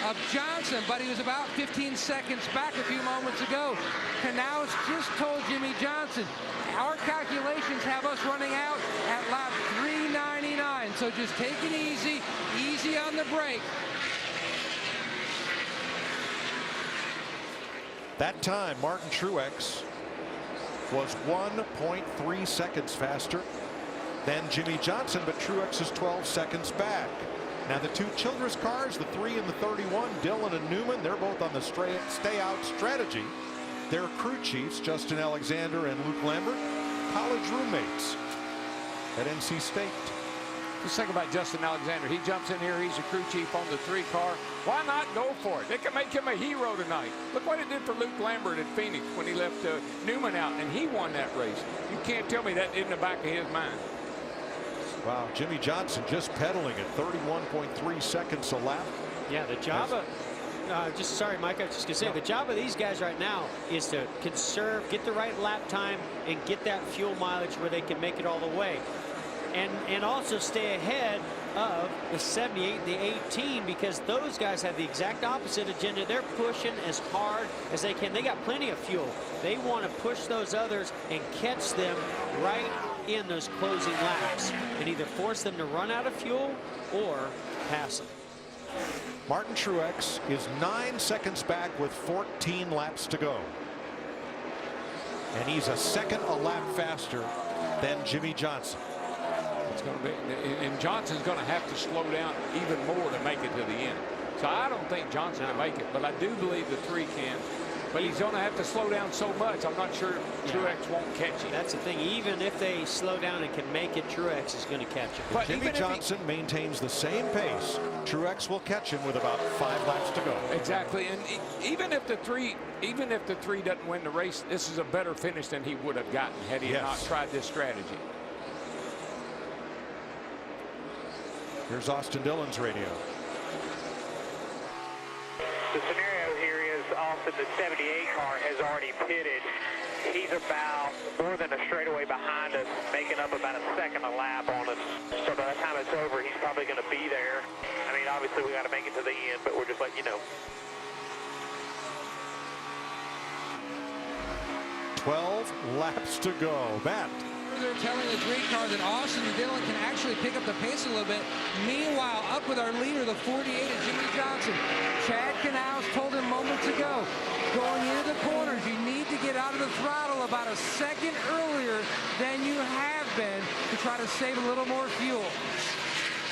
of Johnson, but he was about 15 seconds back a few moments ago. Knaus just told Jimmy Johnson, our calculations have us running out at lap 399, so just take it easy, easy on the brake.
That time, Martin Truex was 1.3 seconds faster than Jimmy Johnson, but Truex is 12 seconds back. Now the 2 Childress cars, the 3 and the 31, Dillon and Newman, they're both on the stay out strategy. Their crew chiefs, Justin Alexander and Luke Lambert, college roommates at NC State.
Just think about Justin Alexander. He jumps in here. He's a crew chief on the 3 car. Why not go for it? They can make him a hero tonight. Look what it did for Luke Lambert at Phoenix when he left Newman out, and he won that race. You can't tell me that in the back of his mind.
Wow, Jimmy Johnson just pedaling at 31.3 seconds a lap.
Yeah, the job of sorry, Mike, I was just going to say, the job of these guys right now is to conserve, get the right lap time, and get that fuel mileage where they can make it all the way. And also stay ahead of the 78 and the 18, because those guys have the exact opposite agenda. They're pushing as hard as they can. They got plenty of fuel. They want to push those others and catch them right in those closing laps and either force them to run out of fuel or pass them.
Martin Truex is 9 seconds back with 14 laps to go. And he's a second a lap faster than Jimmy Johnson.
It's going to be, and Johnson's going to have to slow down even more to make it to the end. So I don't think Johnson can make it, but I do believe the 3 can. But he's going to have to slow down so much, I'm not sure Truex won't catch him.
That's the thing. Even if they slow down and can make it, Truex is going to catch him.
But Jimmy Johnson maintains the same pace, Truex will catch him with about 5 laps to go.
Exactly, and even if the 3 doesn't win the race, this is a better finish than he would have gotten had he not tried this strategy.
Here's Austin Dillon's radio.
The scenario here is Austin, the 78 car, has already pitted. He's about more than a straightaway behind us, making up about a second a lap on us. So by the time it's over, he's probably going to be there. I mean, obviously we got to make it to the end, but we're just letting you know.
12 laps to go. Matt.
They're telling the 3 car that Austin and Dillon can actually pick up the pace a little bit. Meanwhile, up with our leader, the 48 of Jimmy Johnson. Chad Knaus told him moments ago, going into the corners, you need to get out of the throttle about a second earlier than you have been to try to save a little more fuel.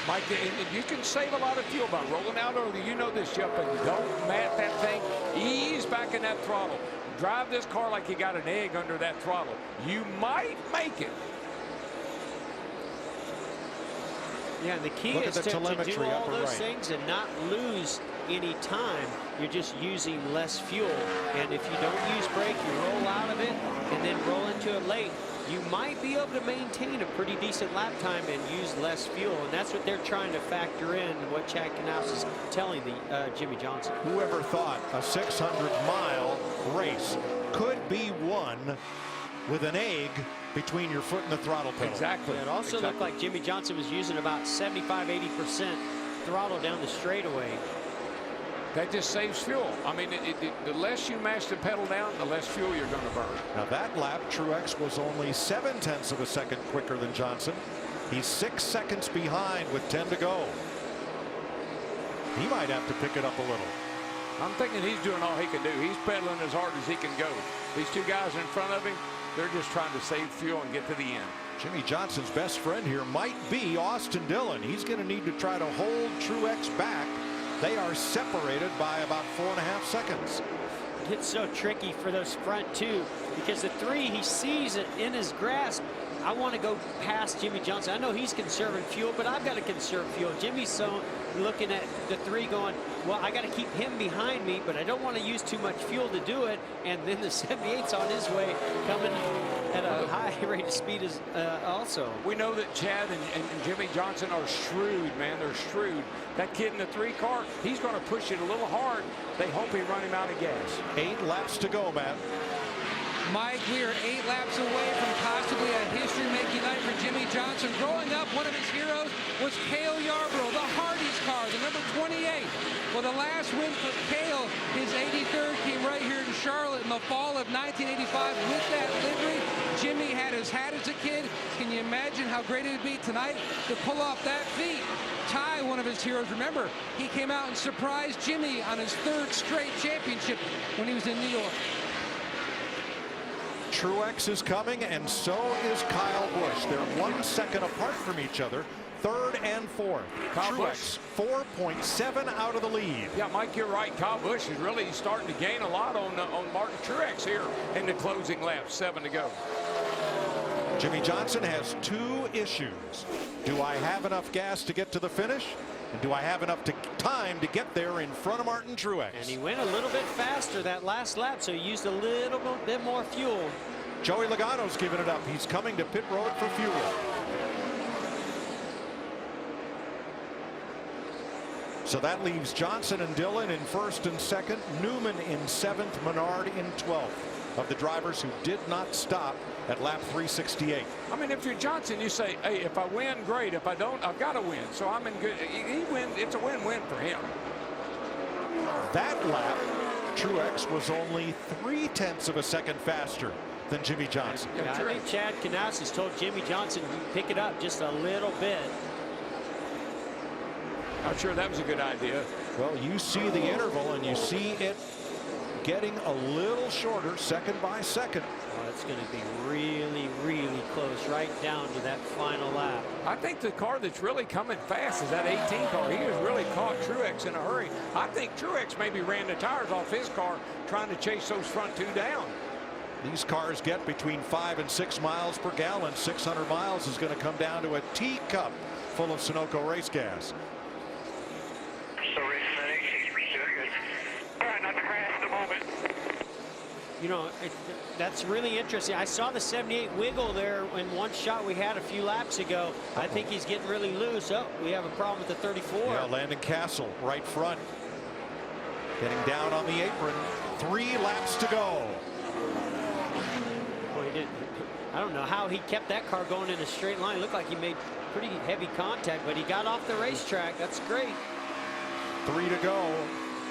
Mike, you can save a lot of fuel by rolling out early. You know this, Jeff, and don't mat that thing. Ease back in that throttle. Drive this car like you got an egg under that throttle. You might make it.
Yeah, and the key is to do all those things and not lose any time. You're just using less fuel. And if you don't use brake, you roll out of it and then roll into it late. You might be able to maintain a pretty decent lap time and use less fuel. And that's what they're trying to factor in, what Chad Knaus is telling the Jimmy Johnson.
Whoever thought a 600-mile race could be won with an egg between your foot and the throttle pedal?
Exactly.
It also looked like Jimmy Johnson was using about 75–80% throttle down the straightaway.
That just saves fuel. I mean, the less you mash the pedal down, the less fuel you're going to burn.
Now that lap, Truex was only 0.7 of a second quicker than Johnson. He's 6 seconds behind with 10 to go. He might have to pick it up a little.
I'm thinking he's doing all he can do. He's pedaling as hard as he can go. These two guys in front of him, they're just trying to save fuel and get to the end.
Jimmy Johnson's best friend here might be Austin Dillon. He's going to need to try to hold Truex back. They are separated by about 4.5 seconds.
It's so tricky for those front two, because the 3, he sees it in his grasp. I want to go past Jimmy Johnson. I know he's conserving fuel, but I've got to conserve fuel. Jimmy's so looking at the 3 going, well, I got to keep him behind me, but I don't want to use too much fuel to do it. And then the 78's on his way, coming at a high rate of speed as also.
We know that Chad and Jimmy Johnson are shrewd, man. They're shrewd. That kid in the 3 car, he's going to push it a little hard. They hope he run him out of gas.
8 laps to go, Matt.
Mike, we are 8 laps away from possibly a history-making night for Jimmy Johnson. Growing up, one of his heroes was Cale Yarborough, the Hardee's car, the number 28. Well, the last win for Cale, his 83rd, came right here in Charlotte in the fall of 1985 with that livery. Jimmy had his hat as a kid. Can you imagine how great it would be tonight to pull off that feat? Ty, one of his heroes, remember, he came out and surprised Jimmy on his 3rd straight championship when he was in New York.
Truex is coming, and so is Kyle Busch. They're 1 second apart from each other, 3rd and 4th.
Kyle
Truex 4.7 out of the lead.
Yeah, Mike, you're right. Kyle Busch is really starting to gain a lot on Martin Truex here in the closing lap. 7 to go.
Jimmy Johnson has 2 issues. Do I have enough gas to get to the finish? And do I have enough time to get there in front of Martin Truex?
And he went a little bit faster that last lap, so he used a little bit more fuel.
Joey Logano's giving it up. He's coming to pit road for fuel. So that leaves Johnson and Dillon in 1st and 2nd, Newman in 7th, Menard in 12th. Of the drivers who did not stop at lap 368.
I mean, if you're Johnson, you say, hey, if I win, great. If I don't, I've got to win. So I'm in good. He wins. It's a win-win for him.
That lap, Truex was only 0.3 of a second faster than Jimmy Johnson.
Yeah, I think Chad Canassis told Jimmy Johnson to pick it up just a little bit.
I'm sure that was a good idea.
Well, you see the interval, and you see it getting a little shorter second by second.
Oh, it's going to be really, really close right down to that final lap.
I think the car that's really coming fast is that 18 car. He has really caught Truex in a hurry. I think Truex maybe ran the tires off his car trying to chase those front 2 down.
These cars get between 5 and 6 miles per gallon. 600 miles is going to come down to a teacup full of Sunoco race gas.
You know, that's really interesting. I saw the 78 wiggle there in one shot we had a few laps ago. I think he's getting really loose. Oh, we have a problem with the 34.
Yeah, Landon Castle right front. Getting down on the apron. 3 laps to go.
Boy, he didn't. I don't know how he kept that car going in a straight line. It looked like he made pretty heavy contact, but he got off the racetrack. That's great.
3 to go,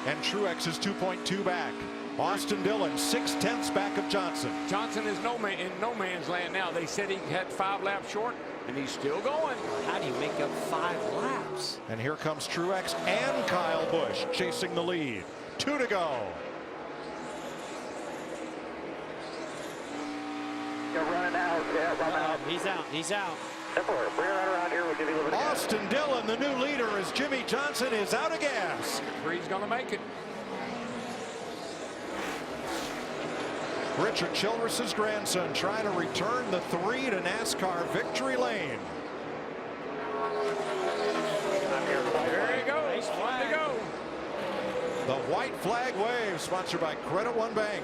and Truex is 2.2 back. Austin Dillon 0.6 back of Johnson.
Johnson is in no man's land now. They said he had 5 laps short, and he's still going.
How do you make up 5 laps?
And here comes Truex and Kyle Busch chasing the lead. 2 to go.
You're running out. Yeah, run out.
He's out. He's out.
We're right around here. We'll give you a little bit of gas.
Austin Dillon, the new leader, as Jimmy Johnson is out of gas.
3's going to make it.
Richard Childress's grandson trying to return the 3 to NASCAR victory lane.
There he goes.
Nice
One to go.
The white flag wave, sponsored by Credit One Bank.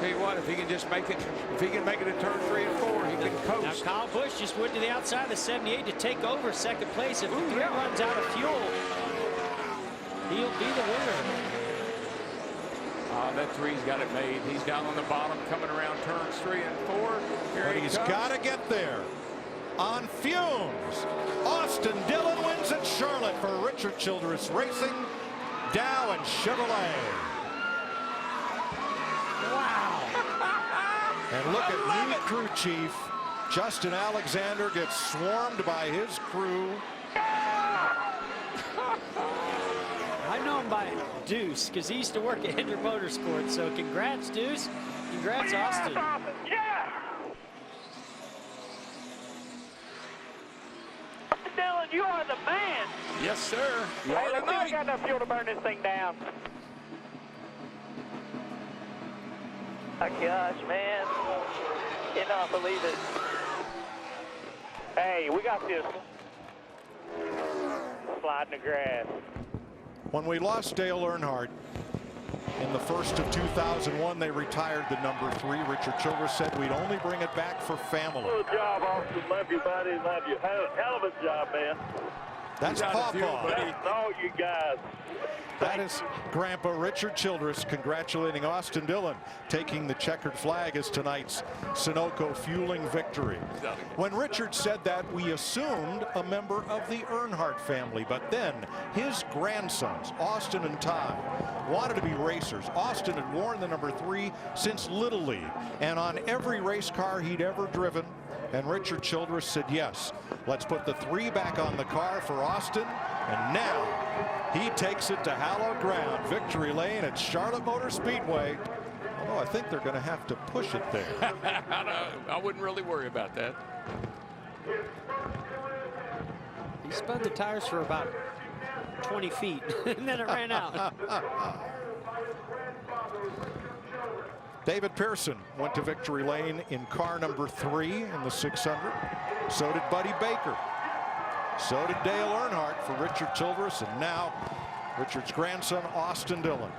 Tell you what, if he can just make it, if he can make it to turn 3 and 4, he can coast.
Now Kyle Busch just went to the outside of the 78 to take over 2nd place. If the 3 runs out of fuel, he'll be the winner.
That 3's got it made. He's down on the bottom, coming around turns 3 and 4. Here
But he's got to get there. on fumes. Austin Dillon wins at Charlotte for Richard Childress Racing, Dow and Chevrolet.
Wow.
And look at new crew chief Justin Alexander gets swarmed by his crew.
I know him by Deuce because he used to work at Hendrick Motorsports. So congrats, Deuce. Congrats, Austin.
Yeah. Dylan, you are the man.
Yes, sir. You
Hey,
are
let's see if we
tonight.
got enough fuel to burn this thing down. Oh, gosh, man. Cannot believe it. Hey, we got this. Slide in the grass.
When we lost Dale Earnhardt in the first of 2001, they retired the number 3. Richard Childress said we'd only bring it back for family.
Good job, Austin. Love you, buddy. Love you. Hell of a job, man.
That's Papa.
That's all you guys.
That is Grandpa Richard Childress congratulating Austin Dillon, taking the checkered flag as tonight's Sunoco fueling victory. When Richard said that, we assumed a member of the Earnhardt family, but then his grandsons, Austin and Ty, wanted to be racers. Austin had worn the number 3 since Little League, and on every race car he'd ever driven. And Richard Childress said, yes, let's put the 3 back on the car for Austin. And now he takes it to hallowed ground, victory lane at Charlotte Motor Speedway. Although I think they're going to have to push it there.
I wouldn't really worry about that.
He spun the tires for about 20 feet, and then it ran out.
David Pearson went to victory lane in car number 3 in the 600. So did Buddy Baker. So did Dale Earnhardt for Richard Childress. And now Richard's grandson, Austin Dillon,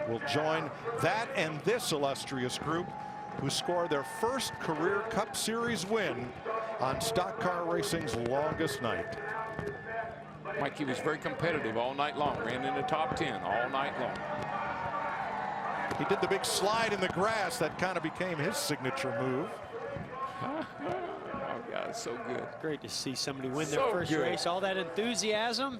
will join that and this illustrious group who scored their first career Cup Series win on stock car racing's longest night.
Mikey was very competitive all night long. Ran in the top 10 all night long.
He did the big slide in the grass. That kind of became his signature move.
Oh, God, so good.
Great to see somebody win their
So
first
good.
race. All that enthusiasm.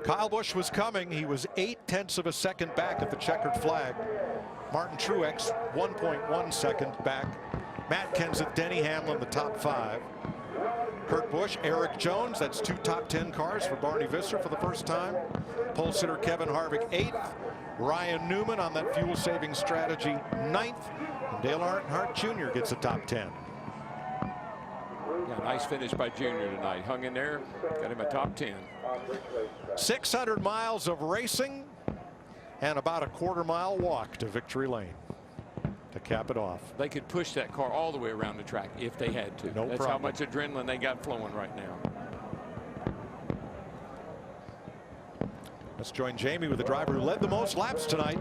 Kyle Busch was coming. He was 0.8 of a second back at the checkered flag. Martin Truex 1.1 second back. Matt Kenseth, Denny Hamlin, the top 5. Kurt Busch, Eric Jones, that's 2 top 10 cars for Barney Visser for the first time. Pole sitter Kevin Harvick 8th. Ryan Newman on that fuel saving strategy 9th. And Dale Earnhardt Jr. gets a top 10.
Yeah, nice finish by Junior tonight. Hung in there, got him a top 10.
600 miles of racing and about a quarter-mile walk to victory lane to cap it off.
They could push that car all the way around the track if they had to.
No
That's
problem.
how much adrenaline they got flowing right now.
Let's join Jamie with the driver who led the most laps tonight.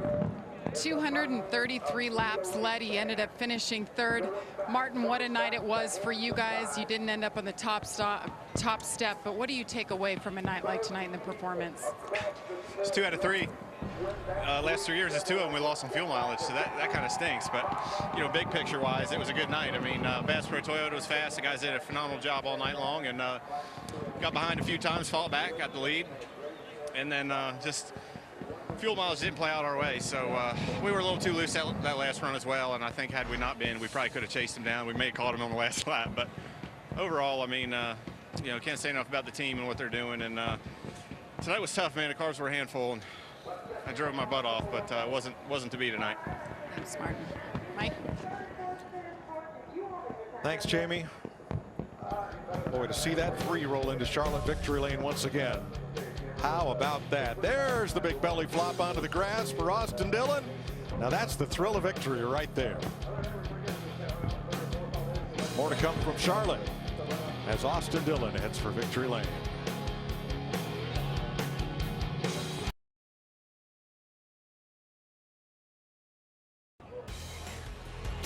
233 laps led. He ended up finishing 3rd. Martin, what a night it was for you guys. You didn't end up on the top step, but what do you take away from a night like tonight in the performance?
It's 2 out of 3. Last 3 years, it's 2 of them we lost on fuel mileage, so that kind of stinks. But, you know, big picture-wise, it was a good night. I mean, Bass Pro Toyota was fast. The guys did a phenomenal job all night long, and got behind a few times, fought back, got the lead. And then just fuel mileage didn't play out our way, so we were a little too loose that last run as well, and I think had we not been, we probably could have chased him down. We may have caught him on the last lap, but overall, I mean, you know, can't say enough about the team and what they're doing. And tonight was tough, man. The cars were a handful, and I drove my butt off, but it wasn't to be tonight.
Thanks, Martin. Mike?
Thanks, Jamie. Boy, to see that 3 roll into Charlotte victory lane once again. How about that? There's the big belly flop onto the grass for Austin Dillon. Now that's the thrill of victory right there. More to come from Charlotte as Austin Dillon heads for victory lane.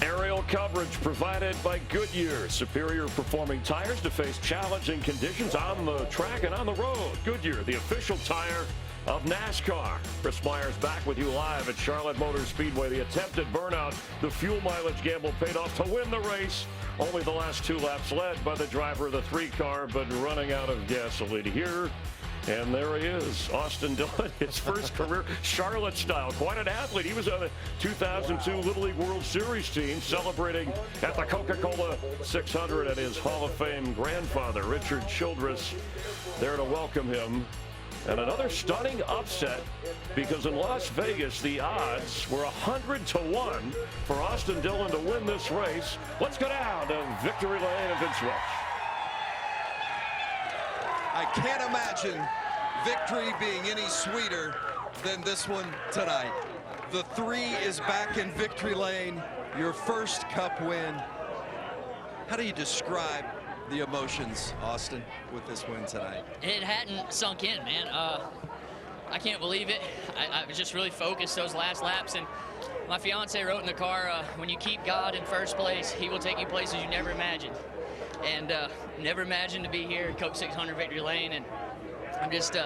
Aerial coverage provided by Goodyear. Superior performing tires to face challenging conditions on the track and on the road. Goodyear, the official tire of NASCAR. Chris Myers back with you live at Charlotte Motor Speedway. The attempted burnout, the fuel mileage gamble paid off to win the race. Only the last 2 laps led by the driver of the 3 car, but running out of gasoline here. And there he is, Austin Dillon, his first career Charlotte style. Quite an athlete. He was on the 2002 Little League World Series team, celebrating at the Coca Cola 600, and his Hall of Fame grandfather, Richard Childress, there to welcome him. And another stunning upset, because in Las Vegas, the odds were 100-1 for Austin Dillon to win this race. Let's go down to victory lane and Vince Welch.
I can't imagine victory being any sweeter than this one tonight. The 3 is back in victory lane, your first Cup win. How do you describe the emotions, Austin, with this win tonight?
It hadn't sunk in, man. I can't believe it. I was just really focused those last laps, and my fiance wrote in the car, when you keep God in first place, he will take you places you never imagined. And never imagined to be here at Coke 600 Victory Lane, and I'm just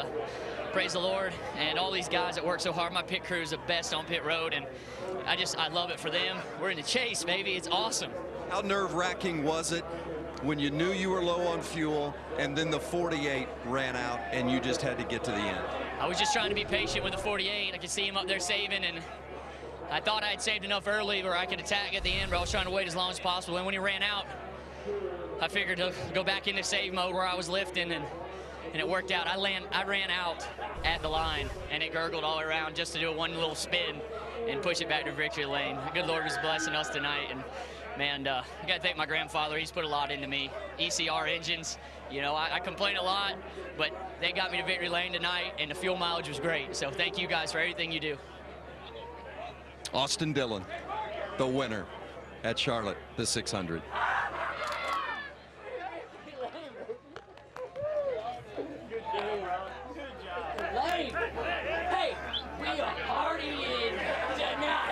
praise the Lord and all these guys that work so hard. My pit crew is the best on pit road, and I love it for them. We're in the chase, baby. It's awesome.
How nerve-wracking was it when you knew you were low on fuel and then the 48 ran out and you just had to get to the end?
I was just trying to be patient with the 48. I could see him up there saving, and I thought I had saved enough early where I could attack at the end, but I was trying to wait as long as possible. And when he ran out, I figured to go back into save mode where I was lifting, and it worked out. I ran out at the line, and it gurgled all around just to do one little spin and push it back to victory lane. The good Lord was blessing us tonight, and man, I got to thank my grandfather. He's put a lot into me. ECR engines, you know, I complain a lot, but they got me to victory lane tonight, and the fuel mileage was great. So thank you guys for everything you do.
Austin Dillon, the winner at Charlotte, the 600.
Hey, we are partying tonight.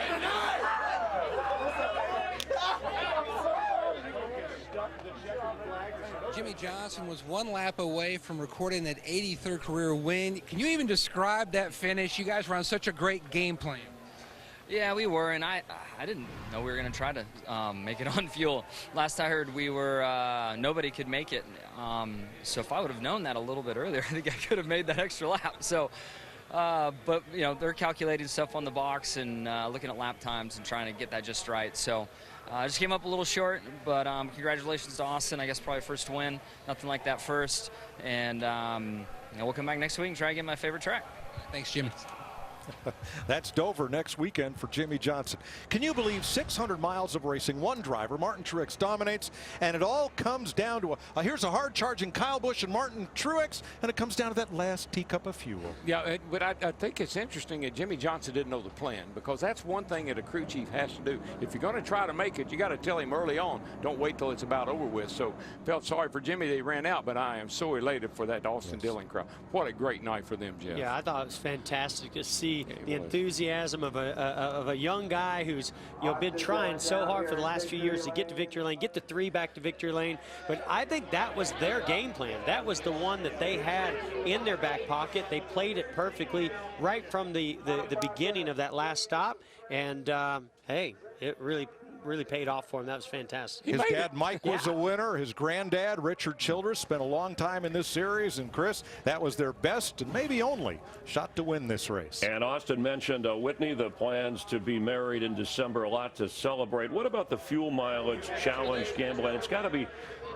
Jimmie Johnson was 1 lap away from recording that 83rd career win. Can you even describe that finish? You guys were on such a great game plan.
Yeah, we were, and I didn't know we were going to try to make it on fuel. Last I heard, we were nobody could make it. So if I would have known that a little bit earlier, I think I could have made that extra lap. So, but you know, they're calculating stuff on the box and looking at lap times and trying to get that just right. So I just came up a little short, but congratulations to Austin. I guess probably first win, nothing like that first, and we'll come back next week and try to get my favorite track.
Thanks, Jimmy.
That's Dover next weekend for Jimmie Johnson. Can you believe 600 miles of racing, one driver, Martin Truex, dominates, and it all comes down to here's a hard-charging Kyle Busch and Martin Truex, and it comes down to that last teacup of fuel.
Yeah, but I think it's interesting that Jimmie Johnson didn't know the plan, because that's one thing that a crew chief has to do. If you're going to try to make it, you got to tell him early on. Don't wait till it's about over with. So felt sorry for Jimmie they ran out, but I am so elated for that Austin Dillon crowd. What a great night for them, Jeff.
Yeah, I thought it was fantastic to see the enthusiasm of a young guy who's been trying so hard for the last few years to get to victory lane, get the 3 back to victory lane. But I think that was their game plan. That was the one that they had in their back pocket. They played it perfectly right from the beginning of that last stop. And hey, it really paid off for him. That was fantastic.
His dad, Mike, was a winner. His granddad, Richard Childress, spent a long time in this series. And, Chris, that was their best and maybe only shot to win this race.
And Austin mentioned, Whitney, the plans to be married in December, a lot to celebrate. What about the fuel mileage challenge gambling? It's got to be,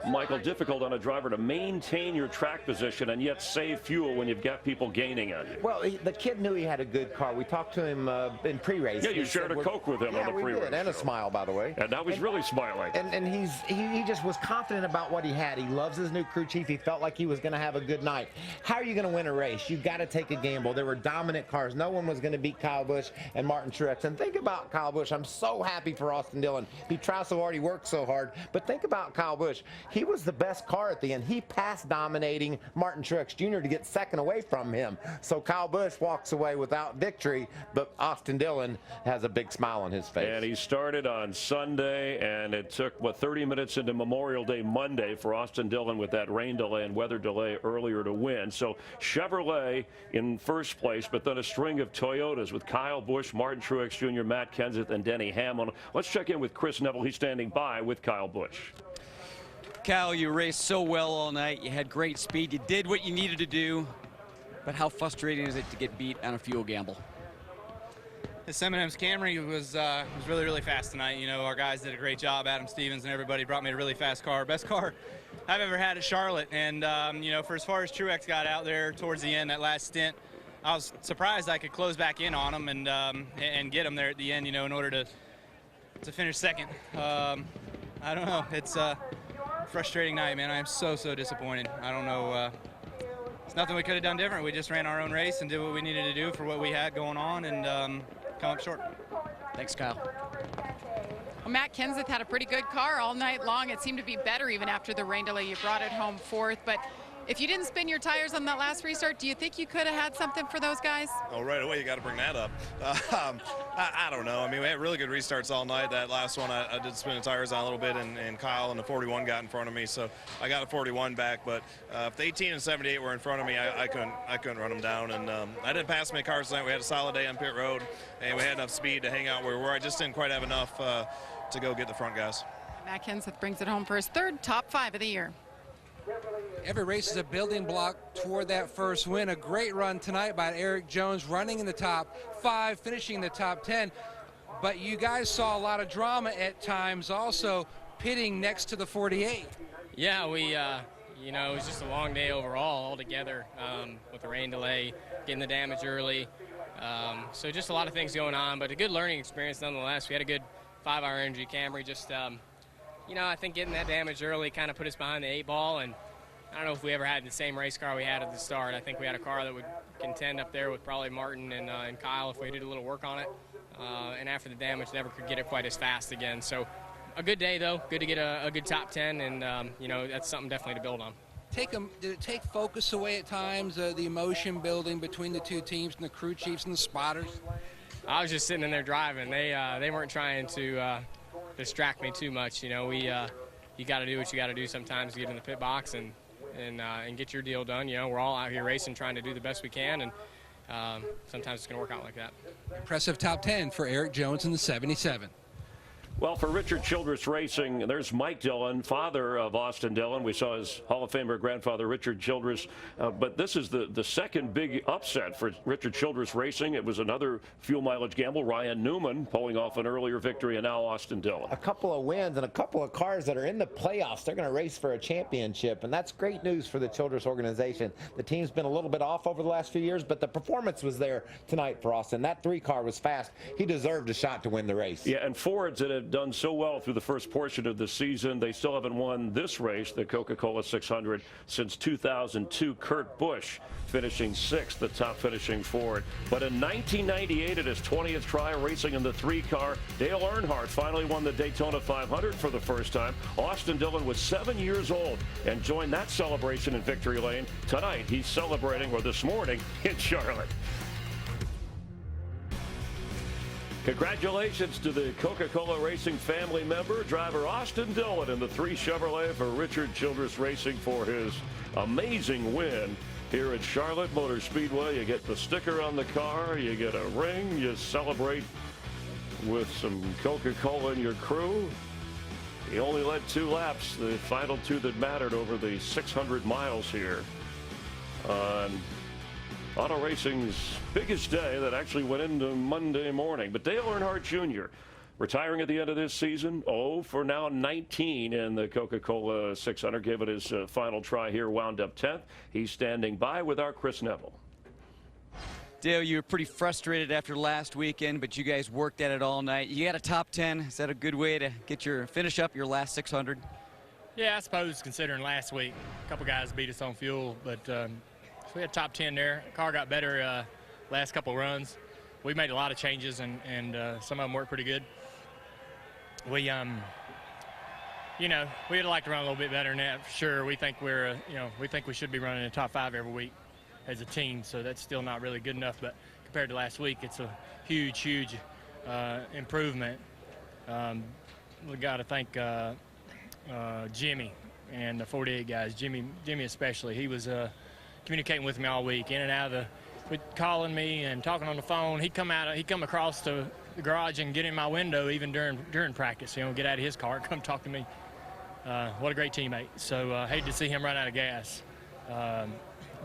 Michael, difficult on a driver to maintain your track position and yet save fuel when you've got people gaining on you.
Well, the kid knew he had a good car. We talked to him in pre-race.
Yeah, you shared a Coke with him on the pre-race.
And a smile, by the way.
And now he's really smiling.
And he just was confident about what he had. He loves his new crew chief. He felt like he was going to have a good night. How are you going to win a race? You've got to take a gamble. There were dominant cars. No one was going to beat Kyle Busch and Martin Truex. And think about Kyle Busch. I'm so happy for Austin Dillon. He tried so hard. He worked so hard. But think about Kyle Busch. he was the best car at the end. He passed dominating Martin Truex Jr. to get second away from him. So Kyle Busch walks away without victory, but Austin Dillon has a big smile on his face.
And he started on Sunday, and it took, 30 minutes into Memorial Day Monday for Austin Dillon with that rain delay and weather delay earlier to win. So Chevrolet in first place, but then a string of Toyotas with Kyle Busch, Martin Truex Jr., Matt Kenseth, and Denny Hamlin. Let's check in with Chris Neville. He's standing by with Kyle Busch.
Kyle, you raced so well all night. You had great speed. You did what you needed to do. But how frustrating is it to get beat on a fuel gamble?
This M&M's Camry was really, really fast tonight. You know, our guys did a great job. Adam Stevens and everybody brought me a really fast car. Best car I've ever had at Charlotte. And, you know, for as far as Truex got out there towards the end, that last stint, I was surprised I could close back in on him and get him there at the end, you know, in order to finish second. I don't know. It's a frustrating night, man. I am so disappointed. I don't know. It's nothing we could have done different. We just ran our own race and did what we needed to do for what we had going on and come up short.
Thanks, Kyle.
Well, Matt Kenseth had a pretty good car all night long. It seemed to be better even after the rain delay. You brought it home fourth, but if you didn't spin your tires on that last restart, do you think you could have had something for those guys?
Oh, right away, you got to bring that up. I don't know. I mean, we had really good restarts all night. That last one, I did spin the tires on a little bit, and Kyle and the 41 got in front of me, so I got a 41 back. But if the 18 and 78 were in front of me, I couldn't run them down. And I didn't pass many cars tonight. We had a solid day on pit road, and we had enough speed to hang out where we were. I just didn't quite have enough to go get the front guys.
Matt Kenseth brings it home for his third top 5 of the year.
Every race is a building block toward that first win. A great run tonight by Eric Jones, running in the top 5, finishing in the top 10. But you guys saw a lot of drama at times, also pitting next to the 48.
Yeah, you know, it was just a long day overall altogether with the rain delay, getting the damage early. So just a lot of things going on, but a good learning experience nonetheless. We had a good 5-hour energy Camry. Just, you know, I think getting that damage early kind of put us behind the 8 ball, and I don't know if we ever had the same race car we had at the start. I think we had a car that would contend up there with probably Martin and Kyle if we did a little work on it. And after the damage, never could get it quite as fast again. So a good day, though. Good to get a good top 10, and, you know, that's something definitely to build on.
Did it take focus away at times, the emotion building between the two teams and the crew chiefs and the spotters?
I was just sitting in there driving. They weren't trying to distract me too much. You know, you got to do what you got to do sometimes to get in the pit box and get your deal done. You know, we're all out here racing, trying to do the best we can, and sometimes it's going to work out like that.
Impressive top 10 for Eric Jones in the 77.
Well, for Richard Childress Racing, there's Mike Dillon, father of Austin Dillon. We saw his Hall of Famer grandfather, Richard Childress. But this is the second big upset for Richard Childress Racing. It was another fuel mileage gamble. Ryan Newman pulling off an earlier victory, and now Austin Dillon.
A couple of wins and a couple of cars that are in the playoffs. They're going to race for a championship, and that's great news for the Childress organization. The team's been a little bit off over the last few years, but the performance was there tonight for Austin. That 3 car was fast. He deserved a shot to win the race.
Yeah, and Fords that have done so well through the first portion of the season. They still haven't won this race, the Coca Cola 600, since 2002. Kurt Busch finishing 6th, the top finishing Ford. But in 1998, at his 20th try racing in the 3 car, Dale Earnhardt finally won the Daytona 500 for the first time. Austin Dillon was 7 years old and joined that celebration in victory lane. Tonight, he's celebrating, or this morning, in Charlotte. Congratulations to the Coca-Cola Racing family member, driver Austin Dillon in the 3 Chevrolet for Richard Childress Racing for his amazing win here at Charlotte Motor Speedway. You get the sticker on the car, you get a ring, you celebrate with some Coca-Cola in your crew. He only led 2 laps, the final 2 that mattered over the 600 miles here on Auto Racing's biggest day that actually went into Monday morning. But Dale Earnhardt Jr. retiring at the end of this season, for now 19 in the Coca-Cola 600. Gave it his final try here, wound up 10th. He's standing by with our Chris Neville.
Dale, you were pretty frustrated after last weekend, but you guys worked at it all night. You got a top 10. Is that a good way to finish up your last 600?
Yeah, I suppose, considering last week, a couple guys beat us on fuel, but we had top 10 there. The car got better last couple runs. We made a lot of changes, and some of them worked pretty good. We you know, we'd like to run a little bit better than that for sure. We think we're, you know, we think we should be running in the top 5 every week as a team. So that's still not really good enough. But compared to last week, it's a huge improvement. We got to thank Jimmy and the 48 guys. Jimmy especially. He was communicating with me all week, in and out of calling me and talking on the phone. He'd come across the garage and get in my window even during practice. You know, get out of his car and come talk to me. What a great teammate. So hate to see him run out of gas.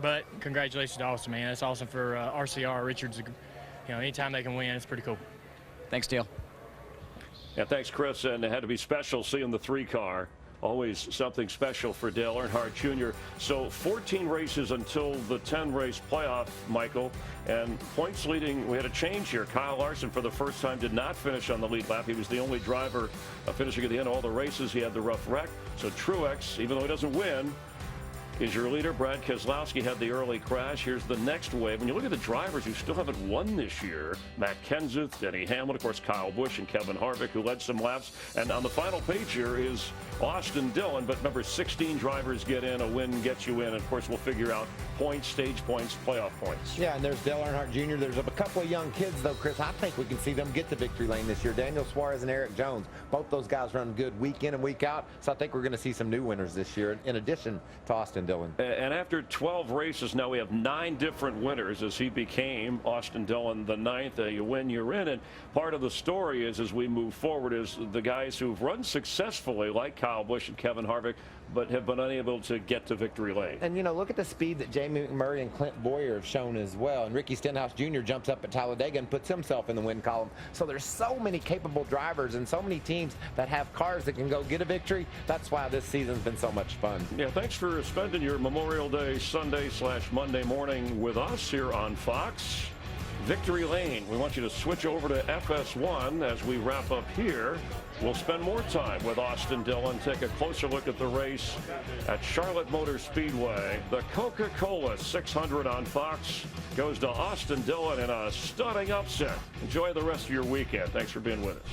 But congratulations to Austin, man. That's awesome for RCR. Richards, you know, anytime they can win, it's pretty cool.
Thanks, Dale.
Yeah, thanks, Chris. And it had to be special seeing the 3-car. Always something special for Dale Earnhardt Jr. So 14 races until the 10-race playoff, Michael. And points leading, we had a change here. Kyle Larson, for the first time, did not finish on the lead lap. He was the only driver finishing at the end of all the races. He had the rough wreck. So Truex, even though he doesn't win, is your leader. Brad Keselowski had the early crash. Here's the next wave. When you look at the drivers who still haven't won this year, Matt Kenseth, Denny Hamlin, of course, Kyle Busch and Kevin Harvick, who led some laps. And on the final page here is Austin Dillon, but number 16 drivers get in. A win gets you in. And of course, we'll figure out points, stage points, playoff points.
Yeah, and there's Dale Earnhardt Jr. There's a couple of young kids, though, Chris. I think we can see them get to victory lane this year. Daniel Suarez and Eric Jones. Both those guys run good week in and week out. So I think we're going to see some new winners this year, in addition to Austin Dillon.
And after 12 races, now we have 9 different winners as he became Austin Dillon the 9th. You win, you're in. And part of the story is, as we move forward, is the guys who've run successfully, like Kyle Busch and Kevin Harvick, but have been unable to get to victory lane.
And, you know, look at the speed that Jamie McMurray and Clint Boyer have shown as well. And Ricky Stenhouse Jr. jumps up at Talladega and puts himself in the win column. So there's so many capable drivers and so many teams that have cars that can go get a victory. That's why this season's been so much fun.
Yeah, thanks for spending your Memorial Day Sunday/Monday morning with us here on Fox. Victory Lane. We want you to switch over to FS1 as we wrap up here. We'll spend more time with Austin Dillon, take a closer look at the race at Charlotte Motor Speedway. The Coca Cola 600 on Fox goes to Austin Dillon in a stunning upset. Enjoy the rest of your weekend. Thanks for being with us.